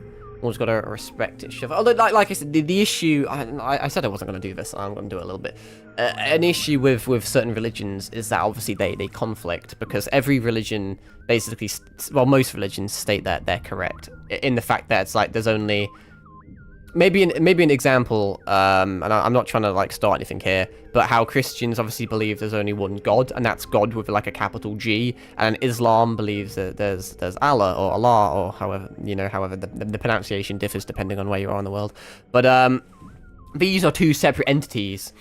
respect it. Although, like I said, the issue. I said I wasn't gonna do this. I'm gonna do it a little bit. An issue with certain religions is that obviously they conflict, because every religion basically, well, most religions state that they're correct in the fact that it's like there's only. Maybe an example, and I'm not trying to like start anything here, but how Christians obviously believe there's only one God, and that's God with like a capital G, and Islam believes that there's Allah or Allah, or however the pronunciation differs depending on where you are in the world. But these are two separate entities,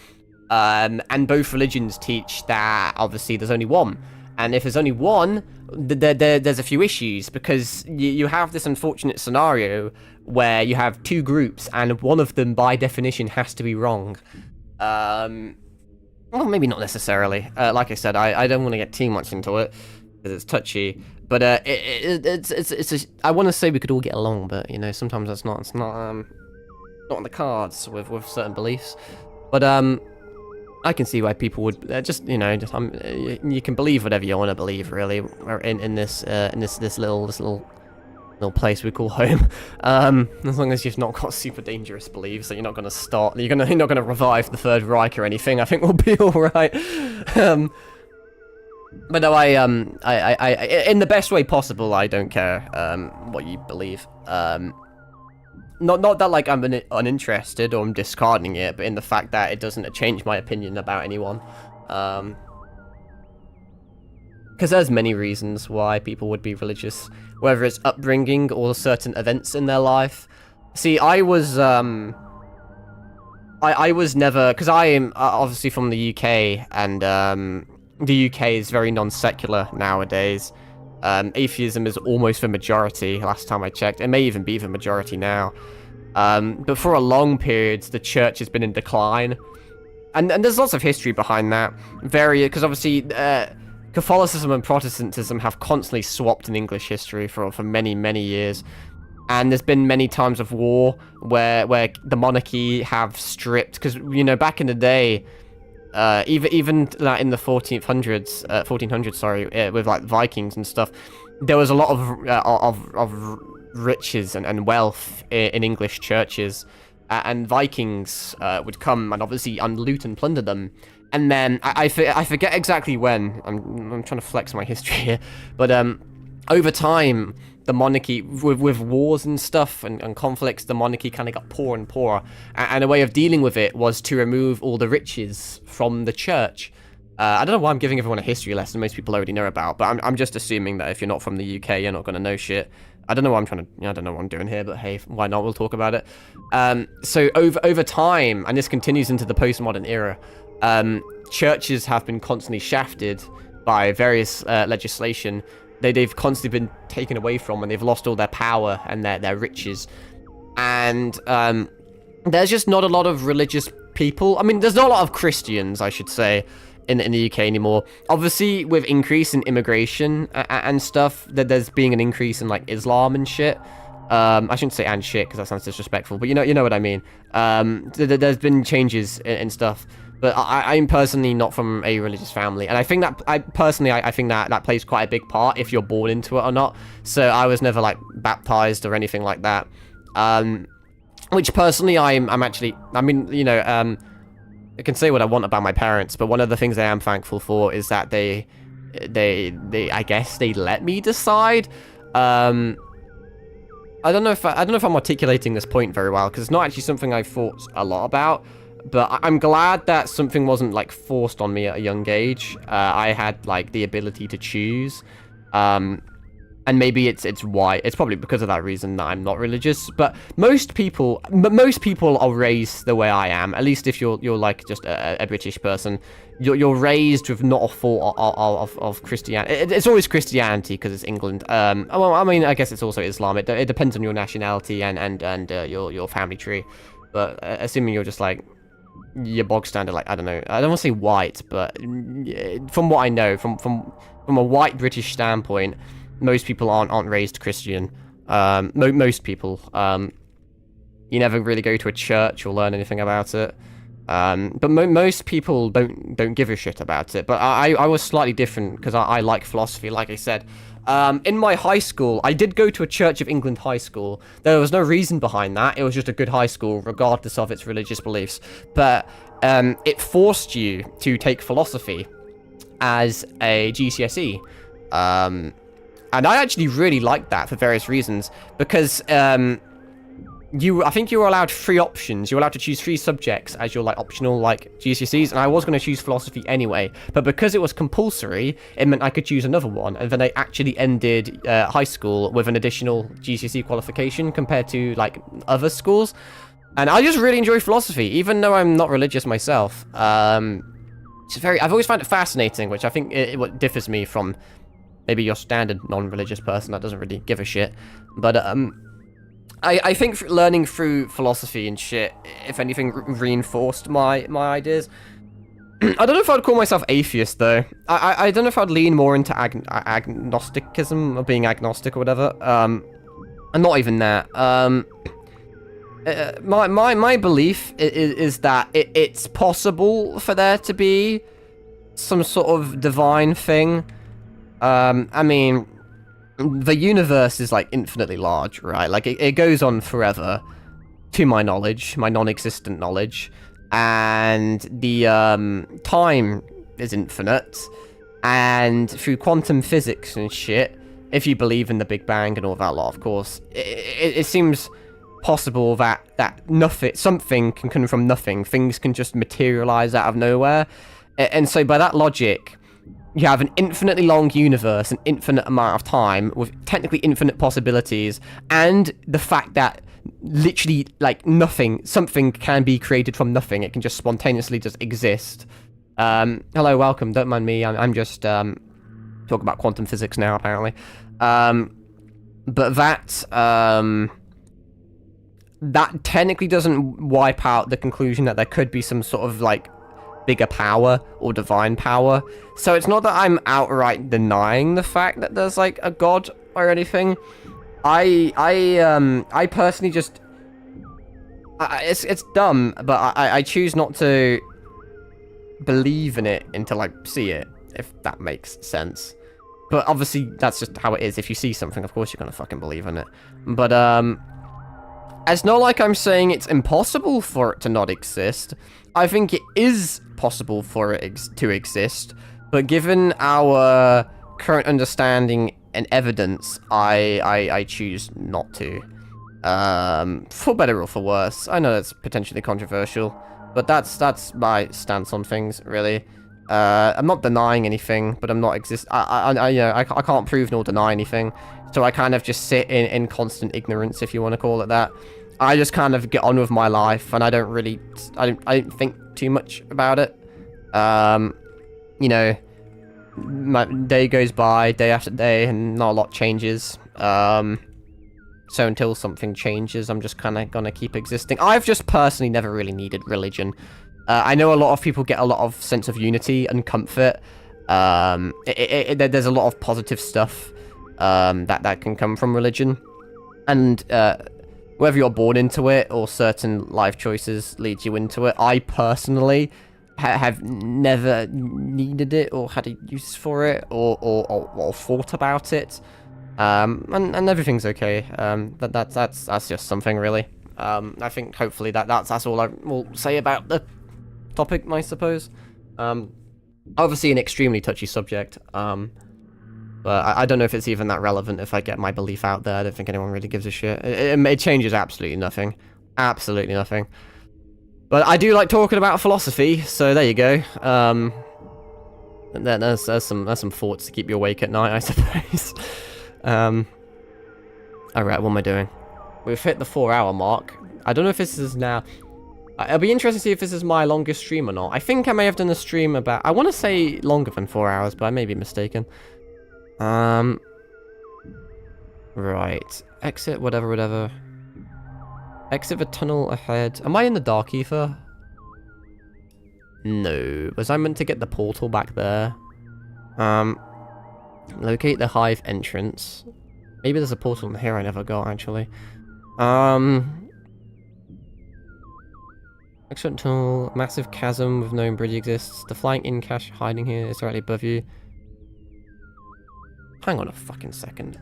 and both religions teach that obviously there's only one. And if there's only one, there's a few issues, because you have this unfortunate scenario where you have two groups, and one of them, by definition, has to be wrong. Well, maybe not necessarily. Like I said, I don't want to get too much into it, because it's touchy. But I want to say we could all get along, but you know, sometimes it's not on the cards with certain beliefs. But I can see why people would you can believe whatever you want to believe, really, in this little place we call home. As long as you've not got super dangerous beliefs, that you're not gonna revive the Third Reich or anything, I think we'll be all right. But no, I in the best way possible, I don't care what you believe. Not that like I'm uninterested or I'm discarding it, but in the fact that it doesn't change my opinion about anyone. Because there's many reasons why people would be religious, whether it's upbringing or certain events in their life. See, I was never, because I am obviously from the UK, and the UK is very non-secular nowadays. Atheism is almost the majority, last time I checked. It may even be the majority now. But for a long period, the church has been in decline. And there's lots of history behind that. Because obviously, Catholicism and Protestantism have constantly swapped in English history for many, many years. And there's been many times of war where the monarchy have stripped, because, you know, back in the day, even in the 1400s, sorry, with like Vikings and stuff, there was a lot of riches and wealth in English churches, and Vikings would come and obviously loot and plunder them. And then I forget exactly when. I'm trying to flex my history here, but over time, the monarchy, with wars and stuff and conflicts, the monarchy kind of got poorer and poorer. And a way of dealing with it was to remove all the riches from the church. I don't know why I'm giving everyone a history lesson most people already know about, but I'm just assuming that if you're not from the UK, you're not going to know shit. I don't know what I don't know what I'm doing here, but hey, why not? We'll talk about it. So over time, and this continues into the postmodern era, churches have been constantly shafted by various legislation. They've constantly been taken away from, and they've lost all their power and their riches. And there's just not a lot of religious people. I mean, there's not a lot of Christians, I should say, in the UK anymore. Obviously, with increase in immigration and stuff, there's being an increase in like Islam and shit. I shouldn't say and shit because that sounds disrespectful, but you know what I mean. There's been changes in stuff. But I'm personally not from a religious family, and I think that I think that plays quite a big part if you're born into it or not. So I was never like baptized or anything like that. which personally I'm actually, I mean, you know, I can say what I want about my parents, but one of the things I am thankful for is that they I guess they let me decide. I don't know if I'm articulating this point very well, because it's not actually something I've thought a lot about. But I'm glad that something wasn't like forced on me at a young age. I had like the ability to choose. And maybe it's why it's probably because of that reason that I'm not religious. But most people are raised the way I am. At least if you're like just a British person, you're raised with not a thought of Christianity. It's always Christianity because it's England. Well, I mean, I guess it's also Islam. It depends on your nationality and your family tree. But assuming you're just like your bog standard, like I don't know, I don't want to say white, but from what I know, from a white British standpoint, most people aren't raised Christian. Most people. You never really go to a church or learn anything about it. But most people don't give a shit about it. But I was slightly different because I like philosophy, like I said. In my high school, I did go to a Church of England high school. There was no reason behind that. It was just a good high school, regardless of its religious beliefs. But it forced you to take philosophy as a GCSE. And I actually really liked that for various reasons, because I think you were allowed 3 options. You were allowed to choose 3 subjects as your like optional like GCSEs, and I was going to choose philosophy anyway. But because it was compulsory, it meant I could choose another one, and then I actually ended high school with an additional GCSE qualification compared to like other schools. And I just really enjoy philosophy, even though I'm not religious myself. I've always found it fascinating, which I think what differs me from maybe your standard non-religious person that doesn't really give a shit. But I think learning through philosophy and shit, if anything, reinforced my ideas. I don't know if I'd call myself atheist, though. I don't know if I'd lean more into agnosticism, or being agnostic or whatever. And not even that. My belief is that it's possible for there to be some sort of divine thing. I mean, the universe is like infinitely large, right? Like it goes on forever, to my knowledge, my non-existent knowledge, and the time is infinite, and through quantum physics and shit, if you believe in the Big Bang and all that lot, of course, it seems possible that something can come from nothing. Things can just materialize out of nowhere, and so by that logic, you have an infinitely long universe, an infinite amount of time, with technically infinite possibilities, and the fact that literally, like, something can be created from nothing. It can just spontaneously just exist. Hello, welcome, don't mind me, I'm just, talking about quantum physics now, apparently. But that technically doesn't wipe out the conclusion that there could be some sort of, like, bigger power or divine power. So it's not that I'm outright denying the fact that there's like a god or anything. I personally just it's dumb, but I choose not to believe in it until I see it, if that makes sense. But obviously that's just how it is. If you see something, of course you're gonna fucking believe in it. But it's not like I'm saying it's impossible for it to not exist. I think it is possible for it to exist, but given our current understanding and evidence, I choose not to. For better or for worse. I know that's potentially controversial, but that's my stance on things, really. I'm not denying anything, but I'm not I can't prove nor deny anything, so I kind of just sit in constant ignorance, if you want to call it that. I just kind of get on with my life, and I don't think too much about it. You know, my day goes by, day after day, and not a lot changes. So until something changes, I'm just kind of gonna keep existing. I've just personally never really needed religion. I know a lot of people get a lot of sense of unity and comfort. There's a lot of positive stuff that can come from religion, and whether you're born into it or certain life choices lead you into it. I personally have never needed it or had a use for it or thought about it. And everything's okay. That's just something, really. I think hopefully that's all I will say about the topic, I suppose. Obviously an extremely touchy subject. But I don't know if it's even that relevant if I get my belief out there. I don't think anyone really gives a shit. It changes absolutely nothing. Absolutely nothing. But I do like talking about philosophy, so there you go. And then there's some thoughts to keep you awake at night, I suppose. Alright, what am I doing? We've hit the 4-hour mark. I don't know if this is now... It'll be interesting to see if this is my longest stream or not. I think I may have done a stream about... I want to say longer than 4 hours, but I may be mistaken. Right. Exit, whatever. Exit the tunnel ahead. Am I in the Dark Ether? No. Was I meant to get the portal back there? Locate the hive entrance. Maybe there's a portal in here I never got, actually. Excellent tunnel. Massive chasm with no bridge exists. The flying in cache hiding here is directly above you. Hang on a fucking second.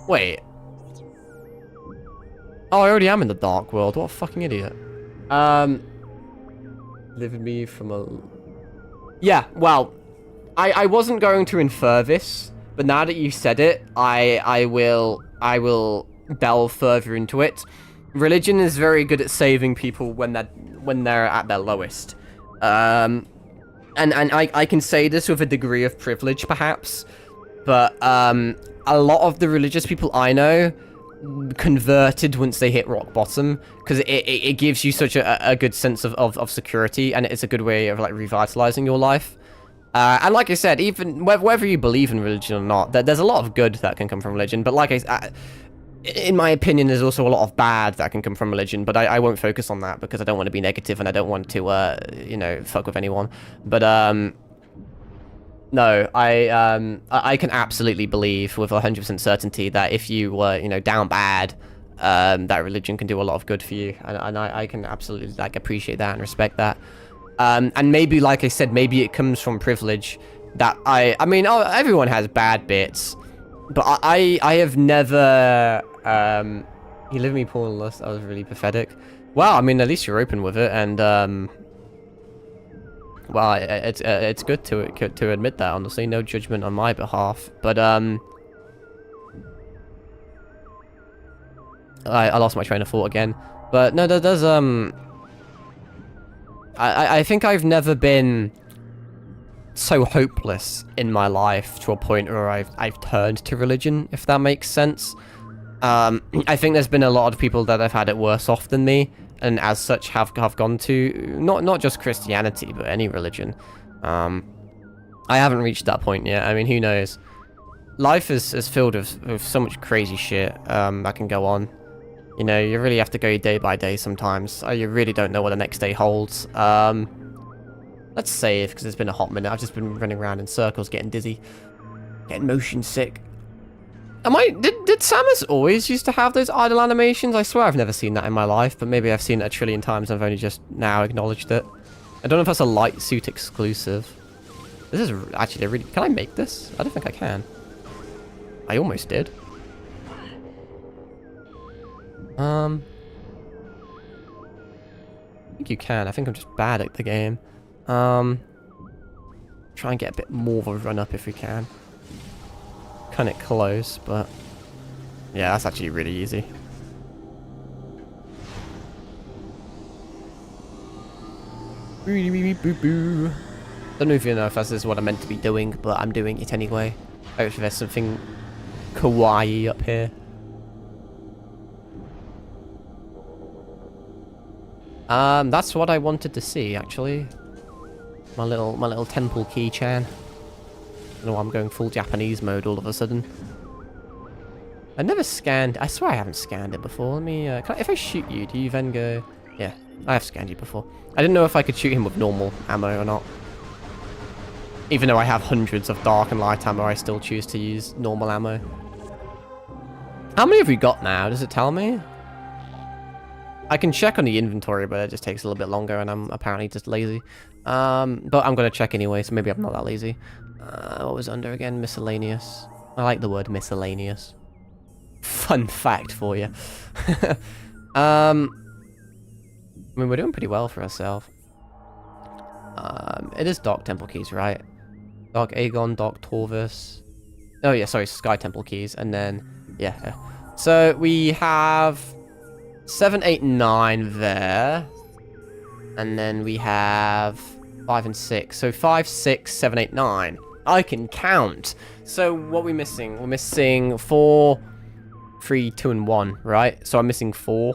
Wait. Oh, I already am in the dark world. What a fucking idiot. Live me from a... Yeah, well, I wasn't going to infer this, but now that you said it, I will delve further into it. Religion is very good at saving people when they're at their lowest. And I can say this with a degree of privilege, perhaps. But a lot of the religious people I know converted once they hit rock bottom, because it gives you such a good sense of security, and it's a good way of like revitalizing your life. And like I said, even whether you believe in religion or not, there's a lot of good that can come from religion. But like in my opinion, there's also a lot of bad that can come from religion. But I won't focus on that because I don't want to be negative and I don't want to you know, fuck with anyone. But no, I can absolutely believe with 100% certainty that if you were, you know, down bad, that religion can do a lot of good for you, and I can absolutely like appreciate that and respect that. And maybe, like I said, maybe it comes from privilege. That I mean, everyone has bad bits, but I have never. You live me poor lust. That was really pathetic. Well, I mean, at least you're open with it, and well, it's good to admit that, honestly. No judgment on my behalf. But, I lost my train of thought again. But, no, there's, I think I've never been so hopeless in my life to a point where I've turned to religion, if that makes sense. I think there's been a lot of people that have had it worse off than me, and as such have gone to not just Christianity but any religion. I haven't reached that point yet. I mean, who knows? Life is filled with so much crazy shit that can go on. You know, you really have to go day by day sometimes. You really don't know what the next day holds. Let's save, because it's been a hot minute. I've just been running around in circles, getting dizzy, getting motion sick. Did Samus always used to have those idle animations? I swear I've never seen that in my life, but maybe I've seen it a trillion times and I've only just now acknowledged it. I don't know if that's a light suit exclusive. This is actually a really... Can I make this? I don't think I can. I almost did. I think you can. I think I'm just bad at the game. Try and get a bit more of a run up if we can. Kind of close, but yeah, that's actually really easy. Don't know if you know if this is what I'm meant to be doing, but I'm doing it anyway. Hopefully there's something kawaii up here. That's what I wanted to see, actually. My little temple keychain. I don't know why I'm going full Japanese mode all of a sudden. I never scanned... I swear I haven't scanned it before. Let me... if I shoot you, do you then go... Yeah, I have scanned you before. I didn't know if I could shoot him with normal ammo or not. Even though I have hundreds of dark and light ammo, I still choose to use normal ammo. How many have we got now? Does it tell me? I can check on the inventory, but it just takes a little bit longer, and I'm apparently just lazy. But I'm going to check anyway, so maybe I'm not that lazy. What was under again? Miscellaneous. I like the word miscellaneous. Fun fact for you. I mean, we're doing pretty well for ourselves. It is Dark Temple Keys, right? Dark Aegon, Dark Torvus. Oh yeah, sorry, Sky Temple Keys, and then yeah. So we have 7, 8, 9 there, and then we have 5 and 6. So 5, 6, 7, 8, 9. I can count. So what are we missing? We're missing 4, 3, 2, and 1, right? So I'm missing 4.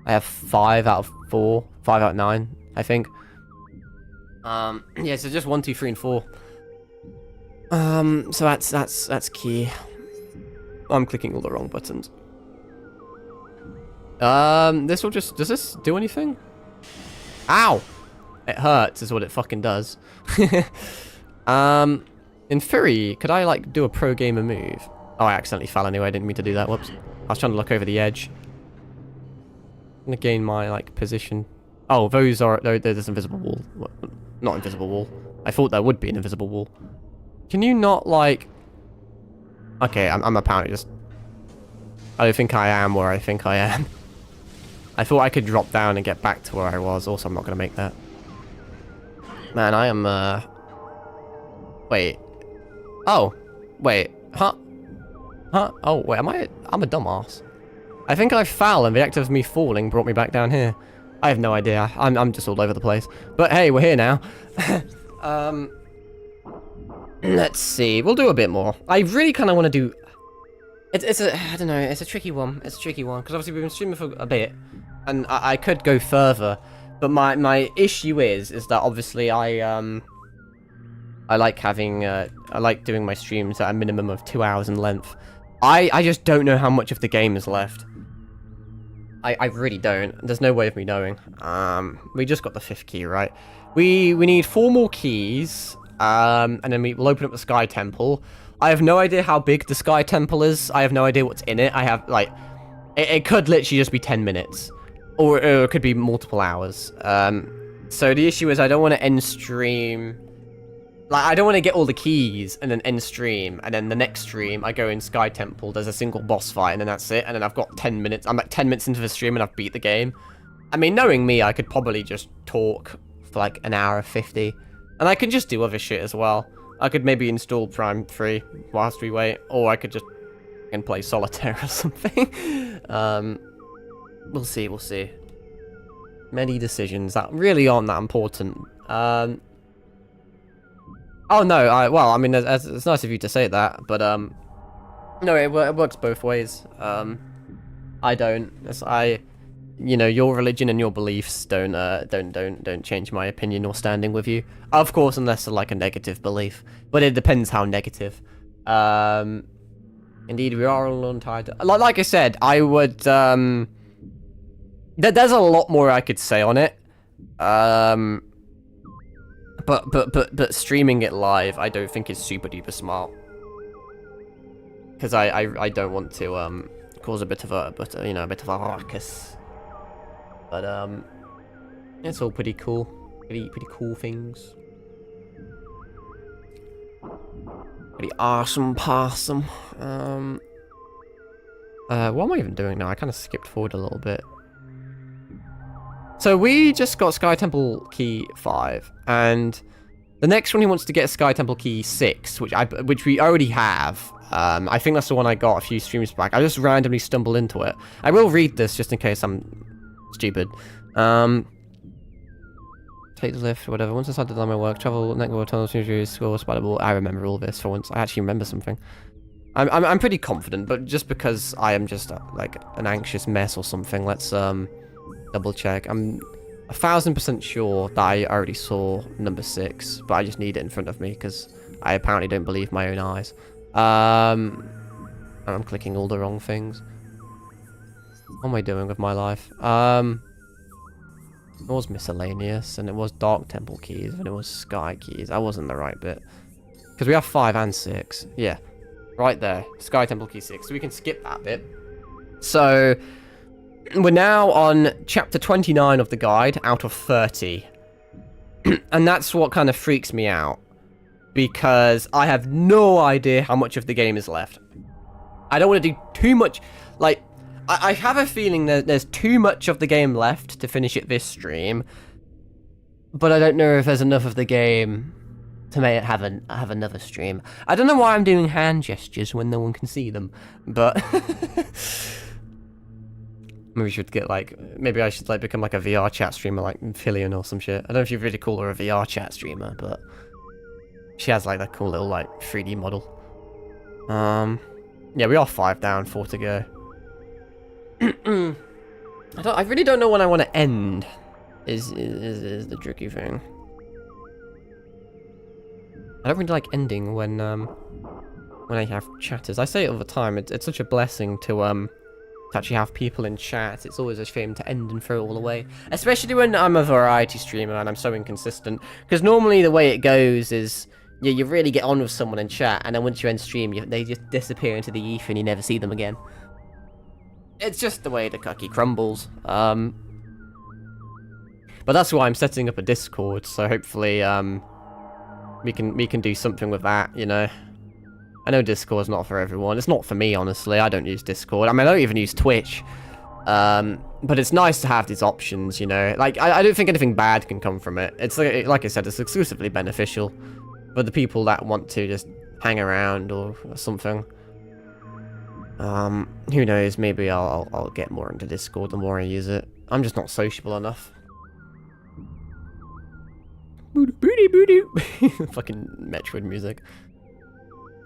I have 5 out of 4, 5 out of 9, I think. Yeah, so just 1, 2, 3, and 4. So that's key. I'm clicking all the wrong buttons. This will just, does this do anything? Ow! It hurts is what it fucking does. In theory, could I like do a pro gamer move? Oh, I accidentally fell anyway, I didn't mean to do that, whoops. I was trying to look over the edge. I'm gonna gain my like position. Oh, there's invisible wall. Not invisible wall. I thought there would be an invisible wall. Can you not like... Okay, I'm apparently just... I don't think I am where I think I am. I thought I could drop down and get back to where I was. Also, I'm not going to make that. Man, I am... Wait. Oh. Wait. Huh? Huh? Oh, wait, am I... I'm a dumbass. I think I fell, and the act of me falling brought me back down here. I have no idea. I'm just all over the place. But hey, we're here now. Let's see. We'll do a bit more. I really kind of want to do... It's a... I don't know. It's a tricky one. It's a tricky one. Because obviously we've been streaming for a bit. And I could go further. But my issue is that obviously I like having... I like doing my streams at a minimum of 2 hours in length. I just don't know how much of the game is left. I really don't. There's no way of me knowing. We just got the 5th key, right? We need 4 more keys. And then we'll open up the Sky Temple. I have no idea how big the Sky Temple is. I have no idea what's in it. I have, like... It could literally just be 10 minutes. Or it could be multiple hours. So the issue is I don't want to end stream... Like, I don't want to get all the keys and then end stream, and then the next stream I go in Sky Temple, there's a single boss fight, and then that's it, and then I've got 10 minutes, I'm like 10 minutes into the stream and I've beat the game. I mean, knowing me, I could probably just talk for like an hour 50, and I could just do other shit as well. I could maybe install Prime 3 whilst we wait, or I could just play Solitaire or something. We'll see. Many decisions that really aren't that important. Oh no, well, I mean, it's nice of you to say that, but no, it works both ways. I don't. You know, your religion and your beliefs don't change my opinion or standing with you. Of course, unless they're like a negative belief, but it depends how negative. Indeed, we are all untied. Like I said, I would. There's a lot more I could say on it. But streaming it live, I don't think is super duper smart. Because I don't want to cause a bit of a ruckus. But it's all pretty cool, pretty cool things. Pretty awesome possum. What am I even doing now? I kind of skipped forward a little bit. So we just got Sky Temple Key 5, and the next one he wants to get Sky Temple Key 6, which we already have. I think that's the one I got a few streams back. I just randomly stumbled into it. I will read this just in case I'm stupid. Take the lift, or whatever. Once inside the line of work, travel, network, tunnel, score, spider ball. I remember all this for once. I actually remember something. I'm pretty confident, but just because I am just like an anxious mess or something, let's double check. I'm 1000% sure that I already saw number 6, but I just need it in front of me because I apparently don't believe my own eyes. And I'm clicking all the wrong things. What am I doing with my life? It was miscellaneous, and it was Dark Temple Keys, and it was Sky Keys. I wasn't the right bit. Because we have 5 and 6. Yeah. Right there. Sky Temple Key 6. So we can skip that bit. So we're now on chapter 29 of the guide out of 30. And that's what kind of freaks me out. Because I have no idea how much of the game is left. I don't want to do too much. Like, I have a feeling that there's too much of the game left to finish it this stream, but I don't know if there's enough of the game to make it have another stream. I don't know why I'm doing hand gestures when no one can see them, but maybe we should get like, maybe I should like become like a VR chat streamer like Fillion or some shit. I don't know if you'd really call her a VR chat streamer, but she has like that cool little like 3D model. Yeah, we are 5 down, 4 to go. I really don't know when I want to end. Is the tricky thing. I don't really like ending when I have chatters. I say it all the time. It's such a blessing to actually have people in chat. It's always a shame to end and throw it all away, especially when I'm a variety streamer and I'm so inconsistent. Because normally the way it goes is, yeah, you really get on with someone in chat, and then once you end stream, they just disappear into the ether and you never see them again. It's just the way the cookie crumbles. But that's why I'm setting up a Discord, so hopefully we can do something with that, you know. I know Discord's not for everyone. It's not for me, honestly. I don't use Discord. I mean, I don't even use Twitch. But it's nice to have these options, you know. Like, I don't think anything bad can come from it. It's like I said, it's exclusively beneficial for the people that want to just hang around or something. Who knows? Maybe I'll get more into Discord the more I use it. I'm just not sociable enough. Booty booty. Fucking Metroid music.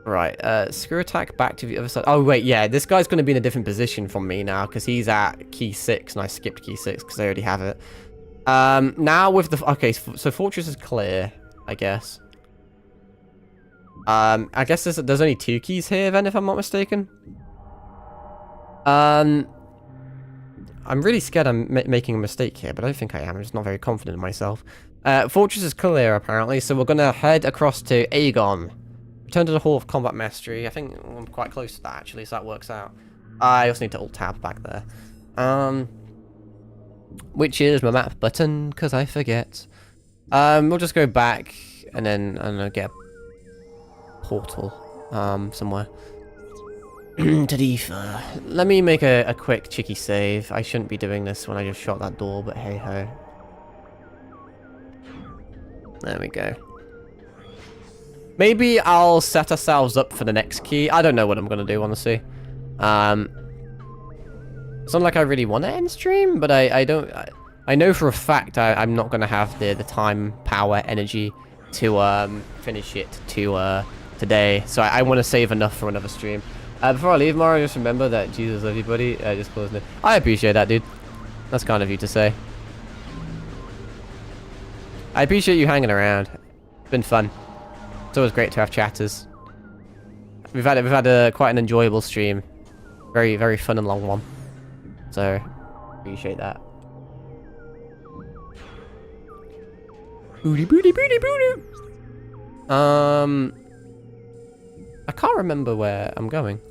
Right, screw attack back to the other side. Oh wait, yeah, this guy's going to be in a different position from me now because he's at key 6 and I skipped key 6 because I already have it. Now with the okay, so fortress is clear, I guess. I guess there's only 2 keys here then, if I'm not mistaken. I'm really scared I'm making a mistake here, but I don't think I am. I'm just not very confident in myself. Fortress is clear, apparently, so we're going to head across to Aegon. Return to the Hall of Combat Mastery. I think I'm quite close to that, actually, so that works out. I also need to Alt-Tab back there. Which is my map button, because I forget. We'll just go back, and then, I don't know, get a portal somewhere. Tadifa. Let me make a quick cheeky save. I shouldn't be doing this when I just shot that door, but hey ho. There we go. Maybe I'll set ourselves up for the next key. I don't know what I'm going to do, honestly. It's not like I really want to end stream, but I don't... I know for a fact I'm not going to have the time, power, energy to finish it to today. So I want to save enough for another stream. Before I leave, Mario, just remember that Jesus loves you, buddy. Just closing it. I appreciate that, dude. That's kind of you to say. I appreciate you hanging around. It's been fun. It's always great to have chatters. We've had quite an enjoyable stream. Very, very fun and long one. So, appreciate that. Booty, booty, booty, booty. I can't remember where I'm going.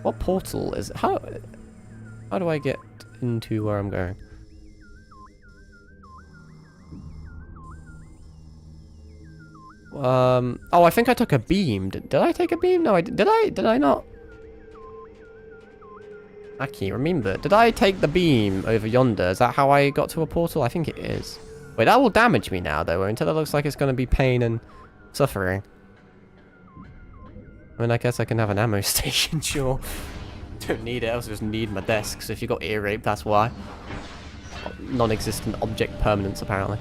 What portal is it? How do I get into where I'm going? Oh, I think I took a beam. Did I take a beam? No, did I not? I can't remember. Did I take the beam over yonder? Is that how I got to a portal? I think it is. Wait, that will damage me now, though, until it looks like it's going to be pain and suffering. I mean, I guess I can have an ammo station, sure. Don't need it, I also just need my desk, so if you got ear rape, that's why. Non-existent object permanence, apparently.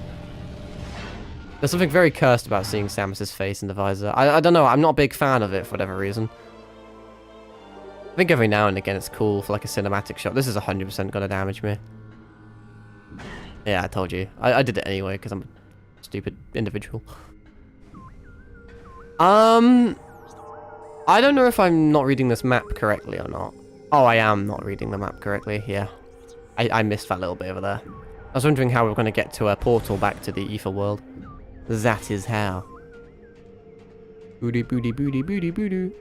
There's something very cursed about seeing Samus's face in the visor. I don't know, I'm not a big fan of it for whatever reason. I think every now and again it's cool for like a cinematic shot. This is 100% gonna damage me. Yeah, I told you. I did it anyway, because I'm a stupid individual. I don't know if I'm not reading this map correctly or not. Oh, I am not reading the map correctly, yeah. I missed that little bit over there. I was wondering how we we're going to get to a portal back to the Ether world. That is how. Booty, booty, booty, booty, booty.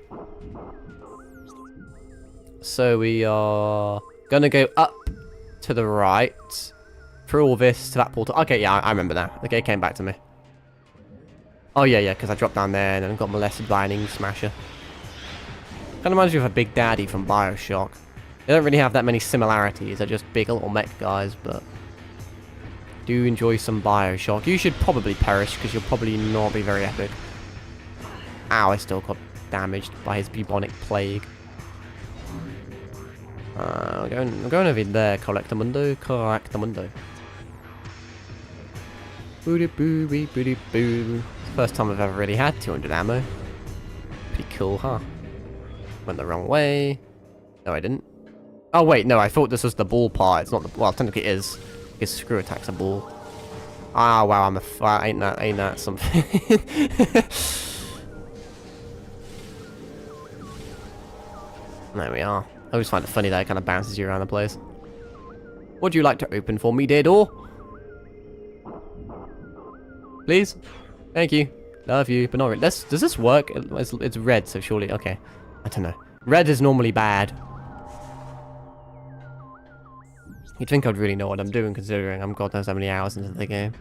So we are going to go up to the right. Through all this to that portal. Okay, yeah, I remember now. Okay, it came back to me. Oh, yeah, because I dropped down there and then got molested by an ink smasher. Kind of reminds me of a Big Daddy from Bioshock. They don't really have that many similarities. They're just big little mech guys, but do enjoy some Bioshock. You should probably perish because you'll probably not be very epic. Ow, I still got damaged by his bubonic plague. I'm going over there, Collectamundo. Booty boo bee booty boo. First time I've ever really had 200 ammo. Pretty cool, huh? Went the wrong way. No, I didn't. Oh wait, no, I thought this was the ball part. It's not the. Well, technically it is. His screw attack's a ball. Ah, wow, I'm a. Ain't that something? There we are. I always find it funny that it kind of bounces you around the place. Would you like to open for me, dear door? Please? Thank you. Love you, but not really. Does this work? It's red, so surely... Okay. I don't know. Red is normally bad. You'd think I'd really know what I'm doing, considering I'm god knows how many hours into the game.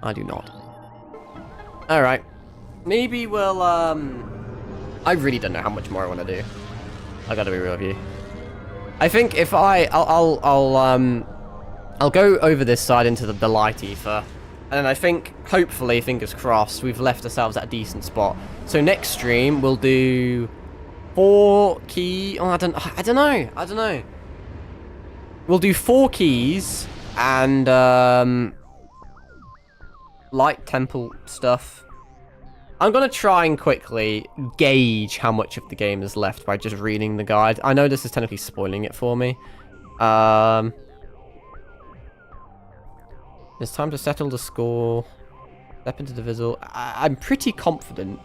I do not. Alright. Maybe we'll, I really don't know how much more I want to do. I gotta be real with you. I think if I'll go over this side into the light ether. And then I think, hopefully, fingers crossed, we've left ourselves at a decent spot. So next stream, we'll do 4 key... Oh, I don't know. We'll do 4 keys and, light temple stuff. I'm going to try and quickly gauge how much of the game is left by just reading the guide. I know this is technically spoiling it for me. It's time to settle the score. Step into the visual. I'm pretty confident.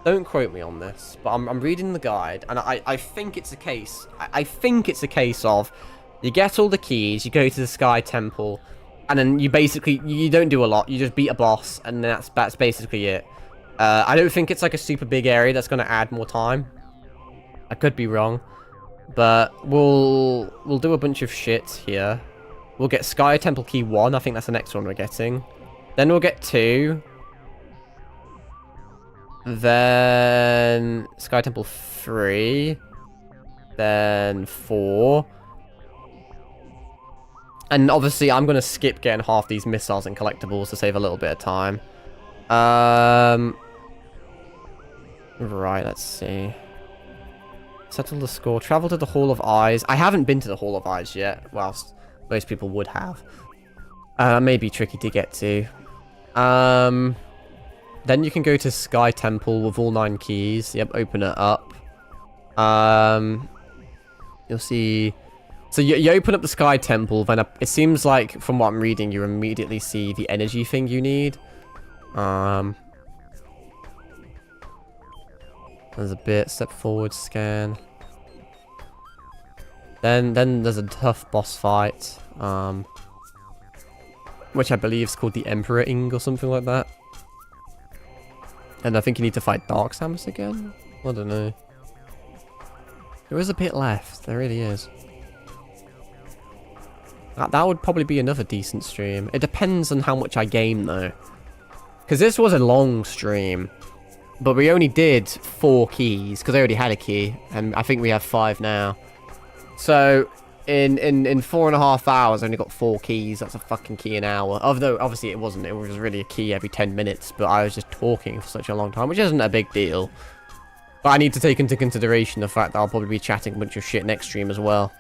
Don't quote me on this, but I'm reading the guide, and I think it's a case. I think it's a case of you get all the keys, you go to the Sky Temple, and then you basically you don't do a lot. You just beat a boss, and that's basically it. I don't think it's like a super big area that's going to add more time. I could be wrong, but we'll do a bunch of shit here. We'll get Sky Temple Key 1. I think that's the next one we're getting. Then we'll get 2. Then Sky Temple 3. Then 4. And obviously, I'm going to skip getting half these missiles and collectibles to save a little bit of time. Right, let's see. Settle the score. Travel to the Hall of Eyes. I haven't been to the Hall of Eyes yet, whilst most people would have. May be tricky to get to. Then you can go to Sky Temple with all 9 keys. Yep, open it up. You'll see... So you open up the Sky Temple, then it seems like, from what I'm reading, you immediately see the energy thing you need. There's a bit. Step forward, scan. Then there's a tough boss fight, which I believe is called the Emperor Ing or something like that. And I think you need to fight Dark Samus again? I don't know. There is a bit left. There really is. That would probably be another decent stream. It depends on how much I game, though. Because this was a long stream. But we only did 4 keys, because I already had a key. And I think we have 5 now. So, in 4.5 hours, I only got 4 keys. That's a fucking key an hour. Although, obviously, it wasn't. It was really a key every 10 minutes. But I was just talking for such a long time, which isn't a big deal. But I need to take into consideration the fact that I'll probably be chatting a bunch of shit next stream as well.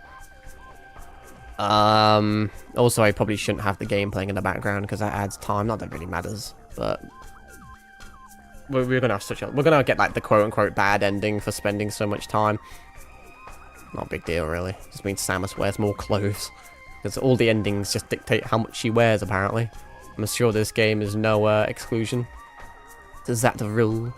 Also, I probably shouldn't have the game playing in the background, because that adds time. Not that it really matters, but... We're gonna have such a... We're gonna get, like, the quote-unquote bad ending for spending so much time. Not a big deal, really. Just means Samus wears more clothes. Because all the endings just dictate how much she wears, apparently. I'm sure this game is no exclusion. Is that the rule?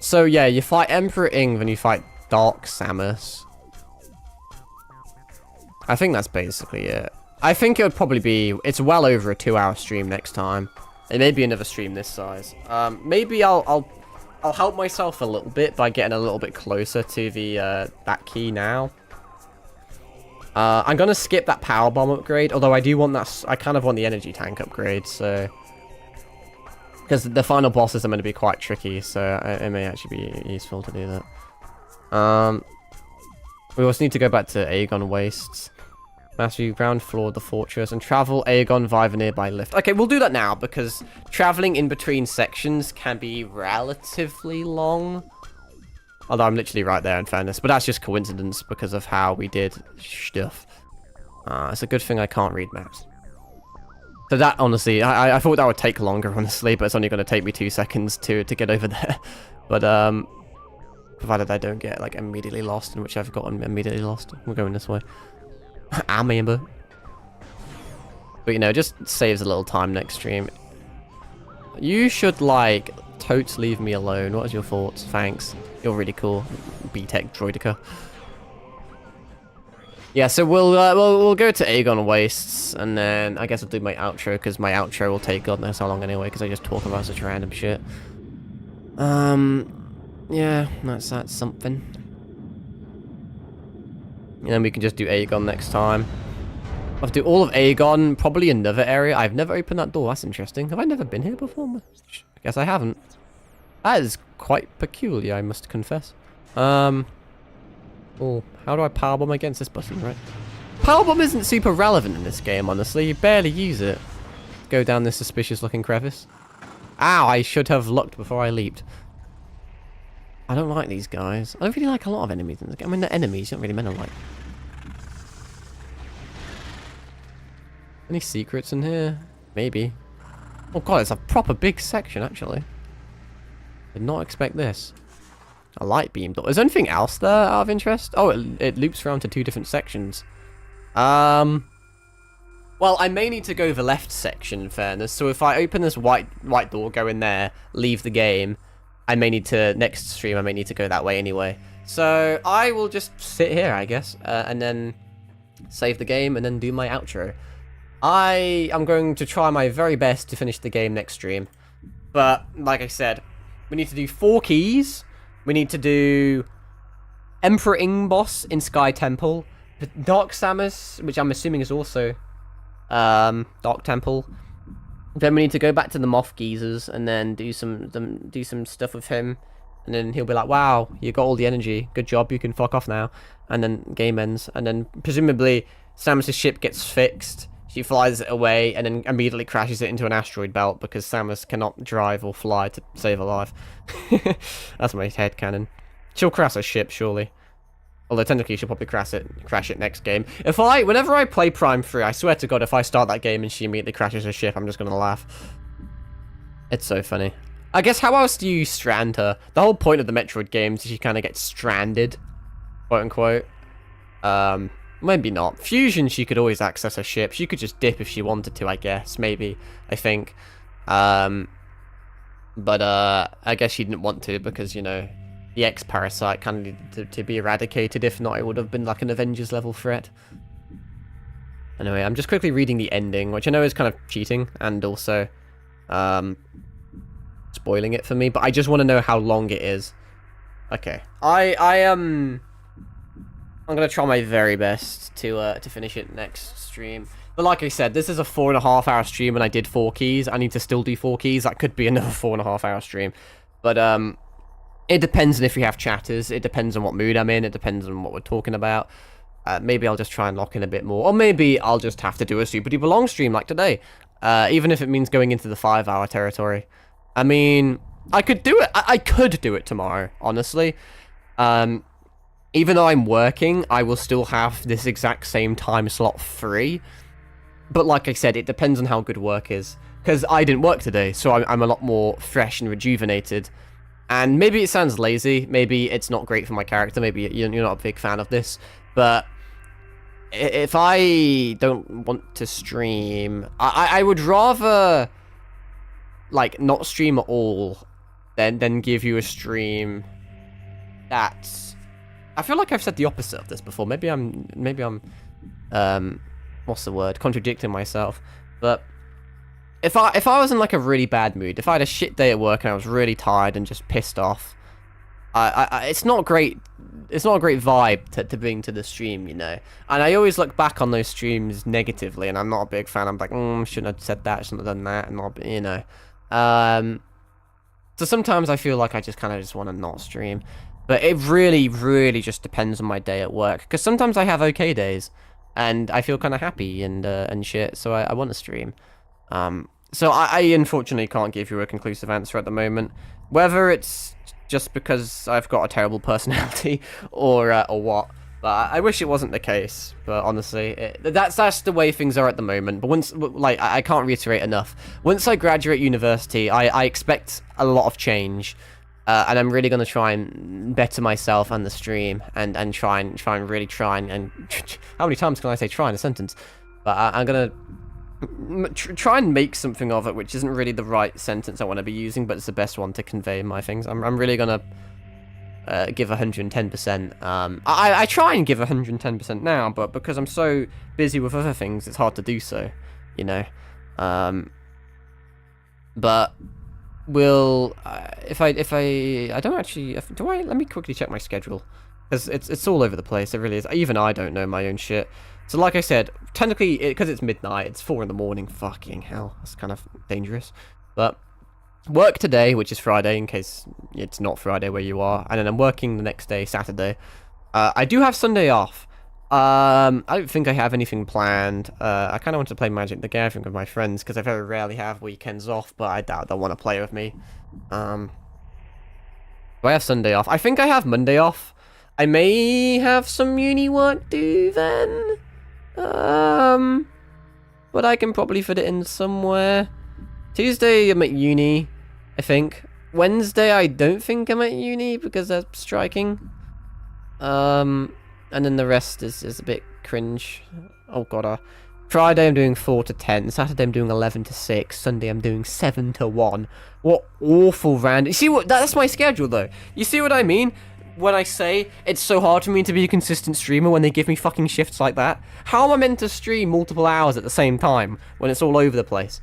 So, yeah, you fight Emperor Ing, then you fight Dark Samus. I think that's basically it. I think it would probably be... It's well over a 2-hour stream next time. It may be another stream this size. Maybe I'll help myself a little bit by getting a little bit closer to the that key now. I'm gonna skip that power bomb upgrade, although I do want that. I kind of want the energy tank upgrade, so Because the final bosses are going to be quite tricky, so it may actually be useful to do that. We also need to go back to Aegon Wastes. Master ground floor of the fortress and travel Aegon via the nearby lift. Okay, we'll do that now because traveling in between sections can be relatively long. Although I'm literally right there in fairness, but that's just coincidence because of how we did stuff. It's a good thing I can't read maps. So that, honestly, I thought that would take longer, honestly, but it's only going to take me 2 seconds to get over there. But, provided I don't get, like, immediately lost, in which I've gotten immediately lost. We're going this way. I remember. But, you know, just saves a little time next stream. You should, like, totes leave me alone. What are your thoughts? Thanks. You're really cool. B-Tech Droidica. Yeah, so we'll go to Aegon Wastes, and then I guess I'll do my outro, because my outro will take God knows how long anyway, because I just talk about such random shit. Yeah, that's something. And then we can just do Aegon next time. I'll do all of Aegon, probably another area. I've never opened that door. That's interesting. Have I never been here before? I guess I haven't. That is quite peculiar, I must confess. Oh, how do I powerbomb against this button, right? Powerbomb isn't super relevant in this game, honestly. You barely use it. Go down this suspicious-looking crevice. Ow, I should have looked before I leaped. I don't like these guys. I don't really like a lot of enemies in this game. I mean, they're enemies. You don't really meant to like. Any secrets in here? Maybe. Oh god, it's a proper big section, actually. Did not expect this. A light beam door. Is there anything else there out of interest? Oh, it loops around to 2 different sections. Well, I may need to go the left section, in fairness. So if I open this white door, go in there, leave the game, I may need to, next stream, I may need to go that way anyway. So I will just sit here, I guess, and then save the game and then do my outro. I am going to try my very best to finish the game next stream. But, like I said, we need to do 4 keys. We need to do Emperor Ingboss in Sky Temple. Dark Samus, which I'm assuming is also Dark Temple. Then we need to go back to the Moth Geezers and then do some stuff with him. And then he'll be like, wow, you got all the energy. Good job, you can fuck off now. And then game ends. And then presumably Samus' ship gets fixed. She flies it away and then immediately crashes it into an asteroid belt because Samus cannot drive or fly to save her life. That's my headcanon. She'll crash her ship, surely. Although technically she'll probably crash it next game. Whenever I play Prime 3, I swear to God, if I start that game and she immediately crashes her ship, I'm just gonna laugh. It's so funny. I guess how else do you strand her? The whole point of the Metroid games is she kind of gets stranded, quote unquote. Maybe not. Fusion, she could always access her ship. She could just dip if she wanted to, I guess. Maybe, I think. But I guess she didn't want to because, you know, the X-Parasite kind of needed to be eradicated. If not, it would have been like an Avengers level threat. Anyway, I'm just quickly reading the ending, which I know is kind of cheating and also spoiling it for me, but I just want to know how long it is. Okay. I'm going to try my very best to finish it next stream. But like I said, this is a 4.5 hour stream and I did 4 keys. I need to still do 4 keys. That could be another 4.5 hour stream. But it depends on if we have chatters. It depends on what mood I'm in. It depends on what we're talking about. Maybe I'll just try and lock in a bit more. Or maybe I'll just have to do a super duper long stream like today. Even if it means going into the 5 hour territory. I mean, I could do it. I could do it tomorrow, honestly. Even though I'm working, I will still have this exact same time slot free. But like I said, it depends on how good work is. Because I didn't work today, so I'm a lot more fresh and rejuvenated. And maybe it sounds lazy. Maybe it's not great for my character. Maybe you're not a big fan of this. But if I don't want to stream, I would rather like not stream at all than give you a stream that's... I feel like I've said the opposite of this before. Maybe I'm what's the word? Contradicting myself. But if I was in like a really bad mood, if I had a shit day at work and I was really tired and just pissed off, it's not great. It's not a great vibe to bring to the stream, you know. And I always look back on those streams negatively, and I'm not a big fan. I'm like, shouldn't have said that, shouldn't have done that, and not, you know. So sometimes I feel like I just kind of just want to not stream. But it really, really just depends on my day at work. Because sometimes I have okay days, and I feel kind of happy and shit, so I want to stream. So I unfortunately can't give you a conclusive answer at the moment. Whether it's just because I've got a terrible personality or what. But I wish it wasn't the case. But honestly, that's the way things are at the moment. But once, like, I can't reiterate enough. Once I graduate university, I expect a lot of change. And I'm really gonna try and better myself and the stream, and try and really try and how many times can I say try in a sentence? But I'm gonna try and make something of it, which isn't really the right sentence I want to be using, but it's the best one to convey my things. I'm really gonna give 110%. I try and give 110% now, but because I'm so busy with other things, it's hard to do so, you know. But will if I don't actually let me quickly check my schedule, because it's all over the place. It really is. Even I don't know my own shit. So like I said, technically, because it's midnight, it's 4 in the morning. Fucking hell, that's kind of dangerous. But work today, which is Friday, in case it's not Friday where you are, and then I'm working the next day, Saturday. I do have Sunday off. I don't think I have anything planned. I kind of want to play Magic the Gathering with my friends, because I very rarely have weekends off, but I doubt they'll want to play with me. Do I have Sunday off? I think I have Monday off. I may have some uni work due then. But I can probably fit it in somewhere. Tuesday, I'm at uni, I think. Wednesday, I don't think I'm at uni because they're striking. And then the rest is a bit cringe. Oh god. Friday, I'm doing 4 to 10. Saturday, I'm doing 11 to 6. Sunday, I'm doing 7 to 1. What awful random. You see what? That's my schedule, though. You see what I mean? When I say it's so hard for me to be a consistent streamer when they give me fucking shifts like that. How am I meant to stream multiple hours at the same time when it's all over the place?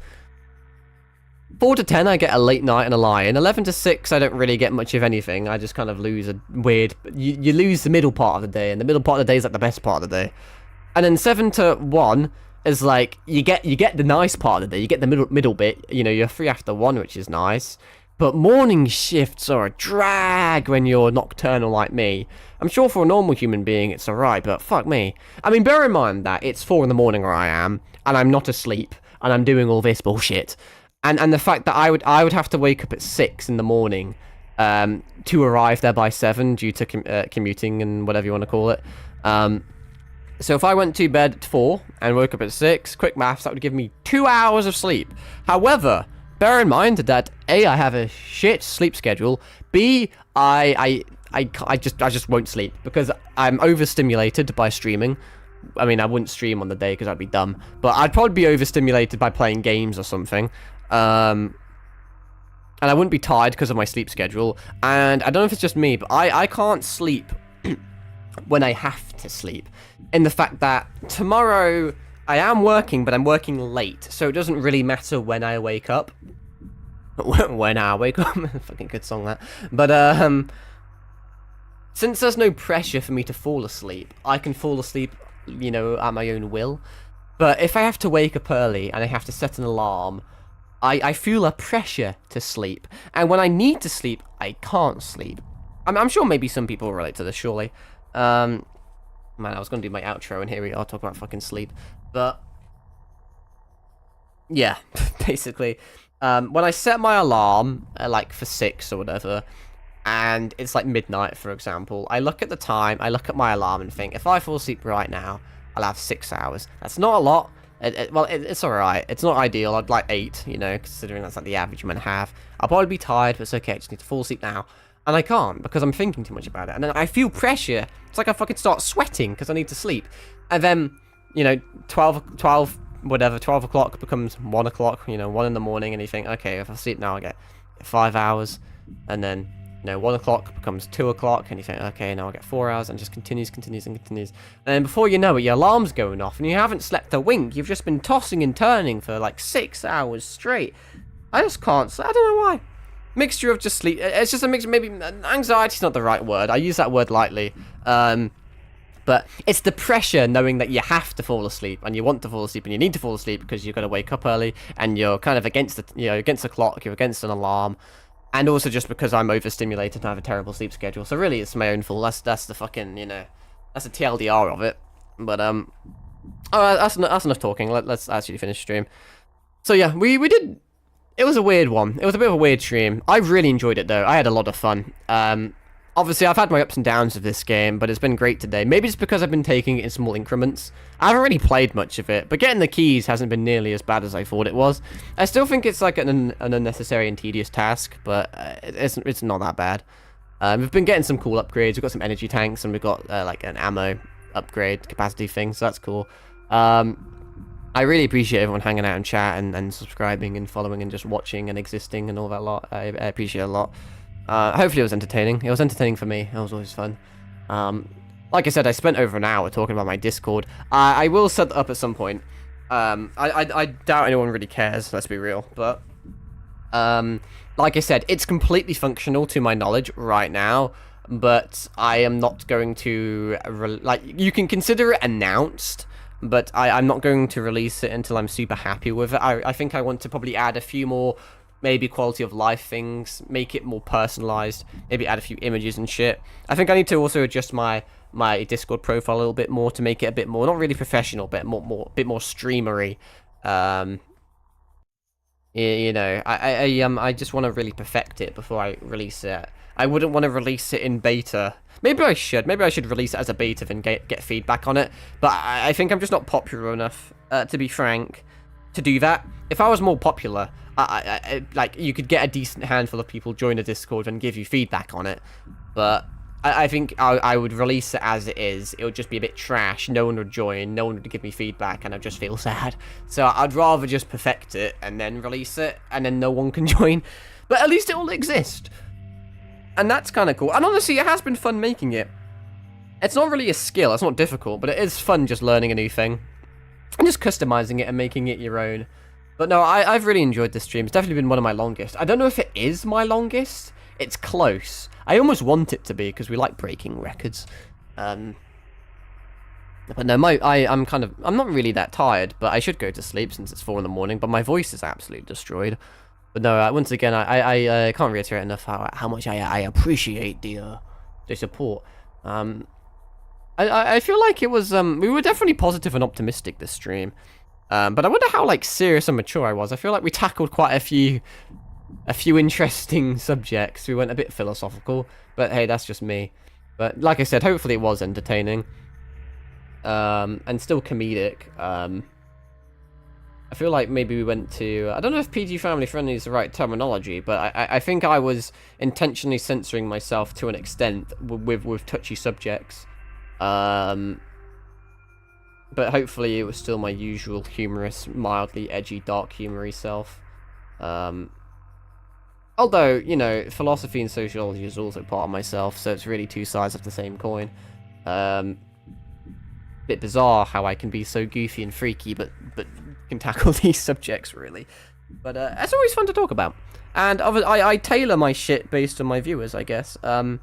4 to 10, I get a late night and a lie-in. 11 to 6, I don't really get much of anything. I just kind of lose a weird... You lose the middle part of the day, and the middle part of the day is like the best part of the day. And then 7 to 1 is like, you get the nice part of the day. You get the middle bit. You know, you're free after 1, which is nice. But morning shifts are a drag when you're nocturnal like me. I'm sure for a normal human being it's alright, but fuck me. I mean, bear in mind that it's 4 in the morning where I am, and I'm not asleep, and I'm doing all this bullshit. And the fact that I would have to wake up at 6 in the morning to arrive there by 7 due to commuting and whatever you want to call it. So if I went to bed at 4 and woke up at 6, quick maths, that would give me 2 hours of sleep. However, bear in mind that A, I have a shit sleep schedule. B, I just won't sleep because I'm overstimulated by streaming. I mean, I wouldn't stream on the day because I'd be dumb, but I'd probably be overstimulated by playing games or something. And I wouldn't be tired because of my sleep schedule. And I don't know if it's just me, but I can't sleep when I have to sleep. In the fact that tomorrow I am working, but I'm working late, so it doesn't really matter when I wake up. When I wake up, fucking good song that. But since there's no pressure for me to fall asleep, I can fall asleep, you know, at my own will. But if I have to wake up early and I have to set an alarm, I feel a pressure to sleep. And when I need to sleep, I can't sleep. I'm sure maybe some people relate to this, surely. Man, I was going to do my outro, and here we are, talk about fucking sleep. But yeah, basically, when I set my alarm, like for 6 or whatever, and it's like midnight, for example, I look at the time, I look at my alarm and think, if I fall asleep right now, I'll have 6 hours. That's not a lot. It's alright. It's not ideal. I'd like 8, you know, considering that's like the average I'm going to have. I'll probably be tired, but it's okay. I just need to fall asleep now. And I can't, because I'm thinking too much about it. And then I feel pressure. It's like I fucking start sweating, because I need to sleep. And then, you know, 12 o'clock becomes 1 o'clock, you know, 1 in the morning, and you think, okay, if I sleep now, I get 5 hours. And then, you know, 1 o'clock becomes 2 o'clock, and you think, okay, now I get 4 hours, and just continues. And then before you know it, your alarm's going off, and you haven't slept a wink. You've just been tossing and turning for like 6 hours straight. I just can't. I don't know why. Mixture of just sleep. It's just a mixture. Maybe anxiety's not the right word. I use that word lightly. But But it's the pressure knowing that you have to fall asleep and you want to fall asleep and you need to fall asleep because you've got to wake up early and you're kind of against the clock, you're against an alarm. And also just because I'm overstimulated and I have a terrible sleep schedule. So really it's my own fault. That's the fucking, that's the TLDR of it. But oh, that's enough talking. Let's actually finish stream. So yeah, we did. It was a weird one. It was a bit of a weird stream. I really enjoyed it though. I had a lot of fun. Obviously, I've had my ups and downs of this game, but it's been great today. Maybe it's because I've been taking it in small increments. I haven't really played much of it, but getting the keys hasn't been nearly as bad as I thought it was. I still think it's like an unnecessary and tedious task, but it's not that bad. We've been getting some cool upgrades. We've got some energy tanks, and we've got like an ammo upgrade capacity thing, so that's cool. I really appreciate everyone hanging out in chat and subscribing and following and just watching and existing and all that lot. I appreciate it a lot. Hopefully it was entertaining. It was entertaining for me. It was always fun. Like I said, I spent over an hour talking about my Discord. I will set that up at some point. I doubt anyone really cares, let's be real. But, like I said, it's completely functional to my knowledge right now. But I am not going to... you can consider it announced. But I'm not going to release it until I'm super happy with it. I think I want to probably add a few more... maybe quality of life things, make it more personalized, maybe add a few images and shit. I think I need to also adjust my Discord profile a little bit more to make it a bit more, not really professional, but a bit more streamery. I just want to really perfect it before I release it. I wouldn't want to release it in beta. Maybe I should release it as a beta and get feedback on it. But I think I'm just not popular enough, to be frank, to do that. If I was more popular, like, you could get a decent handful of people join a Discord and give you feedback on it. But I think I would release it as it is. It would just be a bit trash. No one would join. No one would give me feedback, and I'd just feel sad. So I'd rather just perfect it and then release it, and then no one can join. But at least it will exist. And that's kind of cool. And honestly, it has been fun making it. It's not really a skill. It's not difficult, but it is fun just learning a new thing. And just customizing it and making it your own. But no, I've really enjoyed this stream. It's definitely been one of my longest. I don't know if it is my longest. It's close. I almost want it to be because we like breaking records. But no, I'm not really that tired, but I should go to sleep since it's 4 in the morning. But my voice is absolutely destroyed. But no, once again, I can't reiterate enough how much I appreciate the support. I feel like it was we were definitely positive and optimistic this stream. But I wonder how, like, serious and mature I was. I feel like we tackled quite a few interesting subjects. We went a bit philosophical, but hey, that's just me. But like I said, hopefully it was entertaining. And still comedic. I feel like maybe we went to... I don't know if PG family friendly is the right terminology, but I think I was intentionally censoring myself to an extent with touchy subjects. But hopefully it was still my usual humorous, mildly edgy, dark humory self. Although, philosophy and sociology is also part of myself, so it's really two sides of the same coin. Bit bizarre how I can be so goofy and freaky, but can tackle these subjects, really. But it's always fun to talk about. And I tailor my shit based on my viewers, I guess. I'll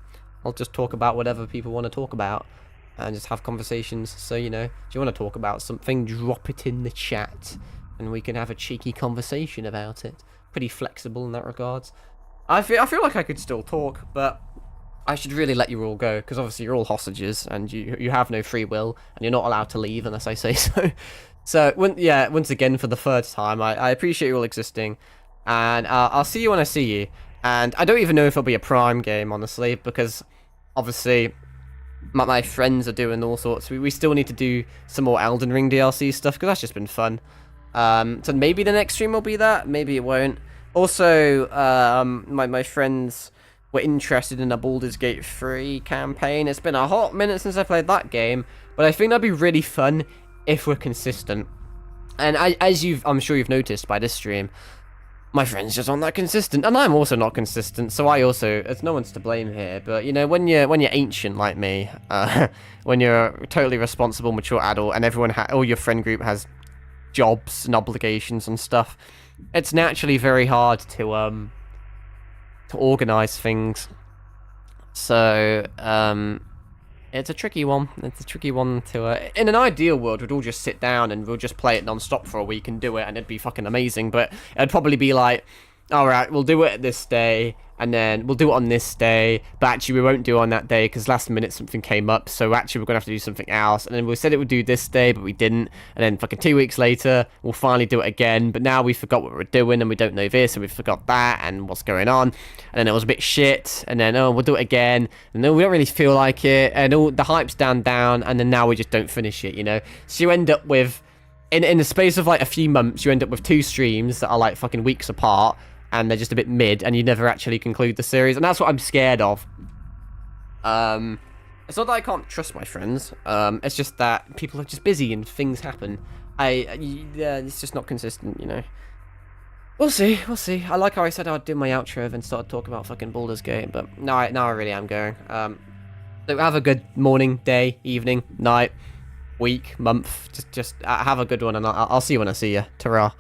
just talk about whatever people want to talk about. And just have conversations. So, do you want to talk about something, drop it in the chat. And we can have a cheeky conversation about it. Pretty flexible in that regards. I feel like I could still talk, but I should really let you all go. Because obviously you're all hostages, and you have no free will. And you're not allowed to leave unless I say so. So, once again, for the third time, I appreciate you all existing. And I'll see you when I see you. And I don't even know if it'll be a Prime game, honestly. Because, obviously... My friends are doing all sorts. We still need to do some more Elden Ring DLC stuff, because that's just been fun. So maybe the next stream will be that. Maybe it won't. Also, my friends were interested in a Baldur's Gate 3 campaign. It's been a hot minute since I played that game, but I think that'd be really fun if we're consistent. And as I'm sure you've noticed by this stream, my friends just aren't that consistent, and I'm also not consistent, so it's no one's to blame here, but, when you're ancient like me, when you're a totally responsible, mature adult, and all your friend group has jobs and obligations and stuff, it's naturally very hard to organize things. So, It's a tricky one. It's a tricky one to. In an ideal world, we'd all just sit down and we'll just play it non-stop for a week and do it, and it'd be fucking amazing. But it'd probably be like, all right, we'll do it this day, and then we'll do it on this day. But actually, we won't do it on that day because last minute something came up. So actually, we're gonna have to do something else. And then we said it would do this day, but we didn't. And then fucking 2 weeks later, we'll finally do it again. But now we forgot what we're doing, and we don't know this, and we forgot that, and what's going on. And then it was a bit shit. And then we'll do it again. And then we don't really feel like it. And all the hype's down. And then now we just don't finish it. You know. So you end up with, in the space of like a few months, you end up with 2 streams that are like fucking weeks apart. And they're just a bit mid, and you never actually conclude the series, and that's what I'm scared of. It's not that I can't trust my friends. It's just that people are just busy and things happen. Yeah, it's just not consistent, you know. We'll see. I like how I said I'd do my outro and started talking about fucking Baldur's Gate, but now I really am going. So have a good morning, day, evening, night, week, month. Just have a good one, and I'll see you when I see you. Ta-ra.